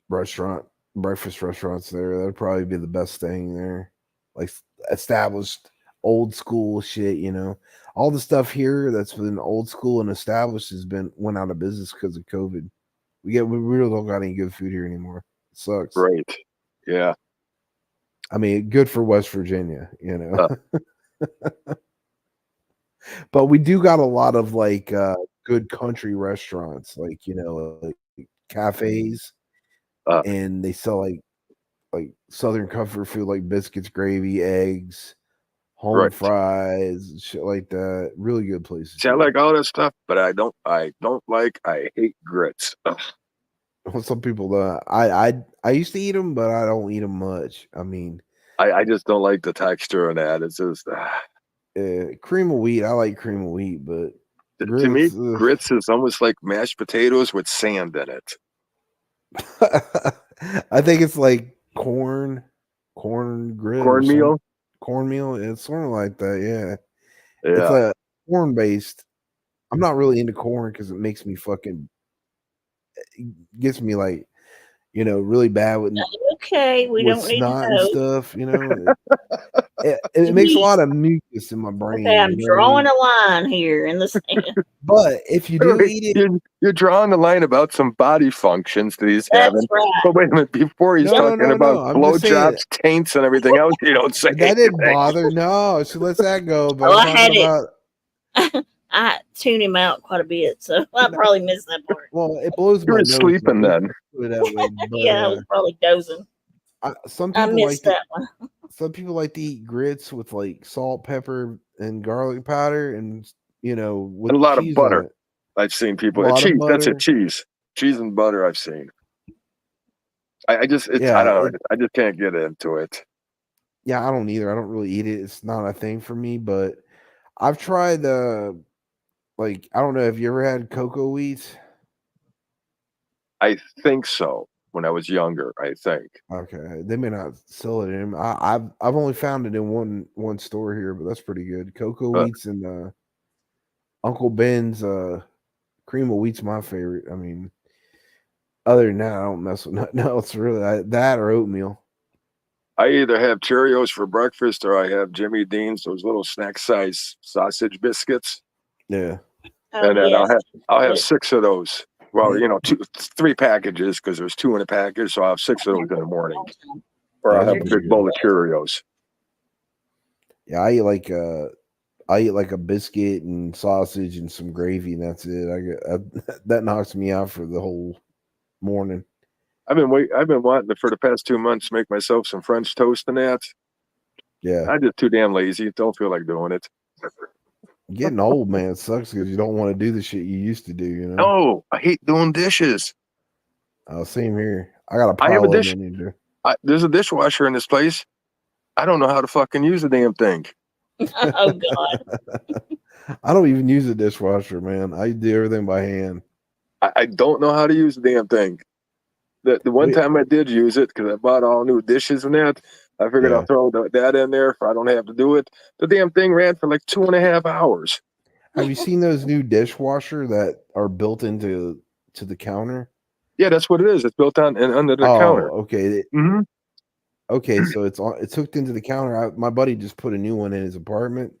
breakfast restaurants there. That'd probably be the best thing there. Like established old school shit, you know. All the stuff here that's been old school and established went out of business because of COVID. We really don't got any good food here anymore. It sucks. Right. Yeah. I mean, good for West Virginia, you know. But we do got a lot of like good country restaurants, like, you know, like cafes, and they sell like Southern comfort food, like biscuits, gravy, eggs, home fries, shit like that. Really good places. See, I like all that stuff, but I hate grits. Ugh. Well, some people don't. I used to eat them, but I don't eat them much. I mean, I just don't like the texture of that. It's just cream of wheat. I like cream of wheat, but grits, to me, grits is almost like mashed potatoes with sand in it. I think it's like cornmeal. Cornmeal. It's sort of like that. Yeah. It's a corn based. I'm not really into corn because it makes me gets me like, you know, really bad with we don't need snot to and know stuff, you know. It makes a lot of mucus in my brain. Okay, I'm drawing a line here in the sand. But if you do eat it, you're drawing a line about some body functions that he's having. Right. But wait a minute, before he's talking about blowjobs, taints, and everything else, you don't say that didn't bother. No, so let's that go. But I had it. I tune him out quite a bit, so I probably missed that part. Well, it blows my nose. You were sleeping then. Yeah, I was probably dozing. Some people missed that one. Some people like to eat grits with like salt, pepper, and garlic powder, and you know, with a lot of cheese butter. on it. I've seen people. Cheese. That's it. Cheese and butter. I've seen. I just I don't know. I just can't get into it. Yeah, I don't either. I don't really eat it. It's not a thing for me. But I've tried like, I don't know. Have you ever had cocoa wheat? I think so. When I was younger, I think. Okay, they may not sell it in. I've only found it in one store here, but that's pretty good. Cocoa wheats and Uncle Ben's cream of wheat's my favorite. I mean, other than that, I don't mess with nothing else really. That or oatmeal. I either have Cheerios for breakfast or I have Jimmy Dean's, those little snack size sausage biscuits. Yeah. And then I'll have 6 of those. Well, you know, 3 packages because there's 2 in a package, so I'll have 6 of those in the morning. Or I'll have a big bowl of Cheerios. Yeah, I eat like a biscuit and sausage and some gravy, and that's it. That knocks me out for the whole morning. I've been wanting to, for the past 2 months, make myself some French toast and that. Yeah. I'm just too damn lazy. Don't feel like doing it. Getting old, man, it sucks because you don't want to do the shit you used to do, you know? No, I hate doing dishes. Same here. I got a pile of them. There's a dishwasher in this place. I don't know how to fucking use the damn thing. Oh, God. I don't even use a dishwasher, man. I do everything by hand. I don't know how to use the damn thing. The one time I did use it because I bought all new dishes and that, I figured I'll throw that in there if I don't have to do it. The damn thing ran for like 2.5 hours. Have you seen those new dishwasher that are built into the counter? Yeah, that's what it is. It's built on and under the counter. Okay. Mm-hmm. Okay, so it's hooked into the counter. My buddy just put a new one in his apartment,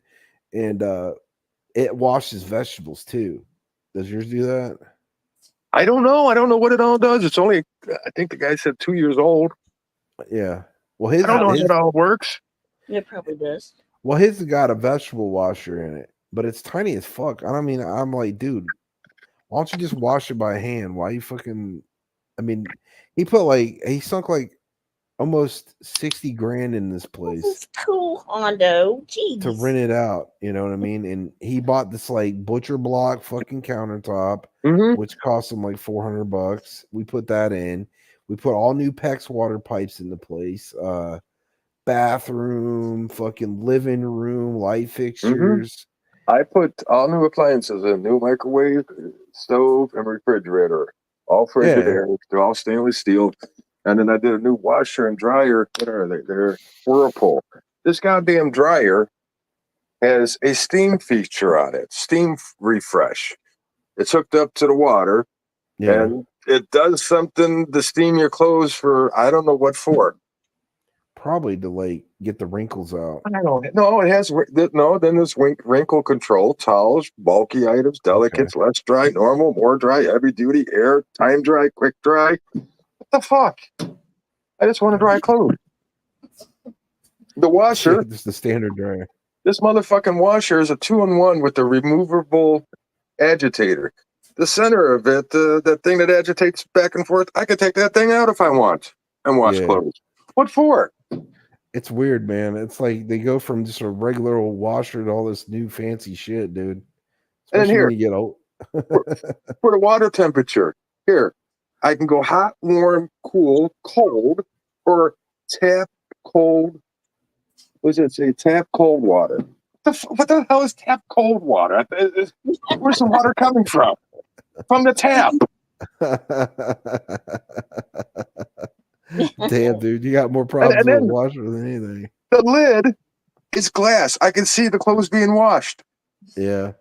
and it washes vegetables too. Does yours do that? I don't know. I don't know what it all does. It's only, I think the guy said 2 years old. Yeah. Well, his I don't know how it all works. It probably does. Well, his got a vegetable washer in it, but it's tiny as fuck. I'm like, dude, why don't you just wash it by hand? Why you fucking? I mean, he sunk like almost 60 grand in this place. It's cool, Hondo. Jeez. To rent it out, you know what I mean? And he bought this like butcher block fucking countertop, which cost him like $400. We put that in. We put all new PEX water pipes in the place. Bathroom, fucking living room, light fixtures. I put all new appliances in, new microwave, stove, and refrigerator. All Frigidaire. They're all stainless steel. And then I did a new washer and dryer. What are they? They're Whirlpool. This goddamn dryer has a steam feature on it, steam refresh. It's hooked up to the water, and it does something to steam your clothes for, I don't know what for. Probably to like get the wrinkles out. I don't know. It has then there's wrinkle control, towels, bulky items, delicates, less dry, normal, more dry, heavy duty, air, time dry, quick dry. What the fuck? I just want to dry clothes. The washer. This is the standard dryer. This motherfucking washer is a 2-in-1 with the removable agitator. The center of it, that thing that agitates back and forth, I could take that thing out if I want and wash clothes. What for? It's weird, man. It's like they go from just a regular old washer to all this new fancy shit, dude. Especially and here, when you get old. for the water temperature, here, I can go hot, warm, cool, cold, or tap cold. What does it say? Tap cold water. What the hell is tap cold water? Where's the water coming from? From the tap. Damn, dude, you got more problems with washer than anything. The lid is glass. I can see the clothes being washed. Yeah.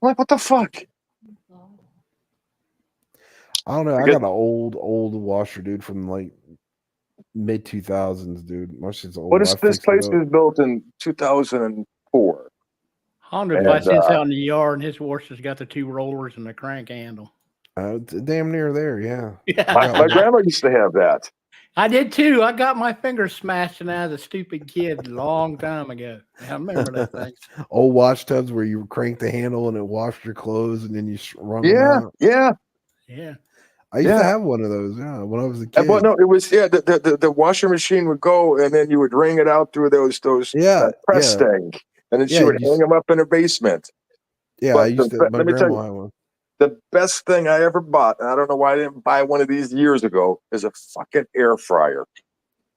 I'm like, what the fuck? I don't know. I got an old washer, dude, from like mid 2000s, dude. My shit's old. What is this place was built in 2004? Honda buys his out in the yard, and his washer's got the 2 rollers and the crank handle. Damn near there, yeah. My grandma used to have that. I did too. I got my fingers smashed in as a stupid kid a long time ago. I remember that thing. Old wash tubs where you crank the handle and it washed your clothes and then you run them out. Yeah. I used to have one of those, when I was a kid. Well, no, it was the washer machine would go and then you would wring it out through those press thing, and then she would hang them up in her basement. Yeah, but I used to. My grandma had one. The best thing I ever bought, and I don't know why I didn't buy one of these years ago, is a fucking air fryer.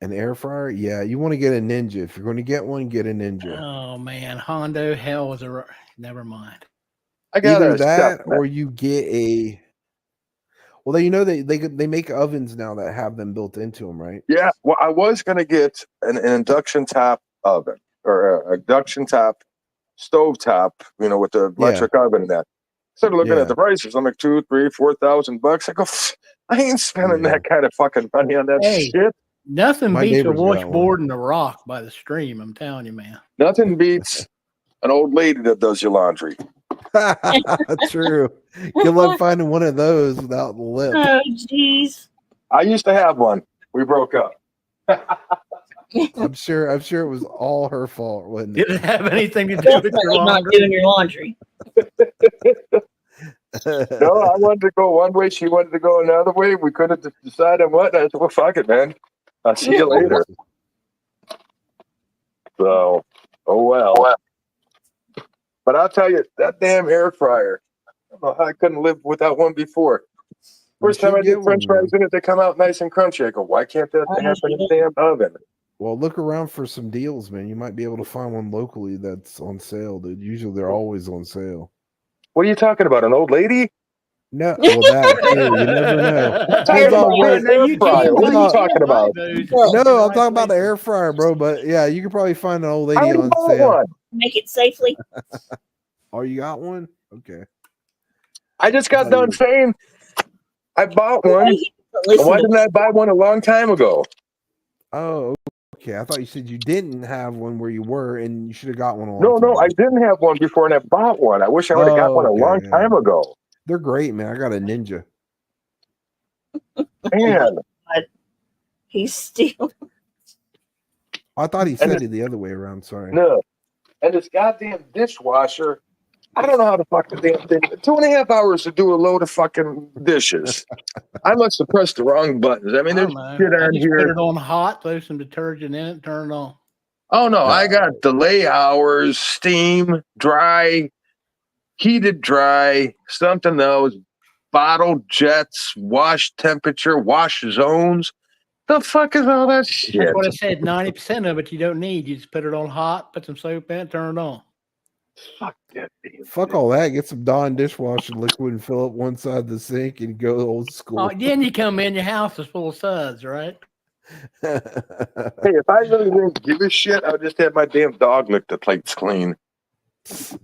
An air fryer? Yeah, you want to get a Ninja. If you're going to get one, get a Ninja. Oh man, Hondo, hell was a never mind. I got either that or you get a. Well, they make ovens now that have them built into them, right? Yeah. Well, I was going to get an induction top oven or a induction top stove top, with the electric oven and that. Instead of looking at the prices, I'm like $2,000, $3,000, $4,000. I go, I ain't spending that kind of fucking money on that shit. Nothing beats a washboard and a rock by the stream. I'm telling you, man. Nothing beats an old lady that does your laundry. True. Good luck finding one of those without the lip. Oh, jeez. I used to have one. We broke up. I'm sure it was all her fault, wasn't it? Didn't have anything to do with your not doing your laundry. No, I wanted to go one way. She wanted to go another way. We couldn't decide on what. I said, well, fuck it, man. I'll see you later. So, oh well. But I'll tell you, that damn air fryer, I don't know how I couldn't live without one before. First time I did French fries in it, they come out nice and crunchy. I go, why can't that happen in the damn oven? Well, look around for some deals, man. You might be able to find one locally that's on sale, dude. Usually they're always on sale. What are you talking about? An old lady? No, well, that too. You never know. Depends on what. Air fryer. What are you talking about? No, I'm talking about the air fryer, bro. But yeah, you could probably find an old lady on sale. Make it safely. Oh, you got one? Okay. I just got done saying I bought one. Why didn't I buy one a long time ago? Oh, okay. I thought you said you didn't have one where you were, and you should have got one. No, I didn't have one before, and I bought one. I wish I would have got one a long time ago. They're great, man. I got a Ninja. Man, he's still. I thought he said it the other way around. Sorry. No, and this goddamn dishwasher. I don't know how to fuck the damn thing. 2.5 hours to do a load of fucking dishes. I must have pressed the wrong buttons. I mean, there's shit on here. Put it on hot, throw some detergent in it, turn it on. Oh no, I got delay hours, steam, dry, heated dry, something else, bottle jets, wash temperature, wash zones. The fuck is all that shit? That's what I said. 90% of it you don't need. You just put it on hot, put some soap in, turn it on. Fuck that. Fuck all that. Get some Dawn dishwasher liquid and fill up one side of the sink and go old school. Oh, then you come in, your house is full of suds, right? Hey, if I really didn't give a shit, I would just have my damn dog lick the plates clean.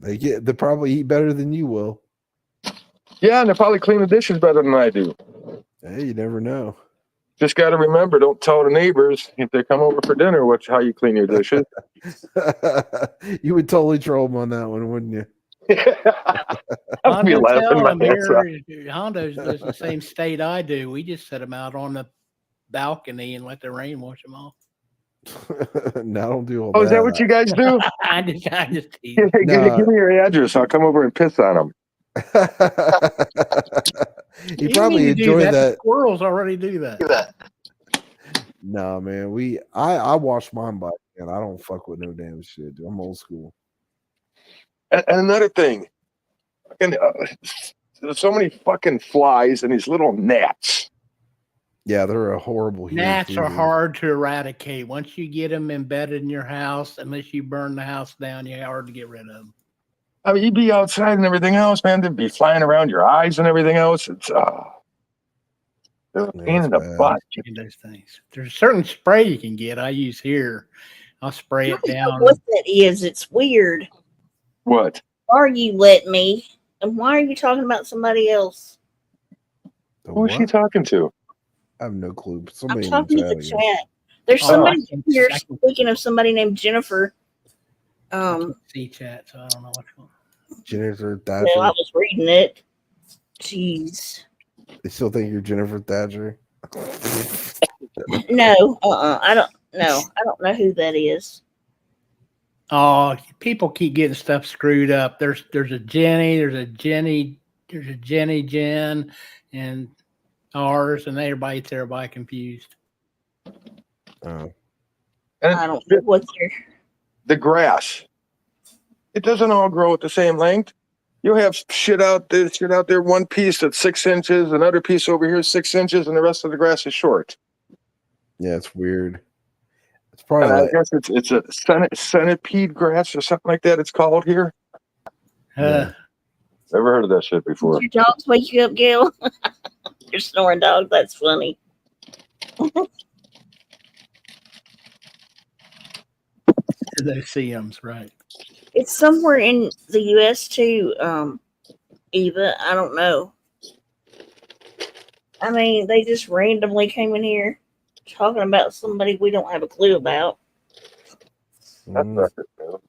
They probably eat better than you will. Yeah, and they probably clean the dishes better than I do. Hey, you never know. Just got to remember, don't tell the neighbors if they come over for dinner how you clean your dishes. You would totally troll them on that one, wouldn't you? I'd be laughing my ass off. Hondo's does the same state I do. We just set them out on the balcony and let the rain wash them off. No, I don't do all that. Oh, that. is that what you guys do? I just Hey, give me your address. I'll come over and piss on them. You probably enjoy that. The squirrels already do that. No, man. I wash mine by hand. I don't fuck with no damn shit, dude. I'm old school. And another thing, there's so many fucking flies and these little gnats. Yeah, they're a horrible. Gnats are hard to eradicate. Once you get them embedded in your house, unless you burn the house down, you're hard to get rid of them. I mean, you'd be outside and everything else, man. They'd be flying around your eyes and everything else. It's they're a pain in the butt. Those things. There's a certain spray you can get. I use here. I'll spray it down. What that is? It's weird. What? Why are you letting me? And why are you talking about somebody else? Who is she talking to? I have no clue. I'm talking to the chat. There's somebody here speaking of somebody named Jennifer. See chat, so I don't know which one. Jennifer Thatcher. Well, I was reading it. Jeez. They still think you're Jennifer Thatcher? No, I don't know. I don't know who that is. Oh, people keep getting stuff screwed up. There's a Jenny, there's a Jenny Jen, and ours, and everybody gets everybody confused. And I don't know what's there. The grass. It doesn't all grow at the same length. You'll have shit out there, one piece that's 6 inches, another piece over here is 6 inches, and the rest of the grass is short. Yeah, it's weird. It's probably I guess it's a centipede grass or something like that. It's called here. Never heard of that shit before. Did your dogs wake you up, Gail? You're snoring dog. That's funny. Those CMs, right? It's somewhere in the U.S. too, Eva. I don't know. I mean, they just randomly came in here talking about somebody we don't have a clue about. That's not good.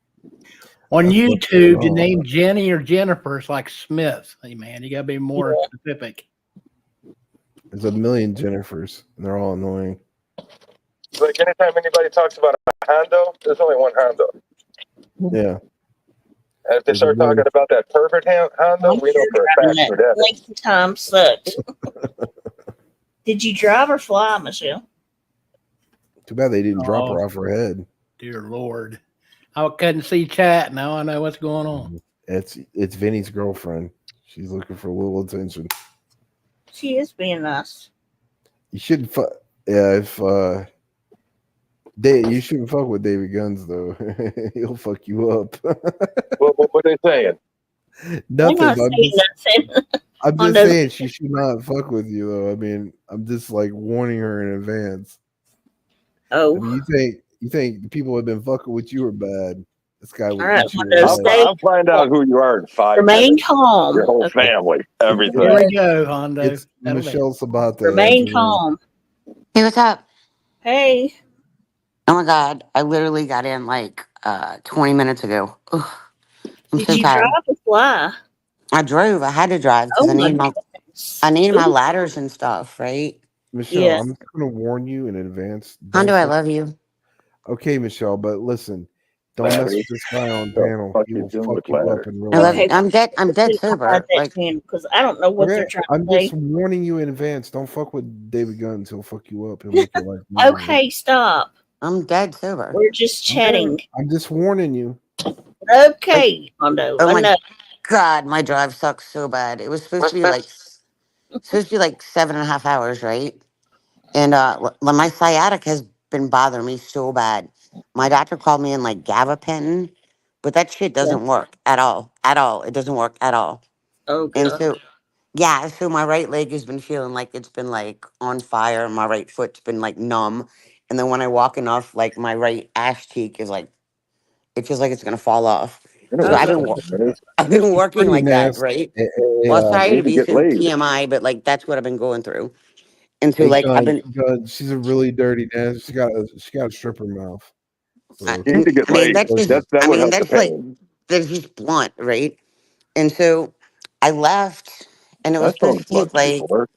On YouTube, the name Jenny or Jennifer is like Smith. Hey, man, you got to be more specific. There's a million Jennifers, and they're all annoying. Like anytime anybody talks about a Hondo, there's only one Hondo. Yeah. And if they start talking about that pervert Hondo, we know for a fact who that is. Length of time sucked. Did you drive or fly, Michelle? Too bad they didn't drop her off her head. Dear Lord. I couldn't see chat. Now I know what's going on. It's Vinny's girlfriend. She's looking for a little attention. She is being nice. You shouldn't you shouldn't fuck with David Guns though. He'll fuck you up. What are they saying? Nothing. They're not saying nothing. I'm just Hondo, saying she should not fuck with you though. I mean, I'm just like warning her in advance. Oh. I mean, you think the people who have been fucking with you are bad. This guy will All right, eat you Hondo, alive. stay. I'll find out who you are in 5 Remain minutes. calm. Your whole Okay. family, Here everything. we go, Hondo. It's That'll do. Michelle Sabate. Remain That's her name. calm. Hey, what's up? Hey. Oh my god, I literally got in like 20 minutes ago. Ugh, I'm Did so you tired. drive or fly? I drove. I had to drive because Oh my goodness. I need my Ooh. ladders and stuff, right? Michelle, Yes. I'm just gonna warn you in advance. Hondo, Don't I fuck. love you. Okay, Michelle, but listen, don't mess Larry, with this guy on the panel. fuck He you will doing fuck with you Larry? up in real I love. life. Okay. I'm dead. I'm dead Hide sober. that Like channel because I don't know what Okay, they're trying I'm to say. just warning you in advance. Don't fuck with David Guns. He'll fuck you up. He'll make your life miserable. Okay, stop. I'm dead sober. We're just chatting. Okay, I'm just warning you. Okay, Hondo. Oh my Enough. god, my drive sucks so bad. It was supposed to be like 7.5 hours, right? And my sciatic has been bothering me so bad. My doctor called me in like gabapentin, but that shit Yeah. doesn't work at all. At all. It doesn't work at all. Oh And god. so yeah, so my right leg has been feeling like it's been like on fire. My right foot's been like numb. And then when I walk enough, like my right ass cheek is like it feels like it's gonna fall off. So Oh god. I've been It's working pretty like that, nasty. right? Hey, Well, sorry Need to to be get so laid. TMI, but like that's what I've been going through. And so hey, like I've been she's a really dirty nasty. She got a stripper mouth. So You need to get I mean, laid. that's just, That I would mean, help the that's like, pain. that's just blunt, right? And so I left, and it was That's supposed what to take before.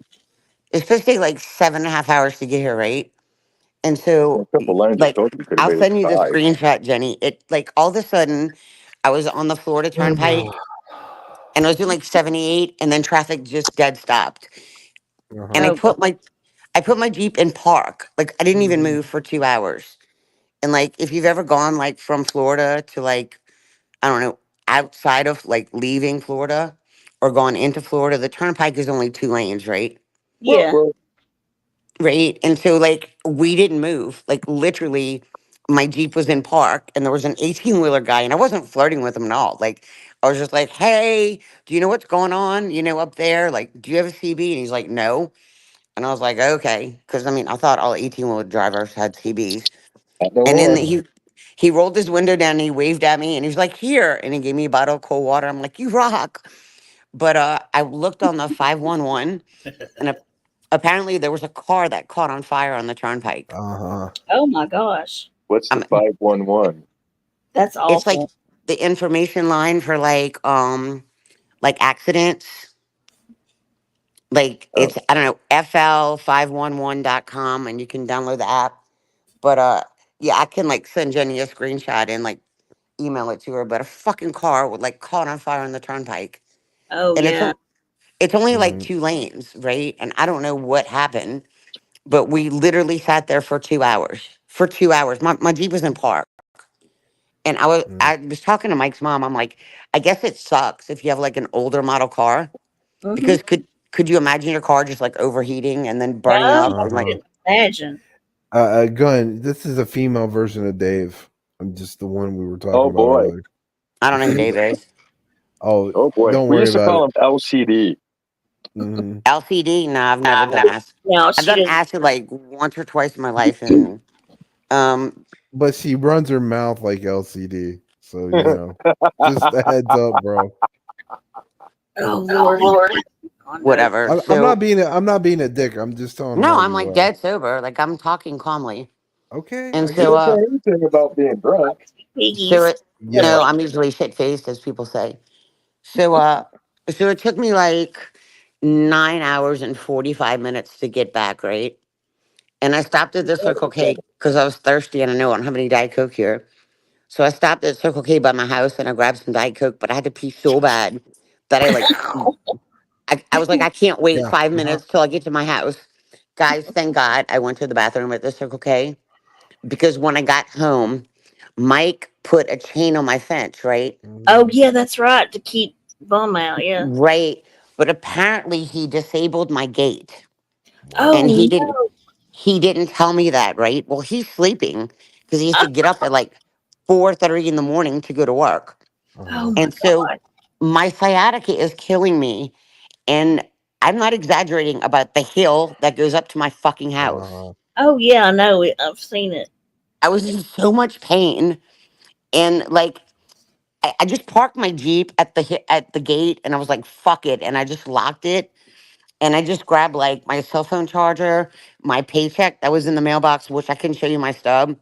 it's supposed to take like 7.5 hours to get here, right? And so, A couple lines of like, coke you could have I'll made it send you the 5. screenshot, Jenny. It, like, all of a sudden, I was on the Florida Turnpike, and I was doing like 78, and then traffic just dead stopped. And Oh god. I put my Jeep in park. Like, I didn't even move for 2 hours. And, like, if you've ever gone, like, from Florida to, like, I don't know, outside of like leaving Florida or going into Florida, the turnpike is only 2 lanes, right? Yeah. Right. And so like we didn't move. Like literally my Jeep was in park and there was an 18-wheeler guy and I wasn't flirting with him at all. Like I was just like, hey, do you know what's going on? You know, up there? Like, do you have a CB? And he's like, no. And I was like, okay. Cause I mean, I thought all 18-wheeler drivers had CBs. And then he rolled his window down and he waved at me and he was like, here. And he gave me a bottle of cold water. I'm like, you rock. But I looked on the 511 and apparently there was a car that caught on fire on the turnpike. Oh my gosh. What's the 511? That's It's like awful. the information line for like accidents. Like it's I don't know, fl511.com and you can download the app. But yeah, I can like send Jenny a screenshot and like email it to her, but a fucking car would like caught on fire on the turnpike. Oh And yeah. it's only like 2 lanes, right? And I don't know what happened, but we literally sat there for 2 hours. For 2 hours. My Jeep was in park. And I was talking to Mike's mom. I'm like, I guess it sucks if you have like an older model car. Mm-hmm. Because could you imagine your car just like overheating and then burning No, up I and like couldn't imagine. Gun. This is a female version of Dave. I'm just the one we were talking about boy. earlier. I don't know who Dave is. Oh boy. Don't We worry used to about call it. him LCD. LCD? No, I've never done acid. No, I've she done didn't. acid like once or twice in my life and But she runs her mouth like LCD. So you know. Just a heads up, bro. Oh Lord. whatever. I'm So not being a dick. I'm just telling no, how I'm you like are. dead sober. Like I'm talking calmly. Okay. And I so get it. Anything about being drunk. so Piggies. it no, I'm usually shit faced as people say. So so it took me like 9 hours and 45 minutes to get back, right? And I stopped at the Circle K because I was thirsty and I know I don't have any Diet Coke here. So I stopped at Circle K by my house and I grabbed some Diet Coke, but I had to pee so bad that I was like, I can't wait Yeah. 5 minutes till I get to my house. Guys, thank God I went to the bathroom at the Circle K because when I got home, Mike put a chain on my fence, right? Oh yeah, that's right. To keep bum out. Yeah. Right. But apparently he disabled my gate. Oh And no. he didn't tell me that, right? Well, he's sleeping because he has to get up at like 4:30 in the morning to go to work. Oh my And so god. my sciatica is killing me. And I'm not exaggerating about the hill that goes up to my fucking house. Oh yeah, I know it. I've seen it. I was in so much pain, and like I just parked my Jeep at the gate, and I was like, "Fuck it," and I just locked it, and I just grabbed like my cell phone charger, my paycheck that was in the mailbox, which I can show you my stub,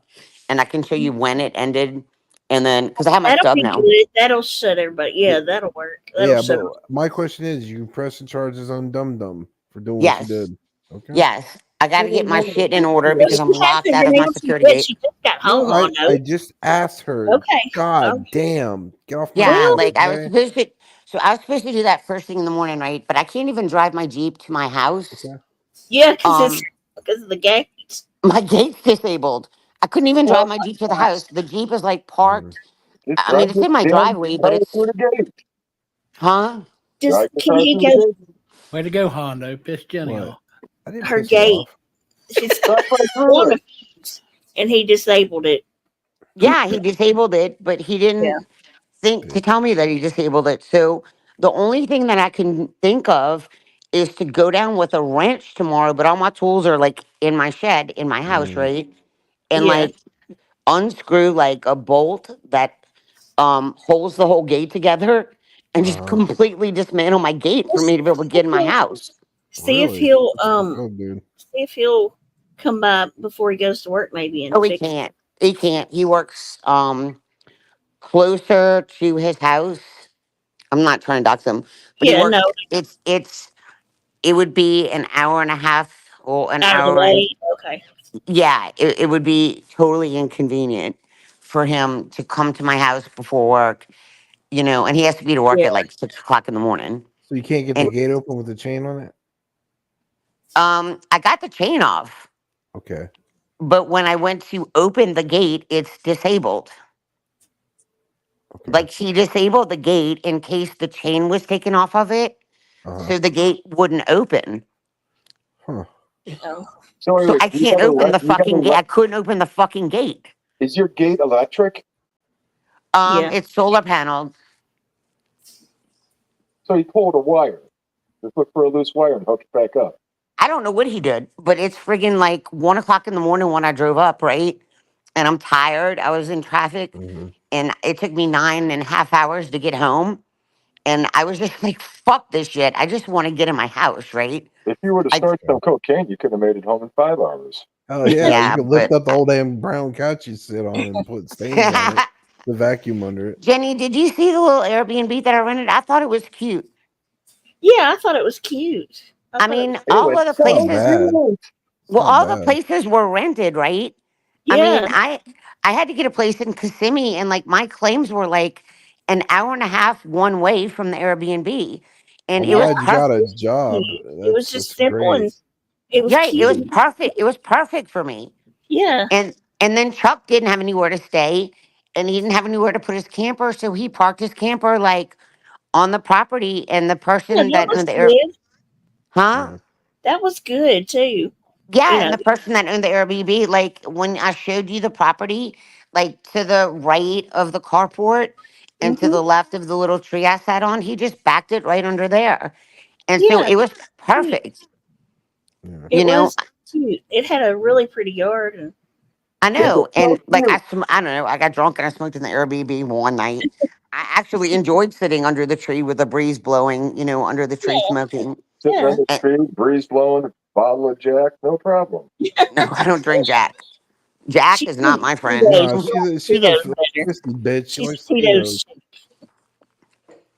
and I can show you when it ended, and then because I have my That'll stub be now. good. That'll shut everybody. Yeah, that'll work. That'll Yeah, shut. but my question is, you pressing charges on Dum Dum for doing what she Yes, did? Okay. yes, I got to get my shit in order Well, because I'm she locked hasn't out been of my able to, security but gate. she just got No, home on I just asked her. Okay. God damn, get off my Yeah, lawn, like I was okay? supposed to. So I was supposed to do that first thing in the morning, right? But I can't even drive my Jeep to my house. Yeah, because of the gate. My gate's disabled. I couldn't even drive my Jeep to the house. The Jeep is like parked. Just I mean, drive it's the in my damn driveway, but car it's through the gate. huh? Just Drive the can car he through go the gate. Way to go, Hondo. Piss Jenny off. I didn't her piss her gate? off. She's Drive right through on it. and he disabled it. Yeah, he disabled it, but he didn't think to tell me that he disabled it. So the only thing that I can think of is to go down with a wrench tomorrow, but all my tools are like in my shed in my house, right? And Yeah. like unscrew like a bolt that holds the whole gate together and just completely dismantle my gate for me to be able to get in my house. See if Really? he'll That's what's up, dude. see if he'll come by before he goes to work maybe and Oh, he fix it. can't. He can't. He works closer to his house. I'm not trying to dox him, but he Yeah, works. no, It would be an hour and a half or an out of the hour and way. Okay. yeah, it would be totally inconvenient for him to come to my house before work, and he has to be to work Yeah. at like 6 o'clock in the morning. So you can't get the And gate open with the chain on it? I got the chain off, Okay. but when I went to open the gate, it's disabled. Like he disabled the gate in case the chain was taken off of it, so the gate wouldn't open. Huh. So wait, So wait, I can't open the fucking gate. I couldn't open the fucking gate. Is your gate electric? Yeah. It's solar paneled. So he pulled a wire. Just look for a loose wire and hook it back up. I don't know what he did, but it's friggin' like 1 o'clock in the morning when I drove up, right? And I'm tired. I was in traffic and it took me 9.5 hours to get home. And I was just like, fuck this shit. I just want to get in my house, right? If you were to start some cocaine, you could have made it home in 5 hours. Oh yeah, Yeah, you could lift but up the whole damn brown couch you sit on and put stains on it. The vacuum under it. Jenny, did you see the little Airbnb that I rented? I thought it was cute. Yeah, I thought it was cute. I mean, all of the places. Well, all the places were rented, right? I mean, Yeah. I had to get a place in Kissimmee, and like my claims were like an hour and a half one way from the Airbnb, and I'm it was glad you got a perfect. job. It was just simple and it was Right, it was cute. perfect. It was perfect for me. Yeah. And then Chuck didn't have anywhere to stay, and he didn't have anywhere to put his camper, so he parked his camper like on the property, and the Yeah, person that that was owned the good. huh? That was good too. Yeah, and the person that owned the Airbnb, like when I showed you the property, like to the right of the carport and to the left of the little tree I sat on, he just backed it right under there. And so Yeah. it was perfect. It You know, was cute. It had a really pretty yard and I know. And like I don't know, I got drunk and I smoked in the Airbnb one night. I actually enjoyed sitting under the tree with the breeze blowing, under the tree smoking. Sitting on the And- tree, breeze blowing, bottle of Jack, no problem. no, I don't drink Jack. Jack is not my friend. No, she's a fisty bitch. She likes Tito's.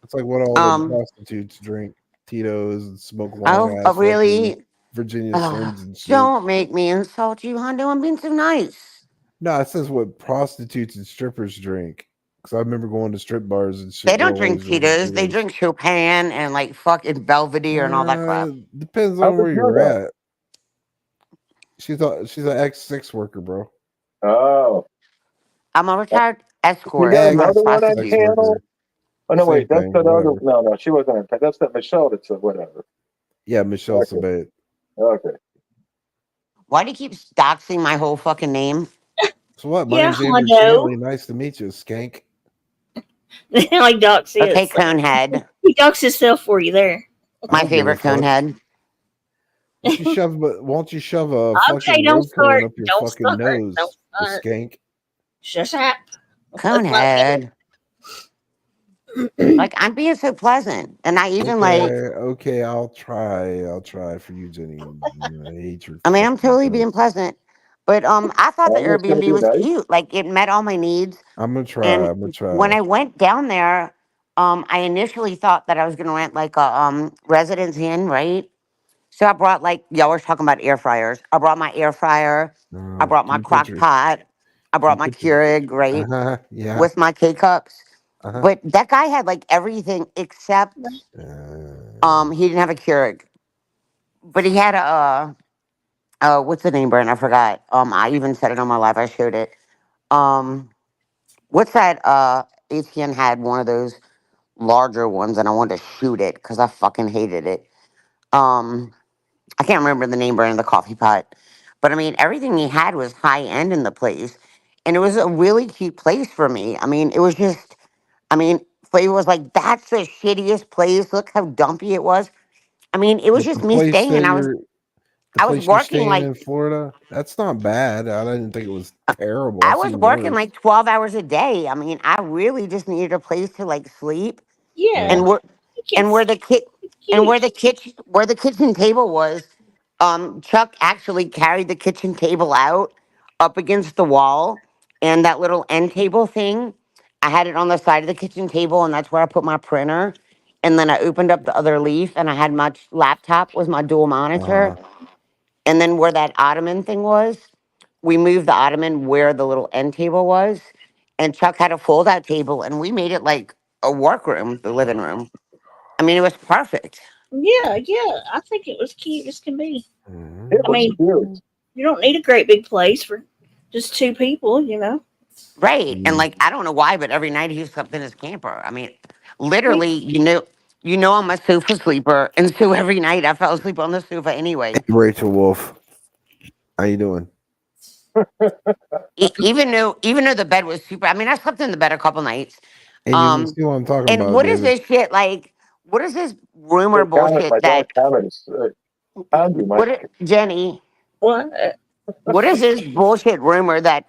It's like what all the prostitutes drink. Tito's and smoke long ass really? Virginia Oh, Slims and shit. don't make me insult you, Hondo. I'm being so nice. No, it says what prostitutes and strippers drink. Because I remember going to strip bars and shit. They don't drink Tito's. They drink Chopin and like fucking Belvedere and all that crap. Depends on where you're at. She's an ex-sex worker, bro. Oh. I'm a retired escort. You got I'm not a another one on prostitute. panel? Oh no, wait, that's thing, that other. whatever. No, she wasn't on panel. That's that Michelle that said whatever. Yeah, Michelle Sabat. Okay. Why do you keep doxing my whole fucking name? So what? My Yeah, name's Andrew Hondo. Stanley. Nice to meet you, skank. like Docs is. Okay, Conehead. He docs himself for you there. My favorite conehead. Won't you shove a Okay, fucking don't road cone start. up your Don't fucking start. nose, Don't you start. skank? Shut up. Conehead. Like, I'm being so pleasant. And I even Okay, I'll try for you, Jenny. I hate your I mean, I'm fucking totally guts. being pleasant. But I thought the I'm just gonna Airbnb be was nice. cute. Like, it met all my needs. I'm gonna try. And I'm gonna when try. I went down there, I initially thought that I was gonna rent like a residence inn, right? So I brought, like, y'all were talking about air fryers. I brought my air fryer. I brought my Can you put crock your pot. I can you brought my put your Keurig, right? yeah. With my K cups. Uh-huh. But that guy had like everything except he didn't have a Keurig. But he had a what's the name brand? I forgot. I even said it on my live. I showed it. Um what's that ATN had one of those larger ones and I wanted to shoot it because I fucking hated it. Um I can't remember the name brand of the coffee pot. But I mean everything he had was high end in the place. And it was a really cute place for me. I mean, it was just I mean, Flavor was like, that's the shittiest place. Look how dumpy it was. I mean, it was The just me place staying that and the I was place you're working staying like in Florida, that's not bad. I didn't think it was terrible. I I've was seen working worse. like 12 hours a day. I mean, I really just needed a place to like sleep. Yeah. And where and It's cute. where the kitchen table was, Chuck actually carried the kitchen table out up against the wall and that little end table thing. I had it on the side of the kitchen table and that's where I put my printer. And then I opened up the other leaf and I had my laptop with my dual monitor. And then where that ottoman thing was, we moved the ottoman where the little end table was. And Chuck had a fold out table and we made it like a workroom, the living room. I mean, it was perfect. Yeah, yeah. I think it was cute as can be. It I was mean, cute. you don't need a great big place for just two people, you know. Right. And like, I don't know why, but every night he slept in his camper. I mean, Yeah. literally, I'm a sofa sleeper. And so every night I fell asleep on the sofa anyway. Rachel Wolf, how you doing? Even though the bed was super, I mean, I slept in the bed a couple nights. And you see what I'm talking And about, what is David. this shit like? What is this rumor Hey, comment, bullshit my dog that comments. Found you, Mike. Jenny? What? What is this bullshit rumor that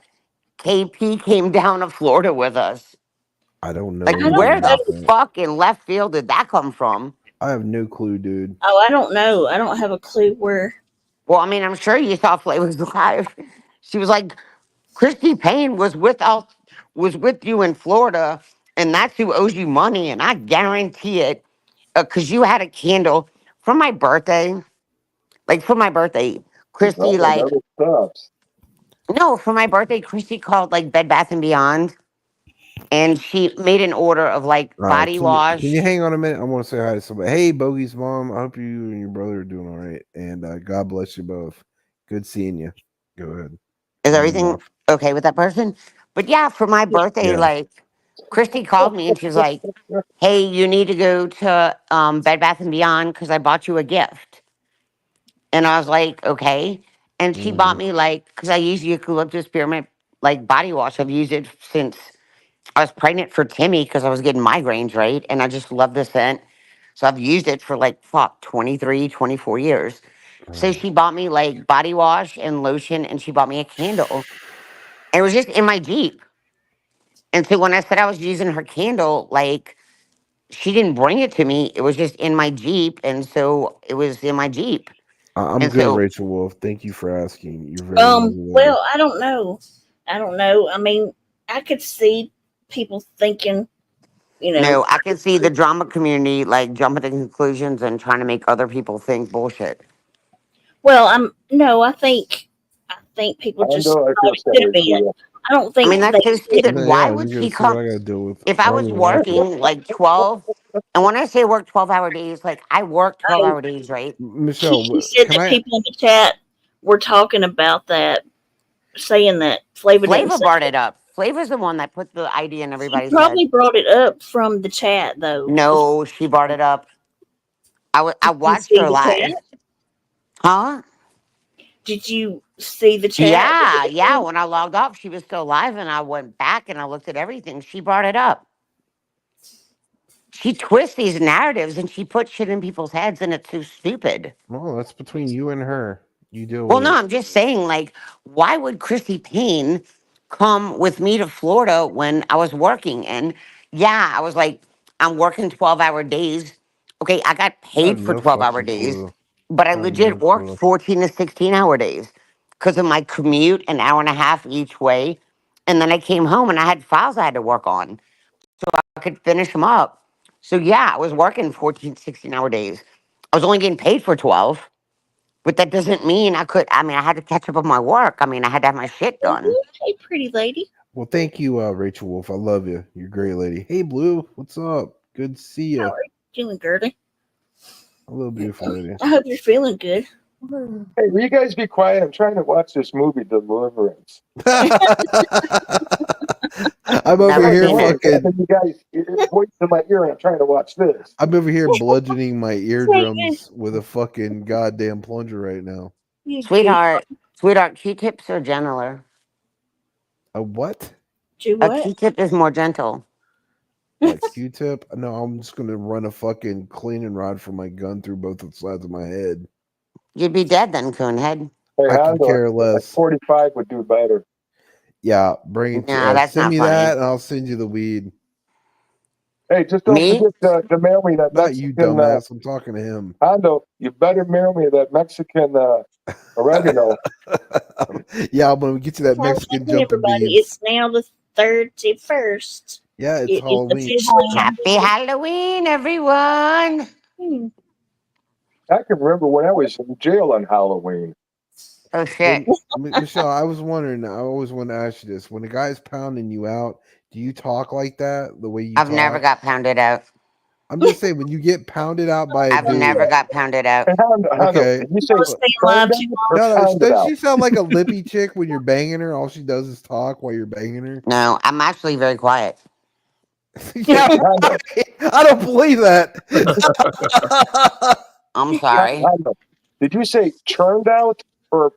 KP came down to Florida with us? I don't know Like, I don't anything where the about that. fuck in left field did that come from? I have no clue, dude. Oh, I don't know. I don't have a clue where. Well, I mean, I'm sure you saw Flavors Live. She was like, Christy Payne was with you in Florida, and that's who owes you money, and I guarantee it, because you had a candle for my birthday. Like for my birthday, Christy Oh, like never stops. no, for my birthday, Christy called like Bed Bath and Beyond, and she made an order of like All right, body can you wash. hang on a minute? I want to say hi to somebody. Hey, Bogey's mom. I hope you and your brother are doing all right, and God bless you both. Good seeing you. Go ahead. Is Turn it everything off. okay with that person? But yeah, for my birthday, Yeah. like Christy called me and she's like, "Hey, you need to go to Bed Bath and Beyond because I bought you a gift." And I was like, "Okay." And she bought me like because I use eucalyptus spearmint like body wash. I've used it since I was pregnant for Timmy because I was getting migraines, right? And I just love the scent. So I've used it for like, fuck, 23, 24 years. So she bought me like body wash and lotion and she bought me a candle. And it was just in my Jeep. And so when I said I was using her candle, like she didn't bring it to me. It was just in my Jeep. And so it was in my Jeep. I'm And good, so, Rachel Wolf. Thank you for asking. You're very lovely lady. Well, I don't know. I don't know. I mean, I could see people thinking, you know. no, I can see the drama community like jumping to conclusions and trying to make other people think bullshit. Well, I think people I just know I thought feel it could have sorry for been. you. I don't I mean, think that's they so did. stupid. Why Yeah, would you she gotta see what come? I gotta deal with. If I I don't was even watch it. working like 12, and when I say work 12-hour days, like I work 12-hour days, right? Michelle, She said can that I? people in the chat were talking about that, saying that Flavor didn't Flavor say brought it. it up. Flavor's the one that put the idea in She everybody's head. probably brought it up from the chat, though. No, she brought it up. I Did you watched see her the live. chat? Huh? Did you see the chat? Yeah, yeah. When I logged off, she was still live, and I went back and I looked at everything. She brought it up. she twists these narratives and she puts shit in people's heads, and it's so stupid. Well, that's between you and her. You deal Well, with no, it. I'm just saying, like, why would Chrissy Payne come with me to Florida when I was working? And yeah, I was like, I'm working 12-hour days. Okay, I got I have paid for no 12-hour fucking days, clue. but I I have legit no worked clue. 14 to 16-hour days because of my commute, an hour and a half each way. And then I came home and I had files I had to work on so I could finish them up. So yeah, I was working 14, 16-hour days. I was only getting paid for 12. But that doesn't mean I had to catch up on my work. I mean, I had to have my shit done. Hey, pretty lady. Well, thank you, Rachel Wolf. I love you. You're a great lady. Hey, Blue. What's up? Good to see you. How are you doing, girly? Hello, beautiful lady. I hope you're feeling good. Hey, will you guys be quiet? I'm trying to watch this movie, Deliverance. I'm over here fucking. You guys voice in my ear, and I'm trying to watch this. I'm over here bludgeoning my eardrums with a fucking goddamn plunger right now. Sweetheart, Q-tips are gentler. A what? A Q-tip is more gentle. Like Q-tip? No, I'm just gonna run a fucking cleaning rod from my gun through both the sides of my head. You'd be dead then, coonhead. Hey, I could Hondo, care less. 45 would do better. Yeah, bring it. No, that's send not me funny. that, and I'll send you the weed. Hey, just don't forget to mail me that Not you, Mexican. dumbass. I'm talking to him. Hondo, you better mail me that Mexican oregano. Yeah, I'm gonna get you that Mexican jumping everybody, beans. it's now the 31st. Yeah, it's It is Halloween. officially Happy Halloween, everyone. I can remember when I was in jail on Halloween. Oh shit. Michelle, I was wondering. I always want to ask you this: when a guy's pounding you out, do you talk like that? The way you I've talk? never got pounded out. I'm just saying, when you get pounded out by a I've dude, never got pounded out. okay. You say No, doesn't she sound like a lippy chick when you're banging her? All she does is talk while you're banging her. No, I'm actually very quiet. Yeah, I don't believe that. I'm sorry. Did you say churned out or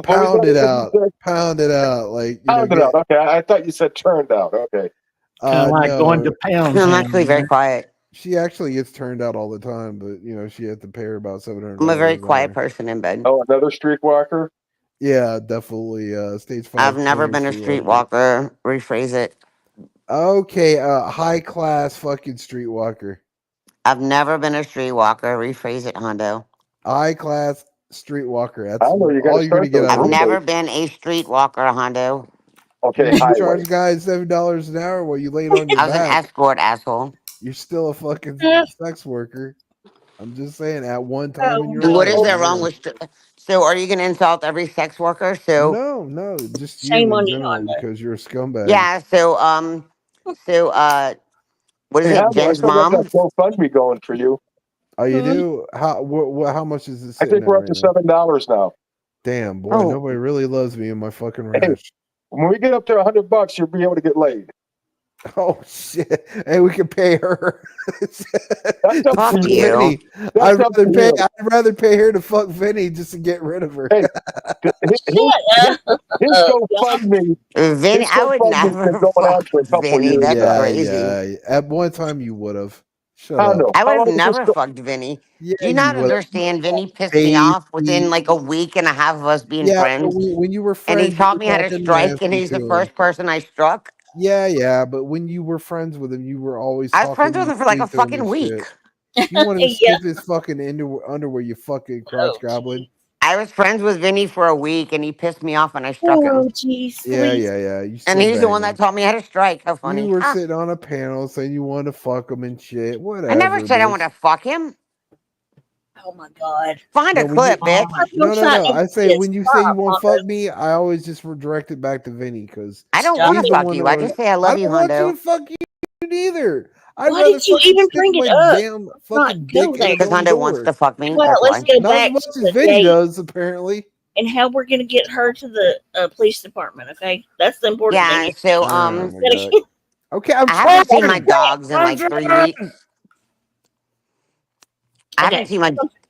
Pound it out? Pound it out, like pound it out. Okay, I thought you said turned out. Okay, going to pound. I'm actually very quiet. She actually gets turned out all the time, but she had to pay her about $700. I'm a very quiet person in bed. Oh, another streetwalker. Yeah, definitely. Stage 5. I've never been a streetwalker. Rephrase it. Okay, high class fucking streetwalker. I've never been a streetwalker. Rephrase it, Hondo. High class streetwalker. That's I know you all you're gonna get out of I've it. never been a streetwalker, Hondo. Okay, you charge guys $7 an hour while you laid on your I was back. an escort, asshole. You're still a fucking sex worker. I'm just saying, at one time in your And life. what is there wrong with? So, are you going to insult every sex worker? So, No, just Shame you on in you, general Honda. because you're a scumbag. yeah. So, what is Hey, it? Hondo, I Jen's still got mom. that GoFundMe going for you. Oh, you do? How much is it? I think we're up to $7 now. Damn, boy, Oh. nobody really loves me in my fucking rash. When we get up to $100, you'll be able to get laid. Oh shit! Hey, we can pay her. That's up Fuck to you. Vinny. That's I'd up to rather pay. you. I'd rather pay her to fuck Vinny just to get rid of her. Hey, his GoFundMe. Vinny, His I would GoFundme's never been going on fuck for a couple Vinny. years That's now. crazy. Yeah. At one time, you would have. Shut Hondo, up. I would how have long is this never fucked Vinny. Yeah, Do you not you would. understand? Vinny pissed me off within like a week and a half of us being Yeah, friends. when you were And he friends, taught you me were how to talking strike, and nasty he's the to him. first person I struck. Yeah, but when you were friends with him, you were always I was talking friends with him for like a sweet to him fucking and week. shit. You wanted to Yeah. skip his fucking underwear, you fucking crotch goblin. I was friends with Vinny for a week, and he pissed me off, and I struck him. Oh, jeez. Yeah. You And still he's the bang one him. that taught me how to strike. How funny! You were Ah, sitting on a panel saying you wanted to fuck him and shit. Whatever. I never said I bitch. want to fuck him. Oh my God. Find a No, when clip, you- bitch. No. I say when you say you won't fuck me, I always just redirect it back to Vinny because I don't want to fuck you. I just say I love you, I don't want you Hondo. to fuck you neither. I'd Why rather did you fucking even stick bring it my up? damn Not fucking go dick there. in a Because damn Hondo door. wants to fuck me. Well, That's let's why. go Not as back much to as the Vinny date does, apparently. and how we're going to get her to the police department. Okay, that's the important Yeah. thing. So Oh my God. Okay, I'm I haven't seen my trying. dogs in like 3 weeks. I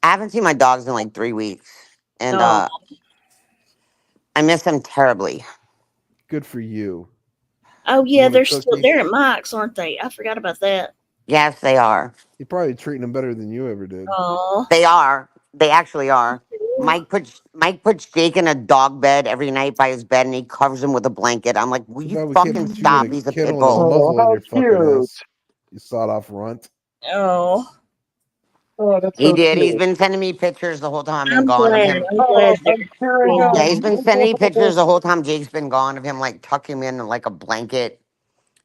haven't seen my dogs in like 3 weeks, and Oh. I miss them terribly. Good for you. Oh yeah, they're at Mike's, aren't they? I forgot about that. Yes, they are. You're probably treating them better than you ever did. Oh, They are. They actually are. Mike puts Jake in a dog bed every night by his bed, and he covers him with a blanket. I'm like, will Too you bad we can't fucking put you in stop? a He's a pit kennel and a bull. muzzle in how your fucking cute. ass. You sawed off runt. oh, That's He so did. He's cute. been sending me pictures the whole time I've been I'm gone of glad. him. I'm glad they're I'm tearing doing up. Yeah, that. he's been sending me pictures the whole time Jake's been gone of him, like tucking him in like a blanket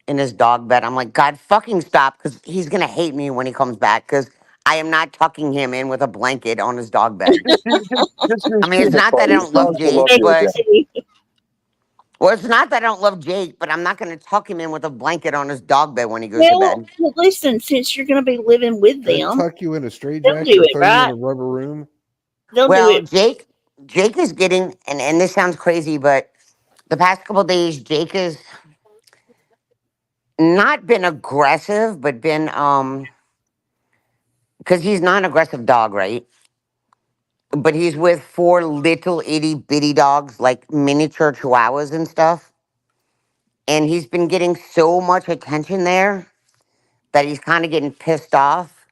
in his dog bed. I'm like, God, fucking stop, because he's gonna hate me when he comes back. Because I am not tucking him in with a blanket on his dog bed. Just use I mean, it's peanut not that I butter. don't love Dogs will love Jake, you again. but well, it's not that I don't love Jake, but I'm not gonna tuck him in with a blanket on his dog bed when he goes to bed. Well, listen, since you're going to be living with They them, tuck you in a straight they'll jacket do and it, throw you in right? a rubber room. They'll do Well, it. Jake is getting, and this sounds crazy, but the past couple days, Jake has not been aggressive, but been because he's not an aggressive dog, right? But he's with 4 little itty bitty dogs, like miniature chihuahuas and stuff. And he's been getting so much attention there that he's kind of getting pissed off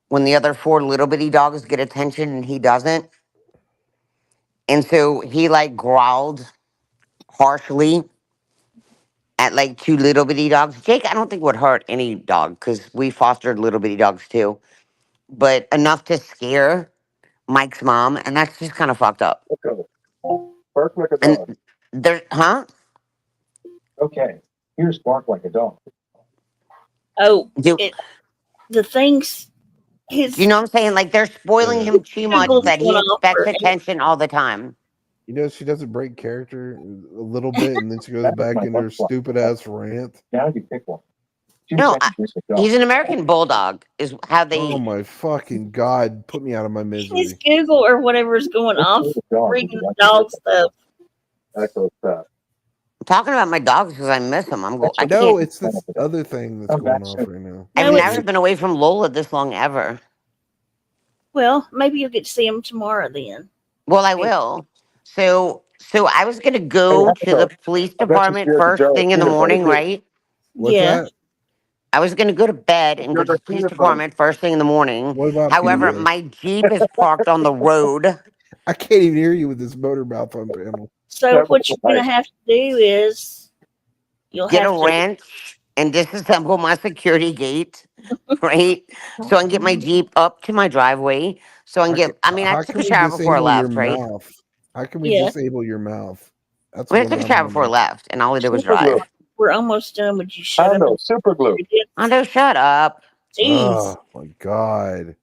when the other 4 little bitty dogs get attention and he doesn't. And so he like growled harshly at like 2 little bitty dogs. Jake, I don't think would hurt any dog because we fostered little bitty dogs too, but enough to scare Mike's mom, and that's just kind of fucked up. Okay. Bark like a dog. And there, huh? Okay. Here's bark like a dog. Oh, Do the things his you know what I'm saying? Like they're spoiling him too much Google's that going he off expects for attention all the time. You know, she doesn't break character a little bit, and then she goes back into her stupid ass rant. Now you pick one. No, he's an American bulldog. Is how they. Oh my fucking god! Put me out of my his misery. Google or whatever is going off reading dog stuff. I'm talking about my dogs because I miss them. I No, can't. it's this other thing that's going off right now. I've No, never been away from Lola this long ever. Well, maybe you'll get to see him tomorrow then. Well, I will. So I was gonna go to the police department first thing in the morning, right? What's that? I was gonna go to bed and go to the police department first thing in the morning. What about However, PDA? my Jeep is parked on the road. I can't even hear you with this motor mouth on panel. So what you're going to have to do is you'll Get have a to wrench and disassemble my security gate, right? So I can get my Jeep up to my driveway. So I can get. I mean, I How took can a we shower before I disable your left, right? mouth? How can we Yeah. disable your mouth? That's I mean, I what took a shower before I left, and all I did was drive. We're almost done. Would you shut up? Super glue. Hondo, shut up. Jeez. Oh my god!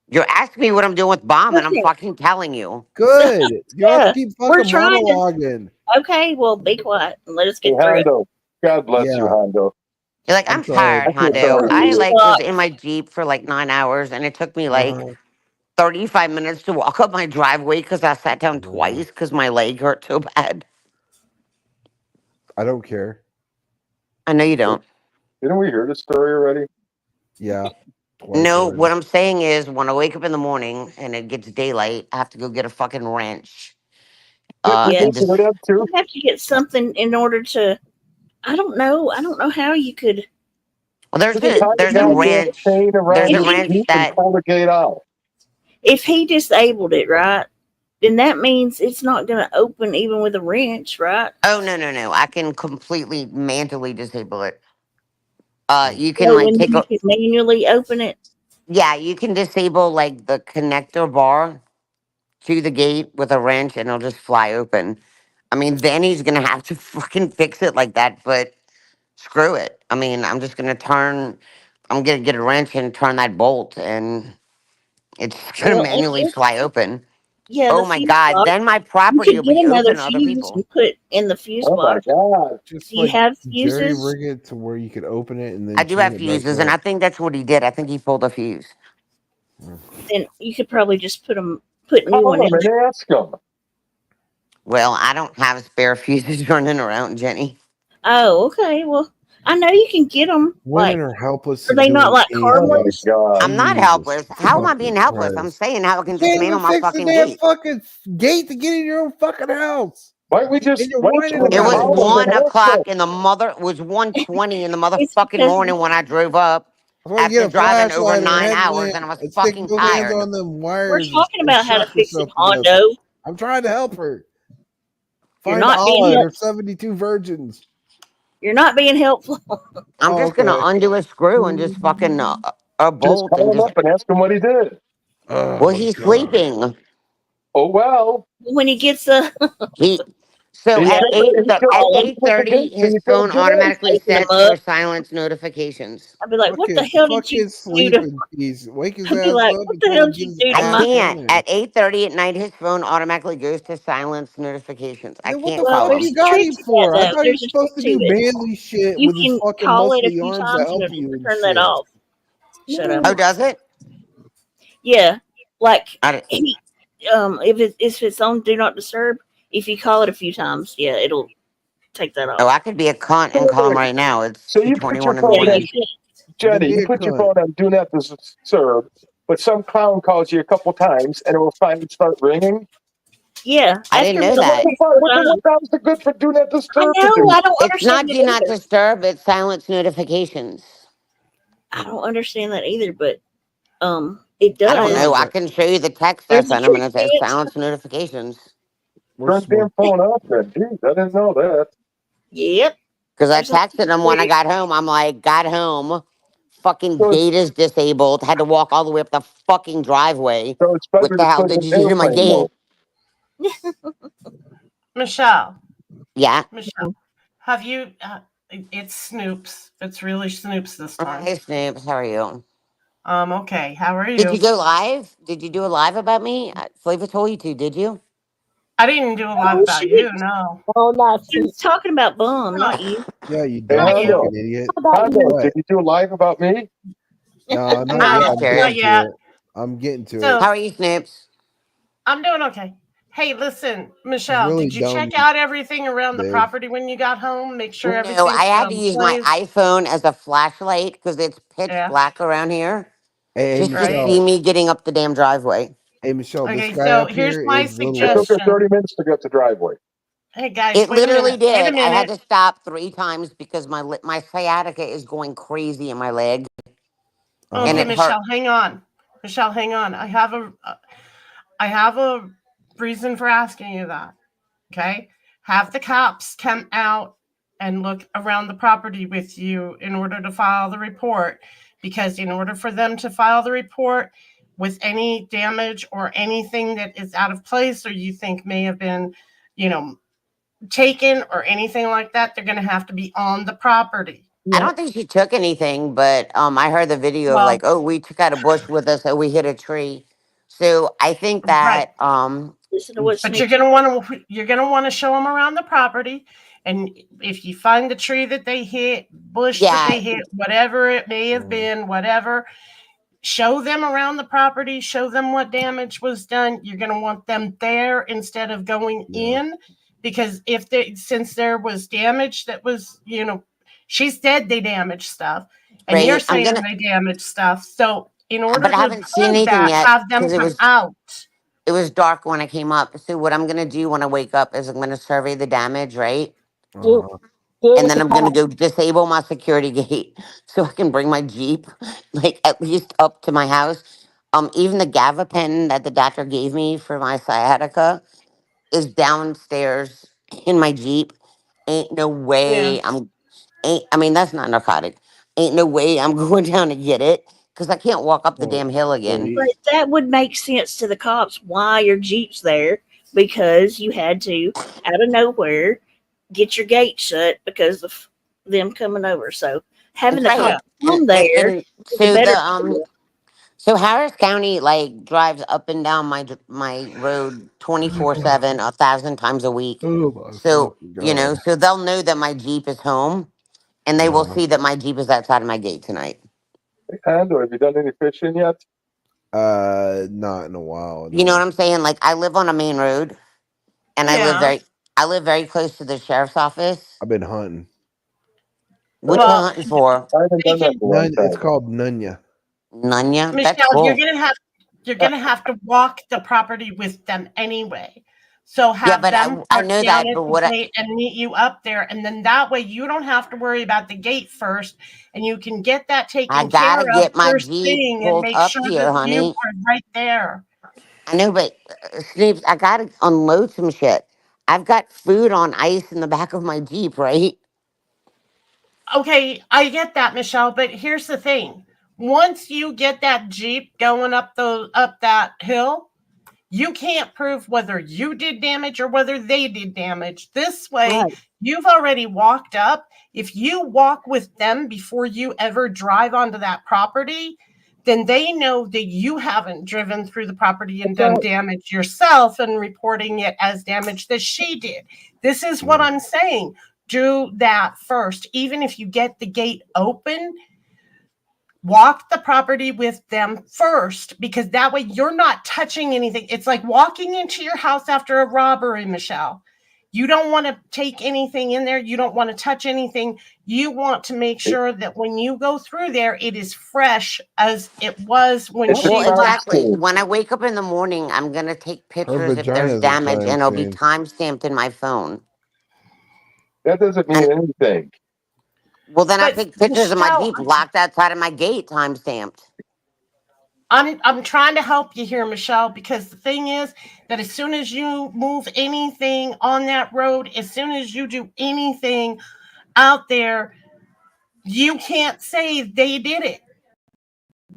You're asking me what I'm doing with Bomb, and I'm Okay. fucking telling you. Good. You have to keep we're fucking trying to- monologuing. Okay, well, be quiet and let us get Hey, through it. Hondo. God bless you, Hondo. You're like, I'm sorry. tired, I feel Hondo. sorry for I you. like was in my Jeep for like 9 hours, and it took me like 35 minutes to walk up my driveway because I sat down twice because my leg hurt so bad. I don't care. I know you don't. Didn't we hear the story already? Yeah. No, what I'm saying is when I wake up in the morning and it gets daylight, I have to go get a fucking wrench. Yeah, And just, you have to get something in order to. I don't know how you could. well, there's a wrench. There's a wrench that pull the gate out. If he disabled it, right, then that means it's not going to open even with a wrench, right? Oh no! I can completely manually disable it. You can So like when take you a can manually open it. yeah, you can disable like the connector bar to the gate with a wrench, and it'll just fly open. I mean, then he's gonna have to fucking fix it like that, but screw it. I mean, I'm just gonna turn. I'm gonna get a wrench and turn that bolt, and it's gonna Well, manually fly open. Yeah. Oh the my fuse god! box. Then my You property could will get be another open to other fuse people. and put in the fuse Oh my box. god! Just Do you have jerry fuses? rig it to where you could open it and then I do turn have it back fuses, and up. I think that's what he did. I think he pulled a fuse. Then you could probably just put new Call one in him and there. ask him. Well, I don't have spare fuses running around, Jenny. Oh, okay. Well, I know you can get them. Women are helpless. Are they not like cardless? I'm not helpless. How am I being helpless? I'm saying how I can You can't dismantle even my fix the fucking damn gate. fucking gate to get in your own fucking house. Why don't we just And you're wait whining till It the was about it. house and 1 o'clock in the it was 1:20 in the It's motherfucking because morning when I drove up That's why you get after a driving over flashlight or a 9 hours headlamp and I was and stick fucking both hands tired. on them we're wires talking and about how to shock fix it, yourself to death. Hondo. I'm trying to help her. You're Find not being Allah and her helpful. 72 virgins. You're not being helpful. I'm Oh, just gonna okay. undo a screw and just fucking a just bolt call and him just. up and ask him what he did. Well, Oh he's God. sleeping. Oh well. When he gets a He so He at should, eight he should at open call him, eight with the thirty, gate and his he phone said, get in. automatically open him sets up. for silence notifications. I'd be like, "What the hell did Fuck you his do to?" sleep in peace. Wake his I'd be ass like, up "What and the tell hell him to did get you his do to I ass my?" in can't. there. At 8:30 at night, his phone automatically goes to silence notifications. I Then what can't the Well, call fuck there's him. you a got trick him to that, for? I though. thought he There's was a supposed trick to to do it. manly shit You with his can fucking call it a muscly few arms to times and help it'll you and turn that shit. off. Shut No. up. Oh, does it? Yeah, like I, if it's on Do Not Disturb, if you call it a few times, yeah, it'll take that oh, off. I could be a cunt and call him right now. It's So you put your 2:21 in the Yeah, phone you on, morning. can. Jenny, Be you a put your cunt. phone on do not disturb, but some clown calls you a couple times and it will finally start ringing. Yeah, I didn't after know about So what that. the 3 fuck? or 4 What times. times are good for do not I disturb to know. do? I don't It's understand not it do not either. disturb. It's silence notifications. I don't understand that either, but it I don't does. know. I can show you the text I There's a sent him, and trick it to says it. silence notifications. We're Turn the damn smoked. phone off then. Jeez, I didn't know that. Yep. Because I There's a texted him when I got home. I'm like, got home, fucking So it's, gate is disabled. Had to walk all the way up the fucking driveway. so it's What better the to hell put it did in you do to my airplane gate? mode. Michelle, Yeah. Michelle, have you? It's Snoops. It's really Snoops this time. Hey, Snoops, how are you? Okay. How are Did you you? go live? Did you do a live about me? Flavor told you to, did you? I didn't do a live Oh, she about you. was, No. Oh, not she you. was talking about Bum, not No. you. Yeah, you Hey, dumb Not you. Hondo, fucking idiot. How about Hondo, you? did What? you do a live about me? No, not How are yet. you, No. I'm Sherry? Not getting to yet. it. I'm getting to it. How So are you, Snoops? I'm doing okay. Hey, listen, It's Michelle, really did you dumb, check out everything around the Dave. property when you got home? Make sure No, I everything had to use my plays. iPhone as a flashlight because it's pitch Yeah. black around here, Hey, just to Right. see Michelle. me getting up the damn driveway. Hey, Michelle. This Okay. guy So up here's here my is It took her suggestion. 30 minutes to get the driveway. Hey guys, It wait a literally minute. Wait a did. I had minute. to stop 3 times because my sciatica is going crazy in my leg, and Okay, it Uh-huh. hurt. Michelle, hang on. Michelle, hang on. I have a reason for asking you that. Okay? Have the cops come out and look around the property with you in order to file the report, because in order for them to file the report with any damage or anything that is out of place or you think may have been, you know, taken or anything like that, they're going to have to be on the property. I don't think she took anything, but I heard the video of like, Well, oh, we took out a bush with us, so we hit a tree. So I think right. that Listen to what But Snoop. you're gonna want to show them around the property, and if you find the tree that they hit, bush that yeah, they hit, whatever it may have Mm. been, whatever, show them around the property, show them what damage was done. You're gonna want them there instead of going Yeah. in, because since there was damage that was, she's dead, they damaged stuff, and you're right. I'm saying gonna, they damaged stuff. So in order but I to haven't seen prove anything that, yet have them because come out. it was dark when I came up. So what I'm gonna do when I wake up is I'm gonna survey the damage, right? Do, Uh-huh. do And it then to I'm gonna Pat. go disable my security gate so I can bring my Jeep like at least up to my house. Even the gabapentin that the doctor gave me for my sciatica is downstairs in my Jeep. Ain't no Yeah. way ain't I mean that's not narcotic. Ain't no way I'm going down to get it because I can't walk up the Well, damn hill well, again. But that would make sense to the cops why your Jeep's there, because you had to, out of nowhere, get your gate shut because of them coming over. So having That's the right. Yeah. cops come there And is a so better the deal. so Harris County like drives up and down my road 24/7, 1,000 times a week. oh my So fucking god. so they'll know that my Jeep is home, and they will Uh, see that my Jeep is outside of my gate tonight. Hey, Hondo, have you done any fishing yet? not in a while. You know what No. I'm saying? Like I live on a main road, and Yeah. I live very close to the sheriff's office. I've been hunting. What you Well, hunting for? I haven't they done that can. in a long None. It's time. called Nunya. Nunya? That's Michelle, cool. you're gonna have to walk the property with them anyway. So have but them I park know down that. at But the gate and meet you up there. And then that way you don't have to worry about the gate first. And you can get that I taken care gotta of get my first Jeep thing and pulled make up sure here, that you honey. are right there. I know, but Snoops, I gotta unload some shit. I've got food on ice in the back of my Jeep, right? Okay, I get that, Michelle, but here's the thing. Once you get that Jeep going up that hill, you can't prove whether you did damage or whether they did damage. This way, you've already walked up. If you walk with them before you ever drive onto that property, then they know that you haven't driven through the property and done damage yourself and reporting it as damage that she did. This is what I'm saying. Do that first. Even if you get the gate open, walk the property with them first, because that way you're not touching anything. It's like walking into your house after a robbery, Michelle. You don't want to take anything in there. You don't want to touch anything. You want to make sure that when you go through there, it is fresh as it was when she Well, left. exactly. When I wake up in the morning, I'm gonna take pictures if there's vagina's a damage, crime and it'll be scene. time stamped in my phone. That doesn't mean anything. Well, then I But take pictures of my Michelle, Jeep locked outside of my gate, time stamped. I'm trying to help you here, Michelle, because the thing is that as soon as you move anything on that road, as soon as you do anything out there, you can't say they did it.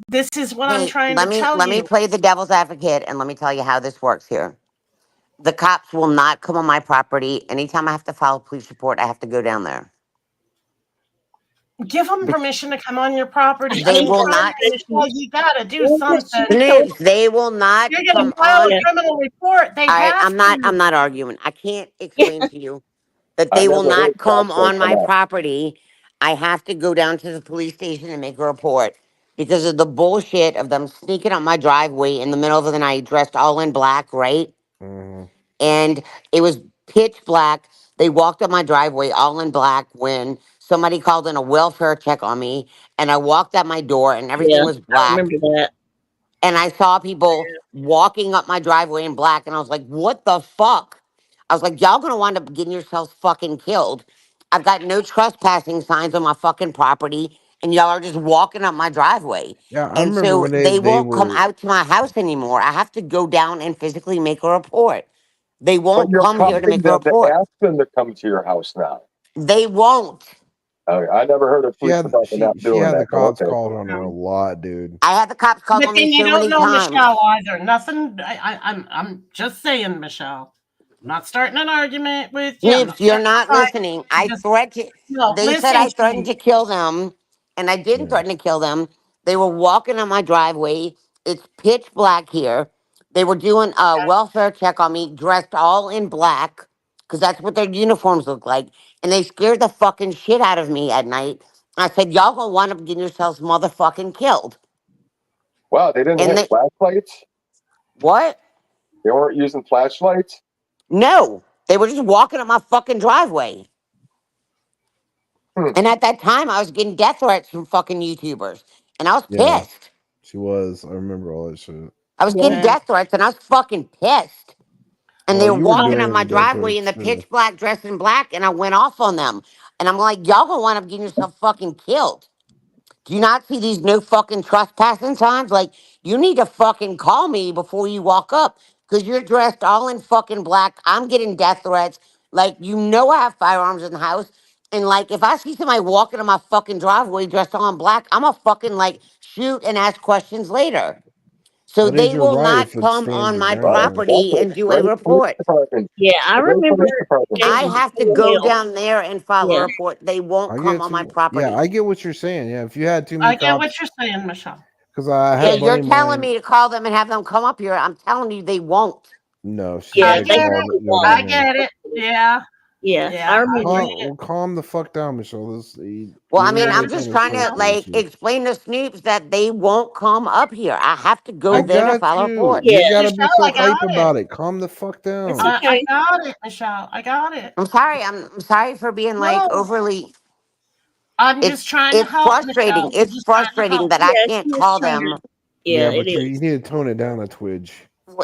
This is what I'm Hey, trying to tell let me you. play the devil's advocate, and let me tell you how this works here. The cops will not come on my property. Anytime I have to file a police report, I have to go down there. Give them permission to come on your property. I They mean, will come on, not. Michelle, you gotta do something. Snoops, they will not You're gonna come file on. a criminal report. They All right, have I'm to. not arguing. I can't explain to you that I they will never heard not cops come say on come my on. property. I have to go down to the police station and make a report because of the bullshit of them sneaking up my driveway in the middle of the night, dressed all in black, right? And it was pitch black. They walked up my driveway all in black when somebody called in a welfare check on me, and I walked out my door and everything Yeah, was I black. remember that. And I saw people walking up my driveway in black, and I was like, what the fuck? I was like, y'all gonna wind up getting yourselves fucking killed. I've got no trespassing signs on my fucking property, and y'all are just walking up my driveway. Yeah, I And remember so when they they won't come were. out to my house anymore. I have to go down and physically make a report. They But won't you're come here to causing make a them to report. ask them to come to your house now. They won't. I never heard of police department not She doing had the that. But cops okay. called on her a lot, dude. I had the cops call But on me then you so don't many know times. Michelle either. Nothing. I'm just saying, Michelle. I'm not starting an argument with you. I'm Snoops, not you're starting a not fight. listening. I'm I just threatened. no. They said Listen I to threatened me. to kill them, and I didn't threaten to kill them. They were walking on my driveway. It's pitch black here. They were doing a welfare check on me, dressed all in black, because that's what their uniforms look like. And they scared the fucking shit out of me at night. I said, y'all gonna wind up getting yourselves motherfucking killed. Wow, they didn't And have they, flashlights? what? They weren't using flashlights? No, they were just walking up my fucking driveway. And at that time, I was getting death threats from fucking YouTubers. And I was Yeah, pissed. she was. I remember all that shit. I was getting death threats and I was fucking pissed. And they Well, were you were walking up doing my the death driveway in threats the too. pitch black, dressed in black, and I went off on them. And I'm like, y'all gonna wind up getting yourself fucking killed. Do you not see these no fucking trespassing signs? Like, you need to fucking call me before you walk up because you're dressed all in fucking black. I'm getting death threats. Like, you know, I have firearms in the house. And, like, if I see somebody walking in my fucking driveway dressed all in black, I'm a fucking, like, shoot and ask questions later. So What is they your will right not if it's come stands on your my ground? property and do a Great police report. department. Yeah, I Great remember police department. I getting have to full go help. down there and file a Yeah. report. They won't I come get on my you. Yeah, property. I get what you're saying. Yeah, if you had too many I get what cops, you're saying, Michelle. because I Yeah, had a you're buddy of telling mine. me to call them and have them come up here. I'm telling you, they won't. No, she I said get call. it. Go I down there. get it. Yeah. Yeah, Yeah. I I remember. get it. Well, calm the fuck down, Michelle. Well, I You're mean, not I'm making just any trying to sense here. like explain to Snoops that they won't come up here. I have to go I there to got file a you. report. You Yeah, gotta be Michelle, so I got hype it. about it. Calm the fuck it's down. I okay. got it, Michelle. I got it. I'm sorry. I'm sorry for being like No, overly. I'm It's just trying to it's help, Michelle. frustrating. I'm It's just trying to frustrating help. that I Yeah, can't she is call trying. them. Yeah, Yeah, it but you is. need to tone it down a twidge.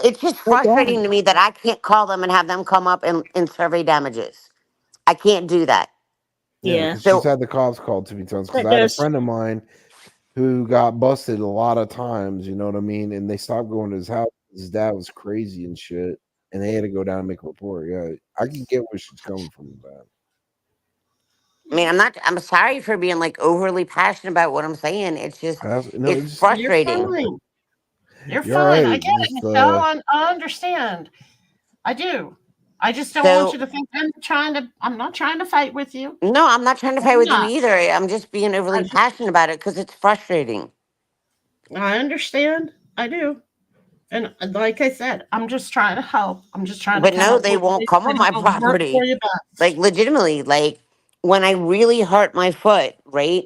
It's just frustrating to me that I can't call them and have them come up and survey damages. I can't do that. Yeah, because So she's had the cops called too many times. Because That I had a does. friend of mine who got busted a lot of times. You know what I mean? And they stopped going to his house. His dad was crazy and shit, and they had to go down and make a report. Yeah, I can get where she's coming from with that. I mean, I'm sorry for being like overly passionate about what I'm saying. It's just it's frustrating. You're fine. You're You're fine. I right. get it, Just Michelle. I understand. I do. I just don't want you to think I'm not trying to fight with you. No, I'm not trying to fight I'm with you not. either. I'm just being overly passionate about it because it's frustrating. I understand. I do. And like I said, I'm just trying to help. I'm just trying to But come no, up they with won't ways come on my that'll work property. for you best. Like legitimately, like when I really hurt my foot, right?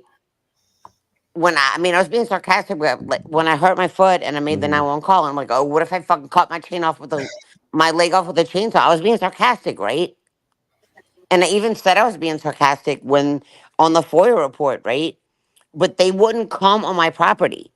I mean, I was being sarcastic, but like, when I hurt my foot and I made the 911 call, I'm like, oh, what if I fucking cut my chain off with my leg off with a chainsaw? I was being sarcastic, right? And I even said I was being sarcastic when on the FOIA report, right? But they wouldn't come on my property.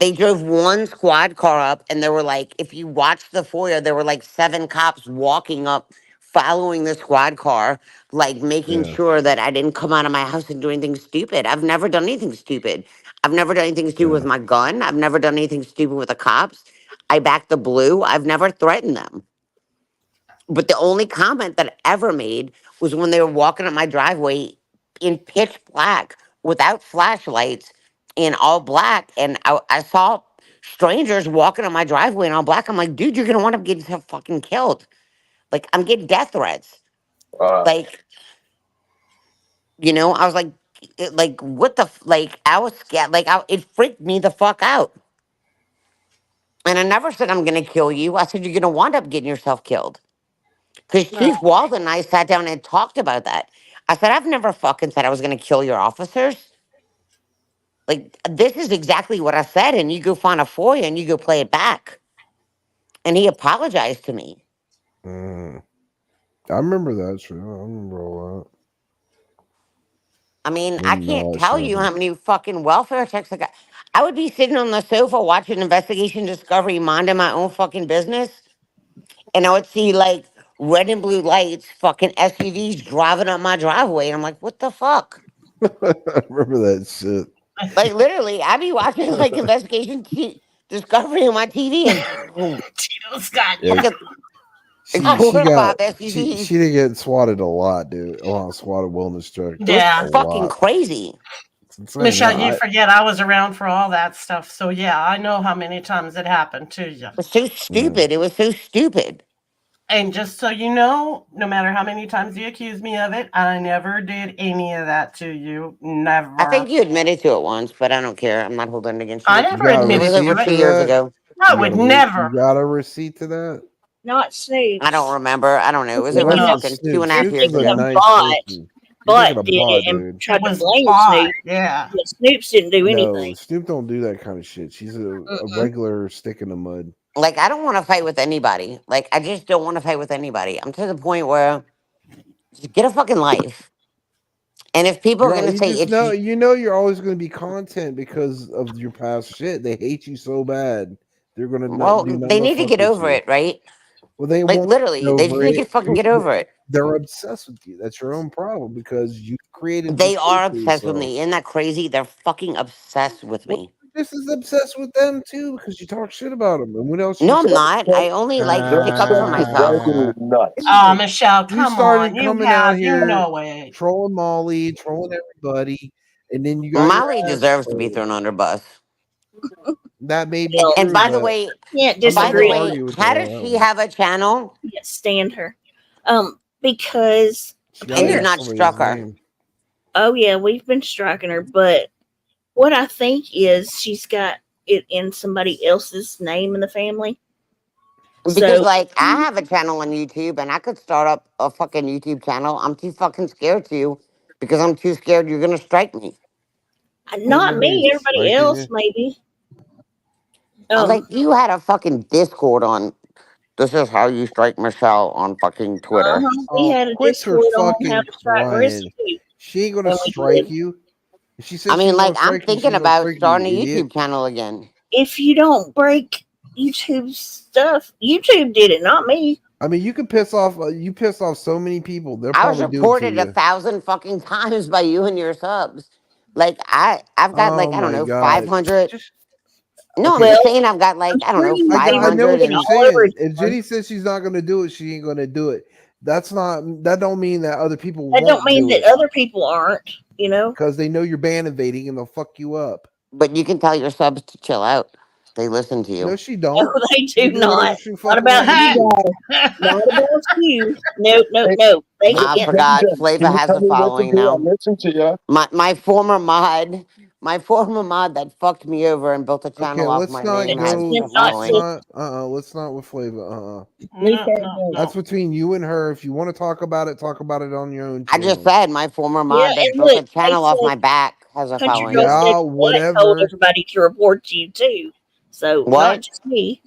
They drove one squad car up, and there were like, if you watch the FOIA, there were like 7 cops walking up, following the squad car, like making sure that I didn't come out of my house and do anything stupid. I've never done anything stupid. I've never done anything stupid with my gun. I've never done anything stupid with the cops. I backed the blue. I've never threatened them. But the only comment that I ever made was when they were walking up my driveway in pitch black without flashlights in all black. And I saw strangers walking on my driveway in all black. I'm like, dude, you're going to wind up getting fucking killed. Like, I'm getting death threats. Like, you know, I was like, what the, like, I was scared. Like, it freaked me the fuck out. And I never said I'm going to kill you. I said, you're going to wind up getting yourself killed. Because Chief Walden and I sat down and talked about that. I said, I've never fucking said I was going to kill your officers. Like, this is exactly what I said. And you go find a FOIA and you go play it back. And he apologized to me. I remember that shit. I remember all that. I mean, I can't tell you how many fucking welfare checks I got. I would be sitting on the sofa watching Investigation Discovery, minding my own fucking business. And I would see like red and blue lights, fucking SUVs driving up my driveway. And I'm like, what the fuck? I remember that shit. Like literally, I'd be watching like Discovery on my TV and boom. Tito's got Yeah. you. She didn't get swatted a lot, dude. A lot of swatted wellness truck. Yeah. It's fucking crazy. Michelle, you forget I was around for all that stuff. So yeah, I know how many times it happened to you. It was so stupid. It was so stupid. And just so you know, no matter how many times you accuse me of it, I never did any of that to you. Never. I think you admitted to it once, but I don't care. I'm not holding it against you. I never admitted it was to over it. 2 years ago. I would never. You got a receipt to that? Not Snoop. I don't remember. I don't know. It was Well, over that's fucking Snoop. 2.5 Snoop's years a ago. nice person. But You're did thinking of it Bot, and dude. tried to was blame Bot, Snoop. yeah. But Snoops didn't do No, anything. Snoop don't do that kind of shit. She's a regular stick in the mud. Like, I don't want to fight with anybody. Like, I just don't want to fight with anybody. I'm to the point where just get a fucking life. And if people are going to say it's you know you're always going to be content because of your past shit. They hate you so bad. They're going to well, they need to get over it, right? Well, they like won't literally, get they just over need to it. fucking get over it. They're obsessed with you. That's your own problem because you created. They this are shit for obsessed with yourself. me. Isn't that crazy? They're fucking obsessed with me. This is obsessed with them too because you talk shit about them. And what else? No, you I'm not. I only like stick up for myself. Oh, Michelle, You come started on. You coming have, out you here know it. trolling Molly, trolling everybody, and then you got Molly your ass deserves to be exposed. thrown under bus. That may be And true, by the but way, Can't I'm not gonna disagree. argue with how her on does that she one. have a channel? Can't stand her. Because And you've not struck her. Oh yeah, we've been striking her, but what I think is she's got it in somebody else's name in the family. Because like I have a channel on YouTube and I could start up a fucking YouTube channel. I'm too fucking scared to because I'm too scared you're gonna strike me. Not me, everybody else maybe. I was like, you had a fucking Discord on. This is how you strike Michelle on fucking Twitter. We had a quit her Discord on how fucking to strike crying. recipe. She ain't gonna And we strike did. you. If she says I mean, she's like gonna I'm strike you, thinking she's gonna about strike you, starting a idiot. YouTube channel again. If you don't break YouTube stuff. YouTube did it, not me. I mean, you could piss off. You piss off so many people. They'll I was probably do it to reported you. 1,000 fucking times by you and your subs. Like I've got like I don't know 500. No, Okay. I'm just saying I've got like I don't know 500. I know what you're and saying. If Jenny says she's not going to do it, she ain't going to do it. That don't mean that other people That won't don't mean do that it. other people aren't. You know, because they know you're ban invading and they'll fuck you up. But you can tell your subs to chill out. They listen to you. No, she don't. No, they do not. Not Not about you. Not about you. No. They I can't. forgot. Flava has a following now. Listen to you. My former mod that fucked me over and built a channel off let's my not name go. has a following. Let's not with Flava. That's between you and her. If you want to talk about it on your own channel. I just said my former mod that built a channel off my back has a Country following. Girl said Butt whatever. told everybody to report you too. So What? not just me.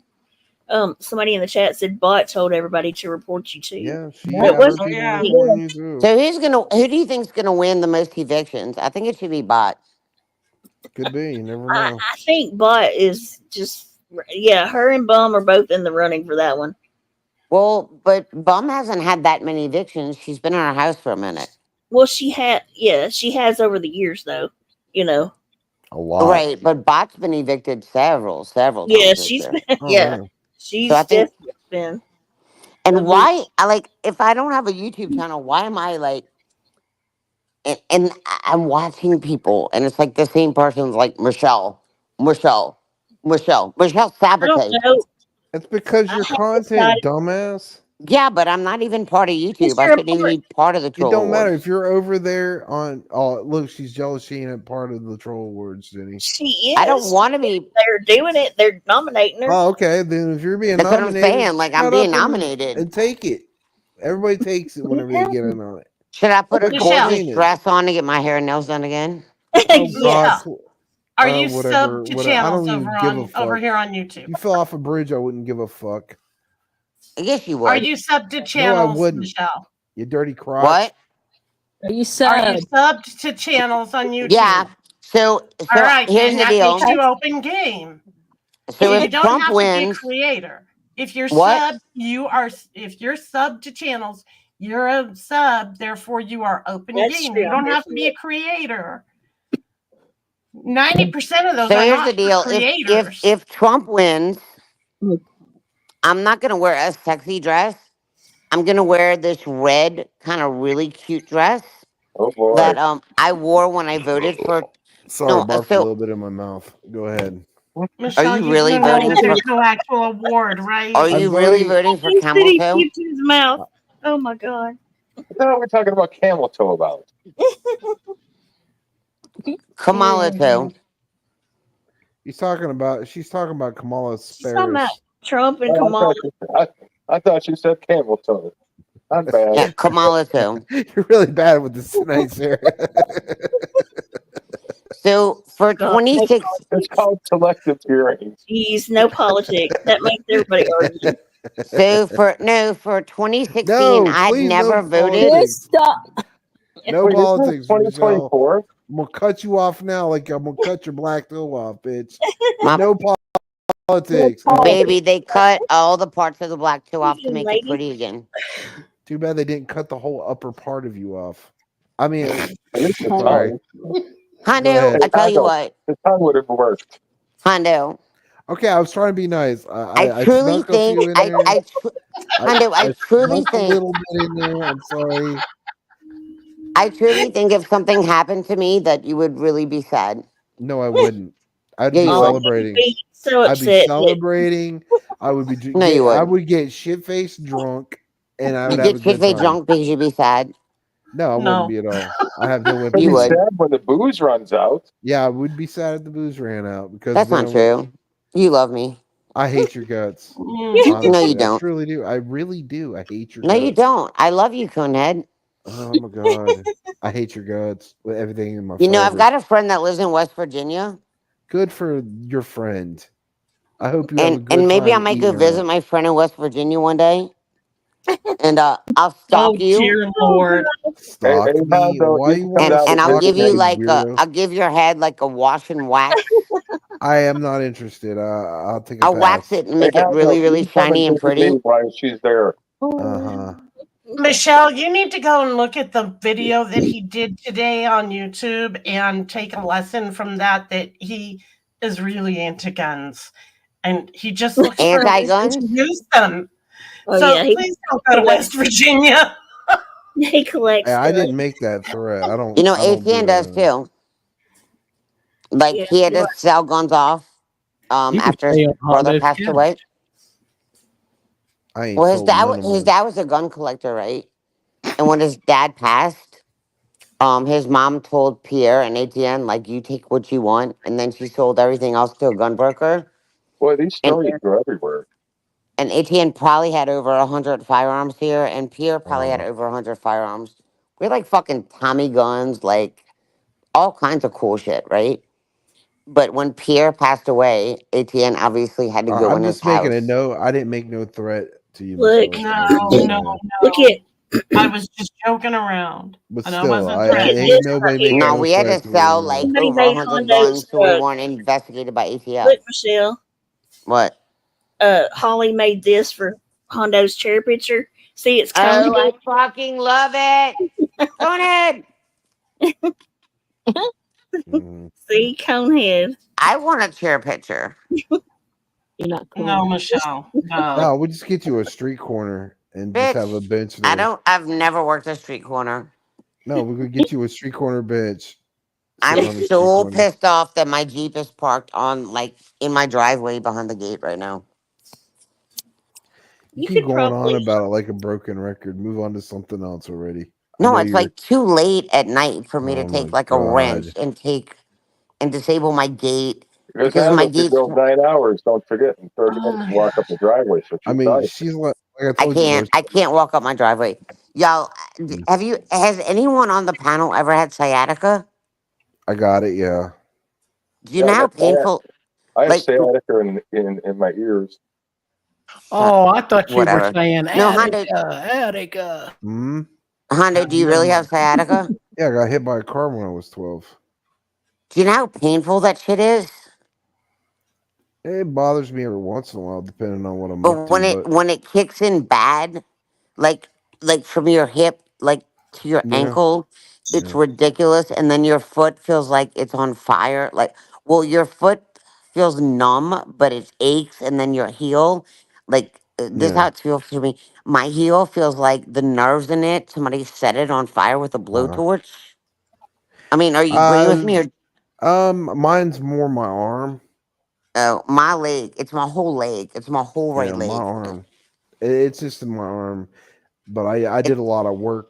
Somebody in the chat said Bot told everybody to report you too. Yeah, it wasn't me. So who do you think's gonna win the most evictions? I think it should be Bot. Could be. You never know. I think Bot is just her and Bum are both in the running for that one. Well, but Bum hasn't had that many evictions. She's been in her house for a minute. Well, she has over the years though. You know. A lot. Right, but Bot's been evicted several times. Yeah, she's been she's So I think- definitely been. And why I like if I don't have a YouTube channel, why am I like and I'm watching people and it's like the same person's like Michelle Sabotage. I don't know. It's because your content, dumbass. Yeah, but I'm not even part of YouTube. I you're a shouldn't even be part of the troll It don't matter awards. if you're over there on. Oh, look, she's jealous. She ain't a part of the troll awards, Jenny. She is. I don't want to be. They're doing it. They're nominating her. Oh, okay. Then if you're being That's what I'm nominated, saying, like, I'm shut being up nominated. and take it. Everybody takes it whenever they get in on it. Should I put a Michelle. gorgeous dress on to get my hair and nails done again? Oh God. Are you whatever, subbed to whatever. I channels don't even over give a on fuck. over here on YouTube? You fell off a bridge, I wouldn't give a fuck. I guess you would. Are you subbed to No, I channels, wouldn't. Michelle? You dirty crotch. What? Are you Are you subbed to channels on YouTube? Yeah. So All right, here's then the that deal. makes you open game. So You if don't Trump have to be a wins, creator. If you're What? subbed, if you're subbed to channels, you're a sub, therefore you are open That's game. true. You don't have to be a creator. 90% of those so are here's not the deal. creators. If Trump wins, I'm not gonna wear a sexy dress. I'm gonna wear this red kind of really cute dress Oh boy. that I wore when I voted for. Sorry, No, I barfed a so little bit in my mouth. Go ahead. Michelle, you really do know voting that for- there's no actual award, right? Are you really voting for He camel said he toe? keeps his mouth. Oh my god. What we're talking about camel toe about? Kamala toe. She's talking about Kamala She's talking about Sparrows. Trump and Oh, Kamala. I thought you said camel toe. Not bad. Yeah, Kamala toe. You're really bad with this tonight, Sarah. So for 26, It's called selective hearing. Jeez, no politics. That makes everybody argue. so for 2016, No, I'd please, never no voted. politics. Stop. No Wait, politics, Michelle. 2024. I'm gonna cut you off now, like I'm gonna cut your black toe off, bitch. My- No politics. Baby, they cut all the parts of the black toe off to make it pretty again. Too bad they didn't cut the whole upper part of you off. I mean, At least the sorry. tongue. Hondo, ahead. I tell you what, The tongue would have worked. Hondo, Okay, I was trying to be nice. I truly snuck a few think, in there. Hondo, I truly snuck a think, little bit in there. I'm sorry. I truly think if something happened to me that you would really be sad. No, I wouldn't. I'd Yeah, be you would. celebrating. Be so I'd upset. be celebrating. I would be. No, you I would. would get shit faced drunk, and I You would have a get good shit-faced time. drunk because you'd be sad. No, I No. wouldn't be at all. I have no You'd empathy. You be would. sad when the booze runs out. Yeah, I would be sad if the booze ran out because That's then not true. You love me. I hate your guts. Mm. Honestly, No, you I don't. truly do. I really do. I hate your No, guts. you don't. I love you, Conehead. Oh my god. I hate your guts with everything in my You know, I've fiber. got a friend that lives in West Virginia, Good for your friend. I hope you have a and good maybe I time might go eating visit it. my friend in West Virginia one day, and I'll Oh, stalk you, dear Lord. Stalk Hey, me. Hondo, Why you you come want and to down and to I'll stalk give me, you Michigan. like weirdo? I'll give your head like a wash and wax, I am not interested. I'll take a I'll wax pass. it and make it really, really shiny and pretty. While she's there. Uh-huh. Michelle, you need to go and look at the video that he did today on YouTube and take a lesson from that. That he is really into guns, and he just looks for a reason to use them. Oh, So yeah, he please don't go to West Virginia. He collects. Hey, I didn't make that threat. I don't. You know, I don't do ATN does that. too. Like Yeah, he had to what? sell guns off He can after his stay on brother Honda's passed couch. away. I ain't Well, sold none of his mine. dad was a gun collector, right? And when his dad passed, his mom told Pierre and ATN, like, you take what you want, and then she sold everything else to a gun broker. Boy, these And stories go everywhere. and ATN probably had over 100 firearms here, and Pierre probably had Uh, over 100 firearms. We had like fucking Tommy guns, like all kinds of cool shit, right? But when Pierre passed away, ATN obviously had to go I'm in his just making a house. note. I didn't make no threat to you, Look. Michelle. Look at. I was just joking around. But And I still, wasn't Look at ain't this threatening. nobody right making here. No, no we had threat to to sell you. like Somebody over made 100 Hondo's guns so we truck. weren't investigated by ATF. Look, Michelle. What? Holly made this for Hondo's cherry picture. See, it's Oh, I Conehead. fucking love it. Conehead. See, Conehead. I want a chair picture. You're not cool. No, Michelle. No. No, we'll just get you a street corner and just have a Bitch, bench there. I've never worked a street corner. No, we're gonna get you a street corner bench. Sit I'm on the street so corner. pissed off that my Jeep is parked on like in my driveway behind the gate right now. You You keep could going on probably. about it like a broken record. Move on to something else already. I No, know it's you're. like too late at night for me to Oh my take like a wrench god. and disable my gate Because because my Honda could gate's go 9 hours. Don't forget, in 30 minutes to walk up the driveway. So I she's mean, tight. she's like I told you, bro. I can't walk up my driveway. Y'all, has anyone on the panel ever had sciatica? I got it. Yeah. Do you know how painful? I have Like, sciatica in my ears. Oh, I thought you were whatever. saying No, Hondo, Attica. Hmm. Hondo, do you never really have mind. sciatica? Yeah, I got hit by a car when I was 12. Do you know how painful that shit is? It bothers me every once in a while, depending on what I'm But up to. But when it kicks in bad, like from your hip like to your yeah, ankle, it's yeah, ridiculous. And then your foot feels like it's on fire. Like, well, your foot feels numb, but it aches, and then your heel, like this is how yeah. it feels to me. My heel feels like the nerves in it. Somebody set it on fire with a Uh, blowtorch. I mean, are you agreeing with uh, me or? mine's more my arm. Oh, my leg. It's my whole leg. It's my whole right Yeah, my leg. arm. It's just in my arm. But I did a lot of work.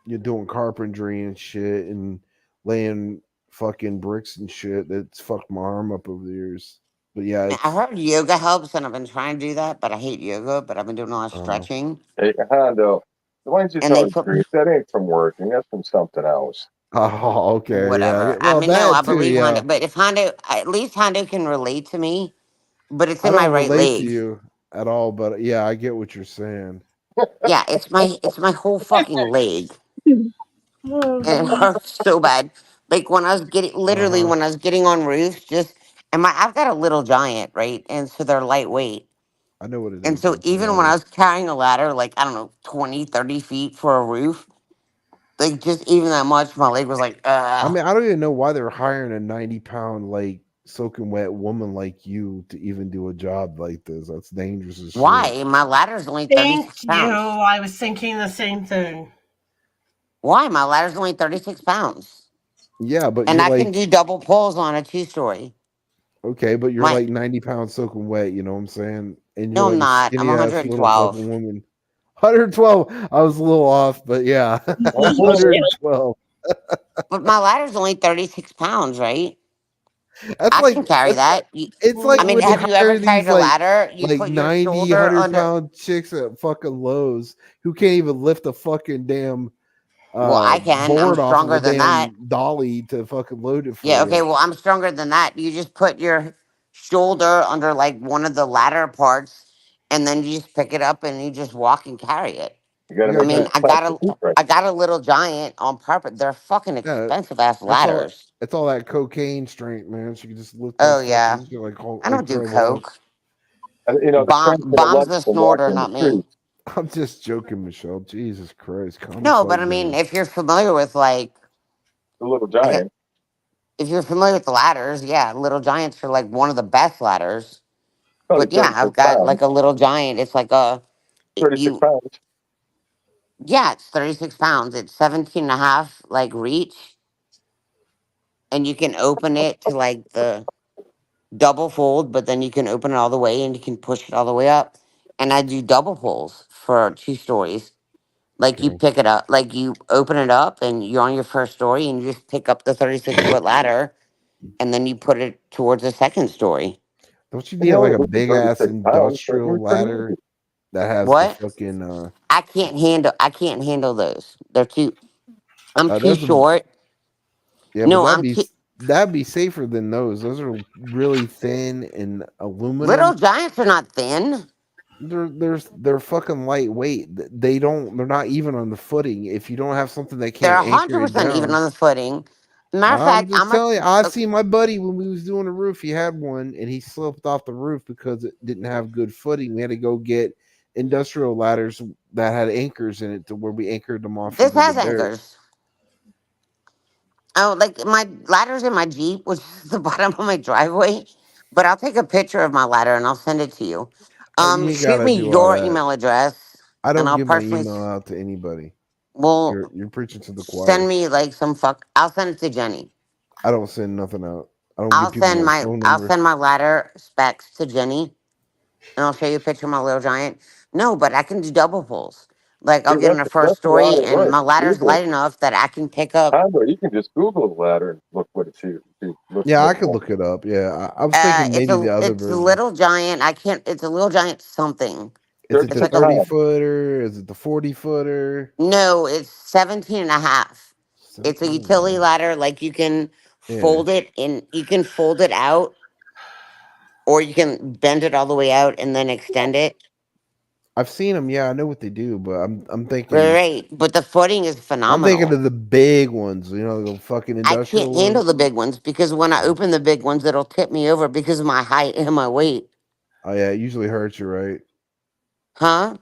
You're doing carpentry and shit, and laying fucking bricks and shit. That's fucked my arm up over the years. But yeah, I it's heard yoga helps, and I've been trying to do that, but I hate yoga. But I've been doing a lot of uh, stretching, Hey, Hondo, why don't you and tell they the put truth? That ain't from working. That's from something else. oh, okay, yeah. whatever. I Well, mean, no, I that too, believe Hondo, yeah. but if Hondo, at least Hondo can relate to me, but it's I in my don't right relate to leg. you at all, but yeah, I get what you're saying. Yeah, it's my whole fucking leg, Oh, and it God. hurts so bad. Like when I was getting, Uh literally huh. when I was getting on roofs, just and I've got a little giant, right, and so they're lightweight. I know what it And is, so don't you even when I worry. was carrying a ladder, like, I don't know, 20, 30 feet for a roof, like, just even that much, my leg was like, I mean, I don't even know why they're hiring a 90-pound, like, soaking wet woman like you to even do a job like this. That's dangerous as shit. why? My ladder's only Thank 36 you. pounds. I was thinking the same thing. Why? My ladder's only 36 pounds. Yeah, but And you're I can like, do double pulls on a 2-story. okay, but you're My, like 90 pounds soaking wet, you know what I'm saying? And you're no, I'm like a not. I'm skinny ass little 112. fucking woman. 112. I was a little off, but yeah, Michelle. 112. But my ladder's only 36 pounds, right? That's I can like carry that's that. it's like I mean, when they have you ever hire carried these a ladder? You like put your 90, shoulder 100 under. pound chicks at fucking Lowe's who can't even lift a fucking damn Well, I can. I'm board off of stronger a than that. damn dolly to fucking load it for Yeah, you. okay, well, I'm stronger than that. You just put your shoulder under like one of the ladder parts, and then you just pick it up and you just walk and carry it. I mean, I got a little giant on purpose. They're fucking expensive ass ladders. It's all that cocaine strength, man. She can just lift that Oh yeah, fucking shit like I don't do throw them coke. The Bomb's the snorter, not me. I'm just joking, Michelle. Jesus Christ, calm the No, fuck but I down. mean, if you're familiar with like the Little Giant, if you're familiar with the ladders, yeah, Little Giants are like one of the best ladders. But yeah, I've got like a Little Giant. It's like a 36 pounds. Yeah, it's 36 pounds. It's 17 and a half like reach, and you can open it to like the double fold, but then you can open it all the way and you can push it all the way up. And I do double pulls for 2 stories. Like you pick it up, like you open it up and you're on your first story and you just pick up the 36-foot ladder and then you put it towards the second story. Don't you need like a big ass industrial ladder that has the What? fucking I can't handle those. They're too I'm too there's a short. yeah, No, but that'd be safer than those. Those are really thin and Little aluminum. Giants are not thin. They're fucking lightweight. They're not even on the footing. If you don't have something that They're can't anchor it 100% even down. on the footing. Matter of I'm fact, just telling you, I've seen my buddy when we was doing the roof, he had one and he slipped off the roof because it didn't have good footing. We had to go get industrial ladders that had anchors in it to where we anchored them off This into the has dirt. anchors. Oh, like my ladder's in my Jeep, which is the bottom of my driveway. But I'll take a picture of my ladder and I'll send it to you. You ain't Shoot gotta me do all your that. email address, I and don't I'll give my personally email out to anybody. well You're preaching to the send choir. me like some fuck. I'll send it to Jenny. I don't send nothing out. I don't give people my phone I'll number. send my ladder specs to Jenny, and I'll show you a picture of my Little Giant. No, but I can do double pulls. Like I'll get in a first that's a lot story, of and work. my ladder's Google. light enough that I can pick up. You can just Google the ladder and look what it's here. Yeah, I could look it up. Yeah, I was thinking maybe the other It's a version. Little Giant. I can't. It's a Little Giant something. Is it It's the like 30-footer? Is it the 40-footer? No, it's 17 and a half. It's a utility ladder. Like you can fold it and you can fold it out, or you can bend it all the way out and then extend it. I've seen them. Yeah, I know what they do, but I'm thinking. Right, but the footing is I'm thinking phenomenal. of the big ones. You know, the fucking I industrial can't handle ones. the big ones because when I open the big ones, it'll tip me over because of my height and my weight. Oh yeah, it usually hurts you, right? Huh?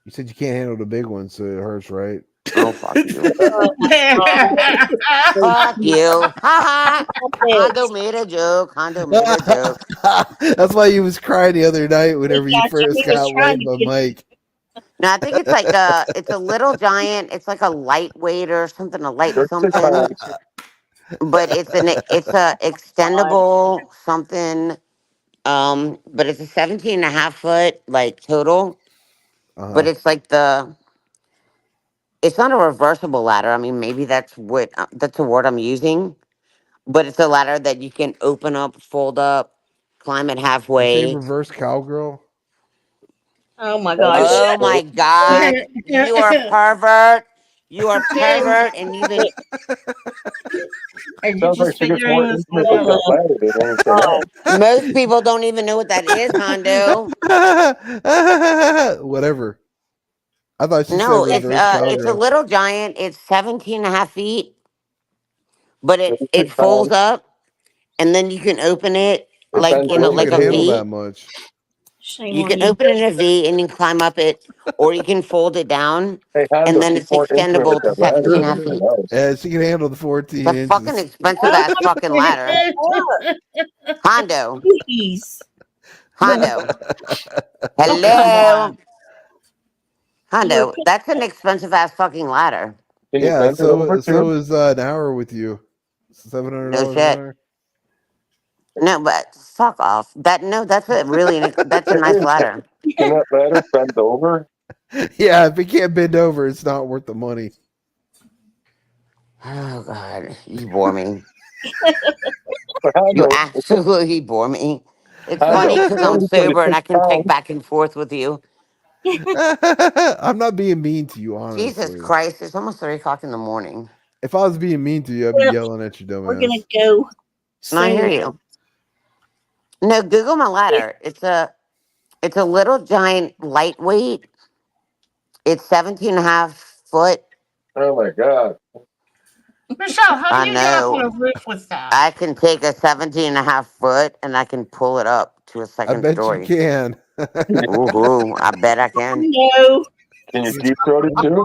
You said you can't handle the big ones, so it hurts, right? Oh fuck you! Fuck you! Ha ha! Hondo made a joke. Hondo made a joke. That's why you was crying the other night whenever you first got laid by Mike. No, I think it's like it's a Little Giant. It's like a lightweight or something, a light something. But it's a extendable something. But it's a 17 and a half foot like total. But it's like it's not a reversible ladder. I mean, maybe that's the word I'm using. But it's a ladder that you can open up, fold up, climb it You say halfway. reverse cowgirl? Oh my gosh. Oh my God. You are a pervert. You are a pervert and you've been Sounds like she gets more intimate with that ladder than anything else. most people don't even know what that is, Hondo. Whatever. I thought she No, said reverse cowgirl. it's a Little Giant. It's 17 and a half feet. But it folds up and then you can open it like in a like a handle V. that much. You can open it in a V and you can climb up it, or you can fold it down, and then it's extendable to 17 and a half feet. Yeah, she can handle the 14 It's a inches. fucking expensive ass fucking ladder. Hondo. Hondo. Hello. Hondo, that's an expensive ass fucking ladder. Yeah, so is an hour with you. $700 No an shit. hour. No, but fuck off. That's that's a nice ladder. Can that ladder bend over? Yeah, if it can't bend over, it's not worth the money. Oh God, you bore me. You absolutely bore me. It's funny because I'm sober and I can pick back and forth with you. I'm not being mean to you, honestly. Jesus Christ, it's almost 3 o'clock in the morning. If I was being mean to you, I'd be yelling at you, dumbass. We're gonna go. And I hear you. No, Google my ladder. It's a Little Giant lightweight. It's 17 and a half foot. Oh my God. Michelle, how I do you get up on know. a roof with that? I can take a 17 and a half foot and I can pull it up to a I second bet story. you can. Ooh, I bet I can. No. Can you deep throat it too?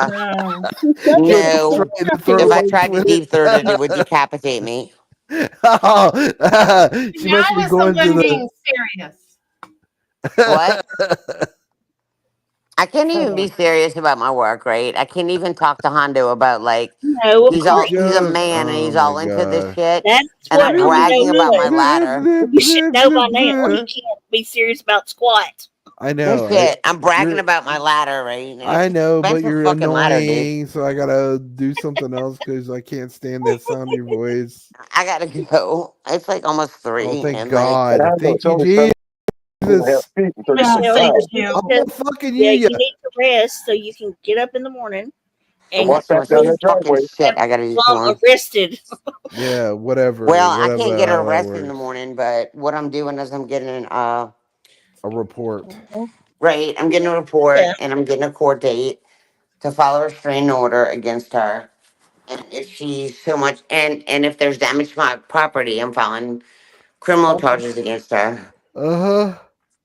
No. No. throat If I legs tried to with deep it. throat it, it would decapitate me. Oh, she Now must be is going to someone the. being serious? What? I can't even be serious about my work, right? I can't even talk to Hondo about like No, of he's course. a man and Oh he's my all into this god. shit. That's And what I'm Hondo bragging about my does. ladder. You should know by now he can't be serious about squat. I No know. shit. I'm bragging you're- about my ladder, right? And I it's know, but expensive you're fucking ladder, dude. annoying, so I gotta do something else because I can't stand that sound of your voice. I gotta go. It's like almost Oh, 3. thank And like God. Thank It's you, only Jesus. 7.5 feet and 36 Michelle, Thank pounds. you. I'm not fucking you Yeah, you yet. need to rest so you can get up in the morning I and got so much down the fucking driveway. shit I gotta do well tomorrow. arrested. Yeah, whatever. Well, I Whatever can't get how that arrested in the works. morning, but what I'm doing is I'm getting A report. right, I'm getting a report Yeah. and I'm getting a court date to follow a restraining order against her. And if she's so much and if there's damage to my property, I'm filing criminal charges against her. Uh-huh.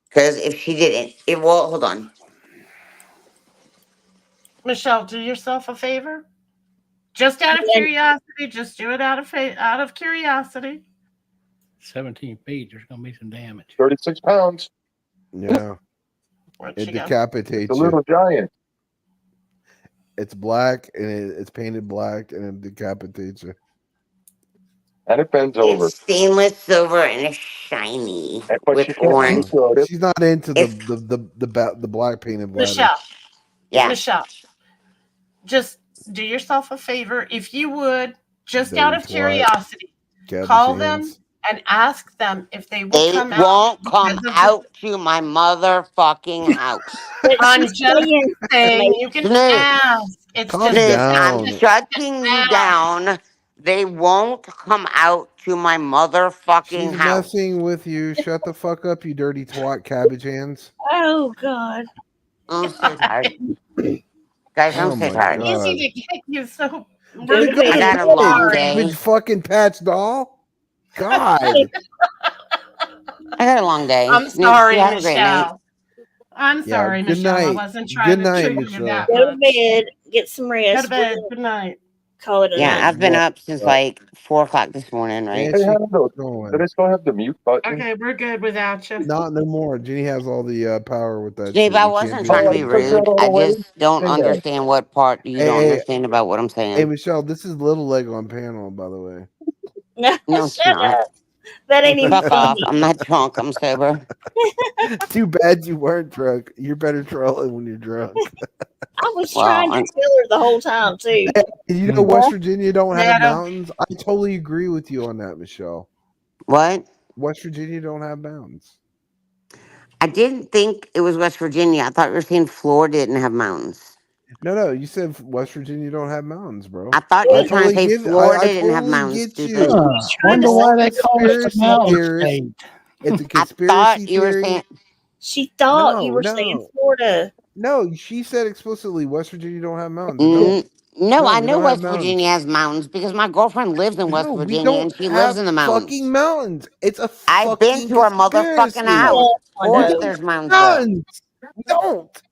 Because if she didn't, well, hold on. Michelle, do yourself a favor. Just out of And curiosity, just do it out of curiosity. 17 feet. There's going to be some damage. 36 pounds. Yeah. Where'd It she go? It's decapitates a you. little giant. It's black and it's painted black and it decapitates you. And it bends over. It's stainless silver and it's shiny But with you can't orange. deep throat it. She's not into It's the black painted bladder. Michelle, yeah. Michelle, just do yourself a favor. If you would, just Dirty out of twat. curiosity, Cabbage call hands. them and ask them if they will They come out. won't come because of out to my motherfucking house. but I'm she's just saying saying you can Snoop, ask. It's Calm just Snoop, I'm down. shutting you ask. down. They won't come out to my motherfucking She's house. messing with you. Shut the fuck up, you dirty twat, cabbage hands. oh God. I'm so tired. Guys, I'm Oh so my tired. Easy god. to get you so Go really to bed. I got a Hey, long cabbage day. fucking patch doll. God. I got a long day. I'm Snoop, sorry, you have a great night. Michelle. I'm Yeah. sorry, Good Michelle. I night. wasn't Good trying to night, trigger you Michelle. that Go to much. bed. Get some Go rest. to bed. Good night. Call it a Yeah, night. I've been up since like 4 o'clock this morning, right? And Hey, she's Hondo, do going. they still have the mute button? Okay, we're good without you. Not no more. Jenny has all the power with that Snoop, shit. I You can't wasn't do trying to Oh, be you anything with took her. that rude. I all away? just don't Hang on. understand what part you don't Hey, understand about what I'm hey, saying. Michelle, this is Little Leg on panel, by the way. No, No, it's shut not. up. That ain't even Fuck off. funny. I'm not drunk. I'm sober. Too bad you weren't drunk. You're better trolling when you're drunk. I was Well, trying to tell her the whole time too. You know, West Virginia don't have Nana. mountains. I totally agree with you on that, Michelle. what? West Virginia don't have mountains. I didn't think it was West Virginia. I thought you were saying Florida didn't have mountains. No, you said West Virginia don't have mountains, bro. I thought you I were trying to say totally Florida I didn't have totally mountains, get stupid. you. Wonder It's why all they call us the conspiracy mountain theorist. state. It's a I conspiracy thought you were theory. saying. She thought you No, were saying no, Florida. no. She said explicitly West Virginia don't have mountains. No, No, I we know don't have West mountains. Virginia has mountains because my girlfriend lives in West No, we Virginia don't and she lives have in the fucking mountains. mountains. It's a I've been fucking to her motherfucking conspiracy. house. Oh, Of course no. there's mountains there. Mountains. We don't.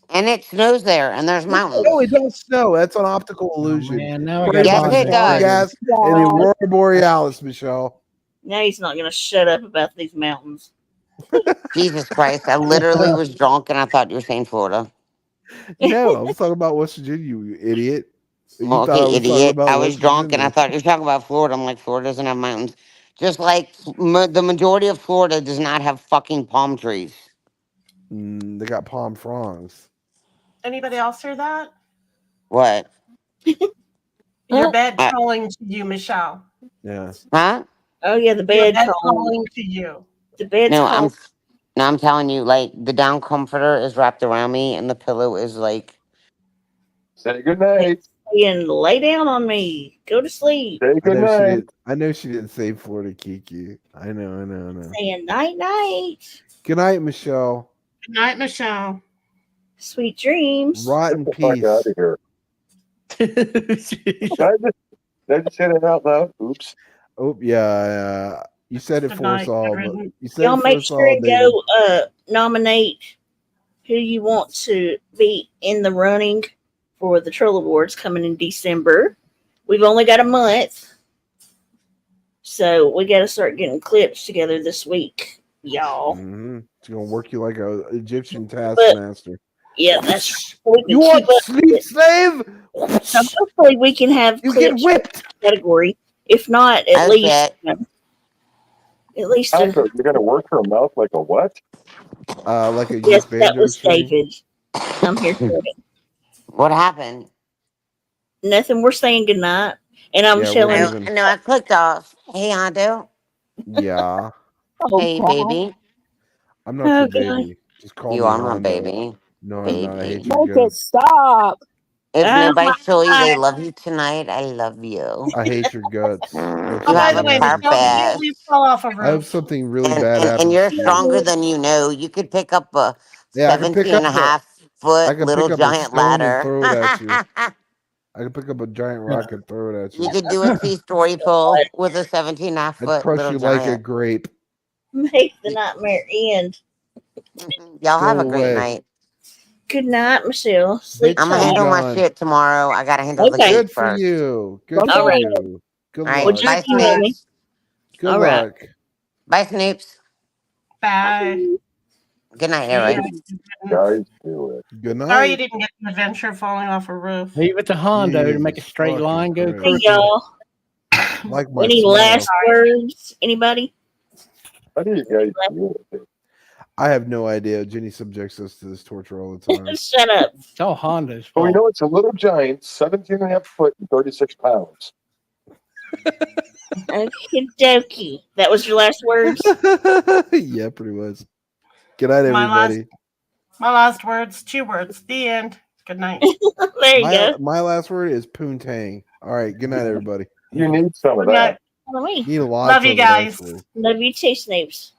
And it snows there and there's mountains. No, it don't snow. That's an optical illusion. Man, now we Created got Yes, by Bonnie it smart does. gas and the Aurora Borealis, Michelle. Now he's not going to shut up about these mountains. Jesus Christ. I literally was drunk and I thought you were saying Florida. No, I was talking about West Virginia, you idiot. You Well, thought I okay, was talking idiot. about I was West drunk and I Virginia. thought you were talking about Florida. I'm like, Florida doesn't have mountains. Just like the majority of Florida does not have fucking palm trees. They got palm fronds. Anybody else hear that? What? Your bed trolling to you, Michelle. Yeah. Huh? Oh yeah, the Your bed bed calling. trolling to you. The bed's No, calling. I'm telling you, like the down comforter is wrapped around me and the pillow is like. Say good night. And lay down on me. Go to sleep. Say good night. I know she didn't say Florida Kiki. I know. Saying night night. Good night, Michelle. Good night, Michelle. Sweet dreams. Rotten Get the fuck piece. out of here. Did I just say that out loud? Oops. Oh yeah. You said it Good for night, us all, good but riddance. you said Y'all it for make us sure all, and David. go nominate who you want to be in the running for the Troll Awards coming in December. We've only got a month, so we got to start getting clips together this week, y'all. Mm-hmm. It's gonna work you like a Egyptian But taskmaster. yeah, that's right. We can You want keep up sleep, with it. slave? So hopefully we can have You get clips whipped. category. If not, at least Okay. at least You're gonna work her mouth like a what? Like a yes, youth that banjo was string. David. I'm here for it. What happened? Nothing. We're saying goodnight, and I'm Yeah, we're telling. leaving. No, I clicked off. Hey, Hondo. Yeah. Hey, baby. I'm not Oh your God. baby. Just call You me are my Hondo. baby. No, I'm not. I hate Baby. your guts. Stop. If Oh nobody told you my they love you tonight, I love you. I hate your guts. I have Oh, by You have the a something way, really, Michelle, did you purpose. leave fall off a I have roof? something really And, bad and, and happens you're to me. stronger than you know. You could pick up a Yeah, I can pick 17 and up a half foot I can little pick up a giant stone and ladder. throw it at you. I can pick up a giant rock and throw it at You you. could do a two-story pull with a 17 and a half I'd foot crush little you like a giant. grape. Make the nightmare end. Y'all have Go a great away. night. Good night, Michelle. Sleep Bitch, I'm gonna be tight. handle my gone. shit tomorrow. I gotta handle the Okay. gate Good for first. you. Good All for right. you. Good All right. Well, luck. just Bye, email me. Snoops. Good All right. luck. Bye, Snoops. Bye. Good night, See ya. everybody. Guys, do it. Good Sorry you night. didn't get an adventure falling off a roof. Leave it to Hondo to make a Jesus straight fucking line go Christ. Hey, crooked. y'all. Like my Any smell. last words? Anybody? How do you guys deal with it? I have no idea. Jenny subjects us to this torture all the time. Shut up. It's all Hondo's Well, we fault. know it's a little giant, 17 and a half foot and 36 pounds. Okie dokie. That was your last words? Yeah, pretty much. Good night, everybody. My last words, 2 words. The end. Good night. There you go. My last word is poontang. All right. Good night, everybody. You need some of Good night. that. Follow me. Need lots Love you of it, guys. actually. Love you too, Snoops.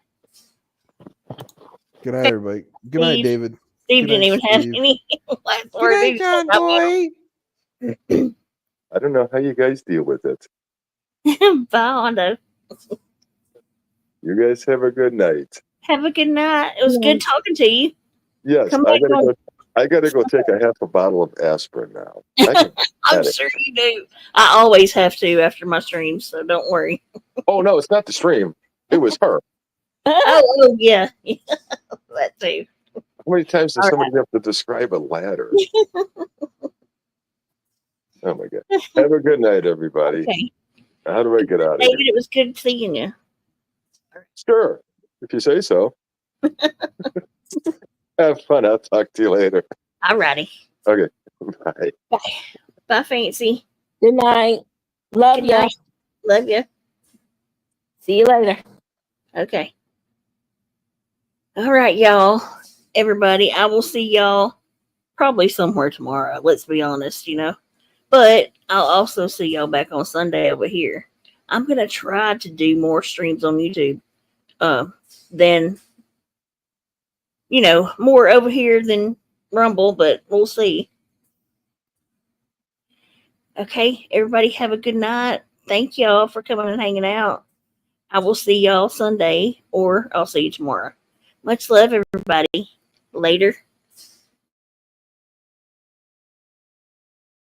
Good night, everybody. Good night, Steve. David. Steve Good didn't night, even have Steve. any last Good words. night, He was John like, Boy. I don't know how you guys deal with it. bye, Hondo. You guys have a good night. Have a good night. It was good talking to you. Yes, Come I back on. gotta go take a half a bottle of aspirin now. I'm sure you do. I always have to after my streams, so don't worry. Oh no, it's not the stream. It was her. Oh yeah. That too. How many times does All somebody have to describe a ladder? Oh my god. Have a good night, everybody. Okay. How do I get out of David, here? it was good seeing you. Sure. If you say so. Have fun. I'll talk to you later. Alrighty. Okay. Bye. Bye. Bye, Fancy. Good night. Love Good ya. night. Love you. See you later. Okay. All right, y'all. Everybody, I will see y'all probably somewhere tomorrow. Let's be honest, But I'll also see y'all back on Sunday over here. I'm going to try to do more streams on YouTube than, more over here than Rumble, but we'll see. Okay, everybody have a good night. Thank y'all for coming and hanging out. I will see y'all Sunday, or I'll see you tomorrow. Much love, everybody. Later.